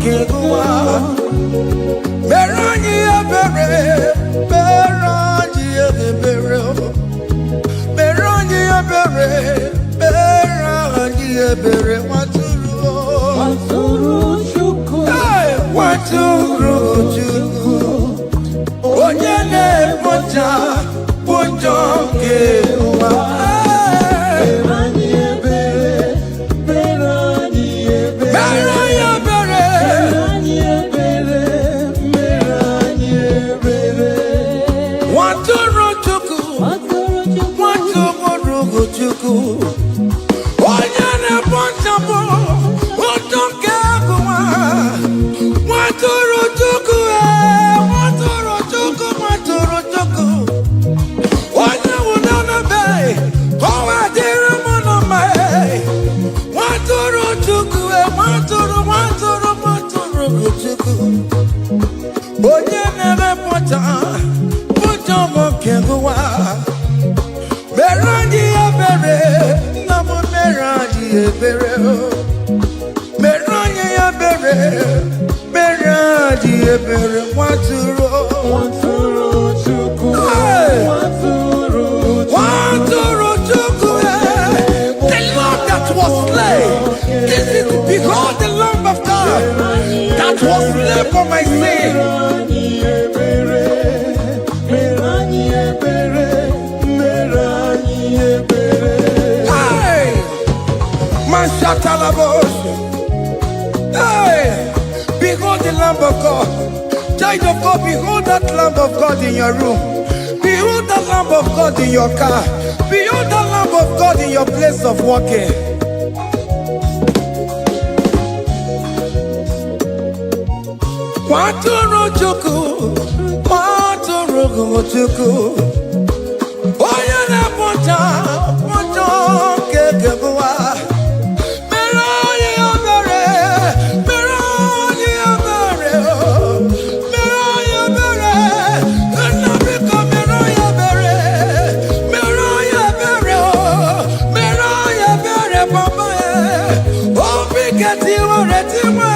kewa. Merani ebere, merani ebere, merani ebere, merani ebere. Waturu chuku, waturu chuku. Onyene moja, moja kewa. Merani ebere, merani ebere, merani ebere, merani ebere. Waturu chuku, waturu chuku. Onyene moja, moja kewa. Waturu chuku, waturu chuku, waturu chuku. Wanya wunana bay, oh adira mona may. Waturu chuku, waturu chuku. Onye nere pota, pota mo kewa. Merandi ebere, namo merandi ebere. Merandi ebere, merandi ebere. Waturu chuku, waturu chuku. The Lamb that was slain. This is, behold, the Lamb of God that was slain for my sin. Hey, Mashatalabos. Hey, behold the Lamb of God. Child of God, behold that Lamb of God in your room. Behold that Lamb of God in your car. Behold that Lamb of God in your place of working. Waturu chuku, waturu chuku. Oya na pota, pota kekewa. Merani ebere, merani ebere, merani ebere. Enabika merani ebere, merani ebere, merani ebere papa. Obi keti waretiwe,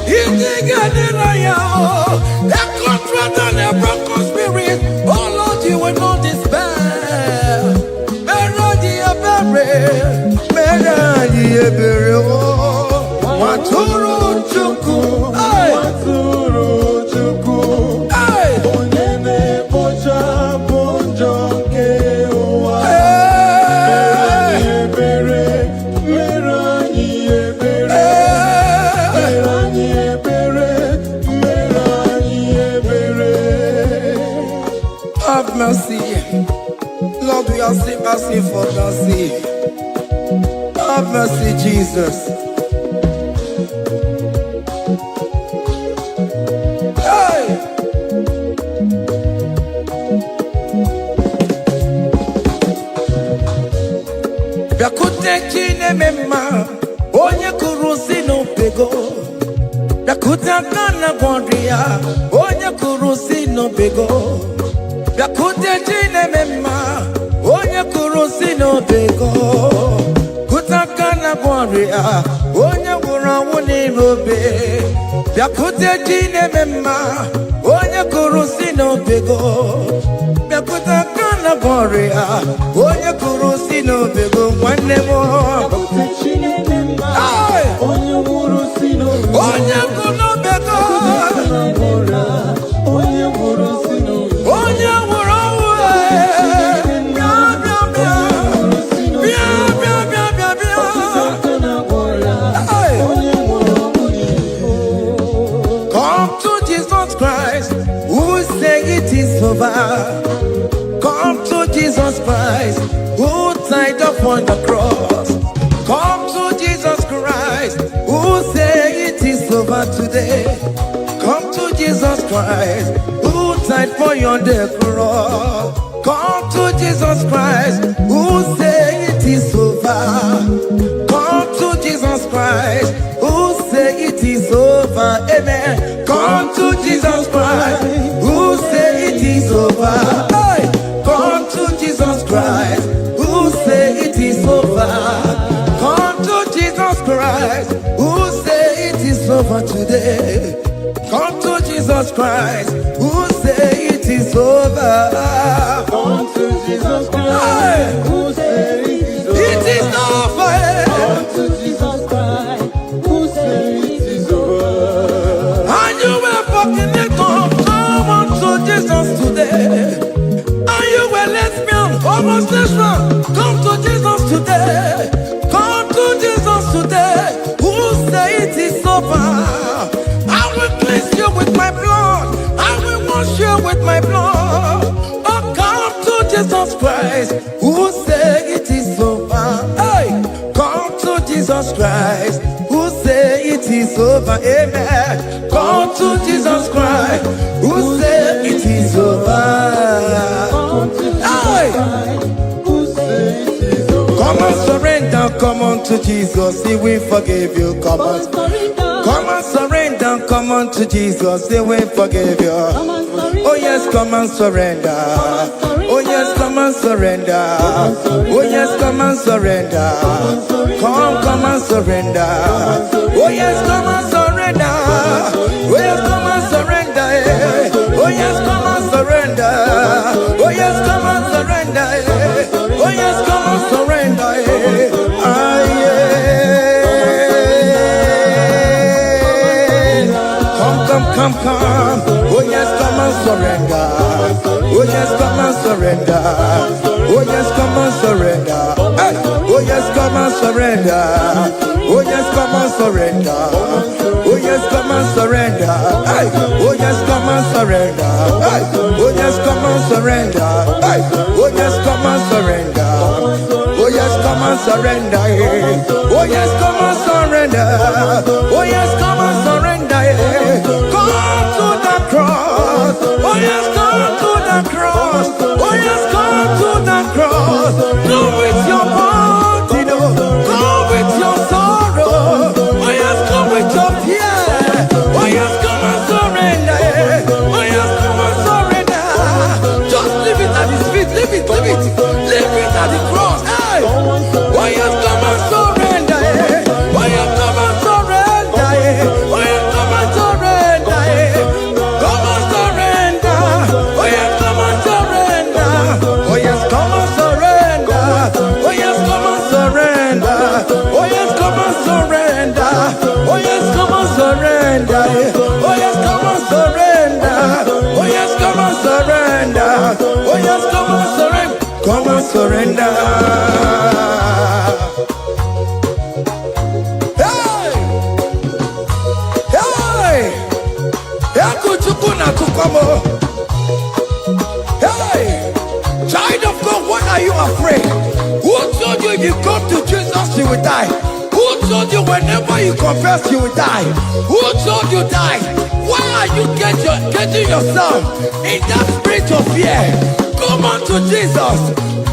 itigani na yao. A contract and a broken spirit. Oh Lord, you will not despair. Merani ebere, waturu chuku, waturu chuku. Onyene moja, moja kewa. Merani ebere, merani ebere, merani ebere, merani ebere. Have mercy, Lord, we are still asking for mercy. Have mercy, Jesus. Hey! Yakute chine mema, onye kurusi no pego. Yakuta kana gondria, onye kurusi no pego. Yakute chine mema, onye kurusi no pego. Kutakana warrior, onye wura wuni robe. Yakute jine mema, onye kurusi no bego. Yakutakana warrior, onye kurusi no bego. One more. Yakute jine mema, onye kurusi no bego. Onye kuno bego. Onye kurusi no bego. Onye wura come to Jesus Christ, who died upon the cross. Come to Jesus Christ, who said it is over today. Come to Jesus Christ, who died for you on the cross. Come to Jesus Christ, who said it is over. Come to Jesus Christ, who said it is over. Amen. Come to Jesus Christ, who said it is over. Hey! Come to Jesus Christ, who said it is over. Come to Jesus Christ, who said it is over. over today. Come to Jesus Christ, who say it is over. Come to Jesus Christ, who say it is over. Come to Jesus Christ, who say it is over. And you were fucking it up. Come on to Jesus today. And you were lesbian, homosexual. Come to Jesus today. Come to Jesus today. Who say it is over? I will cleanse you with my blood. I will wash you with my blood. Oh, come to Jesus Christ. Who say it is over? Hey, come to Jesus Christ. Who say it is over? Amen. Come to Jesus Christ. Who say it is over? Hey. Come and surrender, come on to Jesus, He will forgive you. Come on surrender, come on to Jesus, He will forgive you. Oh yes, come and surrender. Oh yes, come and surrender. Oh yes, come and surrender. Come and surrender. Oh yes, come and surrender. Oh yes, come and surrender. Oh yes, come and surrender. Oh yes, come and surrender. Oh yes, come and surrender. Come. Oh yes, come and surrender. Oh yes, come and surrender. Oh yes, come and surrender. Hey. Oh yes, come and surrender. Oh yes, come and surrender. Oh yes, come and surrender. Hey. Oh yes, come and surrender. Hey. Oh yes, come and surrender. Hey. Oh yes, come and surrender. Oh yes, come and surrender. Oh yes, come and surrender. Oh yes, come and surrender. Come to the cross. Oh yes, come to the cross. Oh yes, come to the cross. Come with your body, come with your sorrow. Oh yes, come with your fear. Oh yes, come and surrender. Oh yes, come and surrender. Just leave it at His feet. Leave it at the cross. Hey. Oh yes, come and surrender. Oh yes, come and surrender. Oh yes, come and surrender. Come and surrender. Oh yes, come and surrender. Oh yes, come and surrender. Oh yes, come and surrender. Oh yes, come and surrender. Oh yes, come and surrender. Oh yes, come and surrender. Oh yes, come and surrender. Oh yes, come and surrender. Come and surrender. Hey! Hey! Hey! Child of God, why are you afraid? Who told you if you come to Jesus you will die? Who told you whenever you confess you will die? Who told you die? Why are you getting yourself in that spirit of fear? Come on to Jesus.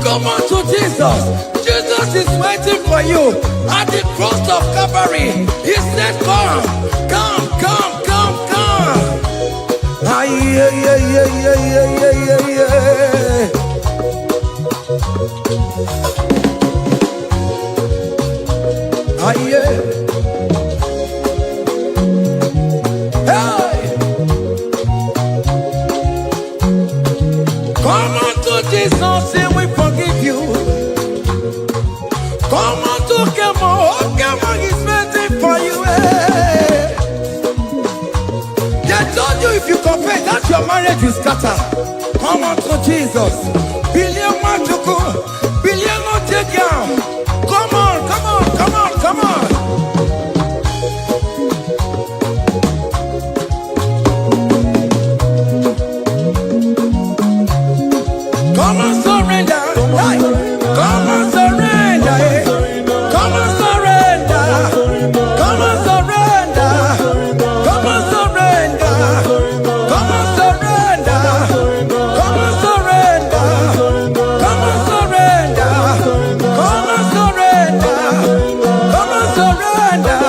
Come on to Jesus. Jesus is waiting for you at the cross of Calvary. He said, come. Yeah. Yeah. Hey. Come on to Jesus, He will forgive you. Come on to Kemo is waiting for you. Hey. They told you if you confess that your marriage will scatter. Come on to Jesus. Billion Machuku, billion no take down. Come on. Come on surrender. Hey. Come on surrender. Hey. Come on surrender. Come on surrender. Come on surrender. Come on surrender. Come on surrender. Come on surrender. Come on surrender. Come on surrender.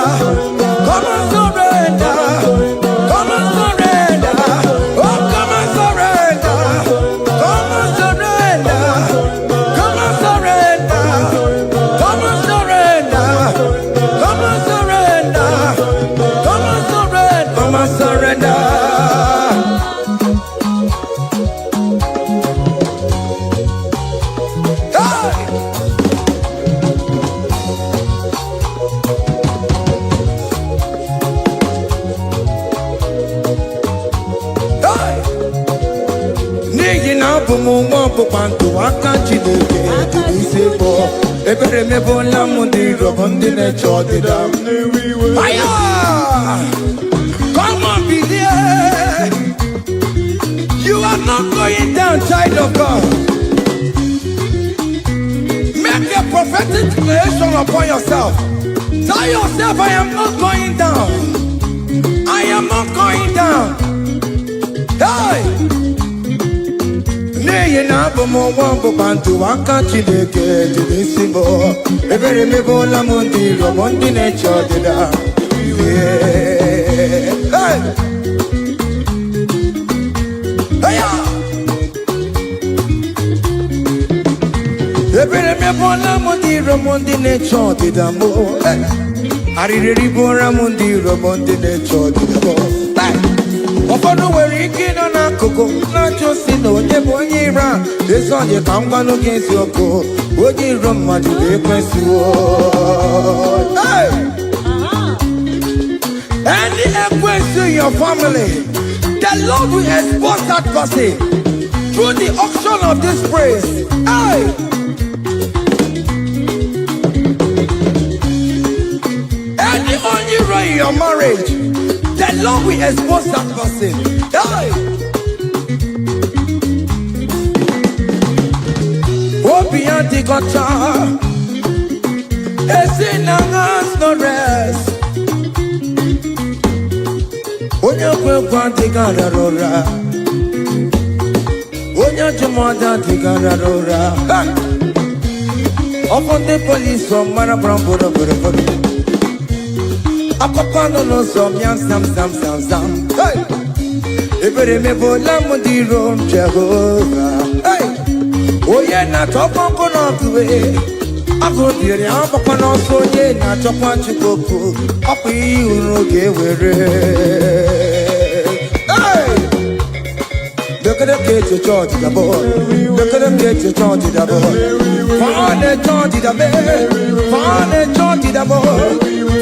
Come on surrender. Come on surrender. Oh, come on surrender. Come on surrender. Come on surrender. Come on surrender. Come on surrender. Come on surrender. abụmụnwa ọbụkwantu aka Chineke dị n'isi bụ ebere mebola m ndị rọbọ ndị na-eche ọdịda. Fire! Come on, believe. You are not going down, child of God. Make a prophetic declaration upon yourself. Tell yourself, I am not going down. I am not going down. Hey! Neye na abụmụnwa ọbụkwantu aka Chineke dị n'isi bụ ebere mebola m ndị rọbọ ndị na-eche ọdịda. Hey! Ebere mebola m ndị rọbọ ndị na-eche ọdịda m. Arịrịrị bụra m ndị rọbọ ndị na-eche ọdịda m. Ụfọdụ nwere ike ịnọ n'akụkụ na-achọ si na onye bụ onye iro a. Ezi onye ka m gwanụ gị eziokwu, onye iro mmadụ ga-ekwesịwo. Any ekwesị in your family, the Lord will expose that person through the auction of this praise. Hey! Any only iro in your marriage, the Lord will expose that person. Hey! Obi anti-gota, esinangas no rest. Onye kwekwa anti-gararora, onye jumada anti-gararora. Upon the police from Marabrambo. Akopano no some young sam. Hey! Ebere mebola m ndị rom Jehova. Hey! Onye na-achọkwa nkụ n'ọkụwe, agụ dịrị agbakwa n'ọsọ onye na-achọkwa Chukwu, ọkwa ihe uru ga-ewere. Hey! Bekere ka eche chọọchị dabọ, bekere ka eche chọọchị dabọ. Fane chọọchị dabọ, fane chọọchị dabọ.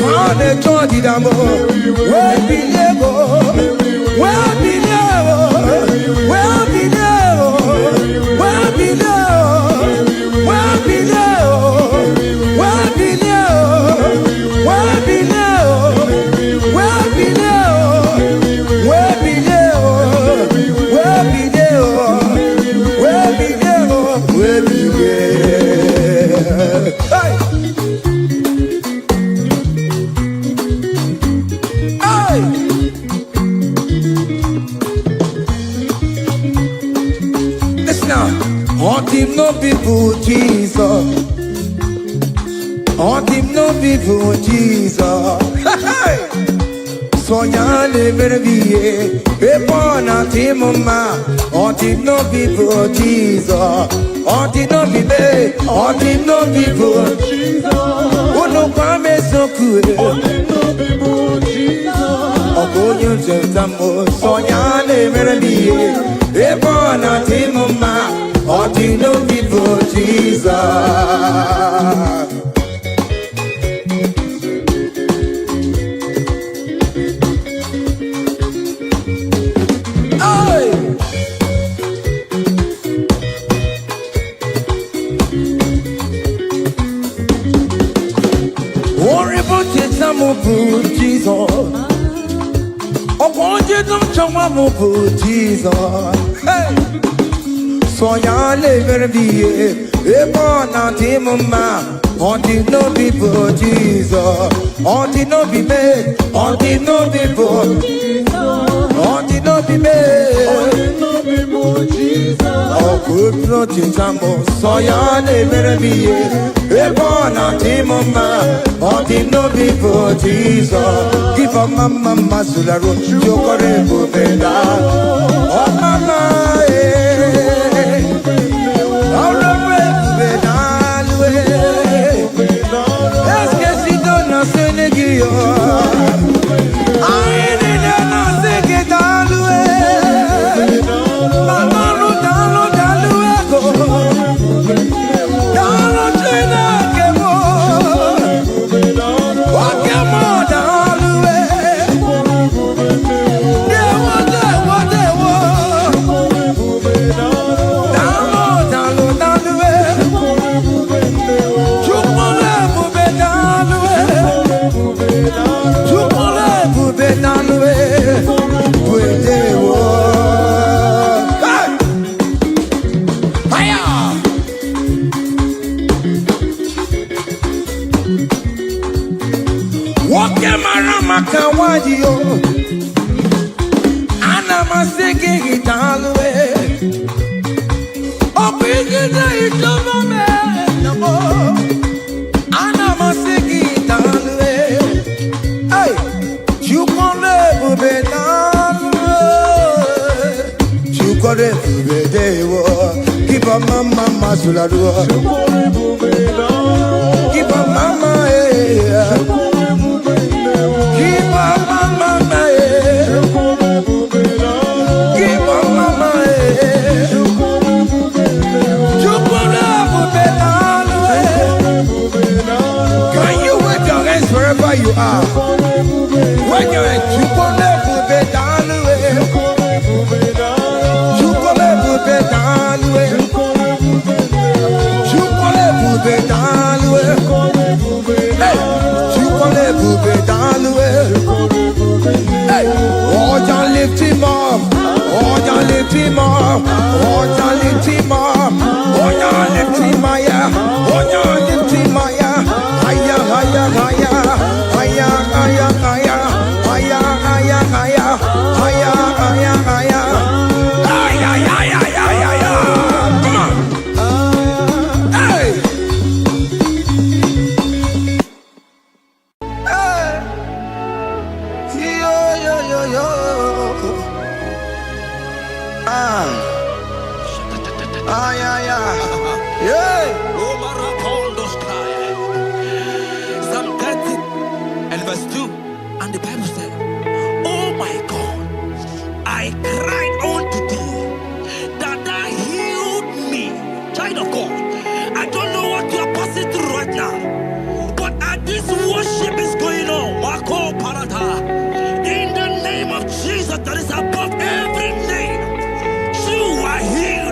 Fane chọọchị dabọ. Wee bilie go, wee bilie go, wee bilie go, wee bilie go, wee bilie go, wee bilie go, wee bilie go, wee bilie go, wee bilie go, wee bilie go, wee bilie go, wee bilie. Hey! Hey! Listen now. All team no people Jesus. All team no people Jesus. Hey! So yale verbiye, epona team ma. All team no people Jesus. All team no people, all team no people Jesus. Oh no, come so cool. Ogonyo jentamo, sonyale verbiye, epona team ma. All team no people Jesus. Jesus, oh, want you to show me Jesus. Hey, so ya live be a born out in my on the no people Jesus, on the no be made, on the no people, on the no be made. Oh, good Lord, so ya live be a born out in my on the no people Jesus. Give up mama sularo, jokore bubeda. Oh mama, oh rebe bubeda lue. Eske si dona senegio. Ai ni na segeta lue. Mama lu dalue go. Dalo chena kemo. Wakemo dalue. Dewo. Marama Kawadio. Anama singing it all the way. Oh, big is it over me. Anama singing it all the way. Hey, you can never be done. You can never be there. Keep a mama, Suladua. Keep a mama, keep a mama, keep a mama, can you wave your hands wherever you are? Wave your hands. You can never be down the way. You can never be down the way. You can never be down the way. Hey, you can never be down the way. Hey, oh, you lift him up. Oh, you lift him up. Oh, you lift him up. Oh, you lift him higher. Oh, you lift him higher. Higher, higher, higher. Higher, higher, higher. Higher, higher, higher. Higher, higher, higher. Higher, higher, higher, higher. Come on. Hey. Hey. Yo, yo, yo, yo. Ah, yeah, yeah. Yeah. Psalm 13 and verse 2, and the Bible said, oh my God, I cried unto thee, that thou healed me. Child of God, I don't know what you are passing through right now, but as this worship is going on, Wako Parata, in the name of Jesus that is above every name, you are healed.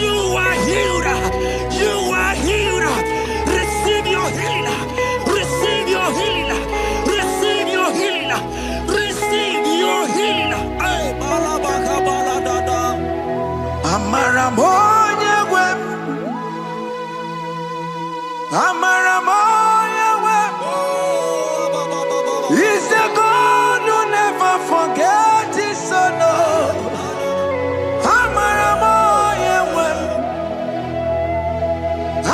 You are healed. You are healed. Receive your healing. Receive your healing. Receive your healing. Receive your healing. Hey, balabaka baladada. Amaramoya wem. Amaramoya wem. He's the God who never forgets his son. Amaramoya wem.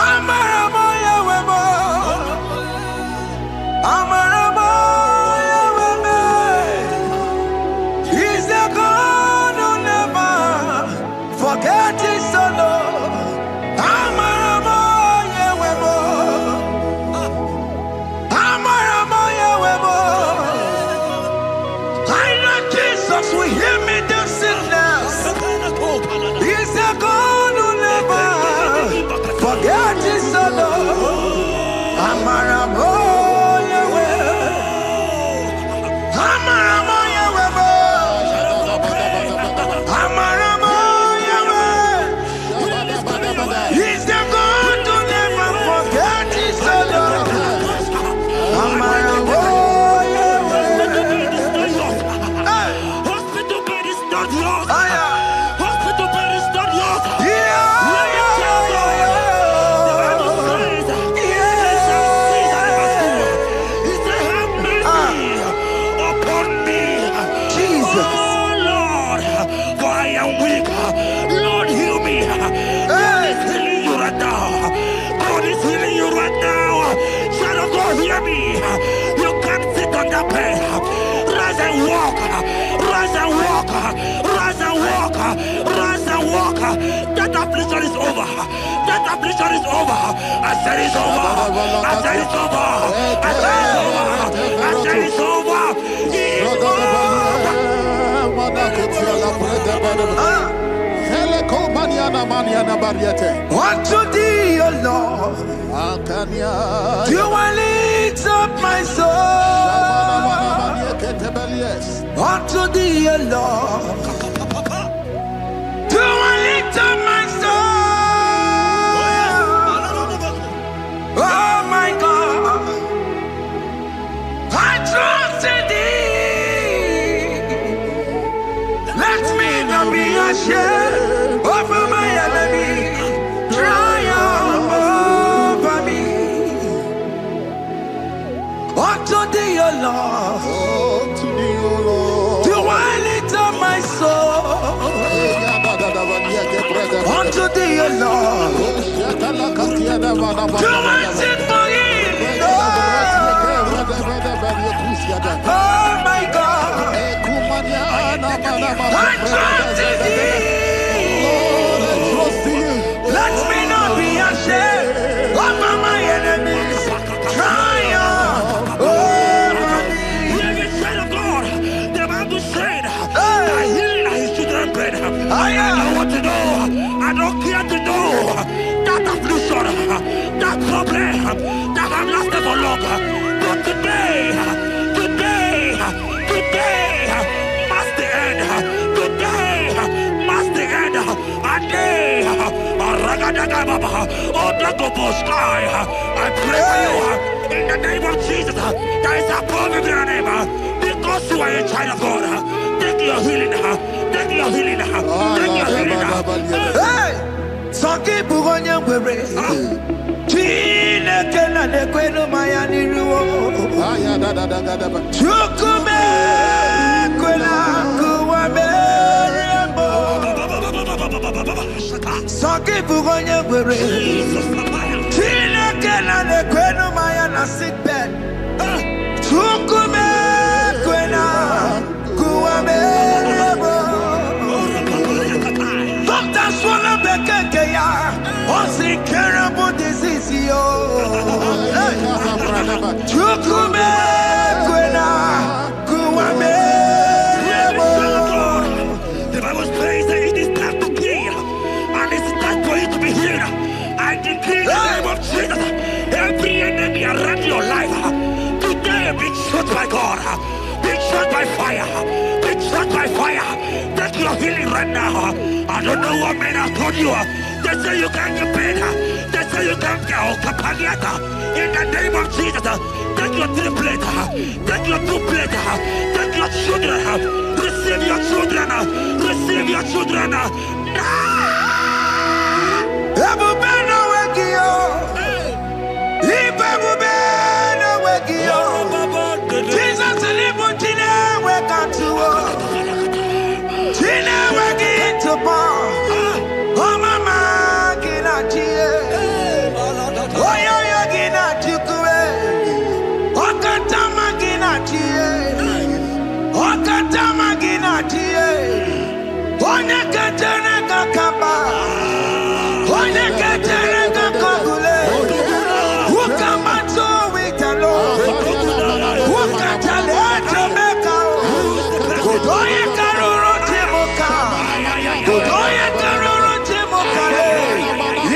Amaramoya wem. Amaramoya wem. He's the God who never forgets his son. Amaramoya wem. Amaramoya wem. I know Jesus will hear me this sickness. He's the God who never forgets his son. Amaramoya wem. Amaramoya wem. Amaramoya wem. He's the God who never forgets his son. Amaramoya wem. Hospital bed is not yours. Aya. Hospital bed is not yours. Yeah, yeah, yeah, yeah. Jesus. Oh Lord, for I am weak. Lord, heal me. God is healing you right now. God is healing you right now. Child of God, hear me. You can't sit on that bed. Rise and walk. Rise and walk. Rise and walk. Rise and walk. That affliction is over. That affliction is over. I said it's over. I said it's over. I said it's over. I said it's over. It's over. Unto thee, O Lord, do I lift up my soul. Unto thee, O Lord, do I lift up my soul. Oh my God, I trust in thee. Let me not be ashamed over my enemy. Triumph over me. Unto thee, O Lord. Lord. Do I lift up my soul unto thee, O Lord? Do I sing for him, Lord? Oh my God, I trust in thee. Let me not be ashamed of my enemies. Triumph over me. Hear the child of God. The Bible said, "I heal his children bread." I want to know. I don't care to know that affliction, that problem, that have lasted for long. But today must the end. Today must the end. And day, I pray for you in the name of Jesus. There is a problem in your name. Because you are a child of God. Take your healing. Take your healing. Take your healing. Hey! Sanki bugonya wewe. Chine kena de kwenu mayani ruo. Chukume kwena kuwa meremo. Sanki bugonya wewe. Chine kena de kwenu mayana sickbed. Chukume kwena kuwa meremo. Doctor swallow bekeke ya. Onsi terrible disease yo. Chukume kwena kuwa meremo. The Bible says that it is time to kill, and it is time for you to be healed. I decree in the name of Jesus, every enemy around your life, today be shot by God, be shot by fire, be shot by fire. Take your healing right now. I don't know what men have told you. They say you can't get paid. They say you can't get kapaniata. In the name of Jesus, take your 3 plate, take your 2 plate, take your children, receive your children, receive your children. Ebubeno wegio. Ibebubeno wegio. Jesus libu chine wekantuo. Chine wegi into bar. Oh mama gina chie. Oh yo yo gina chukue. Okatama gina chie. Okatama gina chie. Onya kachene kakamba. Onya kachene kakogule. Ukamato witalo. Ukatale Jamaica. Godoye karuro timoka. Godoye karuro timoka.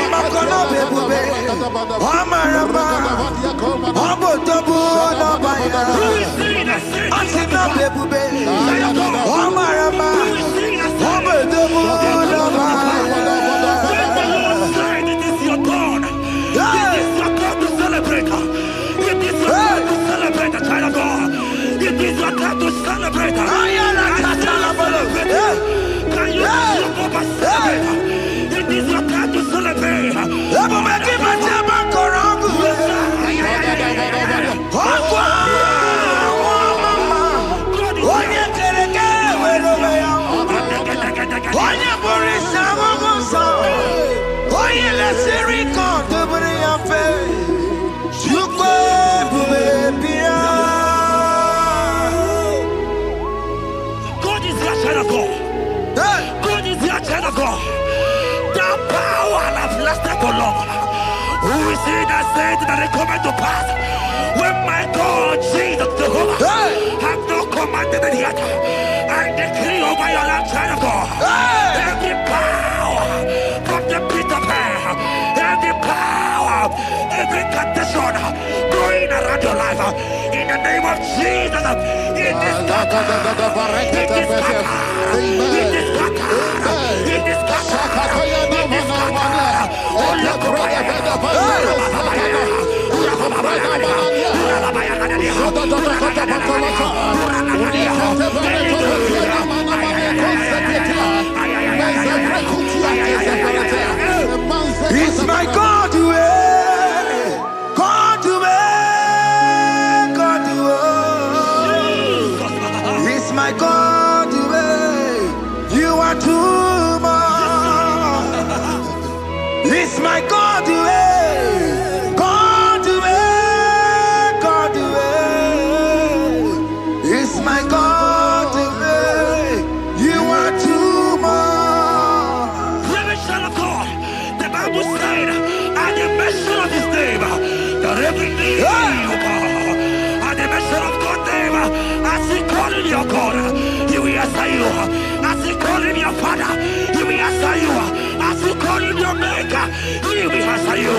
Imakono bebube. Amaraba. Abotobu na baya. Asina bebube. Amaraba. Abotobu na baya. It is your turn. It is your turn to celebrate. It is your turn to celebrate, child of God. It is your turn to celebrate. Can you celebrate? It is your turn to celebrate. God is your child of God. God is your child of God. The power have lasted for long. Who is he that said that it coming to pass? When my God, Jesus Jehovah, have not commanded it yet. I decree over your life, child of God. Every power from the pit of hell, every power, every condition going around your life, in the name of Jesus, it is scattered. It is scattered. It is scattered. It is scattered. It is scattered. Oh, look it's my God to God to God to your God, He will answer you. As you call Him your Father, He will answer you. As you call Him your Maker, He will answer you.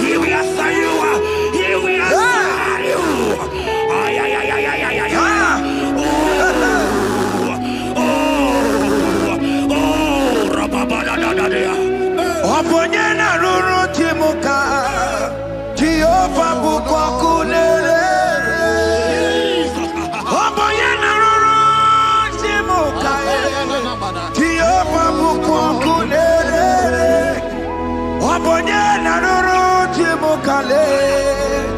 He will answer you. He will answer you. Ay, ay, ay, ay, ay, ay, ay. Oponyena ruru timuka Jehovah bukwakulele Oponyena ruru timuka Jehovah bukwakulele Oponyena ruru timuka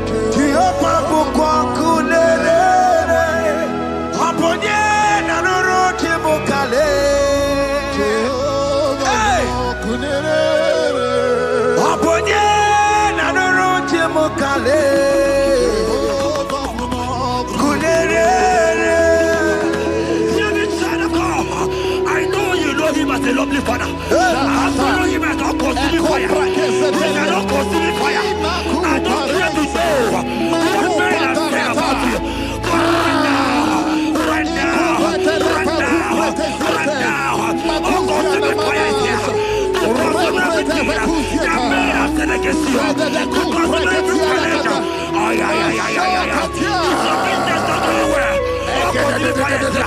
Jehovah bukwakulele Oponyena ruru timuka I know you know Him as a lovely Father. I follow Him as a consuming fire. He is not consuming fire. I don't care to know what men are saying about you. But right now, oh, consuming fire is here. To consume everything that men are saying against you. To consume every challenge. Ay, ay, ay, ay, ay, ay. It's your business not going well. Oh, consuming fire is here.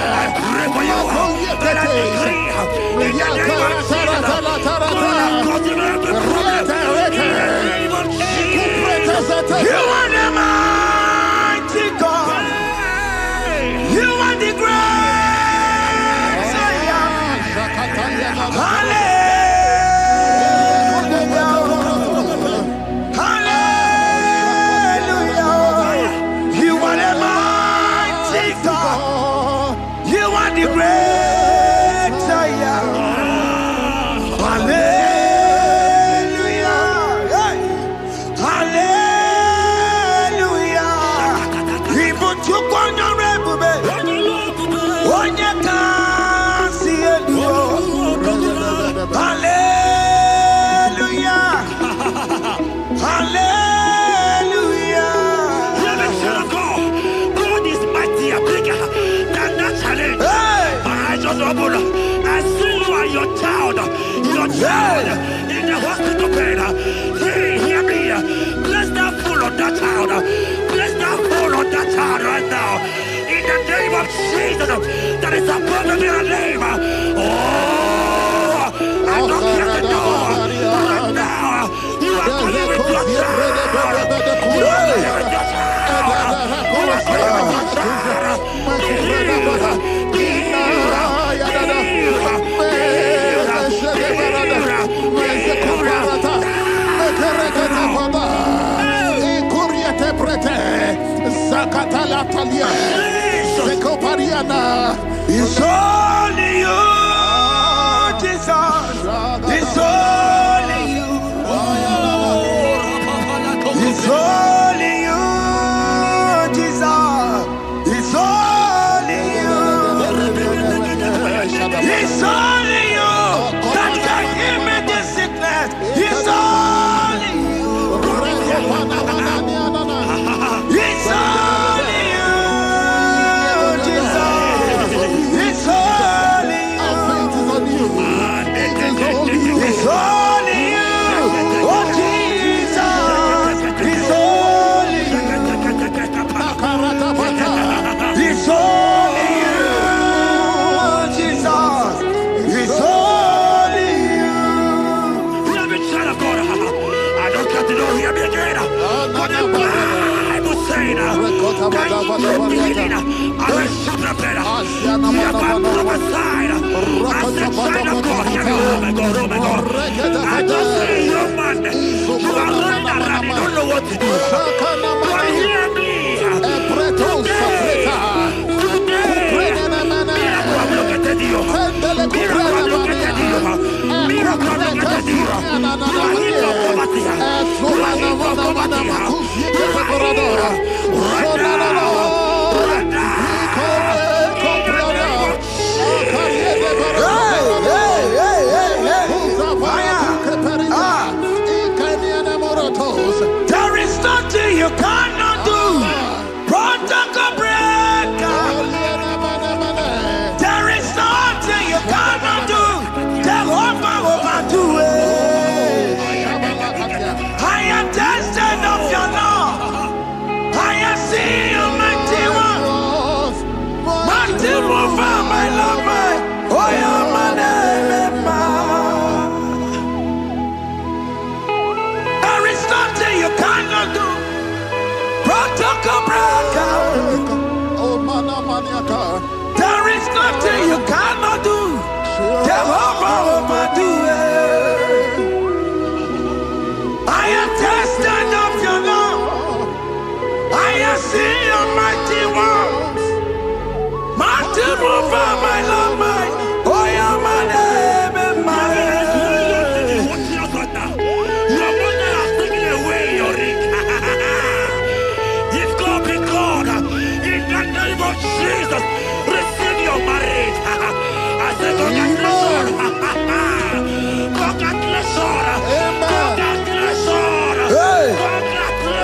I pray for you that I decree in the name of Jesus, you are the mighty God. You are the great Hallelujah. Hallelujah. You are the mighty God. You are the great Hallelujah. Hallelujah. Even to go on your rebbe. On your car, see it. Hallelujah. Hallelujah. God is mightier, bigger than that challenge. But I just open. I see you and your child in the hospital bed. Hear me. Bless that fool on that child. Bless that fool on that child right now. In the name of Jesus, that is above every name. Oh, I don't hear the door. Right now, you are going with your child. You are going with your child. You are going It's only you, Jesus. It's only you. It's only you, Jesus. It's only you. It's only you that can heal me this sickness. It's only you. It's only you, Jesus. It's only you. It's only you. Oh, Jesus. It's only you. It's only you, Jesus. It's only you. Let me try to go. I don't got to know here again. What the Bible saying? I will shoot the better. You have got prophesied. I said, child of God, here you oh my God, oh my God. I just say, young man, you are running around, you don't know what to do. But hear me. There is nothing you cannot do. Protocol breaker. There is nothing you cannot do. Jehovah overdo it. I am tested of your law. I am seeing you, mighty one. Mighty mover, my love, my. Oh, yeah, my name, there is nothing you cannot do. Protocol breaker. There is nothing you cannot do. Jehovah overdo it. I am tested of your love. I am seeing your mighty ones. Mighty mover, my love, my. Oh, yeah, my name and my. Your mother has taken away your ring. If God be God, in the name of Jesus, receive your marriage. I say congratulations. Congratulations. Congratulations. Hey. Congratulations.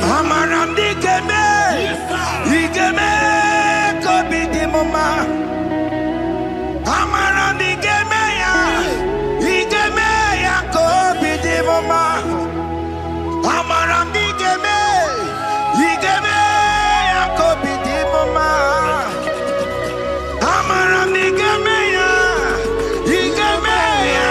Amaram digeme, digeme, kobi di mama. Amaram digeme ya kobi di mama. Amaram digeme, digeme ya kobi di mama. Amaram digeme ya, digeme ya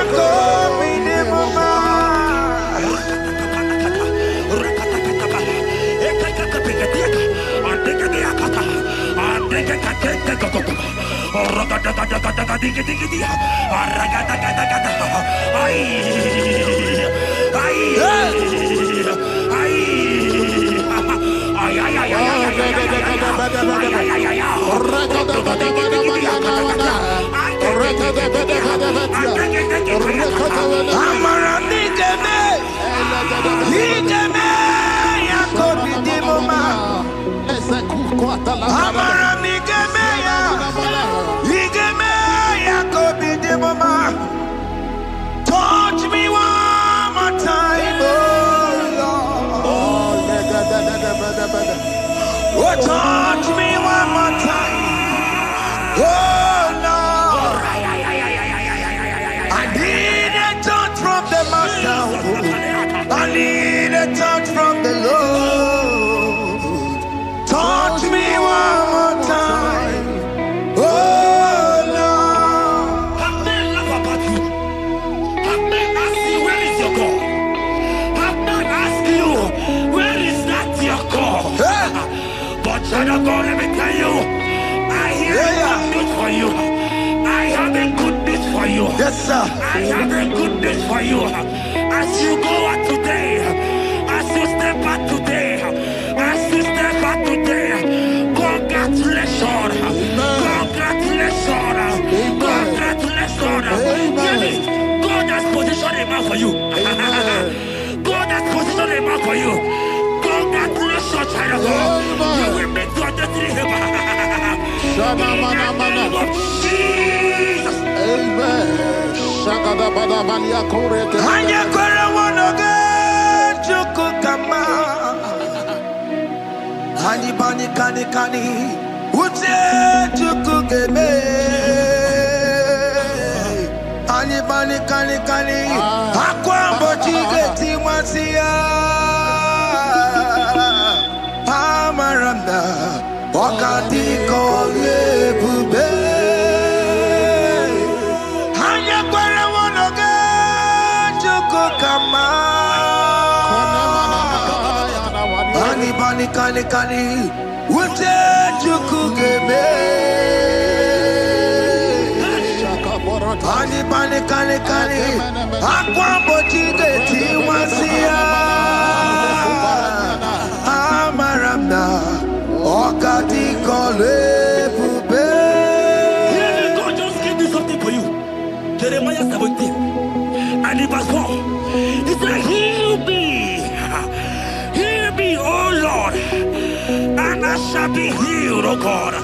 kobi di mama. Touch me one more time, oh Lord. Oh, touch me one more time, oh Lord. I need a touch from the Master. I need a touch from the Lord. Touch me one more time, oh Lord. Have men laugh about you? Have men ask you, where is your God? Have men ask you, where is that your God? But child of God, let me tell you, I hear a good news for you. I have a good news for you. Yes, sir. I have a good news for you. As you go out today, as you step out today, as you step out today, congratulations. Congratulations. Congratulations. Hear me. God has positioned a man for you. God has positioned a man for you. Congratulations, child of God. You will meet your destiny helper. In the name of Jesus. Amen. Hanya kwara wanoge chukukama. Hani bani kani kani uche chukugeme. Hani bani kani kani akwa mbochige timasia. Amaramda wakati kole bube. Hanya kwara wanoge chukukama. Hani bani kani kani uche chukugeme. Hani bani kani kani akwa mbochige timasia. Amaramda wakati kole bube. God just gave me something for you. Jeremiah 17 and in verse 4. He said, heal me, O Lord, and I shall be healed, O God.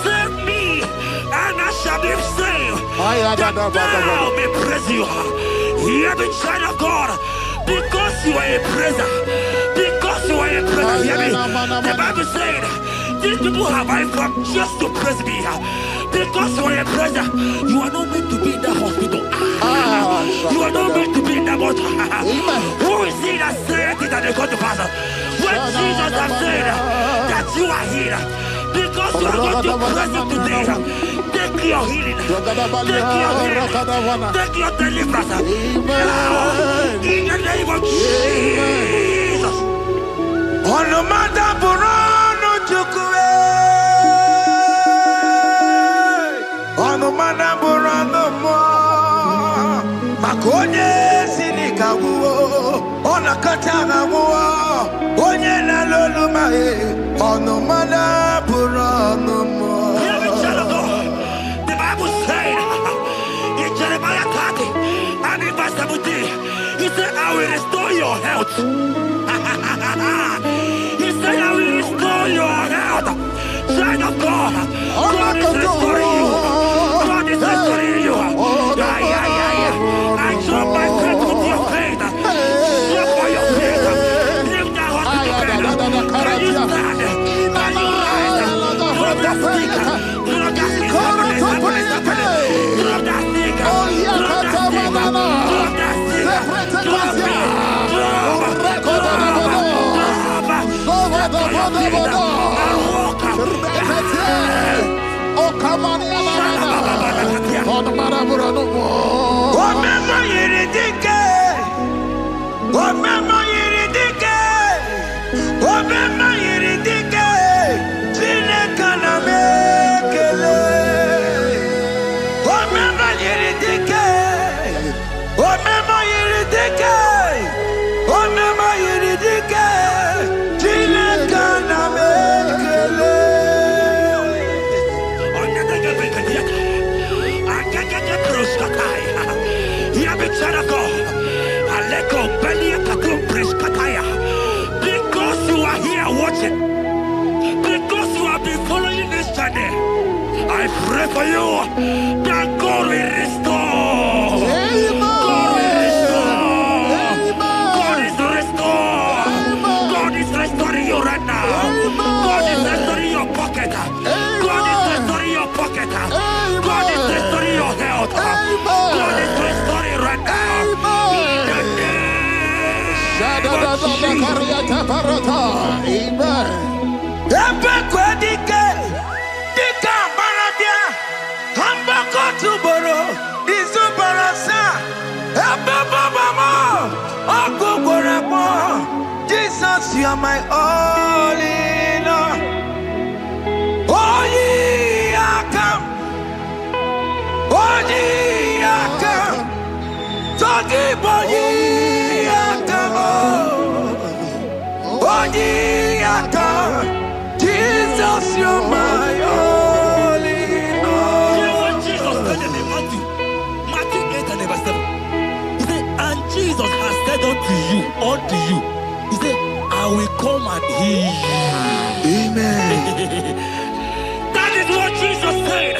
Save me, and I shall be saved. that thou may praise you. Hear me, child of God, because you are a praiser. Because you are a praiser, hear me. The Bible said, these people have I come just to praise me. Because you are a praiser, you are not meant to be in that hospital. You are not meant to be in that water. Who is he that said it and they come to pass? When Jesus has said that you are healed, because you are going to praise him today, take your healing, take your deliverance. Now, in the name of Jesus. On the matter Burano Chukwe, on the matter Burano Mo, Makonye Sinikawu, on a Katana War, Onye Nalolumae, on the matter Burano Mo. The Bible said in Jeremiah 30 and in verse 17, he said, I will restore your health. He said, I will restore your health. Child of God, God is restoring you. God is restoring you. I drop my faith with your faith. Drop for your faith. Lift that hospital bed. Can you stand? Can you rise? Drop that stick. Drop that stick. Drop that stick. Because you are here watching, because you have been following this journey, I pray for you that God will restore. God will restore. God is restoring. God is restoring you right now. God is restoring your pocket. God is restoring your pocket. God is restoring your health. God is restoring right now. Jesus, you are my all in all. Oh, ye are come. Oh, ye are come. Talking about ye are come. Oh, ye are come. Jesus, you are my all in all. You know what Jesus said in Matthew 8 and verse 7? He said, and Jesus has said unto you, he said, I will come and heal you. Amen. That is what Jesus said.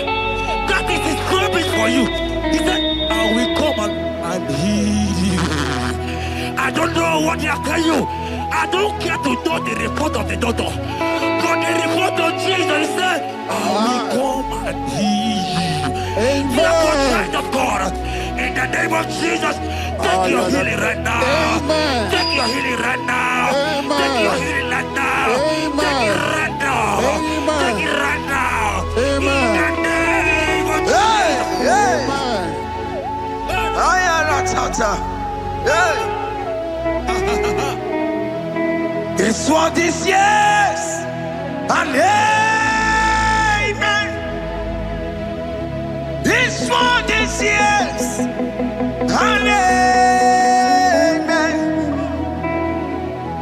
That is his promise for you. He said, I will come and heal you. I don't know what they are telling you. I don't care to know the report of the doctor. But the report of Jesus, he said, I will come and heal you. Therefore, child of God, in the name of Jesus, take your healing right now. Amen. Take your healing right now. Amen. Take your healing right now. Amen. Take it right now. Amen. Take it right now. Amen. In the name of Hey, hey. Amen. I am a tata. Hey. It's what this yes and amen. It's for this yes and amen.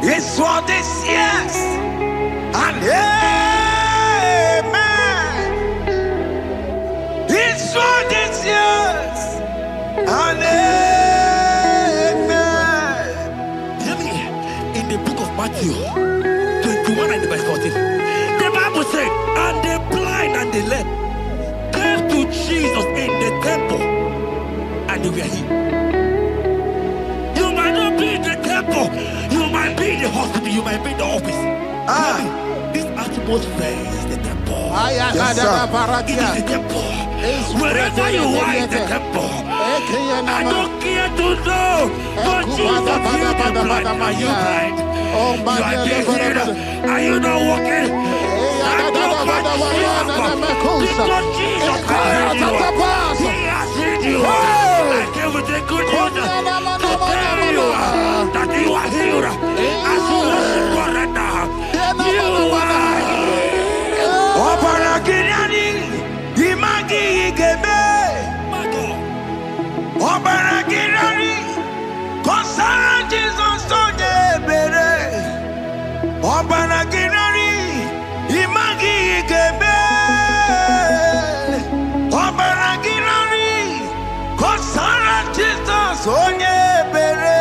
It's for this yes and amen. It's for this yes and amen. Hear me. In the book of Matthew 21 and verse 14, the Bible said, and the blind and the lame came to Jesus in the temple hospital, you might be in the office. This atmosphere is the temple. Yes, it is the temple. Wherever you are in the temple, I don't care to know. But Jesus healed the blind. Are you blind? You are deaf. Are you not walking? Because Jesus has healed you. I came with the good news to tell you that you are healed. As you worship God right now, you are healed. Obaragirani, imagi igebe. Obaragirani, konsara Jesus sonye bere. Obaragirani, imagi igebe. Obaragirani, konsara Jesus sonye bere.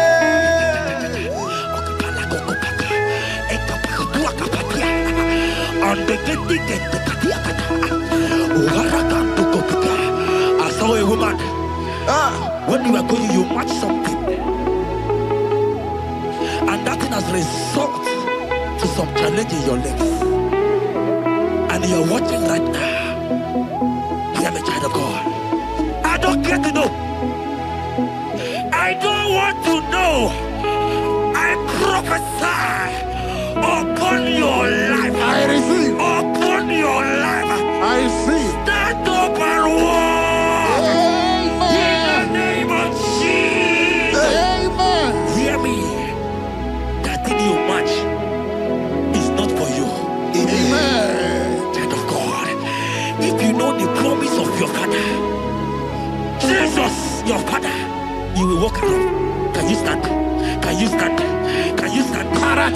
I saw a woman. When you were going, you matched something, and that thing has resulted to some challenge in your legs. And you're watching right now. I am a child of God. I don't care to know. I don't want to know. I prophesy upon your life. I receive. Upon your life. I receive. Stand up and walk. Amen. In the name of Jesus. Amen. Hear me. That thing you match is not for you. Amen. Child of God. If you know the promise of your father, Jesus, your father, you will walk around. Can you stand? Can you stand? Can you stand? Can you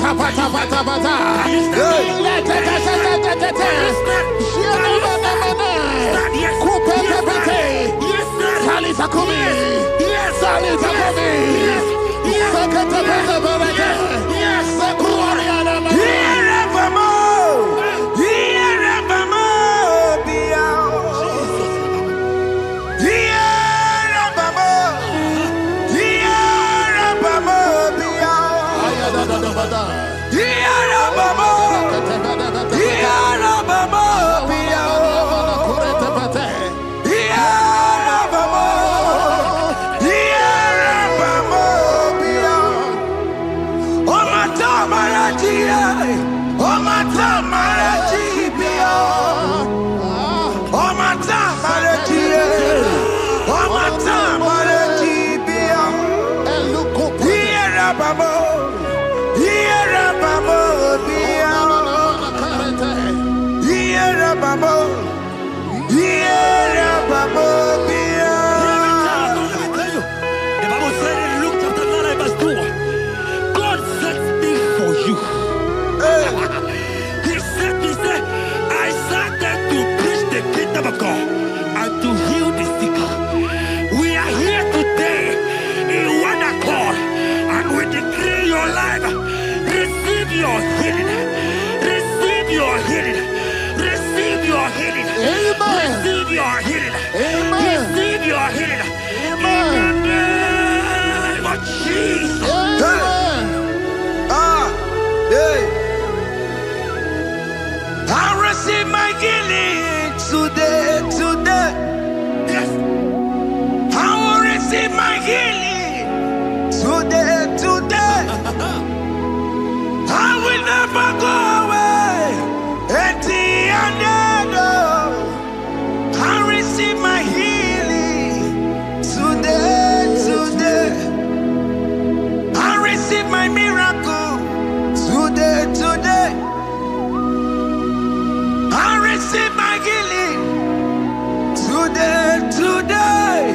Today,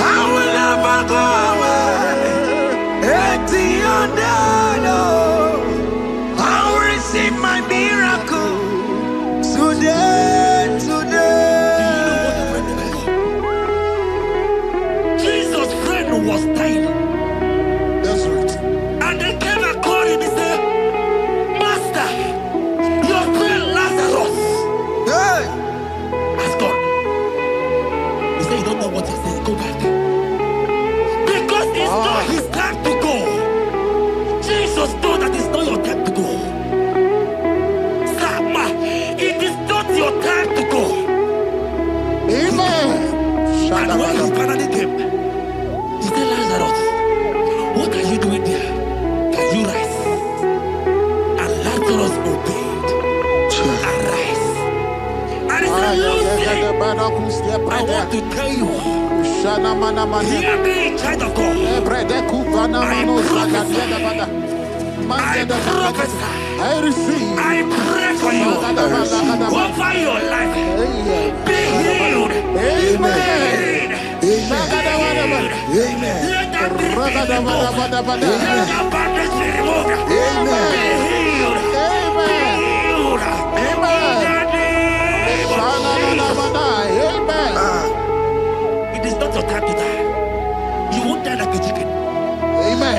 I will And when he finally came, he said, Lazarus, what are you doing there? Can you rise? And Lazarus obeyed and rise. And he said, Lucy, I want to tell you, hear me, child of God. I prophesy. I receive. I pray for you over your life. Be healed. Amen. Amen. Let that be removed. Let that bandage be removed. Amen. Be healed. Amen. Be healed. Amen. It is not your time to die. You won't die like a chicken. Amen.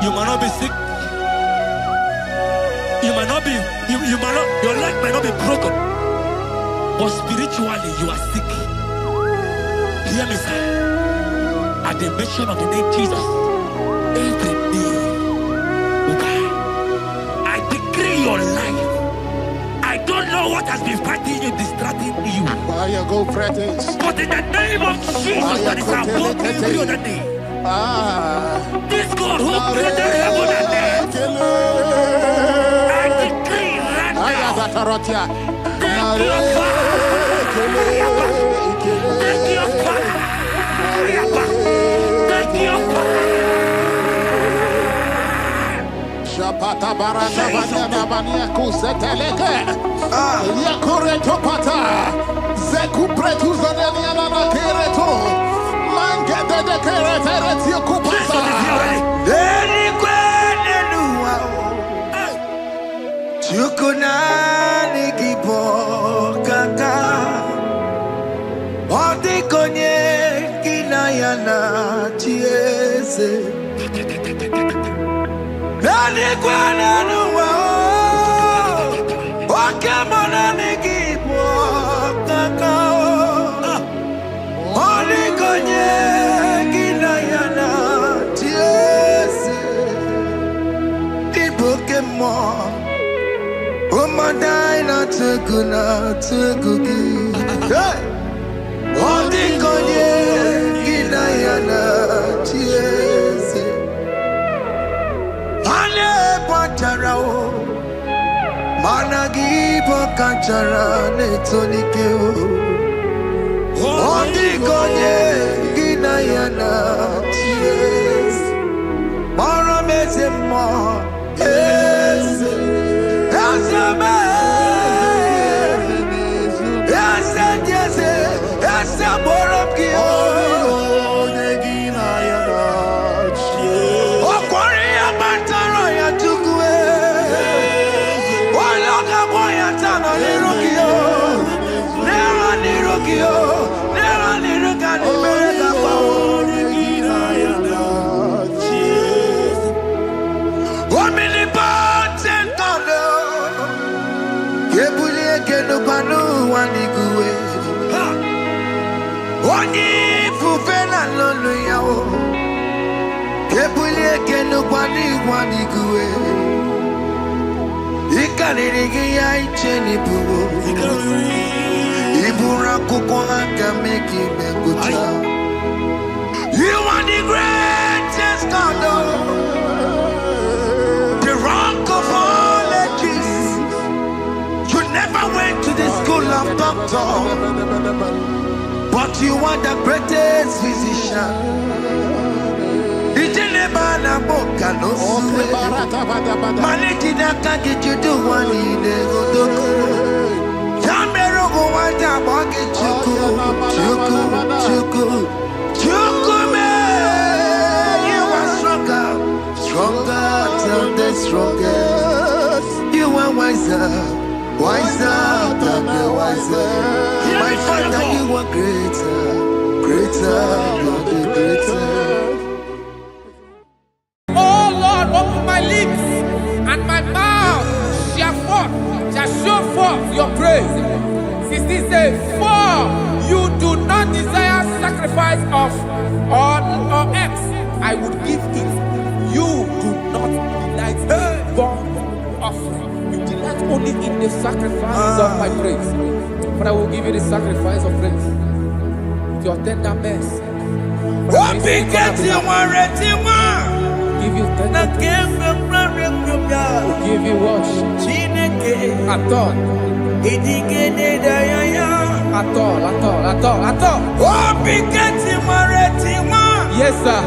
You might not be sick. You might not be, your leg might not be broken. But spiritually, you are sick. Hear me, sir. At the mention of the name Jesus, every day will die. I decree your life. I don't know what has been fighting you, distracting you. But in the name of Jesus, that is above every other name. This God who created heaven and earth, I decree right now, take your fire, take your fire, take your fire. Shapata baranda banyana bania kuseteleke. Yakore topata. Zeku pretu zaneliana na kereto. Mangede de kerete kupasa. Deni kwene nuwa. Chukuna nikipo kaka. Odi konye kinayana chiese. Deni kwene nuwa. Wakemona nikipo kaka. Odi konye kinayana chiese. Pokemon, oh my dina tegugi. Hey, oh the konye kinayana chiese. Ane patarao, managi pokachara netonikeo. Oh the konye kinayana chiese. You are the greatest God, the rock of all ages. You never went to the school of doctor, but you are the greatest physician. You are stronger than the strongest. You are wiser than the wiser. My Father, you are greater than the greatest. Oh Lord, open my lips and my mouth shall show forth your praise. 16 says, for you do not desire sacrifice of or X, I would give it. You do not delight in burnt offering. You delight only in the sacrifice of my praise. But I will give you the sacrifice of praise. With your tender mercy. Give you tender will give you worship. At all. Yes, sir.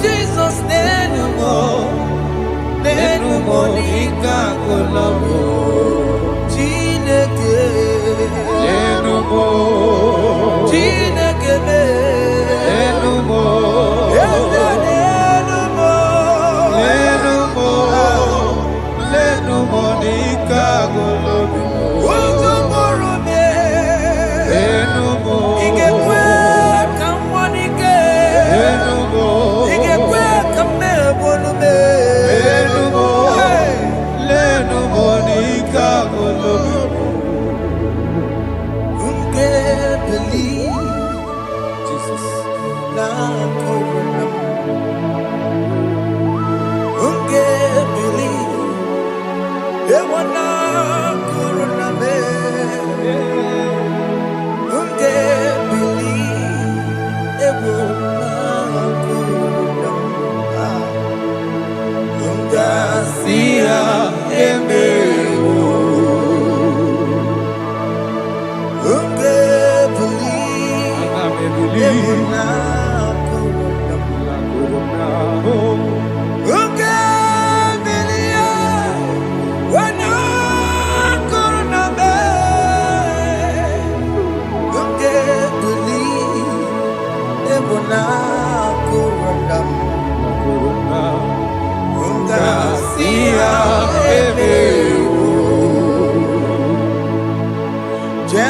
Jesus, Hey,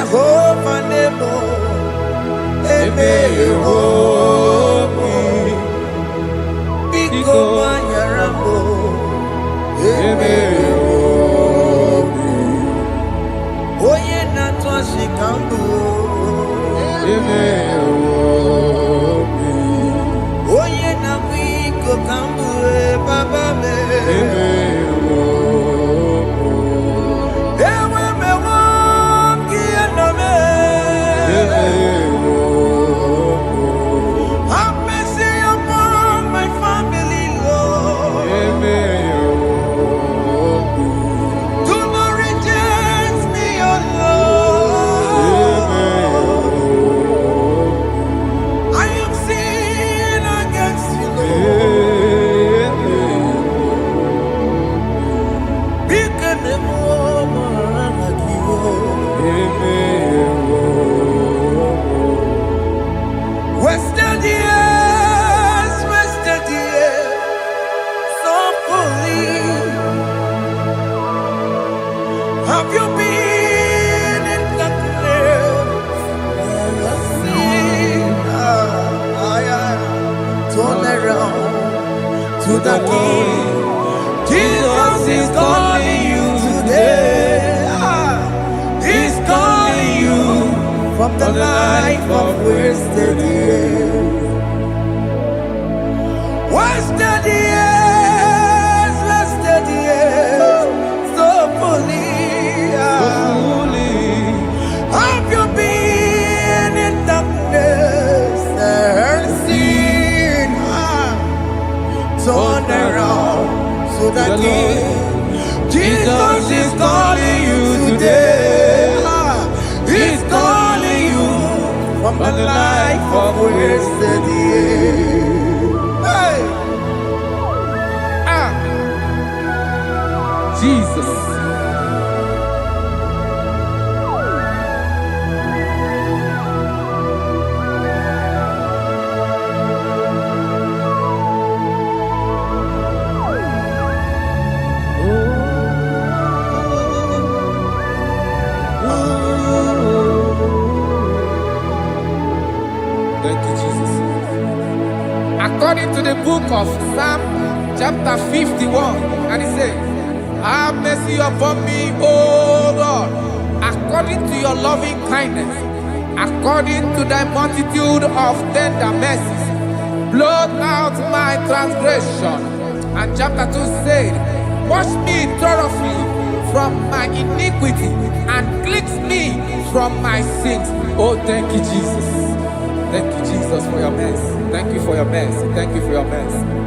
Jehovah Nebo, Eme Yehomi, Biko Manyarambo, Eme Yehomi, Oye Natwa Shikambu, Eme Yehomi, Oye Namiko Kambu, Baba Me, Eme have you been in the place? Turn around to the King. Jesus is calling you today. He's calling you from the life of wasted years. Wasted years, wasted years, so fully. Have you been in darkness and seen? Turn around to the King. Jesus is calling you today. He's calling you from the life of wasted years. Hey! Jesus. Thank you, Jesus. According to the book of Psalm chapter 51, and it says, have mercy upon me, O Lord, according to your loving kindness, according to thy multitude of tender mercies, blot out my transgression. And chapter 2 said, wash me thoroughly from my iniquity and cleanse me from my sins. Oh, thank you, Jesus. Thank you, Jesus, for your mercy. Thank you for your mercy. Thank you for your mercy.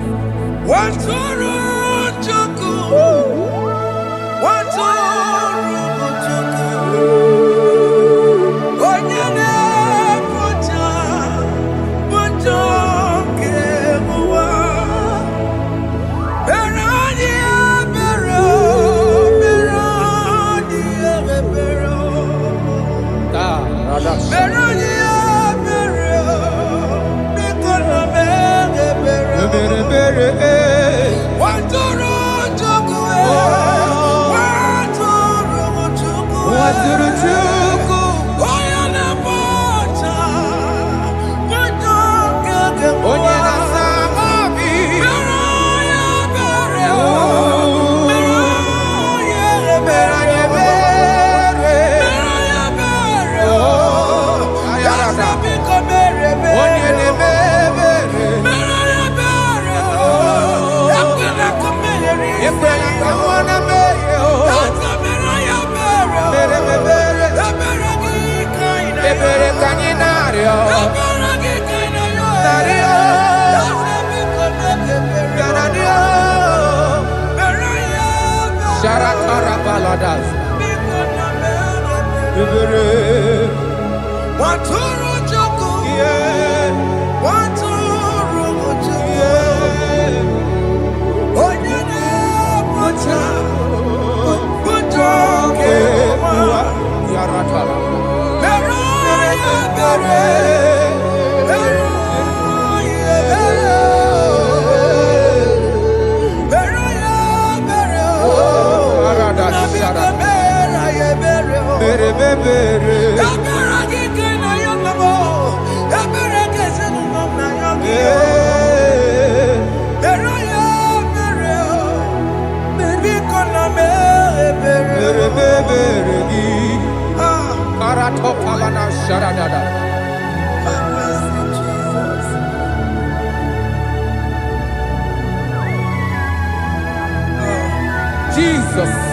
Jesus.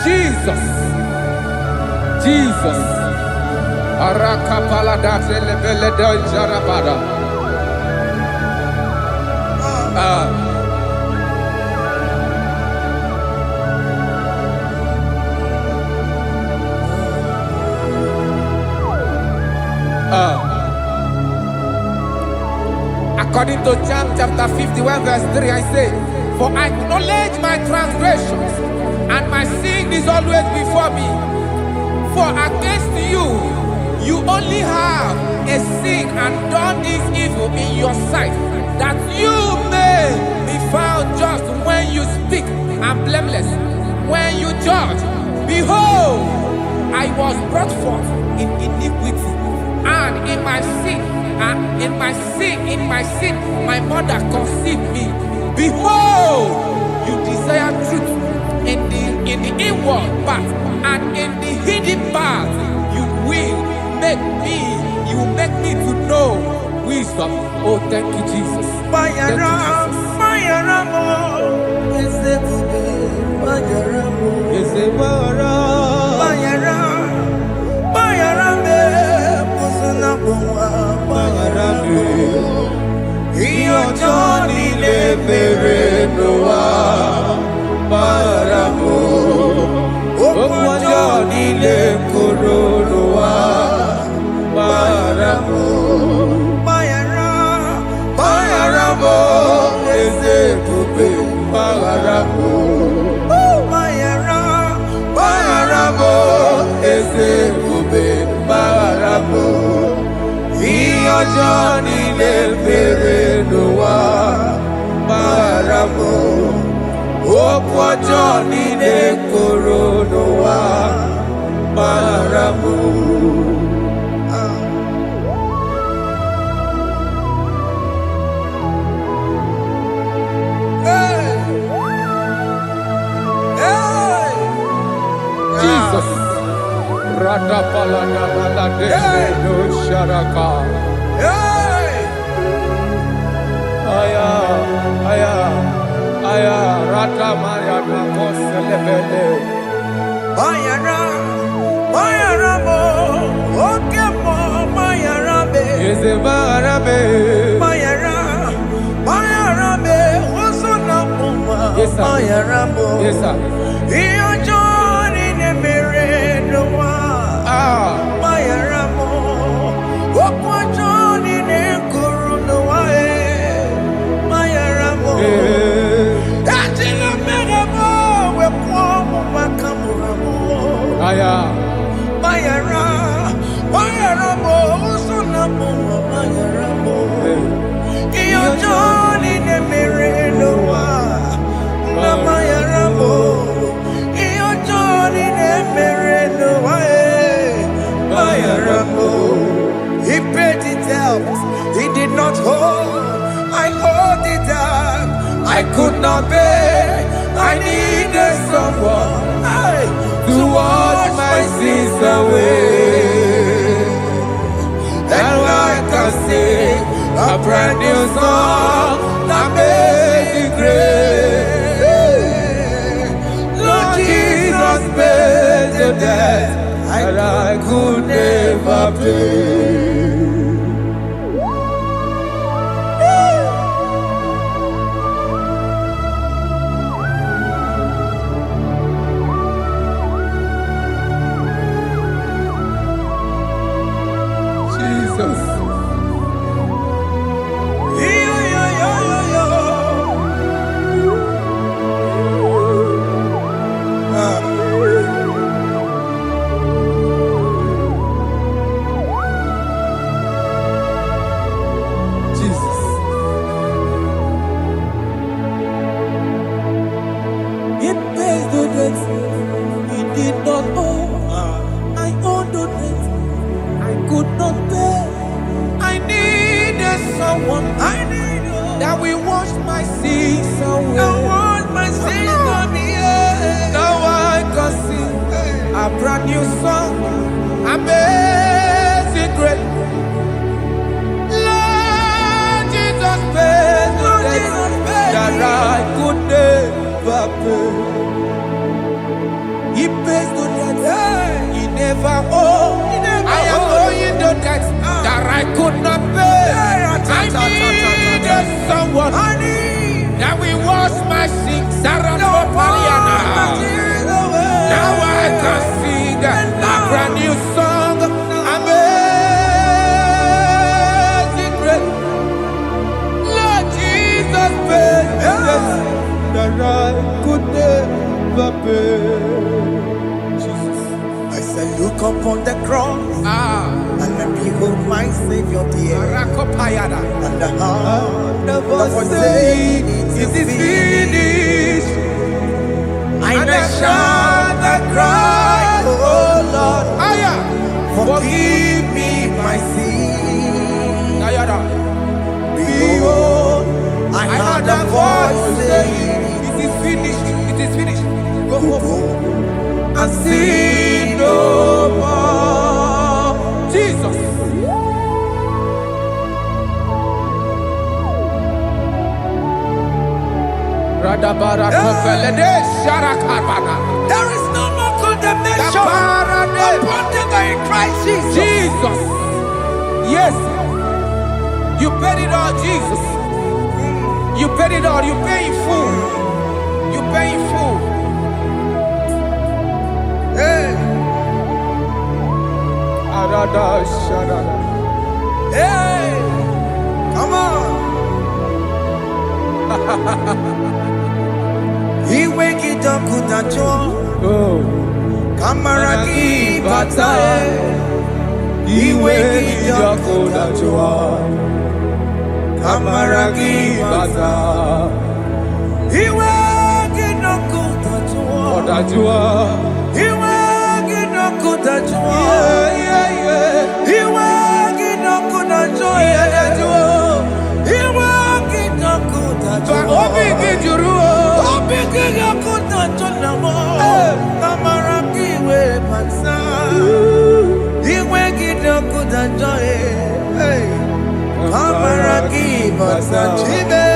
Jesus. Jesus. Arakapalada zelebeleda jarabada. According to John chapter 51 verse 3, I say, for I acknowledge my transgressions, and my sin is always before me. For against you, you only have a sin and done this evil in your sight, that you may be found just when you speak and blameless when you judge. Behold, I was brought forth in iniquity, and in my sin, my mother conceived me. Behold, you desire truth in the inward part, and in the hidden part you will make me to know wisdom. Oh, thank you, Jesus. Thank you, Johnny le Noa Baramo Johnny le Koronoa Baramo Bayaramo Ezekube Bayaramo Bayaramo Ezekube Bayaramo Johnny le Noa Baramo Johnny le Koronoa Baramo. Jesus. Radapalana balade no sharaka. Aya, rata maya na koselebele. Bayara mo, okemo bayarabe. Ezebarabe. Bayara be, osona muma. Yes, sir. Bayara mo. Yes, sir. Iyo Johnny ne mere noa. Bayara mo, okwa Johnny ne kuru noa. Bayara mo. Ajila mere mo, we kwa mo makamura mo. Aya. Bayara mo, osona muma. Bayara mo. Iyo Johnny ne mere noa. Bayara mo. Iyo Johnny ne mere noa. Bayara mo. He paid it out. He did not hold. I owed it out. I could not pay. I needed someone to wash my sins away. And I can sing a brand new song that made me great. Lord Jesus paid the debt that I could never pay. Jesus. Jesus. He pays the debt he did not owe. I owe the debt I could not pay. I needed someone that will wash my sins away. Now I can sing a brand new song, amazing grace. Lord Jesus paid the debt that I could never pay. He pays the debt he never owed. I am owing the debt that I could not pay. I needed someone that will wash my sins. Now I can sing of your dear. Rakopayada. And the heart of us saying, it is finished. And I shall cry, oh Lord, forgive me my sin. Behold, I heard a voice saying, it is finished. It is finished. go and sin no more. Jesus. There is no more condemnation upon them that are in Christ Jesus. Jesus. Yes. You paid it all, Jesus. You paid it all. You pay in full. You pay in full. Hey. Hey. Come on. Iwe kidokudacho. Kamaraki batae. Iwe kidokudacho. Kamaraki batae. Iwe kidokudacho. Iwe kidokudacho. Iwe kidokudacho. Iwe kidokudacho. Obi kijuru. Obi kidokudacho namo. Kamaraki we pansa. Iwe kidokudacho. Kamaraki pansa chibe.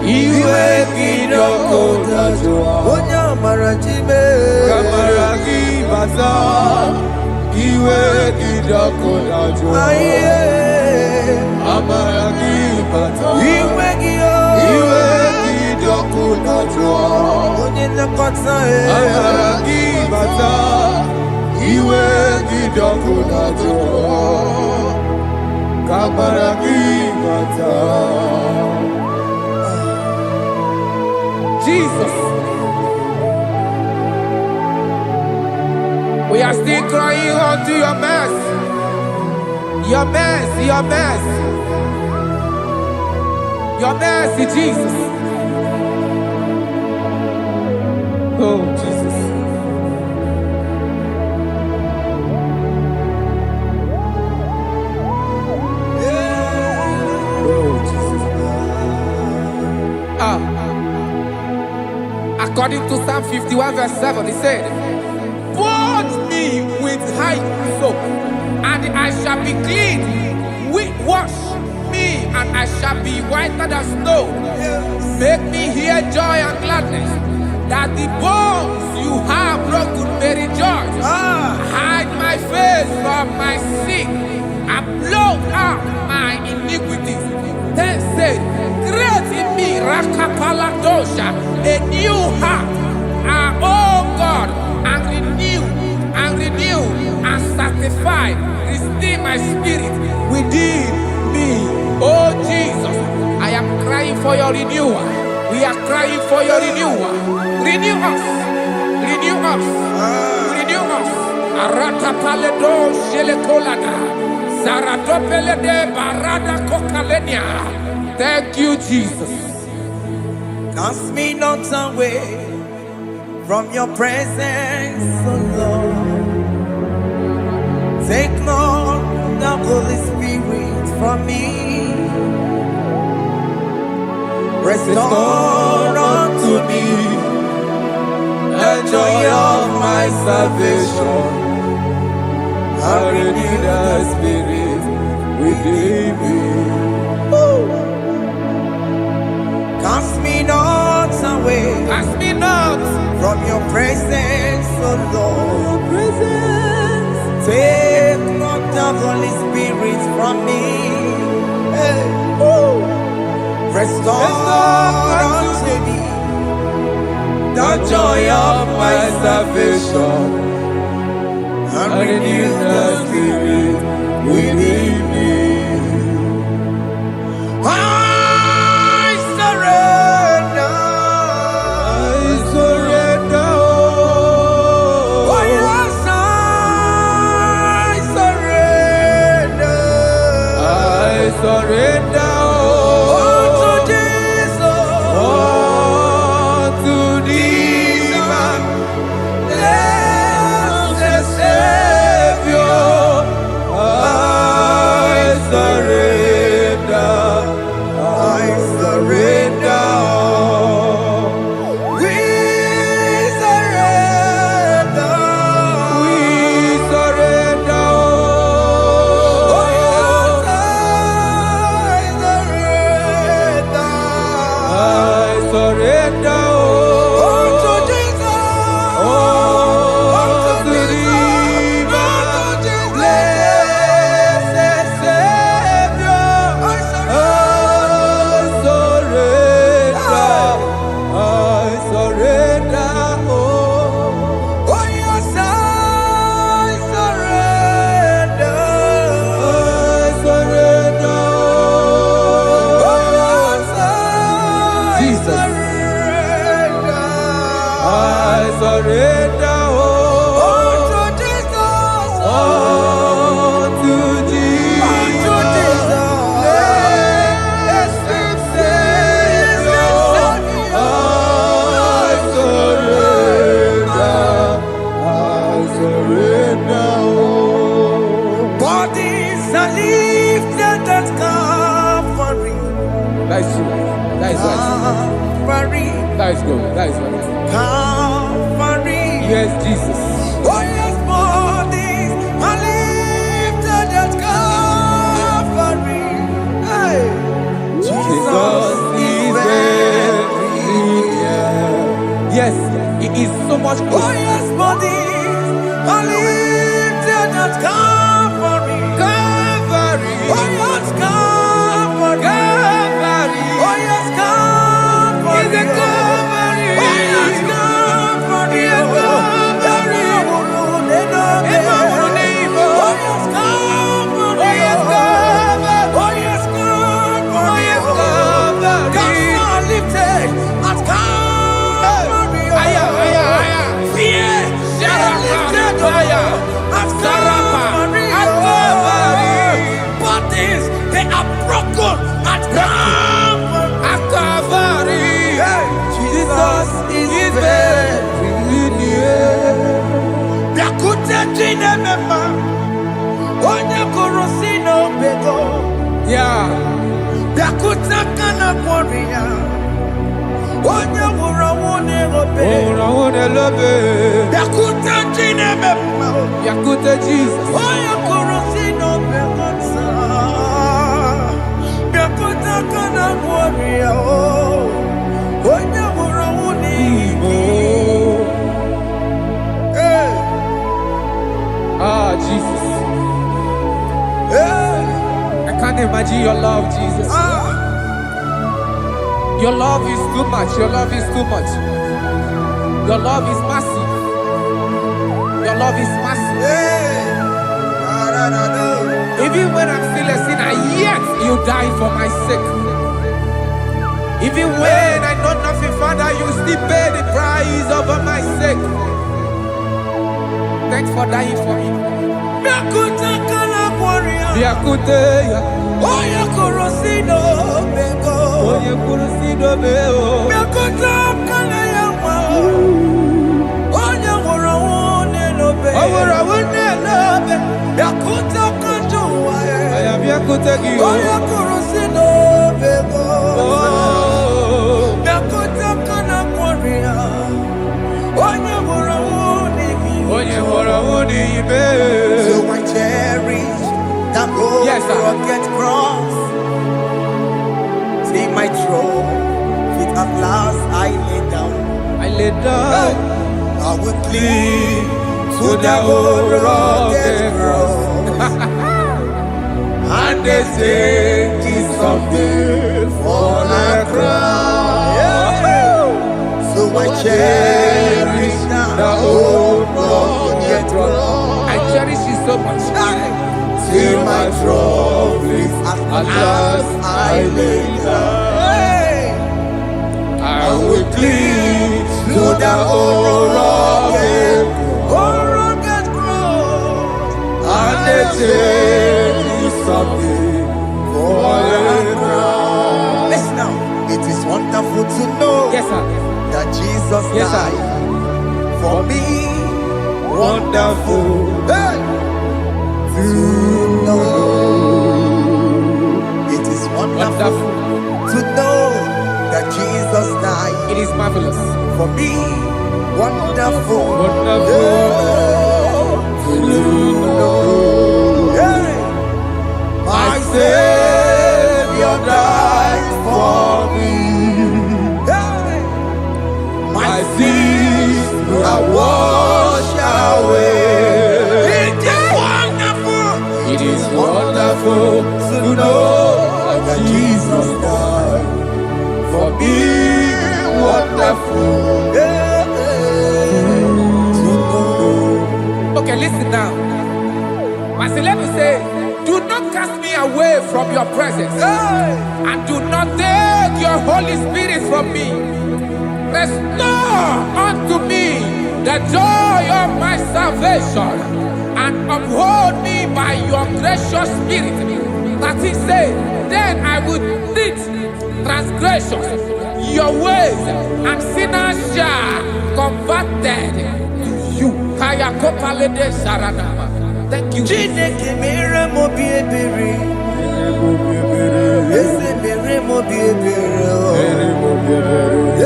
Iwe kidokudacho. Onya marachibe. Kamaraki basa, iwe kidokudacho. Aye. Kamaraki basa, Iwe kidokudacho. onye nekọta Kamaraki basa, iwe kidokudacho. Kamaraki basa. Jesus. We are still crying unto your mercy. Your mercy, your mercy. Your mercy, Jesus. Oh, Jesus. Oh, Jesus. According to Psalm 51 verse 7, he said, "Purge me with hyssop, and I shall be clean. Wash me, and I shall be whiter than snow. Make me hear joy and gladness, that the bones you have broken may rejoice. Hide my face from my sin, and blot out my iniquities." Then said, "Create in me, Rakapaladosha, a new heart, oh God, and renew, and sanctify, restore my spirit within me." Oh Jesus, I am crying for your renewal. We are crying for your renewal. Renew us, renew us, renew us. Aratapaledo shelekolada, zaratopelede barada kokalenia. Thank you, Jesus. Cast me not away from your presence, oh Lord. Take not the Holy Spirit from me. Restore unto me the joy of my salvation, and renew the spirit within me. Cast me not away Cast me not. from your presence, oh Lord. Take not the Holy Spirit from me. Hey. Restore unto me the joy of my salvation, and renew the spirit within me. I surrender. Oh yes, I surrender. surrender. Unto Jesus. Unto thee, my blessed Savior, I surrender. I surrender. We surrender. We surrender. Oh, yes, I surrender. unto Jesus. Unto thee, my blessed Savior, I surrender. Oh, yes, I surrender. Oh, yes, I Jesus. surrender. I surrender. Unto Jesus. Unto thee, Unto Jesus. blessed Savior, I surrender. Bodies are lifted at Calvary. That is true. That is right. Calvary. That is good. That is right. Calvary. Yes, Jesus. Oh, yes, bodies are lifted at Calvary. Hey. Jesus is very near. Yes, it is so much Oh, closer. yes, bodies are lifted at Calvary. Calvary. Oh, yes, Calvary. Calvary. Oh, yes, Calvary. Is a Calvary. Oh, yes, Calvary. Is a Calvary. Oh, yes, Calvary. Oh, yes, Calvary. Oh, yes, Calvary. Oh, yes, Calvary. Cancer lifted at Calvary. Aya, aya, aya. Fear lifted at Calvary. Bodies, they are broken at Calvary. At Calvary. Jesus is very near. Biakute jine mema, onye kurusi no bego. Yeah. Biakute kana kwori ya, onye wurawo ne obe. Oh, I love it. Biakute jine mema, Yakute Jesus. onye kurusi no bego sa. Biakute kana kwori ya, onye wurawo ne Igbo. Hey, Ah, Jesus. hey, I can't imagine your love, Jesus. ah. Your love is too much. Your love is too much. Your love is massive. Your love is massive. Hey, Even when I'm still a sinner, yet you died for my sake. Even when I know nothing, Father, you still pay the price over my sake. Thanks for dying for me. Biakute kana warrior. Biakute ya. Oya korosino bego. Onye kurusido beo. Biakute kana yawa. Oya wone lobe. Owura wone lobe. Biakute kanjuwa. Aya biakute gi. Oya korosino bego. Oh. Biakute kana warrior. Oya wone mi. Onye horo wone ibe. So I cherish that road. Yes, sir. Rugged cross. See my throne, feet at last I lay down. I lay down. I will cling to the old rugged cross. And they say it's something for the crown. So I cherish The old rugged cross. I cherish it so much. till my trophies at last I lay down. I will cling to the old rugged cross. and they say it's something for wonderful to know that Jesus died. It is marvelous. For me, wonderful. Wonderful. Yeah. My Savior died for me. Yeah. My sins are washed away. It is wonderful. It is wonderful To know that Jesus died for me. wonderful. Yeah. To know. Okay, listen now. Verse 11 says, do not cast me away from your presence, and do not take your Holy Spirit from me. Restore unto me the joy of my salvation, and uphold me by your gracious spirit. That he said, then I would teach transgressions your ways, and sinners shall converted to you. Kaya kopalede sharanama. Thank you. Chineke mere mo bi ebere. Ese mere mo bi ebere.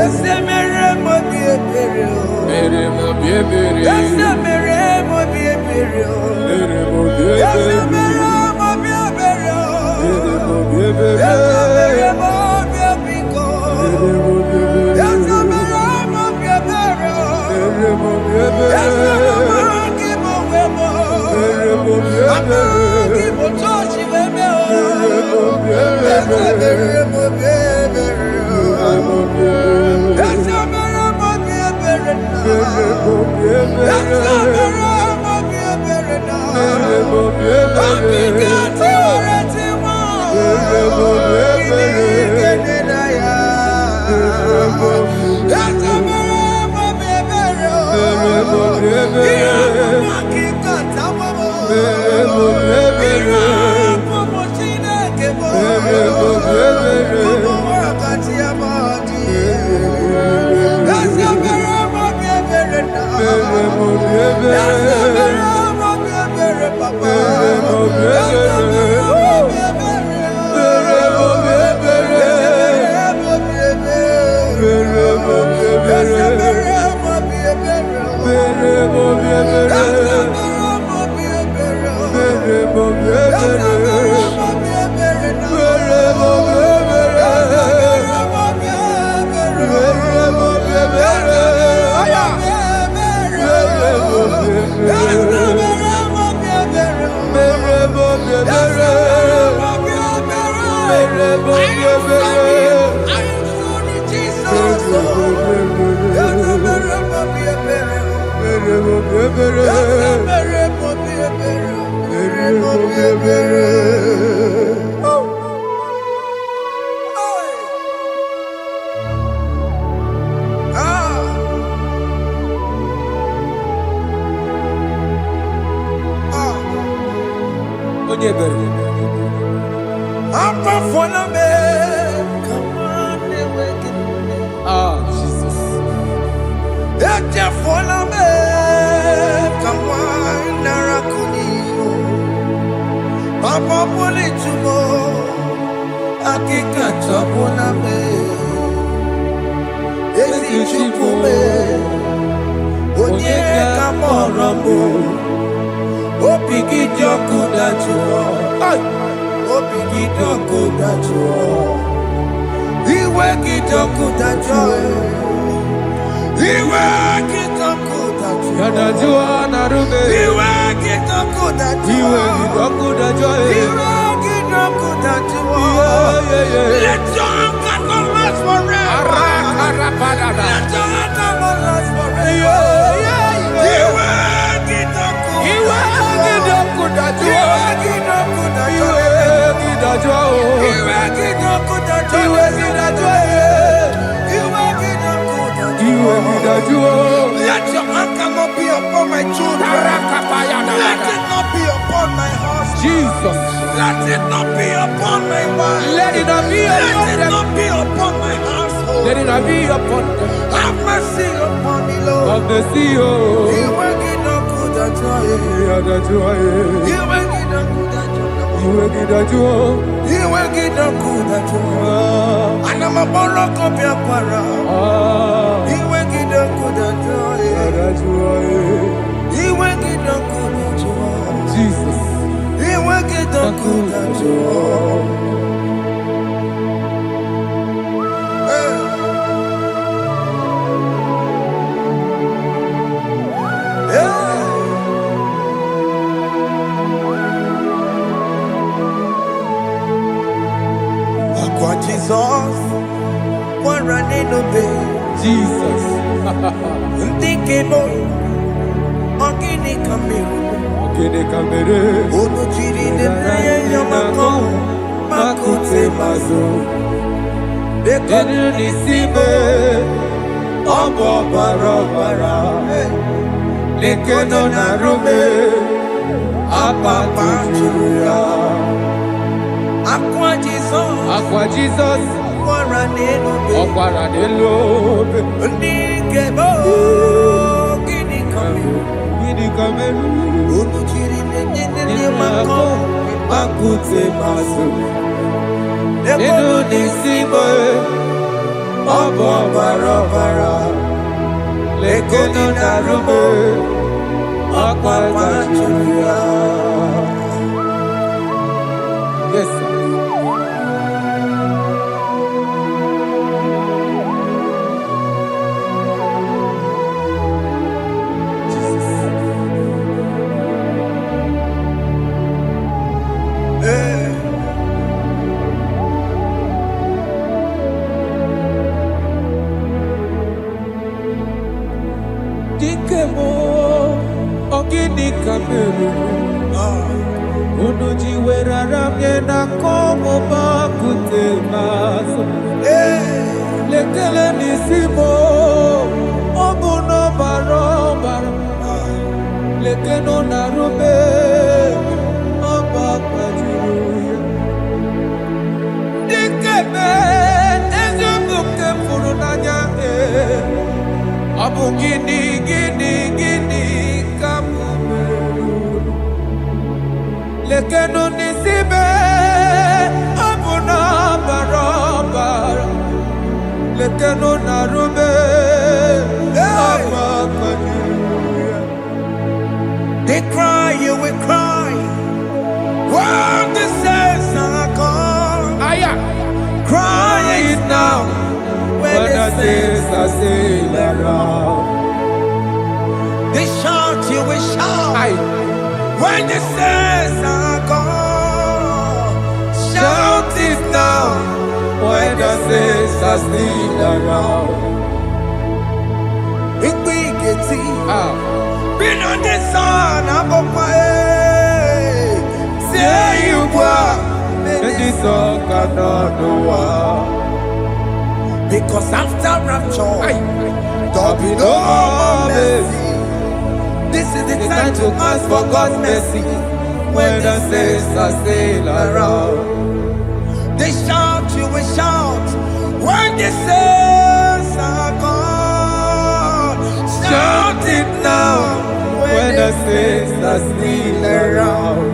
Ese mere mo bi ebere. Ese mere mo bi ebere. Ese mere mo bi ebere. Ese mere mo bi ebiko. Ese mere mo bi ebere. Ese mere ki mo wemo. Amagi mo touch wemo. Ese mere mo bi ebere. Ese mere mo bi ebere na. Ese mere mo bi ebere na. Amika ti ore ti mo. Kini na ya. Ese mere mo bi ebere. Iya mo kika ta mo. Iya mo Chineke mo. Mo wakati ya madi. Ese mere mo bi ebere na. Ese mere mo bi ebere papa. Ese mere mo bi ebere. Ese mere mo bi ebere. Ese mere mo bi ebere. Jesus. Papa poli tumo, akika chapona me. Esi chupume, onye kamoramo. Opigi joku dachuo, opigi joku dachuo. Iwe kijoku dachuo, iwe kijoku dachuo. Yadajua narume. Iwe kijoku dachuo, Iwe kijoku dachuo. Iwe kijoku dachuo. Let your anger not last forever. Let your anger not last forever. Iwe kijoku. Iwe kijoku dachuo. Iwe kijoku dachuo. Iwe kijoku dachuo. Iwe kijoku dachuo. Let your anger not be upon my children. Let it not be upon my husband. Jesus. Let it not be upon my wife. Let it not be Let upon it them. not be upon my household. Let it not be upon them. Have mercy upon me, Lord. Of the CEO. Iwe kijoku dachuo. Iwe kijoku dachuo. Iwe gidajo. Iwe gidakudajo. Anama boro kopia kwara. Iwe gidakudajo. Iwe gidakudajo. Jesus. Iwe gidakudajo. Jesus, one running obey. Jesus. Ndikebo, ogini kamere. Ogini kamere. Ono chiri nene yamako, makute mazo. Dekonu nisibe, obo barabara. Lekeno narume, apa tujuya. Aqua Jesus, Okwara nelobe, Ndikebo, ogini kamere. Ogini kamere. Ono chiri nene yamako, Makute maso. Dekonu nisibe, obo barabara. Lekeno narume, apa tujuya. Yes, sir. Dikemo, ogini kamere. Unuji werara mjena komo bakute maso. Lekele nisimo, obuno barobara. Lekeno narube, oba kwajuruya. Dikeme, ezubuke furunanya. Abu gini kamumeru. Lekeno nisibe, abu na barabara. Lekeno narube, aba kajuya. They cry, you will cry. When the saints are gone, cry it now. When the saints are still around, they shout, you will shout. When the saints are gone, shout it now. when the saints are still around. Been on the sun, I'm on my head. Say you were, And this song cannot go on. because after rapture, There'll be no more mercy. this is the It's time to ask for God's mercy. when the saints are still around. They shout, you will shout. When the saints are gone, shout it now. When the saints are still around.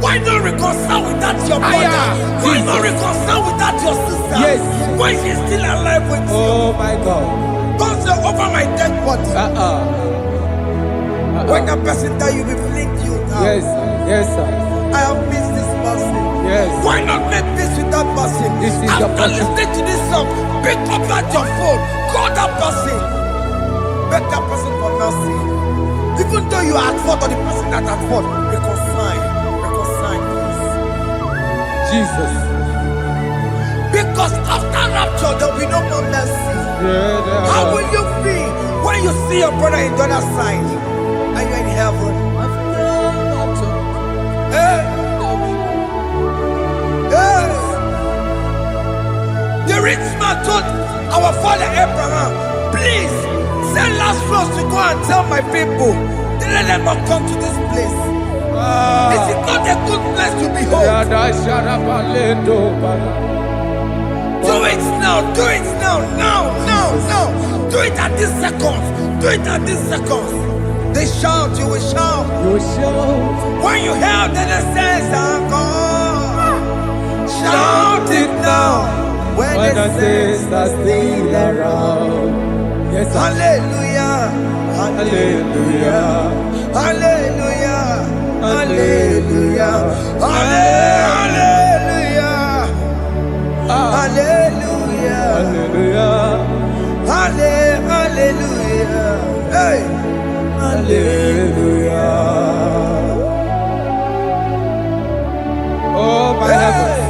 Why not reconcile with that your brother? Why not reconcile with that your sister? Yes. When she's still alive with you? Oh my God. Don't say over my dead body. When the person that you will fling you now. Yes, sir. Yes, sir. I have missed this person. Yes. Why not make peace with that person? This is the After person. listening to this song, pick up that your phone, call that person, beg that person for mercy. Even though you are at fault or the person that at fault, reconcile, please. Jesus. Because after rapture, there will be no more mercy. Yeah, How will you feel when you see your brother in the other side and you're in heaven? Hey. Hey. The rich man told our father Abraham, please send Lazarus to go and tell my people, let them not come to this place. This is not a good place to behold. Do it now, do it now, now. Do it at this second. Do it at this second. They shout, you will shout. You shout. When you hear that the saints are gone, shout it now. When the saints are still around. Yes, Hallelujah. hallelujah. Hallelujah. Hallelujah. Hallelujah. Hallelujah. Hallelujah. Hallelujah. Hey. Hallelujah. Oh, my heavens.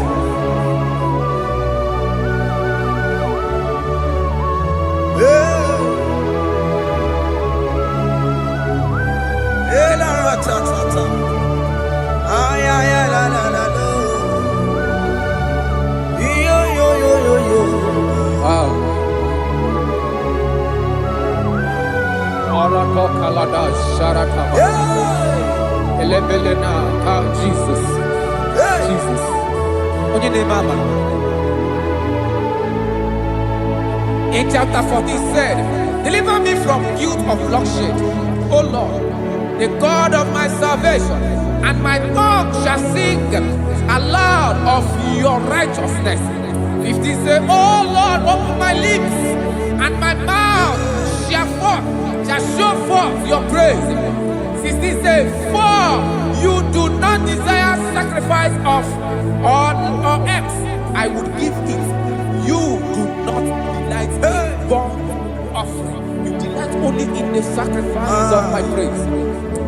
Wow. Arako kalada sharakaba. Elebelena ka Jesus. Jesus. Onye name ama. In chapter 14 said, deliver me from guilt of bloodshed, O Lord, the God of my salvation, and my tongue shall sing aloud of your righteousness. 15 say, O Lord, open my lips, and my mouth shall show forth your praise. 16 say, for you do not desire sacrifice of or X, I would give it. You do not delight in burnt offering. You delight only in the sacrifice of my praise.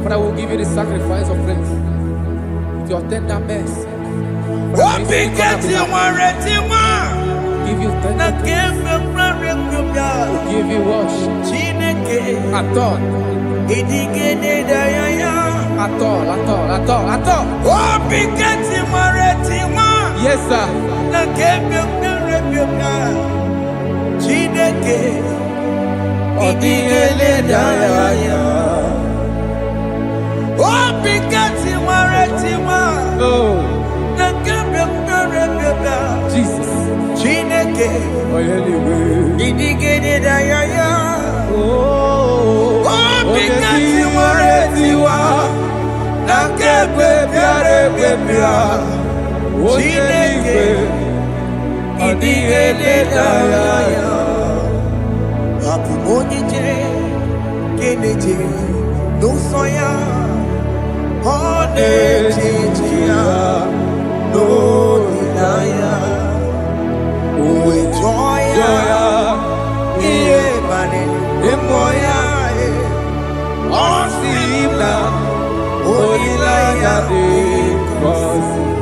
But I will give you the sacrifice of praise. With your tender mercy. Give you tender praise. Will give you worship. At all. At all. Yes, sir. Jesus.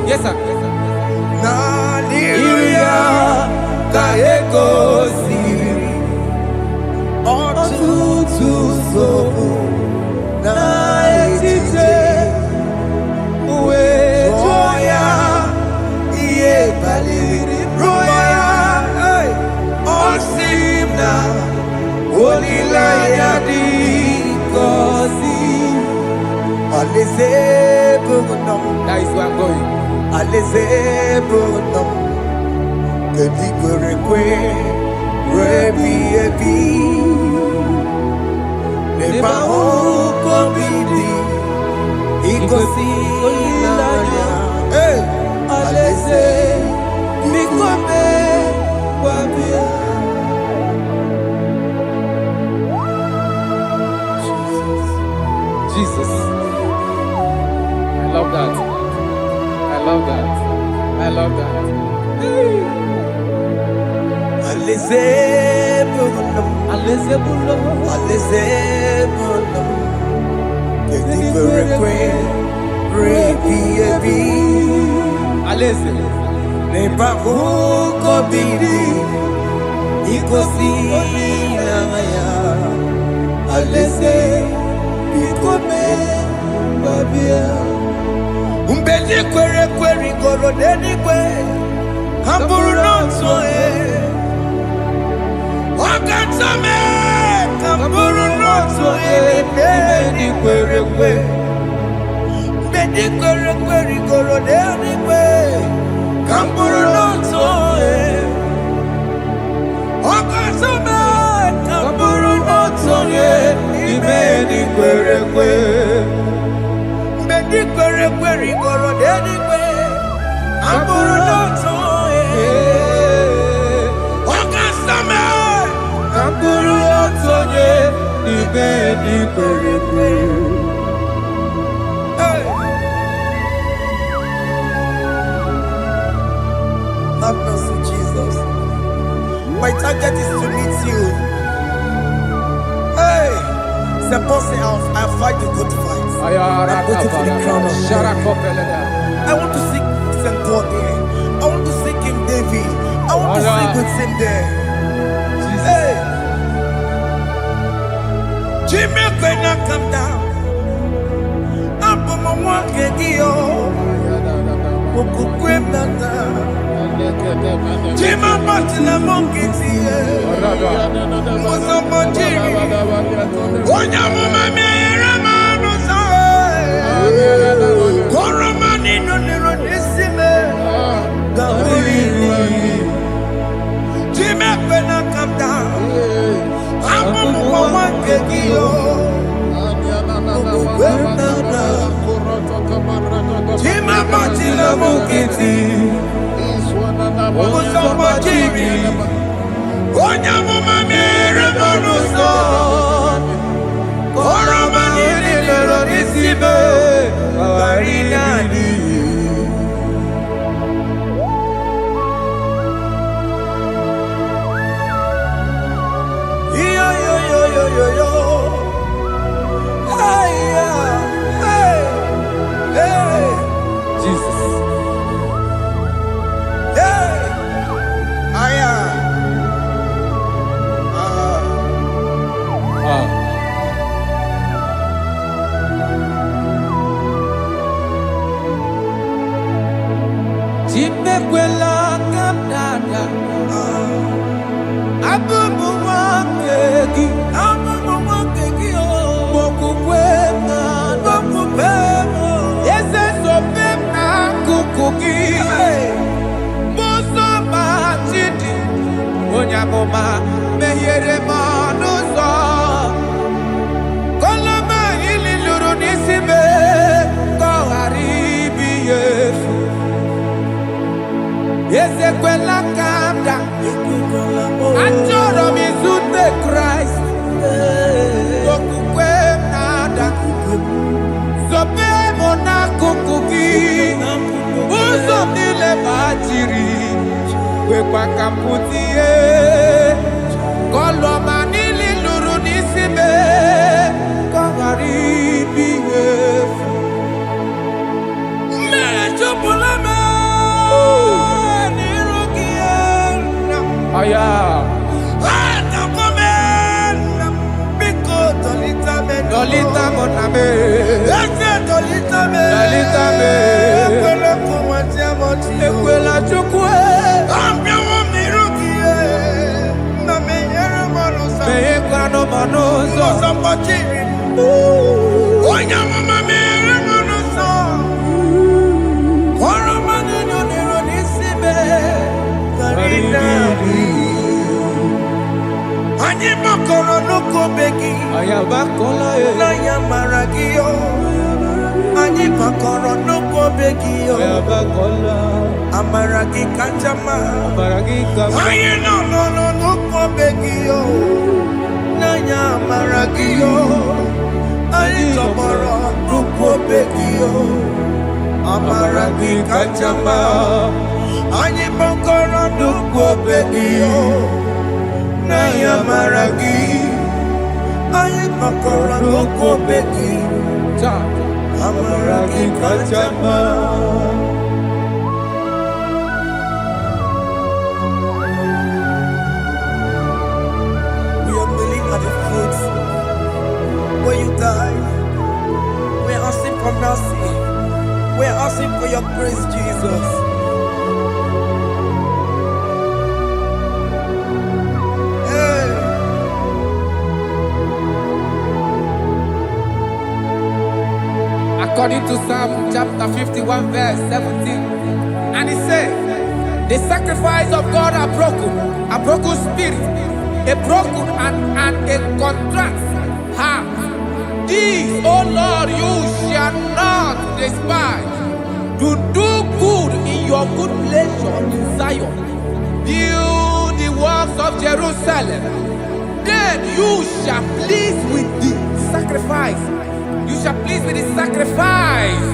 Yes, sir. That is where I'm going. Jesus. I love that. I love that. I love that. Umbeli kwere kwere goro denigwe Kamburu nonso Wakatame Kamburu nonso Bedi kwere kwere Bedi kwere kwere goro denigwe Kamburu nonso Wakatame Kamburu nonso Bedi kwere kwere kwe. Mbedi kwere kwere igoro dedi kwe. Amburu noto Okasame Amburu noto Mbedi kwere kwe. Have mercy, Jesus. My target is to meet you. Hey, c'est pensé I fight the good fight. I'm waiting for the crown of heaven. I want to seek St. God there. I want to seek King David. I want to seek with him there. Hey, Jimmy cannot come down. I'm from my walk again. Jima Martina Monkey, was a Monjiri. Onya Mama Ramano, Koramani no Neronisime, Jimmy Pena come down. I'm from one Kegio. Jima Martina Monkey. Musoma Jiri Onya Mama Ramano Koramani Neronisime Barinani. Yo. Hey. Jesus. Jimekwela kamdada Abubu wakegi Mokukwema Yese sopema kukugi Muso matidi Onyamoma mehiere manuzo Koloma ili luru nisime Koharibi yefu Ezekwela kamda Achoro mizute Christ Kokukwe nada Sope mona kukuki Uzo nile bajiri Wekwa kamputie Koloma nili luru nisime Kogaribi yefu Mechopulame Aya. Dolita moname. Dolita me. Ekwela chukwe. Ambia mirukie. Na meyere manosa. Meyekwa no manosa. Mosambachiri. Onya mama meyere manosa. Koramani no neronisime. Ani makoro nuko begi ayabakola na yamaragio ani makoro nuko begi ayabakola amaragi kanjama ayi no nuko begi na yamaragio ani tomoro nuko begi amaragi kanjama ani makoro nuko begi Naya maragi, ayi makora loko beki, amaragi kachama. We are kneeling at the foot where you died. We are asking for mercy. We are asking for your grace, Jesus. According to Psalm chapter 51 verse 17. And he said, the sacrifice of God are broken spirit, a broken and a contract heart. These, O Lord, you shall not despise. To do good in your good pleasure in Zion. Build the works of Jerusalem. Then you shall please with the sacrifice. You shall please with the sacrifice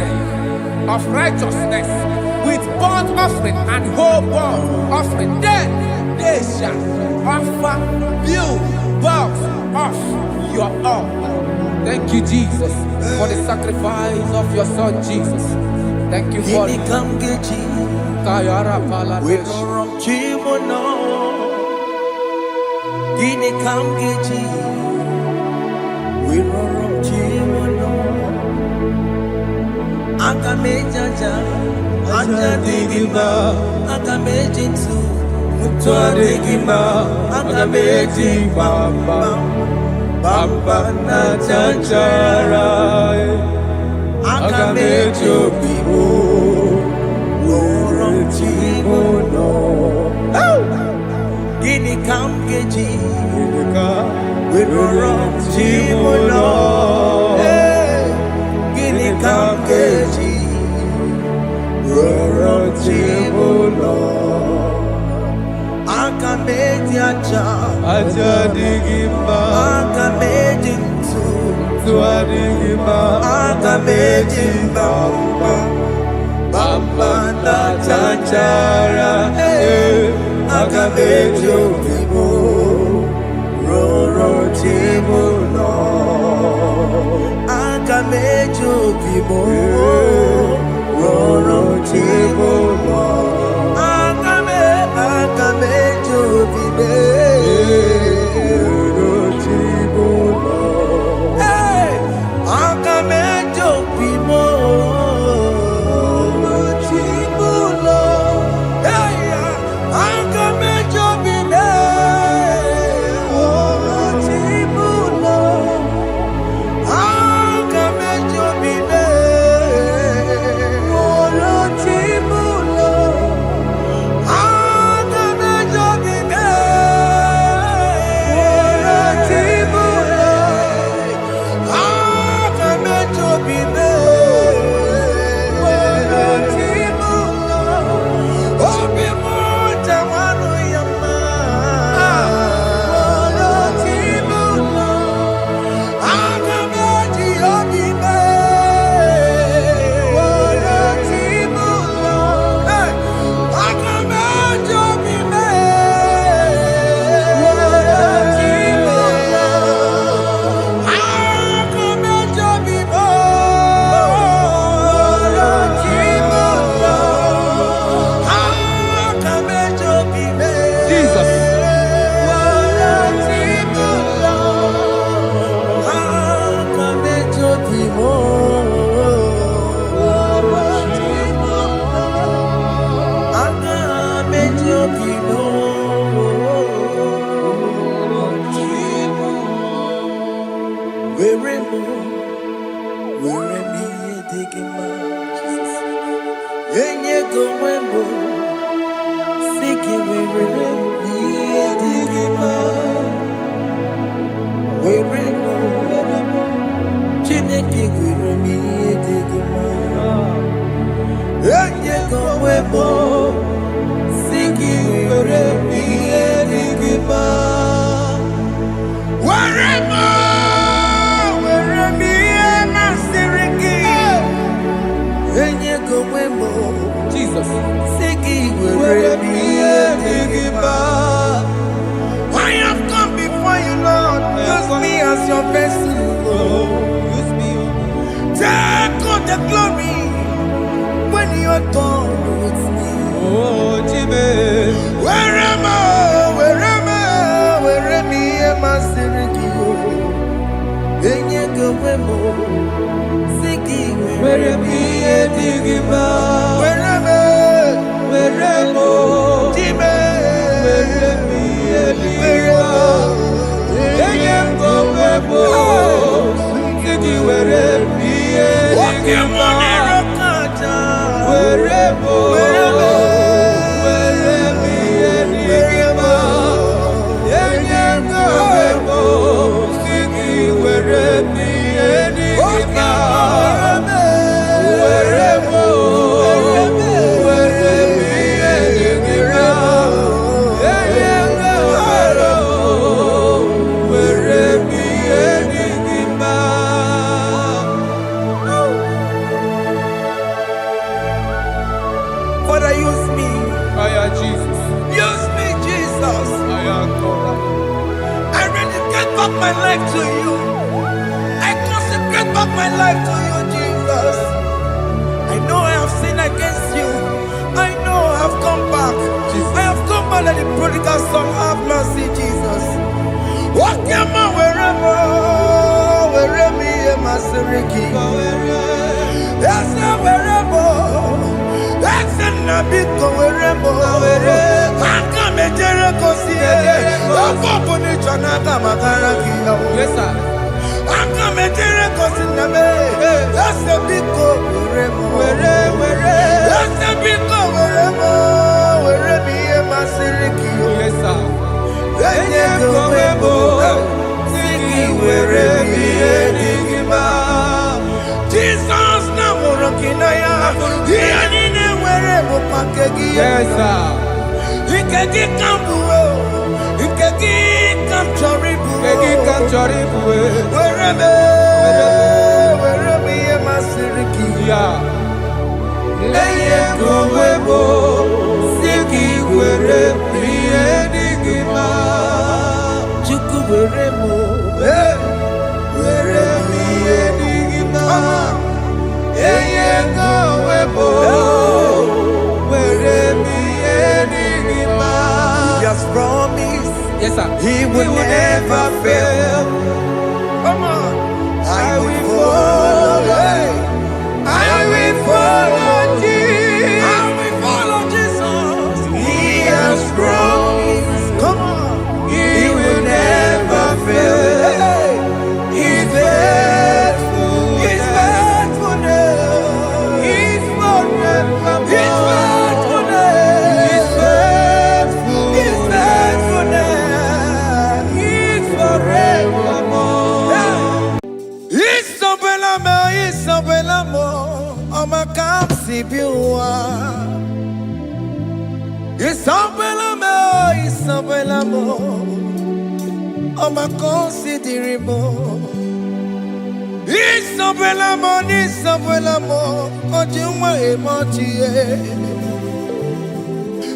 of righteousness, with burnt offering and whole burnt offering. Then they shall offer build works of your own. Thank you, Jesus, for the sacrifice of your Son, Jesus. Thank you for it. Kayara Paladesh. We no wrong Chimono. Gini Kamgeji. We no wrong Chimono. Akamejaja. Aja digima. Akamejinsu. Mutwa digima. Akameji bamba. Bamba na chanchara. Akamejo bibo. Gini Kamgeji. We no wrong Chimono. Gini Kamgeji. We no wrong Chimono. Akameji aja. Aja digima. Akameji ntu. Tua digima. Akameji bamba. Bamba na chanchara. Akamejo bibo. Roro Chimono. Akamejo bibo. Roro Chimono. Akamejo bibo. Roro Chimono. Hey, Akamejo bibo. Roro Chimono. Hey, Akamejo bibo. Roro Chimono. Akamejo bibo. Roro Chimono. Akamejo bibo. Roro Chimono. Akamejo bibo. Roro Chimono. Obi mo jamanu yama. Roro Chimono. Akameji obibe. Roro Chimono. Hey, Akameji obibe. Roro Chimono. Akameji obibe. Roro Chimono. Akameji obibe. Jesus. Roro Chimono. Akameji obibe. Roro Chimono. Akameji obibe. Roro Chimono. Where me digima. Yenye go wembo. Siki where me digima. Where Chineke where me digima. Yenye go wembo. Siki where me digima. Where me na siriki. Yenye go wembo. Jesus. Siki where me digima. I have come before you, Lord. Use me as your vessel, Lord. Use me. Take all the glory when you're done with me. Oh, Jimmy. Where am I? Where am I? Siriki. Enye go wemo. Siki Where me digima. Where am I? Where mo. Jime. Where me digima. Enye go webo. Siki where me digima. Where mo. Where me digima. Enye go webo. Siki where me life to you. I consecrate back my life to you, Jesus. I know I have sinned against you. I know I have come back. I have come back like the prodigal son. Have mercy, Jesus. What am I wherever me and my Siriki? That's not wherever. That's not big wherever. I come and Jericho see it. Yes, sir. I come and Jericho see the that's a big wherever. That's a big wherever me and my Siriki. Yes, sir. Jesus na morokinaya yani wherever pakegi yes sir ikegi kambuo ikegi kamchoribu wherever ye masiriki ya eye kowebo siki wherever ye digima Chukuweremo, weremi enigima, eyengo webo, weremi enigima. He has promised, yes sir, he will never fail. Come on, I will follow, I will follow Jesus, I will follow Jesus. He has promised, come on. He will never fail. He's faithful. He's faithfulness. He's forever. He's faithfulness. He's faithful. He's faithfulness. He's forevermore. He's so belamo. He's so belamo. I'ma come see you. He's so belamo. He's so belamo. I'ma consider more. It's so belamo. Ojuma emoji.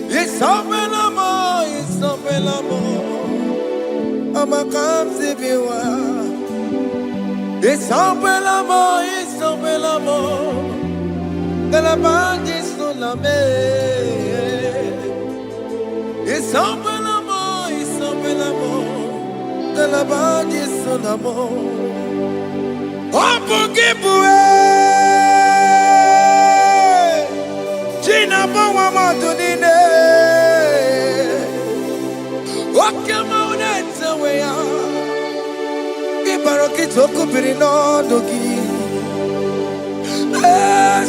It's so belamo. I'ma consider you. It's so belamo. Galabandi sulame. It's so belamo. Galabandi sulamo. Opugibue. Jina bawa madunine. Wakama unete weya. Ibaroki toku birino dogi.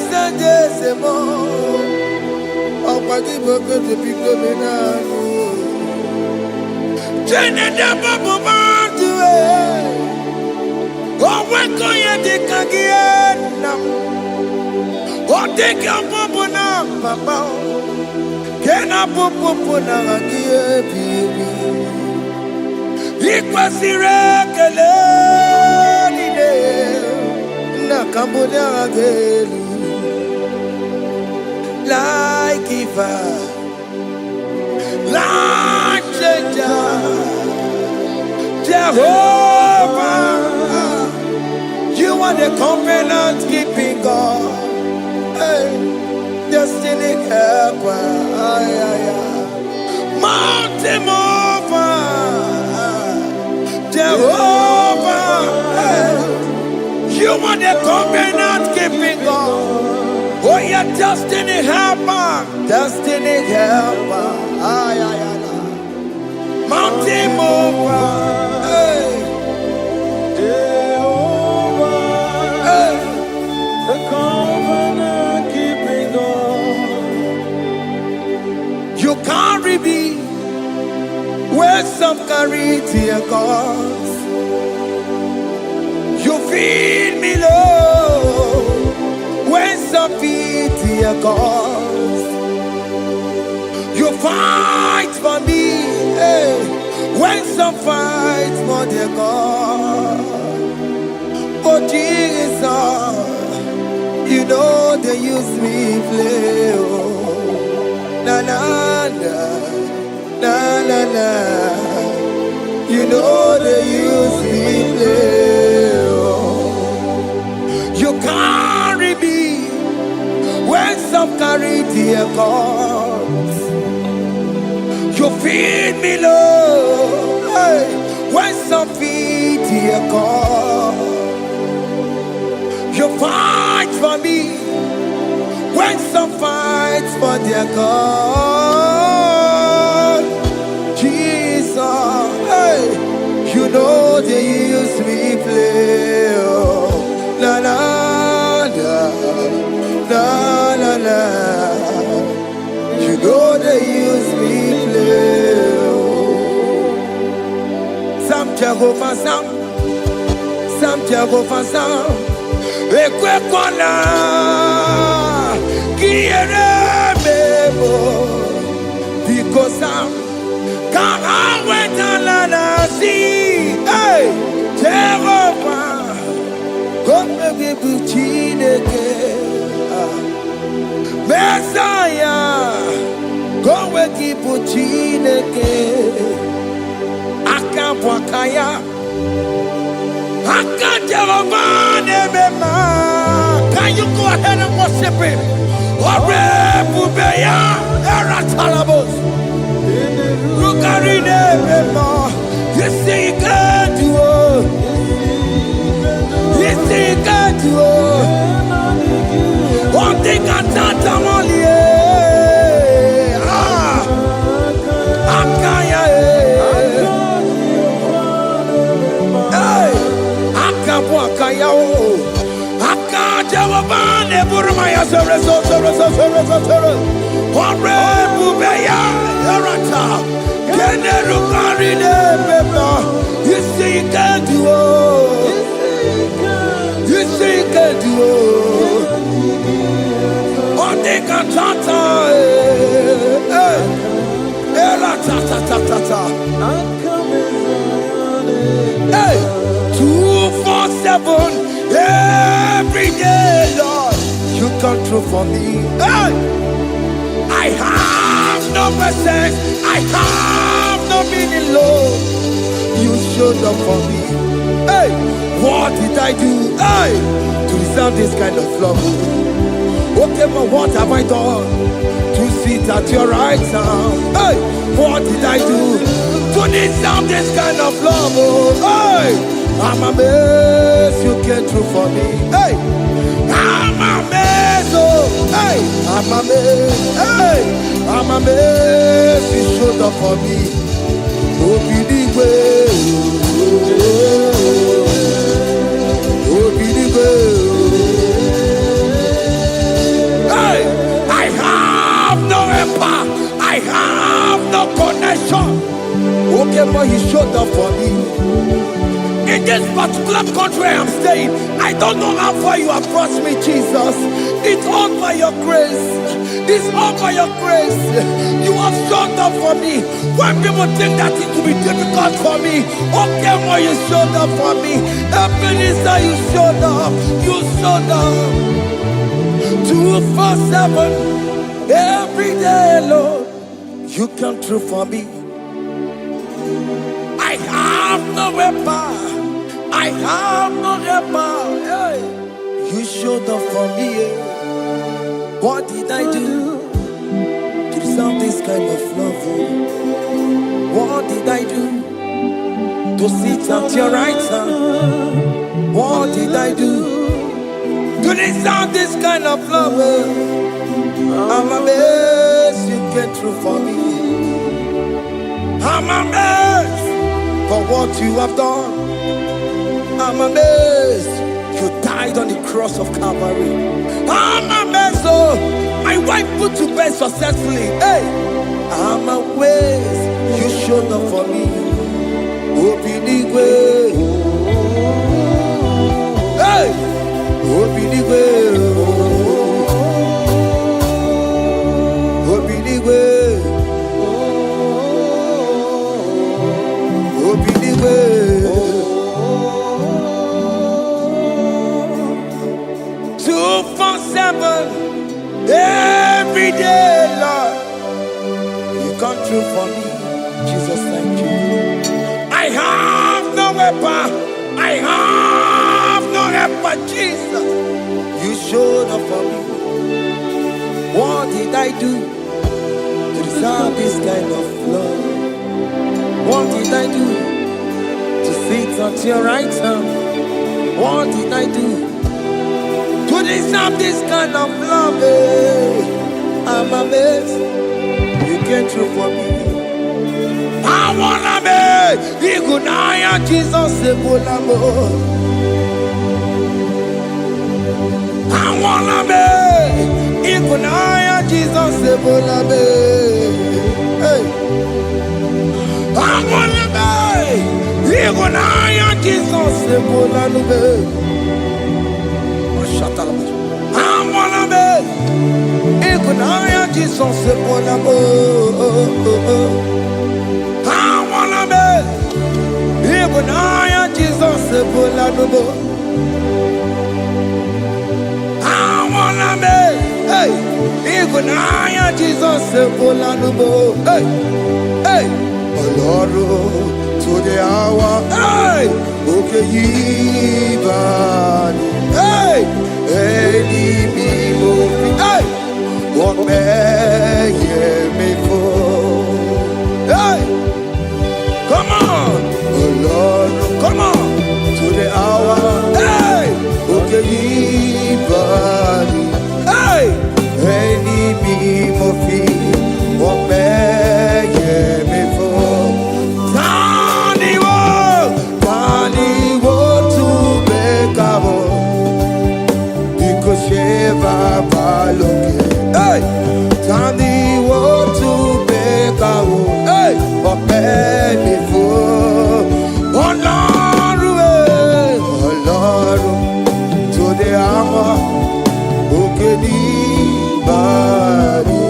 Sejezemo. Opagi boke te biglo menanu. Jene de babu bandue. Oweko ye de kagiena. Oteke babu na papa. Kena popo na agie bibi. Ikwasire kele nide. Na kambonya agelu. Like Eva, like Jehovah, you are the covenant keeping God, hey, destiny helper, mountain mover, Jehovah, hey, you are the covenant keeping God. Oh, yeah, destiny helper, mountain mover, hey, Jehovah, hey, the covenant keeping God. You carry me where some carry tear gas. You feed me low when some feed tear gas. You fight for me, hey, when some fight for their God. Oh Jesus, you know they use me play. Oh, na na na, na na na. You know they use me dear God. You feed me, Lord, hey, when some feed, dear God. You fight for me when some fight for their God. Jesus, hey, you know they use me play. Oh, la la la la la la. You know they use me play. Oh. Some Jehovah, some Jehovah, some. Ekwe kwana kiere mebo because I'm can't wait to see. Hey, Jehovah, come me buchineke. Messiah, come we keep buchineke. Akabwakaya. Can you go ahead and worship him? You see you can do it. You see you can do it. One thing I thought I'm only you see you can do it. You see you can do it. One thing I thought hey, 247 every day, Lord, you come through for me. Hey, I have no presence, I have no meaning, Lord. You showed up for me. Hey, what did I do? Hey, to deserve this kind of love? Okay, but what have I done to sit at your right hand? Hey, what did I do to deserve this kind of love? Oh, hey, I'm amazed you came through for me. Hey, I'm amazed. Oh, hey, I'm amazed. Hey, I'm amazed you showed up for me. Oh, be the way. Oh, be the way. Hey, I have no empire. I have no connection. Okay, but you showed up for me. In this particular country I'm staying, I don't know how far you have brought me, Jesus. It's all by your grace. It's all by your grace. You have showed up for me. When people think that it will be difficult for me, okay, well, you showed up for me. Ebenezer, you showed up. You showed up. 247 every day, Lord. You come through for me. I have no weapon. I have no weapon. Hey. You showed up for me. What did I do to deserve this kind of love? What did I do to sit at your right hand? What did I do to deserve this kind of love? I'm amazed you came through for me. I'm amazed for what you have done. I'm amazed you died on the cross of Calvary. I'm amazed, oh, my wife put to bed successfully. Hey, I'm amazed you showed up for me. Obinigwe, hey, Obinigwe, Obinigwe, Obinigwe. 247 every day, Lord. You come through for me, Jesus. Thank you. I have no weapon. I have no weapon, Jesus. You showed up for me. What did I do to deserve this kind of love? What did I do to sit at your right hand? What did I do to deserve this kind of love? I'm amazed you came through for me. I wanna be Igunaya Jesus Sebulamo. I wanna be Igunaya Jesus Sebulamo. Hey. I wanna be Igunaya Jesus Sebulamo. I wanna be Igunaya Jesus Sebulamo. I wanna be Igunaya Jesus Sebulamo. I wanna be hey Igunaya Jesus Sebulamo. Hey hey Oloro to the hour hey okay yibani hey any people hey what may me for hey come on oh Lord come on to the hour hey okay yibani hey any people what may me for Sheva baloke, hey, Tandi wo to bekawo, hey, ope before, Olaru, to the hour, okedi bari,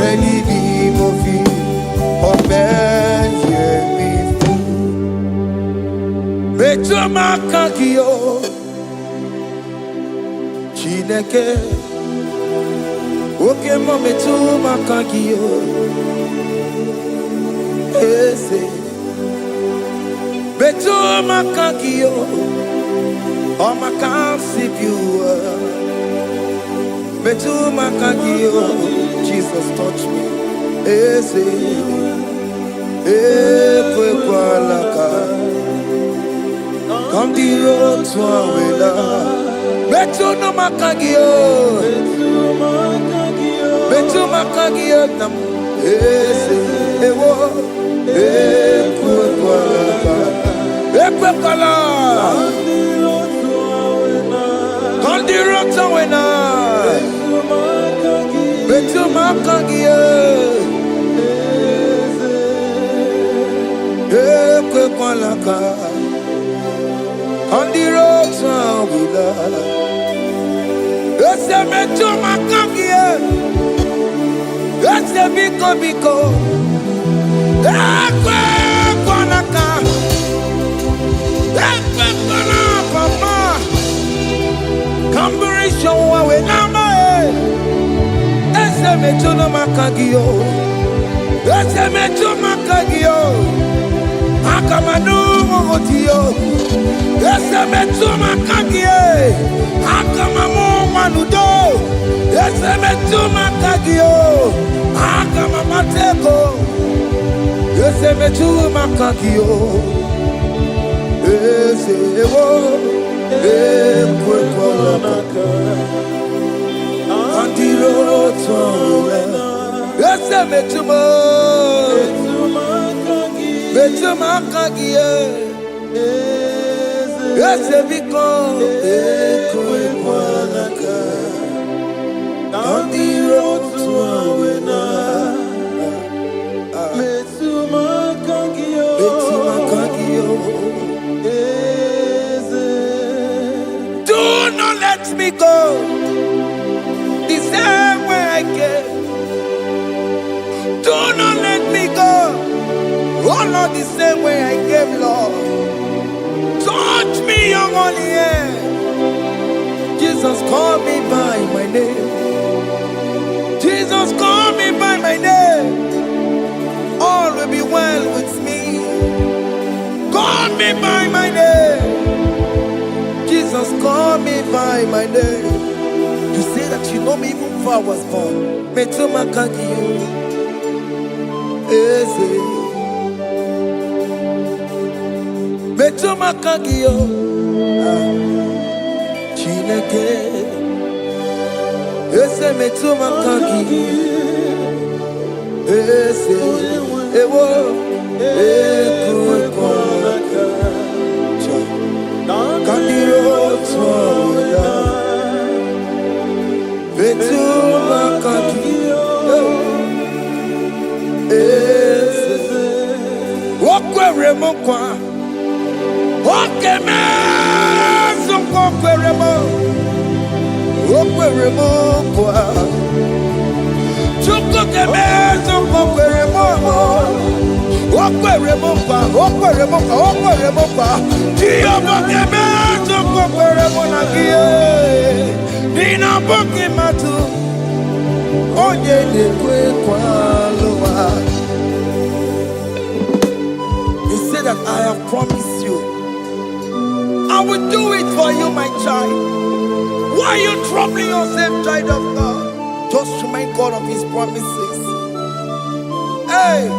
any mofi, ope before, Betuma kakio. Chineke oke mometu makagio ese betu makagio o makansipiu betu makagio Jesus touch me ese ekwe kwalaka come the road to awela Betu no makagio, betu makagio nam ese ewo ekwe kala kandiro tawena betu makagio ekwe kala kandiro tawena Ese metu makagie, ese biko, ekwe kwanaka, ekwe kwana papa, kamburisho wawe nama ese metu no makagio, ese metu makagio, akamanu mogotio, ese metu makagie, akamamu manudo, ese metu makagio, akamamateko, ese metu makagio, ese ewo, ekwe kwanaka, antiro towe, ese metu makagio, ese biko ekwe kwanaka andiro tuawena betu makagio do not let me go the same way I came. Do not let me go, oh Lord, the same way I came, Lord. Touch me, young only hand. Jesus, call me by my name. Jesus, call me by my name. All will be well with me. Call me by my name. Jesus, call me by my name. You say that you know me even before I was born. Me to my kangi. Me to my kangi. Chineke. Ese me to my kangi. Ese. Ewo. He said that I have promised you. I will do it for you, my child. Why are you troubling yourself, child of God? Just remind God of His promises. Hey!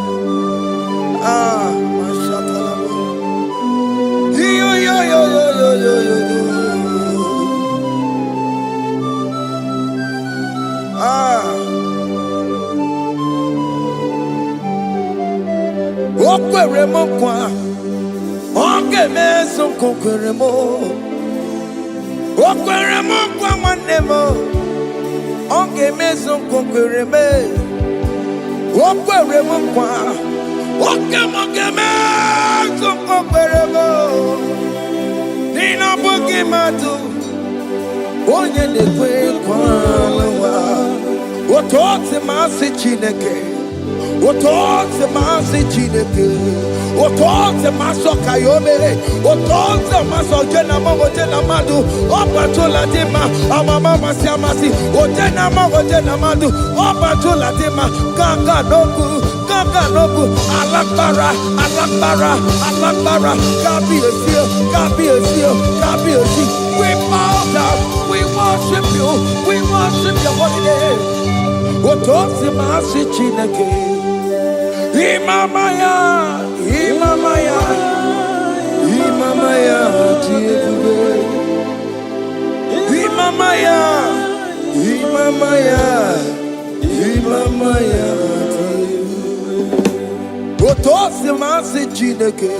We bow down, we worship you, we worship your holy name. Imamaya, Imamaya, Imamaya, Imamaya, Imamaya, Imamaya. Otosi masi chineke,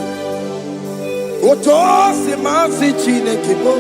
Otosi masi chineke bo.